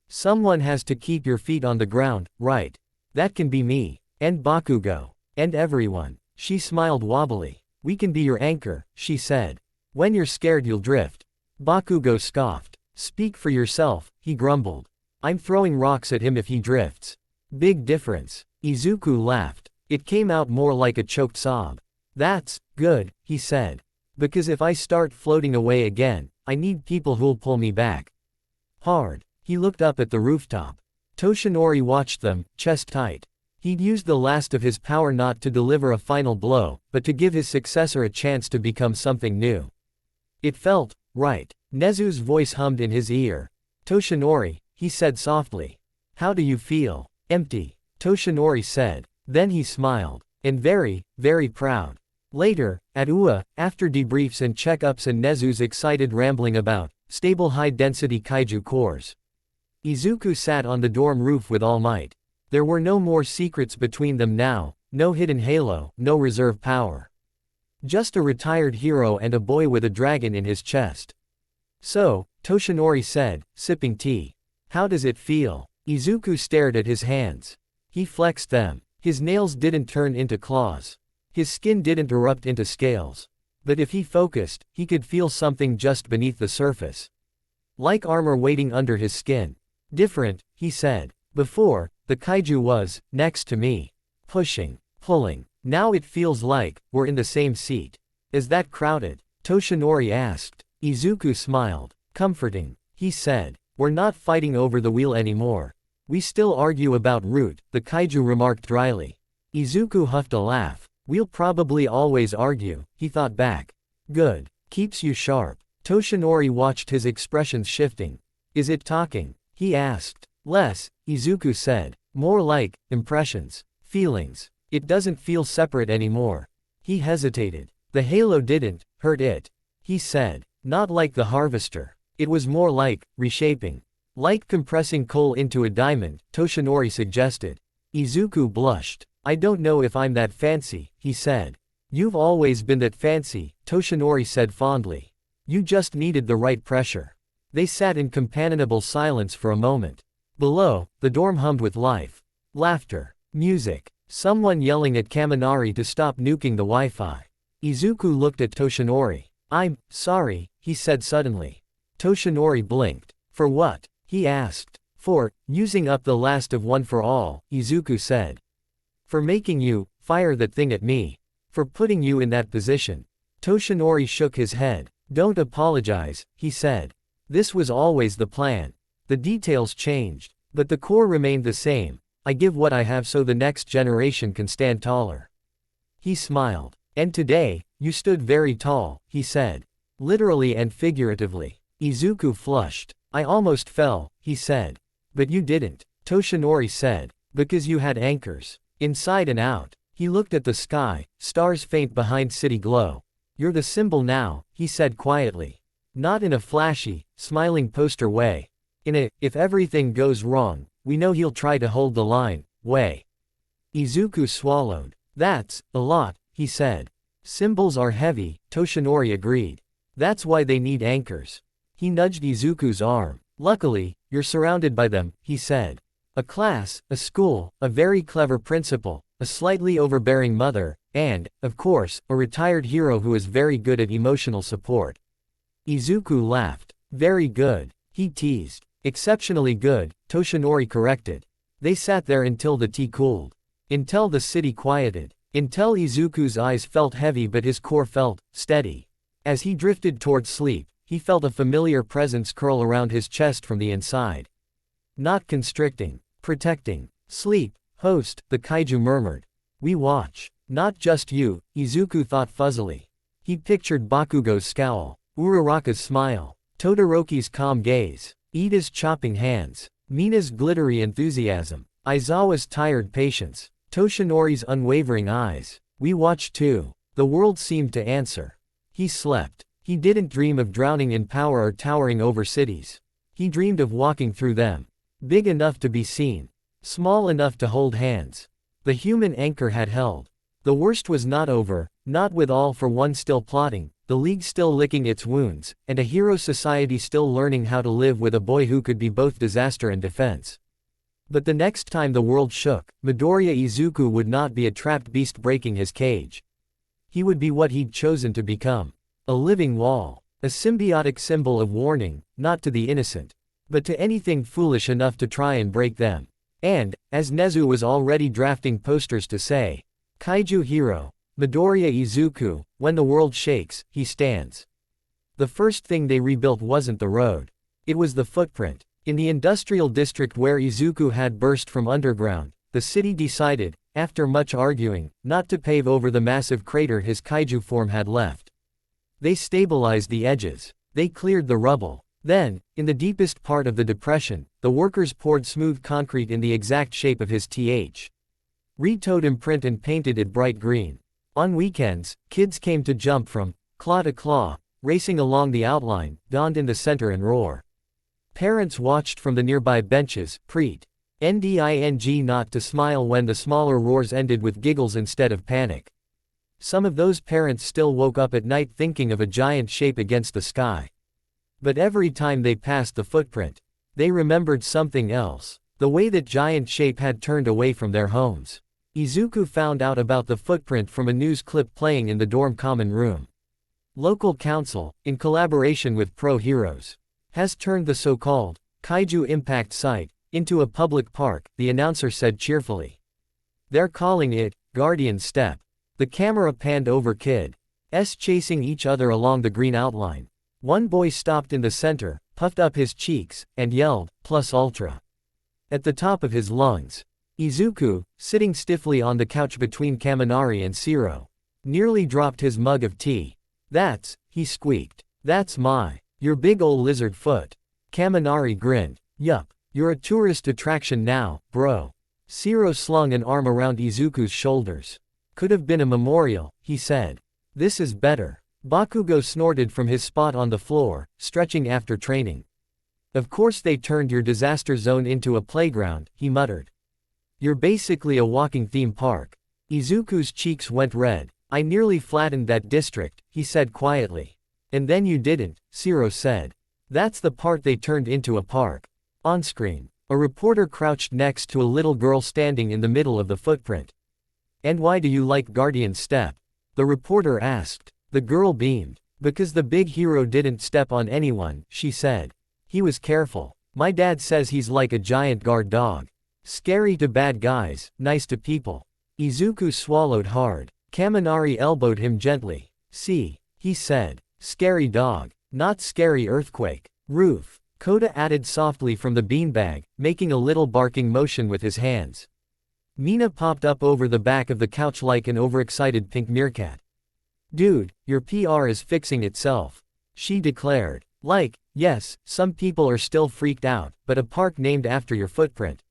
Someone has to keep your feet on the ground, right? That can be me. And Bakugo. And everyone. She smiled wobbly. We can be your anchor, she said. When you're scared you'll drift. Bakugo scoffed. Speak for yourself, he grumbled. I'm throwing rocks at him if he drifts. Big difference. Izuku laughed. It came out more like a choked sob. That's good, he said. Because if I start floating away again, I need people who'll pull me back. Hard. He looked up at the rooftop. Toshinori watched them, chest tight. He'd used the last of his power not to deliver a final blow, but to give his successor a chance to become something new. It felt right. Nezu's voice hummed in his ear. Toshinori, he said softly. How do you feel? Empty. Toshinori said. Then he smiled. And very, very proud. Later, at UA, after debriefs and checkups and Nezu's excited rambling about stable high-density kaiju cores. Izuku sat on the dorm roof with All Might. There were no more secrets between them now, no hidden halo, no reserve power. Just a retired hero and a boy with a dragon in his chest. So, Toshinori said, sipping tea. How does it feel? Izuku stared at his hands. He flexed them. His nails didn't turn into claws. His skin didn't erupt into scales. But if he focused, he could feel something just beneath the surface. Like armor waiting under his skin. Different, he said. Before, the kaiju was next to me. Pushing, pulling. Now it feels like we're in the same seat. Is that crowded? Toshinori asked. Izuku smiled. Comforting, he said. We're not fighting over the wheel anymore. We still argue about route, the kaiju remarked dryly. Izuku huffed a laugh. We'll probably always argue, he thought back. Good. Keeps you sharp. Toshinori watched his expressions shifting. Is it talking? He asked. Less, Izuku said. More like impressions. Feelings. It doesn't feel separate anymore. He hesitated. The halo didn't hurt it. He said. Not like the harvester. It was more like reshaping. Like compressing coal into a diamond, Toshinori suggested. Izuku blushed. I don't know if I'm that fancy, he said. You've always been that fancy, Toshinori said fondly. You just needed the right pressure. They sat in companionable silence for a moment. Below, the dorm hummed with life. Laughter. Music. Someone yelling at Kaminari to stop nuking the Wi-Fi. Izuku looked at Toshinori. I'm sorry, he said suddenly. Toshinori blinked. For what? He asked. For using up the last of One for All, Izuku said. For making you fire that thing at me. For putting you in that position. Toshinori shook his head. Don't apologize, he said. This was always the plan. The details changed, but the core remained the same. I give what I have so the next generation can stand taller. He smiled. And today, you stood very tall, he said. Literally and figuratively. Izuku flushed. I almost fell, he said. But you didn't, Toshinori said. Because you had anchors. Inside and out. He looked at the sky, stars faint behind city glow. You're the symbol now, he said quietly. Not in a flashy, smiling poster way. In a, if everything goes wrong, we know he'll try to hold the line, way. Izuku swallowed. That's a lot, he said. Symbols are heavy, Toshinori agreed. That's why they need anchors. He nudged Izuku's arm. Luckily, you're surrounded by them, he said. A class, a school, a very clever principal, a slightly overbearing mother, and, of course, a retired hero who is very good at emotional support. Izuku laughed. Very good, he teased. Exceptionally good, Toshinori corrected. They sat there until the tea cooled. Until the city quieted. Until Izuku's eyes felt heavy but his core felt steady. As he drifted toward sleep, he felt a familiar presence curl around his chest from the inside. Not constricting, protecting. Sleep, host, the kaiju murmured. We watch. Not just you, Izuku thought fuzzily. He pictured Bakugo's scowl, Uraraka's smile, Todoroki's calm gaze, Ida's chopping hands, Mina's glittery enthusiasm, Aizawa's tired patience, Toshinori's unwavering eyes. We watch too. The world seemed to answer. He slept. He didn't dream of drowning in power or towering over cities. He dreamed of walking through them. Big enough to be seen. Small enough to hold hands. The human anchor had held. The worst was not over, not with All for One still plotting, the League still licking its wounds, and a hero society still learning how to live with a boy who could be both disaster and defense. But the next time the world shook, Midoriya Izuku would not be a trapped beast breaking his cage. He would be what he'd chosen to become. A living wall. A symbiotic symbol of warning, not to the innocent, but to anything foolish enough to try and break them. And, as Nezu was already drafting posters to say, Kaiju hero, Midoriya Izuku, when the world shakes, he stands. The first thing they rebuilt wasn't the road. It was the footprint. In the industrial district where Izuku had burst from underground, the city decided, after much arguing, not to pave over the massive crater his kaiju form had left. They stabilized the edges. They cleared the rubble. Then, in the deepest part of the depression, the workers poured smooth concrete in the exact shape of his Re-toed imprint and painted it bright green. On weekends, kids came to jump from claw to claw, racing along the outline, donned in the center and roar. Parents watched from the nearby benches, pretending not to smile when the smaller roars ended with giggles instead of panic. Some of those parents still woke up at night thinking of a giant shape against the sky. But every time they passed the footprint, they remembered something else, the way that giant shape had turned away from their homes. Izuku found out about the footprint from a news clip playing in the dorm common room. Local council, in collaboration with pro heroes, has turned the so-called Kaiju impact site into a public park, the announcer said cheerfully. They're calling it Guardian Step. The camera panned over kids chasing each other along the green outline. One boy stopped in the center, puffed up his cheeks, and yelled, "Plus Ultra!" at the top of his lungs. Izuku, sitting stiffly on the couch between Kaminari and Shiro, nearly dropped his mug of tea. He squeaked. That's your big ol' lizard foot. Kaminari grinned. Yup, you're a tourist attraction now, bro. Shiro slung an arm around Izuku's shoulders. Could have been a memorial, he said. This is better. Bakugo snorted from his spot on the floor, stretching after training. Of course they turned your disaster zone into a playground, he muttered. You're basically a walking theme park. Izuku's cheeks went red. I nearly flattened that district, he said quietly. And then you didn't, Shiro said. That's the part they turned into a park. On screen, a reporter crouched next to a little girl standing in the middle of the footprint. And why do you like Guardian Step? The reporter asked. The girl beamed. Because the big hero didn't step on anyone, she said. He was careful. My dad says he's like a giant guard dog. Scary to bad guys, nice to people. Izuku swallowed hard. Kaminari elbowed him gently. See, he said. Scary dog, not scary earthquake. Roof. Koda added softly from the beanbag, making a little barking motion with his hands. Mina popped up over the back of the couch like an overexcited pink meerkat. Dude, your PR is fixing itself, she declared. Yes, some people are still freaked out, but a park named after your footprint.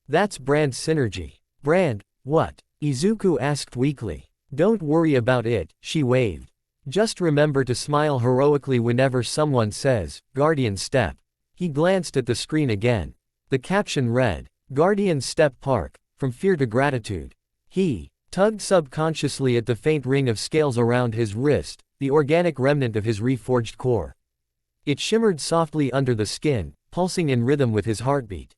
That's brand synergy. Brand, what? Izuku asked weakly. Don't worry about it, she waved. Just remember to smile heroically whenever someone says, Guardian Step. He glanced at the screen again. The caption read, Guardian Step Park, from fear to gratitude. He tugged subconsciously at the faint ring of scales around his wrist, the organic remnant of his reforged core. It shimmered softly under the skin, pulsing in rhythm with his heartbeat.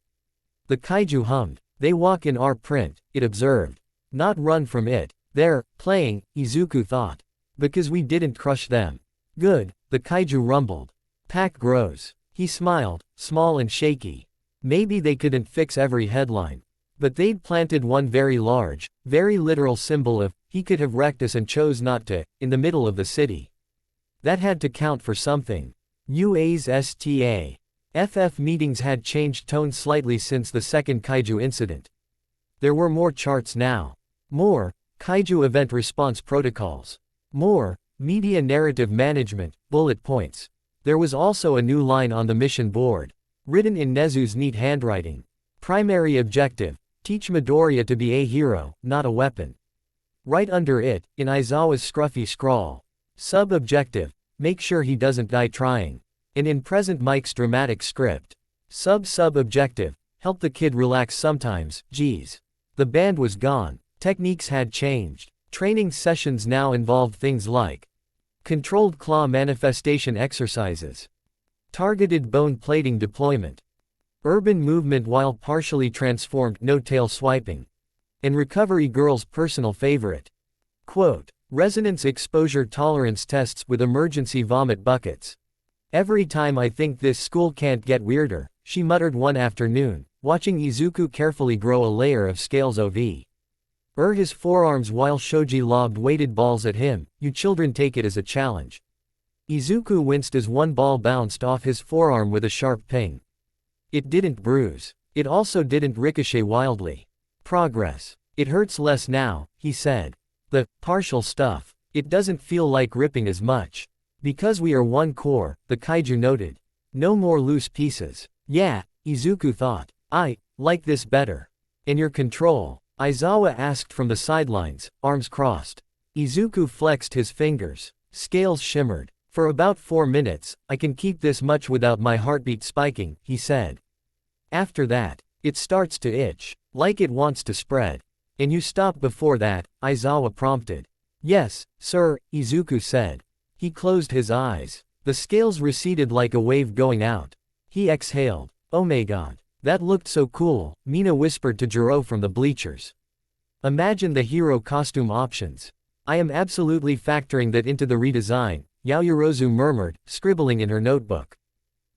The kaiju hummed. They walk in our print, it observed. Not run from it. They're playing, Izuku thought. Because we didn't crush them. Good, the kaiju rumbled. Pack grows. He smiled, small and shaky. Maybe they couldn't fix every headline. But they'd planted one very large, very literal symbol of, he could have wrecked us and chose not to, in the middle of the city. That had to count for something. UASSTA. FF meetings had changed tone slightly since the second kaiju incident. There were more charts now. More, kaiju event response protocols. More, media narrative management, bullet points. There was also a new line on the mission board. Written in Nezu's neat handwriting. Primary objective, teach Midoriya to be a hero, not a weapon. Right under it, in Aizawa's scruffy scrawl. Sub-objective, make sure he doesn't die trying. And in Present Mike's dramatic script. Sub-objective, help the kid relax sometimes, geez. The band was gone. Techniques had changed. Training sessions now involved things like controlled claw manifestation exercises. Targeted bone plating deployment. Urban movement while partially transformed no-tail swiping. And Recovery Girl's personal favorite. Quote, resonance exposure tolerance tests with emergency vomit buckets. Every time I think this school can't get weirder, she muttered one afternoon, watching Izuku carefully grow a layer of scales OV. His forearms while Shoji lobbed weighted balls at him, you children take it as a challenge. Izuku winced as one ball bounced off his forearm with a sharp ping. It didn't bruise. It also didn't ricochet wildly. Progress. It hurts less now, he said. The partial stuff. It doesn't feel like ripping as much. Because we are one core, the kaiju noted. No more loose pieces. Yeah, Izuku thought. I like this better. In your control? Aizawa asked from the sidelines, arms crossed. Izuku flexed his fingers. Scales shimmered. For about 4 minutes, I can keep this much without my heartbeat spiking, he said. After that, it starts to itch, like it wants to spread. And you stop before that, Aizawa prompted. Yes, sir, Izuku said. He closed his eyes. The scales receded like a wave going out. He exhaled. Oh my god. That looked so cool, Mina whispered to Jiro from the bleachers. Imagine the hero costume options. I am absolutely factoring that into the redesign, Yaoyorozu murmured, scribbling in her notebook.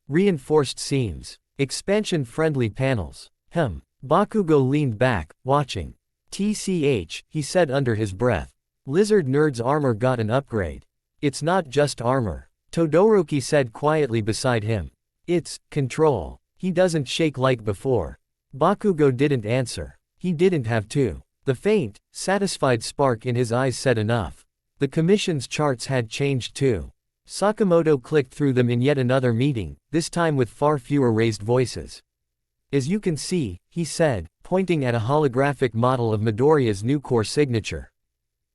Reinforced seams. Expansion-friendly panels. Bakugo leaned back, watching. TCH, he said under his breath. Lizard Nerd's armor got an upgrade. It's not just armor. Todoroki said quietly beside him. It's control. He doesn't shake like before. Bakugo didn't answer. He didn't have to. The faint, satisfied spark in his eyes said enough. The commission's charts had changed too. Sakamoto clicked through them in yet another meeting, this time with far fewer raised voices. As you can see, he said, pointing at a holographic model of Midoriya's new core signature.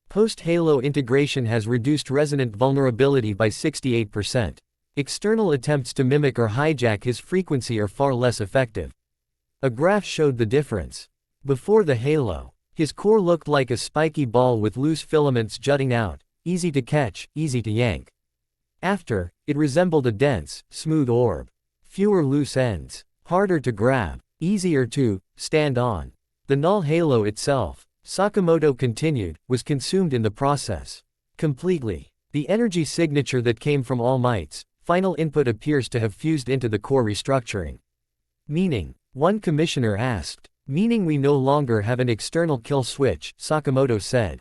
Post-Halo integration has reduced resonant vulnerability by 68%. External attempts to mimic or hijack his frequency are far less effective. A graph showed the difference. Before the halo, his core looked like a spiky ball with loose filaments jutting out, easy to catch, easy to yank. After, it resembled a dense, smooth orb. Fewer loose ends, harder to grab, easier to stand on. The null halo itself, Sakamoto continued, was consumed in the process. Completely. The energy signature that came from All Might's final input appears to have fused into the core restructuring. Meaning? One commissioner asked. Meaning we no longer have an external kill switch, Sakamoto said.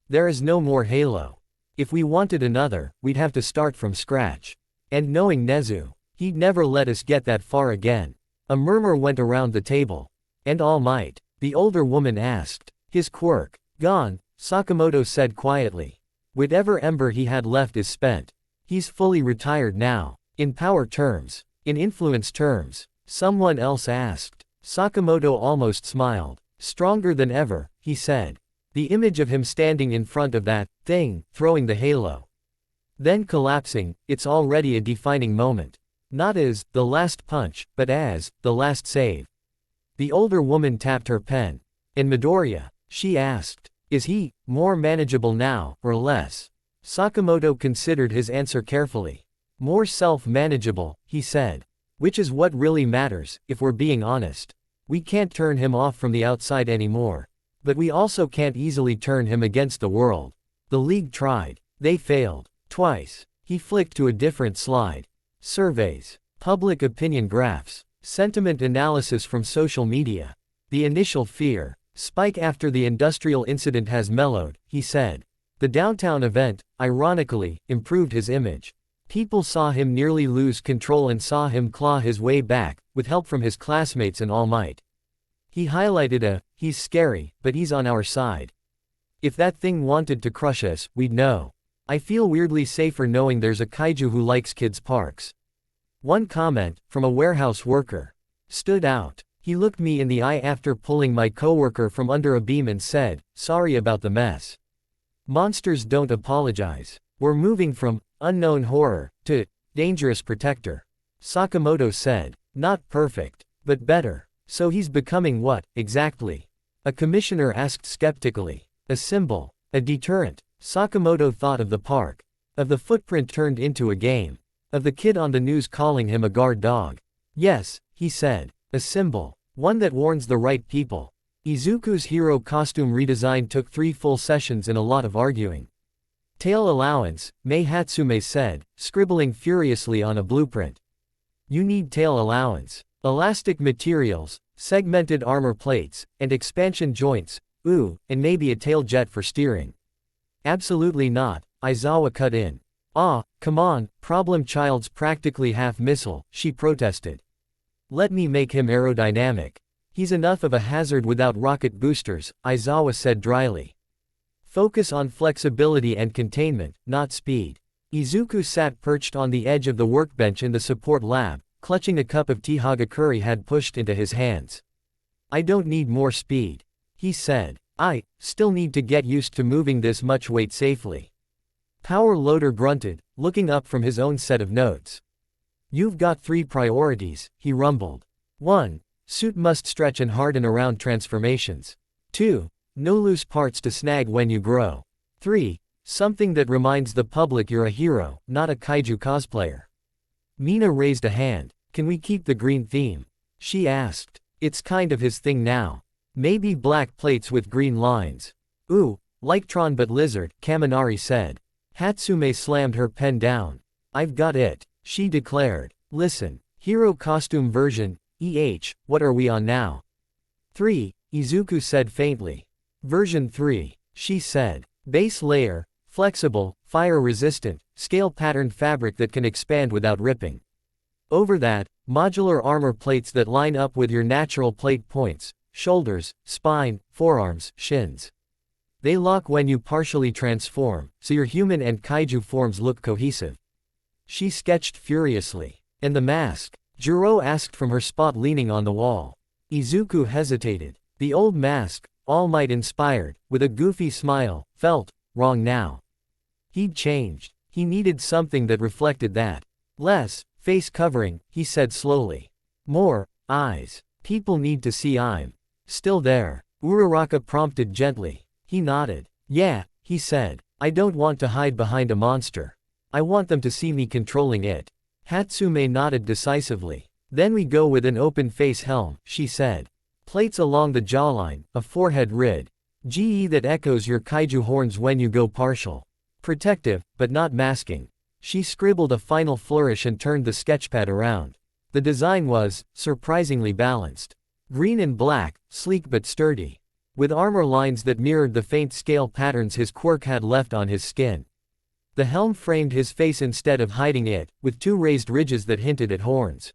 There is no more halo. If we wanted another, we'd have to start from scratch. And knowing Nezu, he'd never let us get that far again. A murmur went around the table. And All Might? The older woman asked. His quirk. Gone, Sakamoto said quietly. Whatever ember he had left is spent. He's fully retired now. In power terms. In influence terms. Someone else asked. Sakamoto almost smiled. Stronger than ever, he said. The image of him standing in front of that thing, throwing the halo. Then collapsing, it's already a defining moment. Not as the last punch, but as the last save. The older woman tapped her pen. And Midoriya, she asked, is he more manageable now, or less? Sakamoto considered his answer carefully. More self-manageable, he said. Which is what really matters, if we're being honest. We can't turn him off from the outside anymore. But we also can't easily turn him against the world. The league tried. They failed. Twice. He flicked to a different slide. Surveys. Public opinion graphs. Sentiment analysis from social media. The initial fear. Spike after the industrial incident has mellowed, he said. The downtown event, ironically, improved his image. People saw him nearly lose control and saw him claw his way back, with help from his classmates and All Might. He highlighted he's scary, but he's on our side. If that thing wanted to crush us, we'd know. I feel weirdly safer knowing there's a kaiju who likes kids' parks. One comment, from a warehouse worker, stood out. He looked me in the eye after pulling my coworker from under a beam and said, "Sorry about the mess. Monsters don't apologize. We're moving from unknown horror to dangerous protector." Sakamoto said. Not perfect, but better. So he's becoming what, exactly? A commissioner asked skeptically. A symbol. A deterrent. Sakamoto thought of the park. Of the footprint turned into a game. Of the kid on the news calling him a guard dog. Yes, he said. A symbol. One that warns the right people. Izuku's hero costume redesign took 3 full sessions and a lot of arguing. Tail allowance, Mei Hatsume said, scribbling furiously on a blueprint. You need tail allowance. Elastic materials, segmented armor plates, and expansion joints, ooh, and maybe a tail jet for steering. Absolutely not, Aizawa cut in. Ah, come on, problem child's practically half missile, she protested. Let me make him aerodynamic. He's enough of a hazard without rocket boosters, Aizawa said dryly. Focus on flexibility and containment, not speed. Izuku sat perched on the edge of the workbench in the support lab, clutching a cup of tea Hagakure had pushed into his hands. I don't need more speed, he said. I still need to get used to moving this much weight safely. Power Loader grunted, looking up from his own set of notes. You've got 3 priorities, he rumbled. 1. Suit must stretch and harden around transformations. 2. No loose parts to snag when you grow. 3. Something that reminds the public you're a hero, not a kaiju cosplayer. Mina raised a hand. Can we keep the green theme? She asked. It's kind of his thing now. Maybe black plates with green lines. Ooh, like Tron but lizard, Kaminari said. Hatsume slammed her pen down. I've got it, she declared. Listen, hero costume version, what are we on now? 3, Izuku said faintly. Version 3, she said. Base layer, flexible, fire-resistant, scale-patterned fabric that can expand without ripping. Over that, modular armor plates that line up with your natural plate points, shoulders, spine, forearms, shins. They lock when you partially transform, so your human and kaiju forms look cohesive. She sketched furiously. And the mask? Juro asked from her spot leaning on the wall. Izuku hesitated. The old mask, All Might inspired, with a goofy smile, felt wrong now. He'd changed. He needed something that reflected that. Less face covering, he said slowly. More eyes. People need to see I'm still there. Uraraka prompted gently. He nodded. Yeah, he said. I don't want to hide behind a monster. I want them to see me controlling it. Hatsume nodded decisively. Then we go with an open face helm, she said. Plates along the jawline, a forehead rid. GE that echoes your kaiju horns when you go partial. Protective, but not masking. She scribbled a final flourish and turned the sketchpad around. The design was surprisingly balanced. Green and black, sleek but sturdy. With armor lines that mirrored the faint scale patterns his quirk had left on his skin. The helm framed his face instead of hiding it, with 2 raised ridges that hinted at horns.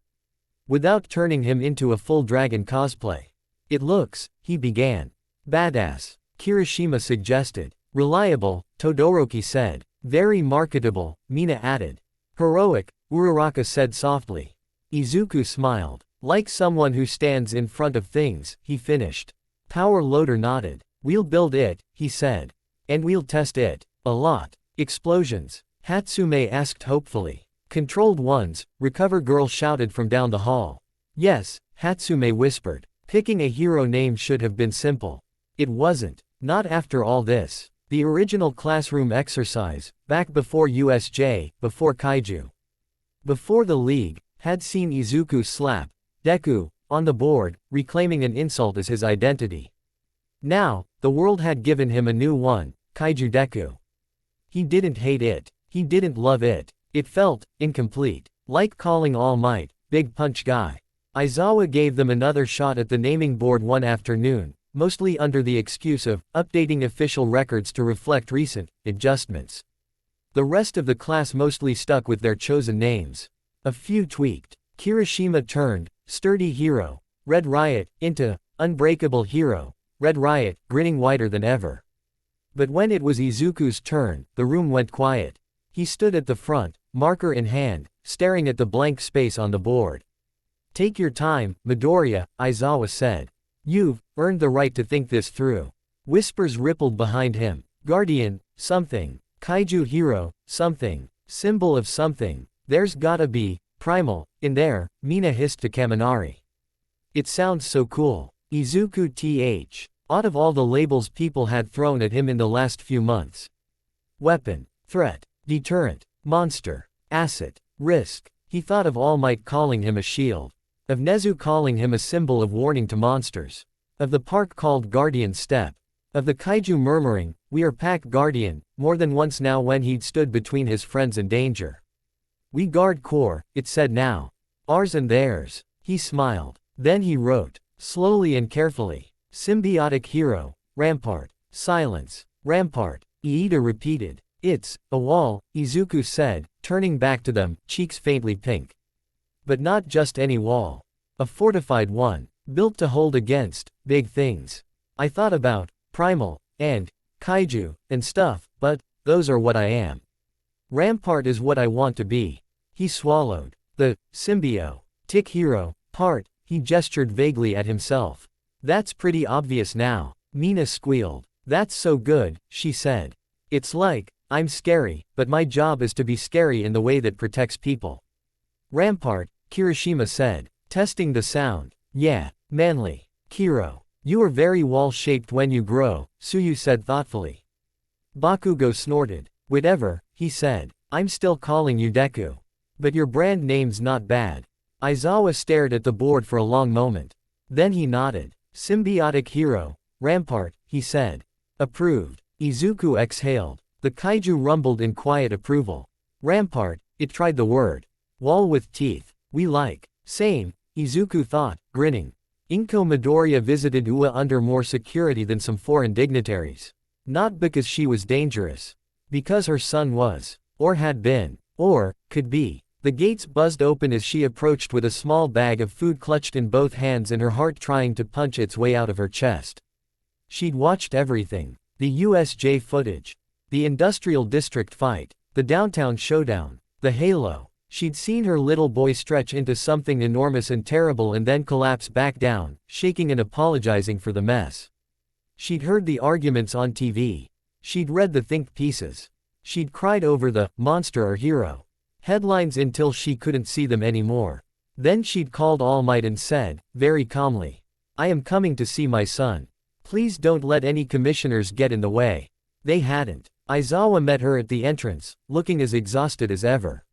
Without turning him into a full dragon cosplay. It looks, he began. Badass, Kirishima suggested. Reliable, Todoroki said. Very marketable, Mina added. Heroic, Uraraka said softly. Izuku smiled. Like someone who stands in front of things, he finished. Power Loader nodded. We'll build it, he said. And we'll test it. A lot. Explosions. Hatsume asked hopefully. Controlled ones, Recover Girl shouted from down the hall. Yes, Hatsume whispered. Picking a hero name should have been simple. It wasn't. Not after all this. The original classroom exercise, back before USJ, before Kaiju. Before the league, had seen Izuku slap Deku on the board, reclaiming an insult as his identity. Now, the world had given him a new one, Kaiju Deku. He didn't hate it. He didn't love it. It felt incomplete. Like calling All Might, Big Punch Guy. Aizawa gave them another shot at the naming board one afternoon, mostly under the excuse of updating official records to reflect recent adjustments. The rest of the class mostly stuck with their chosen names. A few tweaked. Kirishima turned Sturdy Hero, Red Riot, into Unbreakable Hero, Red Riot, grinning wider than ever. But when it was Izuku's turn, the room went quiet. He stood at the front, marker in hand, staring at the blank space on the board. Take your time, Midoriya, Aizawa said. You've earned the right to think this through. Whispers rippled behind him. Guardian, something. Kaiju Hero, something. Symbol of something. There's gotta be primal in there, Mina hissed to Kaminari. It sounds so cool. Izuku th. Out of all the labels people had thrown at him in the last few months. Weapon, threat, deterrent, monster, asset, risk. He thought of All Might calling him a shield. Of Nezu calling him a symbol of warning to monsters. Of the park called Guardian Step. Of the Kaiju murmuring, "We are Pack Guardian," more than once now when he'd stood between his friends and danger. "We guard core," it said now. "Ours and theirs." He smiled. Then he wrote, slowly and carefully. Symbiotic Hero, Rampart. Silence. Rampart. Iida repeated. It's a wall, Izuku said, turning back to them, cheeks faintly pink. But not just any wall. A fortified one, built to hold against big things. I thought about primal and kaiju and stuff, but those are what I am. Rampart is what I want to be. He swallowed. The symbiotic hero part, he gestured vaguely at himself. That's pretty obvious now. Mina squealed. That's so good, she said. It's like, I'm scary, but my job is to be scary in the way that protects people. Rampart, Kirishima said, testing the sound. Yeah, manly. Kiro. You are very wall-shaped when you grow, Suyu said thoughtfully. Bakugo snorted. Whatever, he said. I'm still calling you Deku. But your brand name's not bad. Aizawa stared at the board for a long moment. Then he nodded. Symbiotic Hero, Rampart, he said. Approved. Izuku exhaled. The kaiju rumbled in quiet approval. Rampart, it tried the word. Wall with teeth. We like. Same, Izuku thought, grinning. Inko Midoriya visited Ua under more security than some foreign dignitaries. Not because she was dangerous. Because her son was. Or had been. Or, could be. The gates buzzed open as she approached with a small bag of food clutched in both hands and her heart trying to punch its way out of her chest. She'd watched everything. The USJ footage. The industrial district fight. The downtown showdown. The halo. She'd seen her little boy stretch into something enormous and terrible and then collapse back down, shaking and apologizing for the mess. She'd heard the arguments on TV. She'd read the think pieces. She'd cried over the monster or hero headlines until she couldn't see them anymore. Then she'd called All Might and said, very calmly, I am coming to see my son. Please don't let any commissioners get in the way. They hadn't. Aizawa met her at the entrance, looking as exhausted as ever.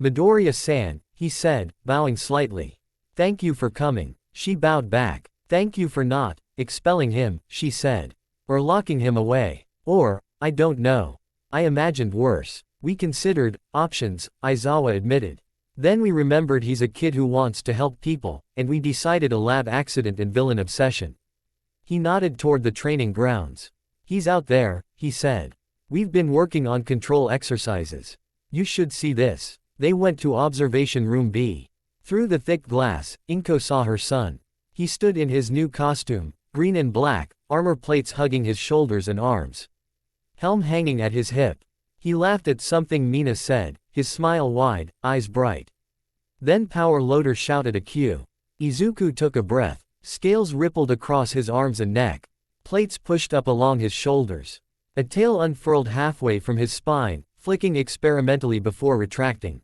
Midoriya-san, he said, bowing slightly. Thank you for coming. She bowed back. Thank you for not expelling him, she said. Or locking him away. Or, I don't know. I imagined worse. We considered options, Aizawa admitted. Then we remembered he's a kid who wants to help people, and we decided a lab accident and villain obsession. He nodded toward the training grounds. He's out there, he said. We've been working on control exercises. You should see this. They went to observation room B. Through the thick glass, Inko saw her son. He stood in his new costume, green and black, armor plates hugging his shoulders and arms. Helm hanging at his hip. He laughed at something Mina said, his smile wide, eyes bright. Then Power Loader shouted a cue. Izuku took a breath. Scales rippled across his arms and neck. Plates pushed up along his shoulders. A tail unfurled halfway from his spine, flicking experimentally before retracting.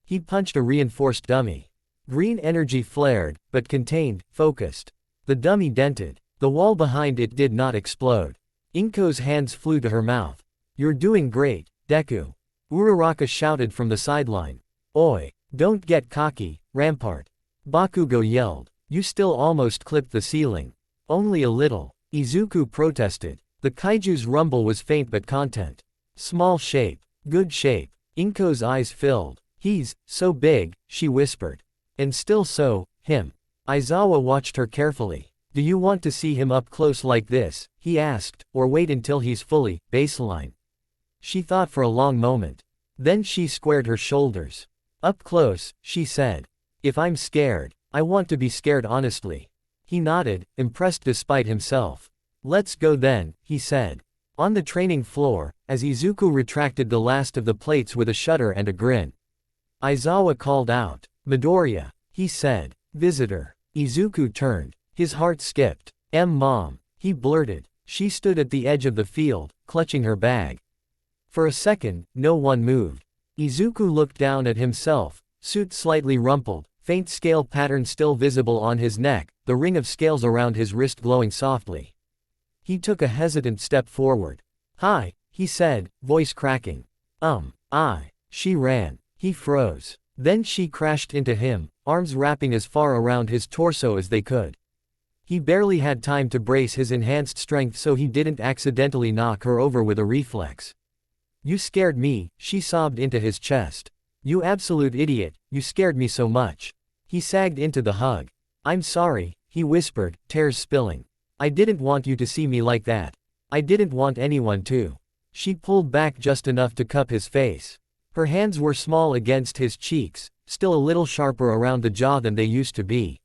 He punched a reinforced dummy. Green energy flared, but contained, focused. The dummy dented. The wall behind it did not explode. Inko's hands flew to her mouth. You're doing great, Deku. Uraraka shouted from the sideline. Oi, don't get cocky, Rampart. Bakugo yelled. You still almost clipped the ceiling. Only a little. Izuku protested. The kaiju's rumble was faint but content. Small shape. Good shape. Inko's eyes filled. He's so big, she whispered. And still so, him. Aizawa watched her carefully. Do you want to see him up close like this, he asked, or wait until he's fully baseline? She thought for a long moment. Then she squared her shoulders. Up close, she said. If I'm scared, I want to be scared honestly. He nodded, impressed despite himself. Let's go then, he said. On the training floor, as Izuku retracted the last of the plates with a shudder and a grin. Aizawa called out. Midoriya, he said. Visitor. Izuku turned. His heart skipped. Mom, he blurted. She stood at the edge of the field, clutching her bag. For a second, no one moved. Izuku looked down at himself, suit slightly rumpled, faint scale pattern still visible on his neck, the ring of scales around his wrist glowing softly. He took a hesitant step forward. Hi, he said, voice cracking. She ran. He froze. Then she crashed into him, arms wrapping as far around his torso as they could. He barely had time to brace his enhanced strength so he didn't accidentally knock her over with a reflex. You scared me, she sobbed into his chest. You absolute idiot, you scared me so much. He sagged into the hug. I'm sorry, he whispered, tears spilling. I didn't want you to see me like that. I didn't want anyone to. She pulled back just enough to cup his face. Her hands were small against his cheeks, still a little sharper around the jaw than they used to be.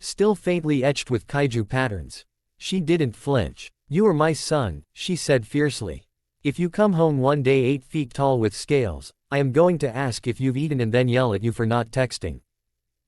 Still faintly etched with kaiju patterns. She didn't flinch. You are my son, she said fiercely. If you come home one day 8 feet tall with scales, I am going to ask if you've eaten and then yell at you for not texting.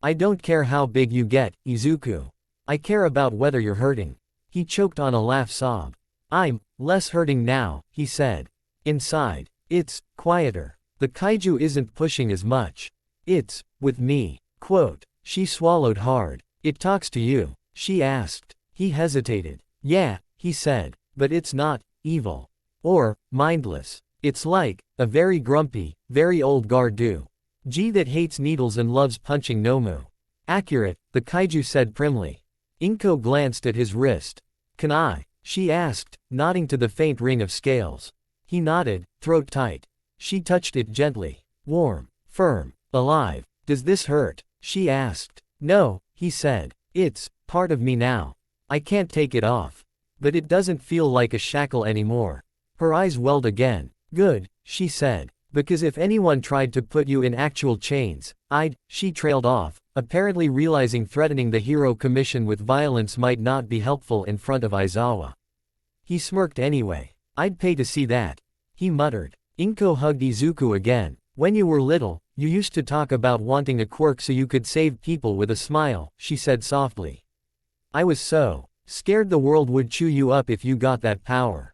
I don't care how big you get, Izuku. I care about whether you're hurting. He choked on a laugh sob. I'm less hurting now, he said. Inside, it's quieter. The kaiju isn't pushing as much. It's with me. Quote. She swallowed hard. It talks to you, she asked. He hesitated. Yeah, he said. But it's not evil. Or mindless. It's like a very grumpy, very old Gardu. G that hates needles and loves punching Nomu. Accurate, the kaiju said primly. Inko glanced at his wrist. Can I? She asked, nodding to the faint ring of scales. He nodded, throat tight. She touched it gently. Warm, firm, alive. Does this hurt? She asked. No, he said. It's part of me now. I can't take it off. But it doesn't feel like a shackle anymore. Her eyes welled again. Good, she said. Because if anyone tried to put you in actual chains, she trailed off, apparently realizing threatening the hero commission with violence might not be helpful in front of Aizawa. He smirked anyway. I'd pay to see that. He muttered. Inko hugged Izuku again. When you were little, you used to talk about wanting a quirk so you could save people with a smile, she said softly. I was so scared the world would chew you up if you got that power.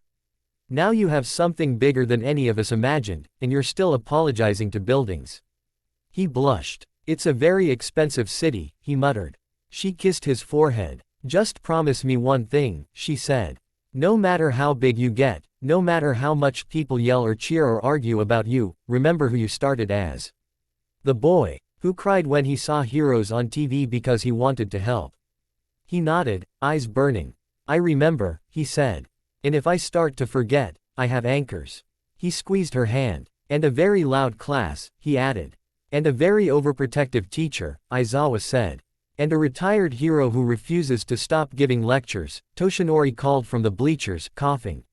Now you have something bigger than any of us imagined, and you're still apologizing to buildings. He blushed. It's a very expensive city, he muttered. She kissed his forehead. Just promise me one thing, she said. No matter how big you get, no matter how much people yell or cheer or argue about you, remember who you started as. The boy, who cried when he saw heroes on TV because he wanted to help. He nodded, eyes burning. I remember, he said. And if I start to forget, I have anchors. He squeezed her hand. And a very loud class, he added. And a very overprotective teacher, Aizawa said. And a retired hero who refuses to stop giving lectures, Toshinori called from the bleachers, coughing.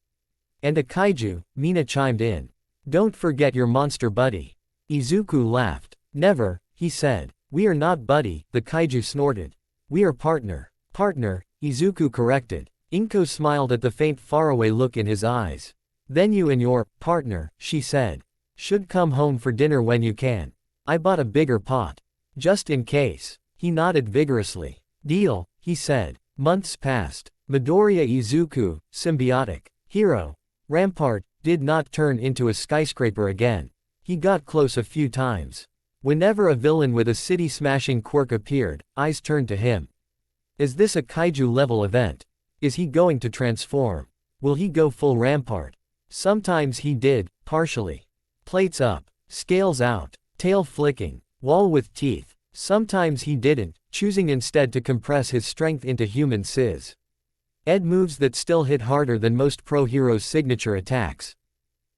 And a kaiju, Mina chimed in. Don't forget your monster buddy. Izuku laughed. Never, he said. We are not buddy, the kaiju snorted. We are partner. Partner, Izuku corrected. Inko smiled at the faint faraway look in his eyes. Then you and your partner, she said. Should come home for dinner when you can. I bought a bigger pot. Just in case. He nodded vigorously. Deal, he said. Months passed. Midoriya Izuku, symbiotic. Hero. Rampart, did not turn into a skyscraper again. He got close a few times. Whenever a villain with a city-smashing quirk appeared, eyes turned to him. Is this a kaiju-level event? Is he going to transform? Will he go full Rampart? Sometimes he did, partially. Plates up, scales out, tail flicking, wall with teeth. Sometimes he didn't, choosing instead to compress his strength into human sizz. Ed moves that still hit harder than most pro heroes' signature attacks.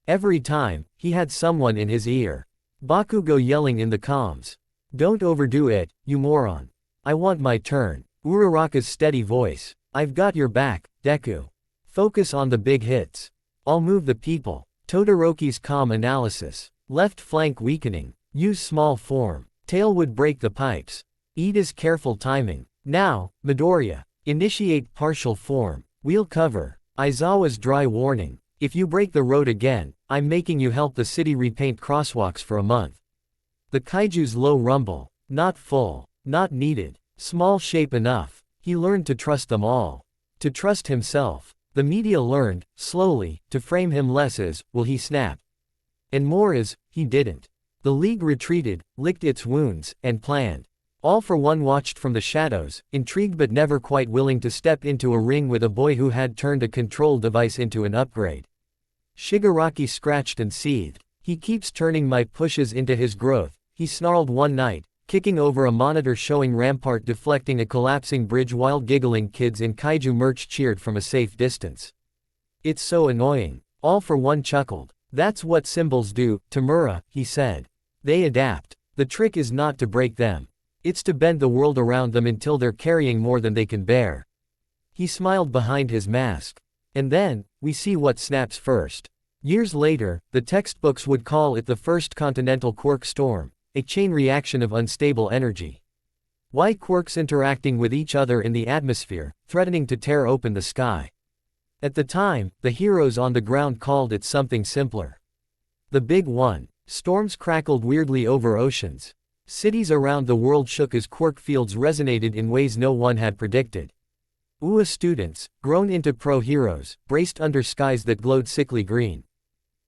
Every time, he had someone in his ear. Bakugo yelling in the comms. "Don't overdo it, you moron. I want my turn." Uraraka's steady voice. "I've got your back, Deku. Focus on the big hits. I'll move the people." Todoroki's calm analysis. Left flank weakening. Use small form. Tail would break the pipes. Ida's careful timing. Now, Midoriya. Initiate partial form. Wheel cover. Aizawa's dry warning. If you break the road again, I'm making you help the city repaint crosswalks for a month. The Kaiju's low rumble. Not full. Not needed. Small shape enough. He learned to trust them all. To trust himself. The media learned, slowly, to frame him less as, will he snap? And more as, he didn't. The League retreated, licked its wounds, and planned. All for One watched from the shadows, intrigued but never quite willing to step into a ring with a boy who had turned a control device into an upgrade. Shigaraki scratched and seethed. "He keeps turning my pushes into his growth," he snarled one night, kicking over a monitor showing Rampart deflecting a collapsing bridge while giggling kids in Kaiju merch cheered from a safe distance. "It's so annoying." All for One chuckled. "That's what symbols do, Tamura," he said. "They adapt. The trick is not to break them. It's to bend the world around them until they're carrying more than they can bear." He smiled behind his mask. "And then, we see what snaps first." Years later, the textbooks would call it the First Continental Quirk Storm, a chain reaction of unstable energy. Why quirks interacting with each other in the atmosphere, threatening to tear open the sky. At the time, the heroes on the ground called it something simpler. The Big One. Storms crackled weirdly over oceans. Cities around the world shook as quirk fields resonated in ways no one had predicted. UA students, grown into pro-heroes, braced under skies that glowed sickly green.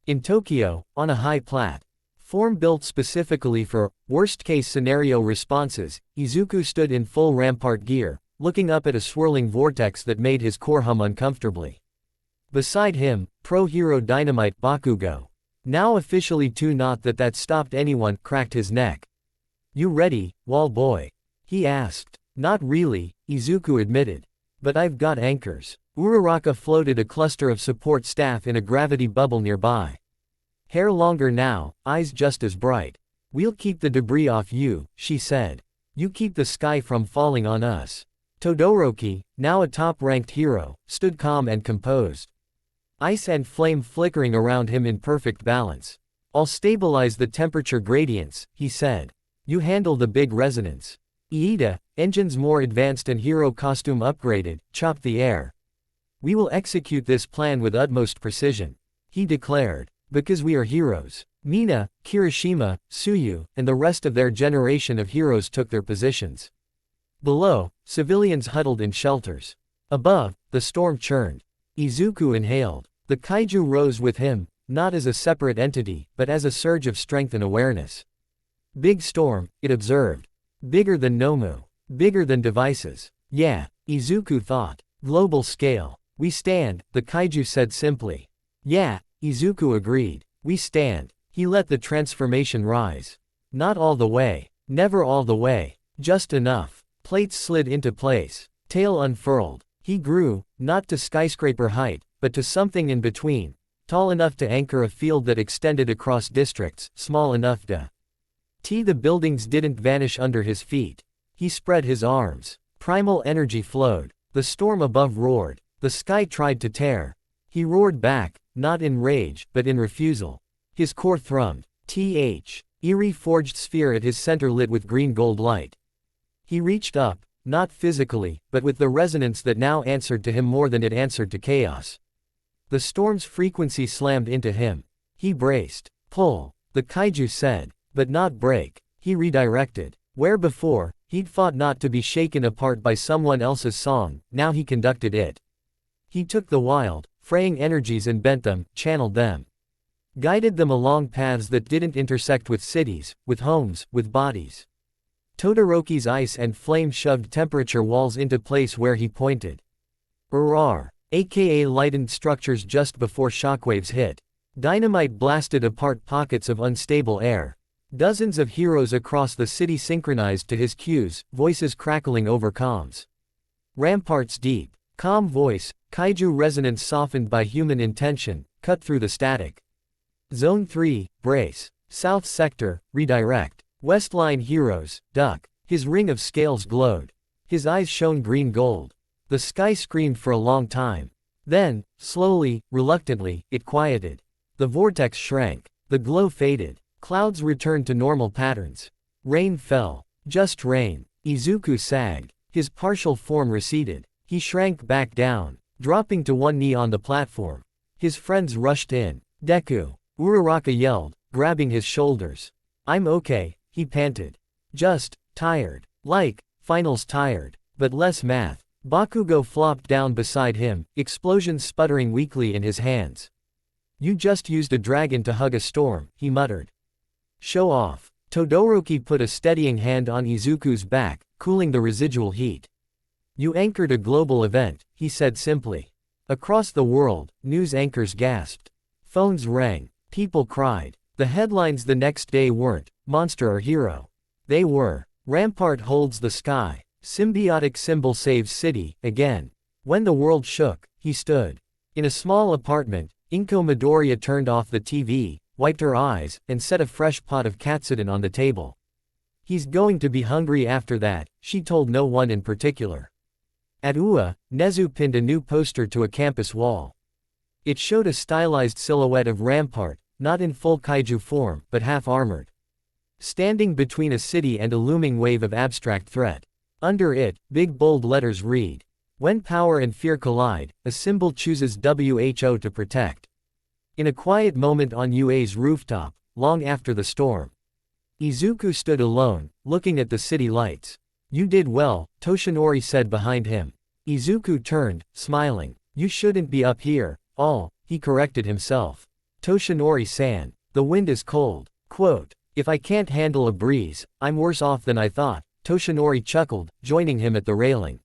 In Tokyo, on a high platform built specifically for worst-case scenario responses, Izuku stood in full Rampart gear, looking up at a swirling vortex that made his core hum uncomfortably. Beside him, pro-hero Dynamite Bakugo. Now officially too not that stopped anyone, cracked his neck. "You ready, wall boy?" he asked. "Not really," Izuku admitted. "But I've got anchors." Uraraka floated a cluster of support staff in a gravity bubble nearby. Hair longer now, eyes just as bright. "We'll keep the debris off you," she said. "You keep the sky from falling on us." Todoroki, now a top-ranked hero, stood calm and composed. Ice and flame flickering around him in perfect balance. "I'll stabilize the temperature gradients," he said. "You handle the big resonance." Iida, engines more advanced and hero costume upgraded, chopped the air. "We will execute this plan with utmost precision," he declared. "Because we are heroes." Mina, Kirishima, Tsuyu, and the rest of their generation of heroes took their positions. Below, civilians huddled in shelters. Above, the storm churned. Izuku inhaled. The Kaiju rose with him, not as a separate entity, but as a surge of strength and awareness. "Big storm," it observed. "Bigger than Nomu. Bigger than devices." "Yeah," Izuku thought. "Global scale. We stand," the Kaiju said simply. "Yeah," Izuku agreed. "We stand." He let the transformation rise. Not all the way. Never all the way. Just enough. Plates slid into place. Tail unfurled. He grew, not to skyscraper height, but to something in between. Tall enough to anchor a field that extended across districts, small enough to the buildings didn't vanish under his feet. He spread his arms. Primal energy flowed. The storm above roared. The sky tried to tear. He roared back, not in rage, but in refusal. His core thrummed. Eerie forged sphere at his center lit with green-gold light. He reached up, not physically, but with the resonance that now answered to him more than it answered to chaos. The storm's frequency slammed into him. He braced. "Pull," the Kaiju said. "But not break." He redirected. Where before, he'd fought not to be shaken apart by someone else's song, now he conducted it. He took the wild, fraying energies and bent them, channeled them. Guided them along paths that didn't intersect with cities, with homes, with bodies. Todoroki's ice and flame shoved temperature walls into place where he pointed. Aka lightened structures just before shockwaves hit. Dynamite blasted apart pockets of unstable air. Dozens of heroes across the city synchronized to his cues, voices crackling over comms. Ramparts deep. Calm voice, Kaiju resonance softened by human intention, cut through the static. Zone 3, brace. South sector, redirect. West line heroes, duck. His ring of scales glowed. His eyes shone green gold. The sky screamed for a long time. Then, slowly, reluctantly, it quieted. The vortex shrank. The glow faded. Clouds returned to normal patterns. Rain fell. Just rain. Izuku sagged. His partial form receded. He shrank back down, dropping to one knee on the platform. His friends rushed in. Deku. Uraraka yelled, grabbing his shoulders. I'm okay, he panted. Just, tired. Like, finals tired. But less math. Bakugo flopped down beside him, explosions sputtering weakly in his hands. You just used a dragon to hug a storm, he muttered. Show off. Todoroki put a steadying hand on Izuku's back, cooling the residual heat. You anchored a global event, he said simply. Across the world, news anchors gasped. Phones rang. People cried. The headlines the next day weren't, monster or hero. They were, Rampart holds the sky. Symbiotic symbol saves city, again. When the world shook, he stood. In a small apartment, Inko Midoriya turned off the TV, wiped her eyes, and set a fresh pot of katsudon on the table. He's going to be hungry after that, she told no one in particular. At UA, Nezu pinned a new poster to a campus wall. It showed a stylized silhouette of Rampart, not in full kaiju form, but half-armored. Standing between a city and a looming wave of abstract threat. Under it, big bold letters read. When power and fear collide, a symbol chooses WHO to protect. In a quiet moment on UA's rooftop, long after the storm. Izuku stood alone, looking at the city lights. You did well, Toshinori said behind him. Izuku turned, smiling. You shouldn't be up here, he corrected himself. Toshinori-san, the wind is cold. Quote, if I can't handle a breeze, I'm worse off than I thought, Toshinori chuckled, joining him at the railing.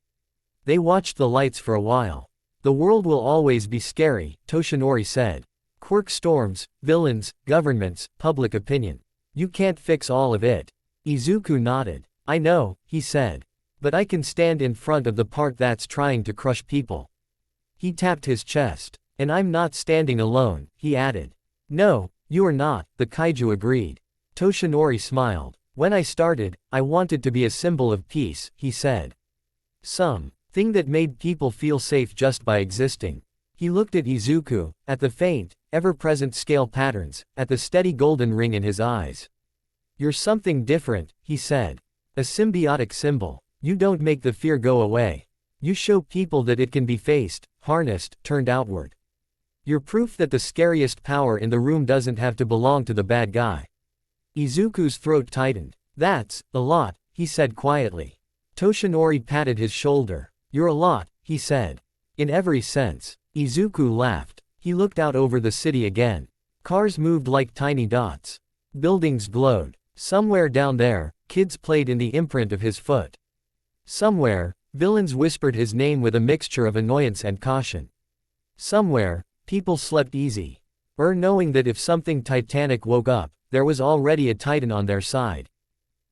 They watched the lights for a while. The world will always be scary, Toshinori said. Quirk storms, villains, governments, public opinion. You can't fix all of it. Izuku nodded. I know, he said. But I can stand in front of the part that's trying to crush people. He tapped his chest. And I'm not standing alone, he added. No, you are not, the kaiju agreed. Toshinori smiled. When I started, I wanted to be a symbol of peace, he said. Something that made people feel safe just by existing. He looked at Izuku, at the faint, ever-present scale patterns, at the steady golden ring in his eyes. You're something different, he said. A symbiotic symbol. You don't make the fear go away. You show people that it can be faced, harnessed, turned outward. You're proof that the scariest power in the room doesn't have to belong to the bad guy. Izuku's throat tightened. That's a lot, he said quietly. Toshinori patted his shoulder. You're a lot, he said. In every sense. Izuku laughed. He looked out over the city again. Cars moved like tiny dots. Buildings glowed. Somewhere down there, kids played in the imprint of his foot. Somewhere, villains whispered his name with a mixture of annoyance and caution. Somewhere, people slept easy. Knowing that if something titanic woke up, there was already a titan on their side.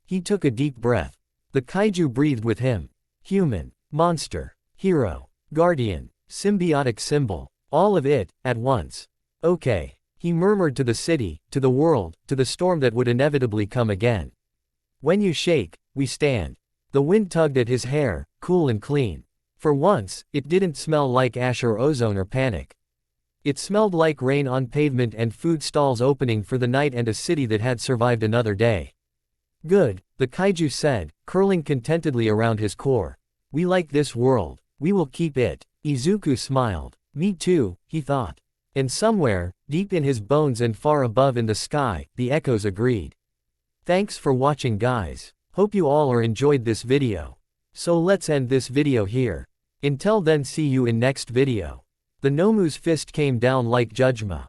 He took a deep breath. The kaiju breathed with him. Human, monster, hero, guardian, symbiotic symbol. All of it, at once. Okay. He murmured to the city, to the world, to the storm that would inevitably come again. When you shake, we stand. The wind tugged at his hair, cool and clean. For once, it didn't smell like ash or ozone or panic. It smelled like rain on pavement and food stalls opening for the night and a city that had survived another day. Good, the kaiju said, curling contentedly around his core. We like this world. We will keep it. Izuku smiled. Me too, he thought. And somewhere, deep in his bones and far above in the sky, the echoes agreed. Thanks for watching guys. Hope you all are enjoyed this video. So let's end this video here. Until then, see you in next video. The Nomu's fist came down like Judgma.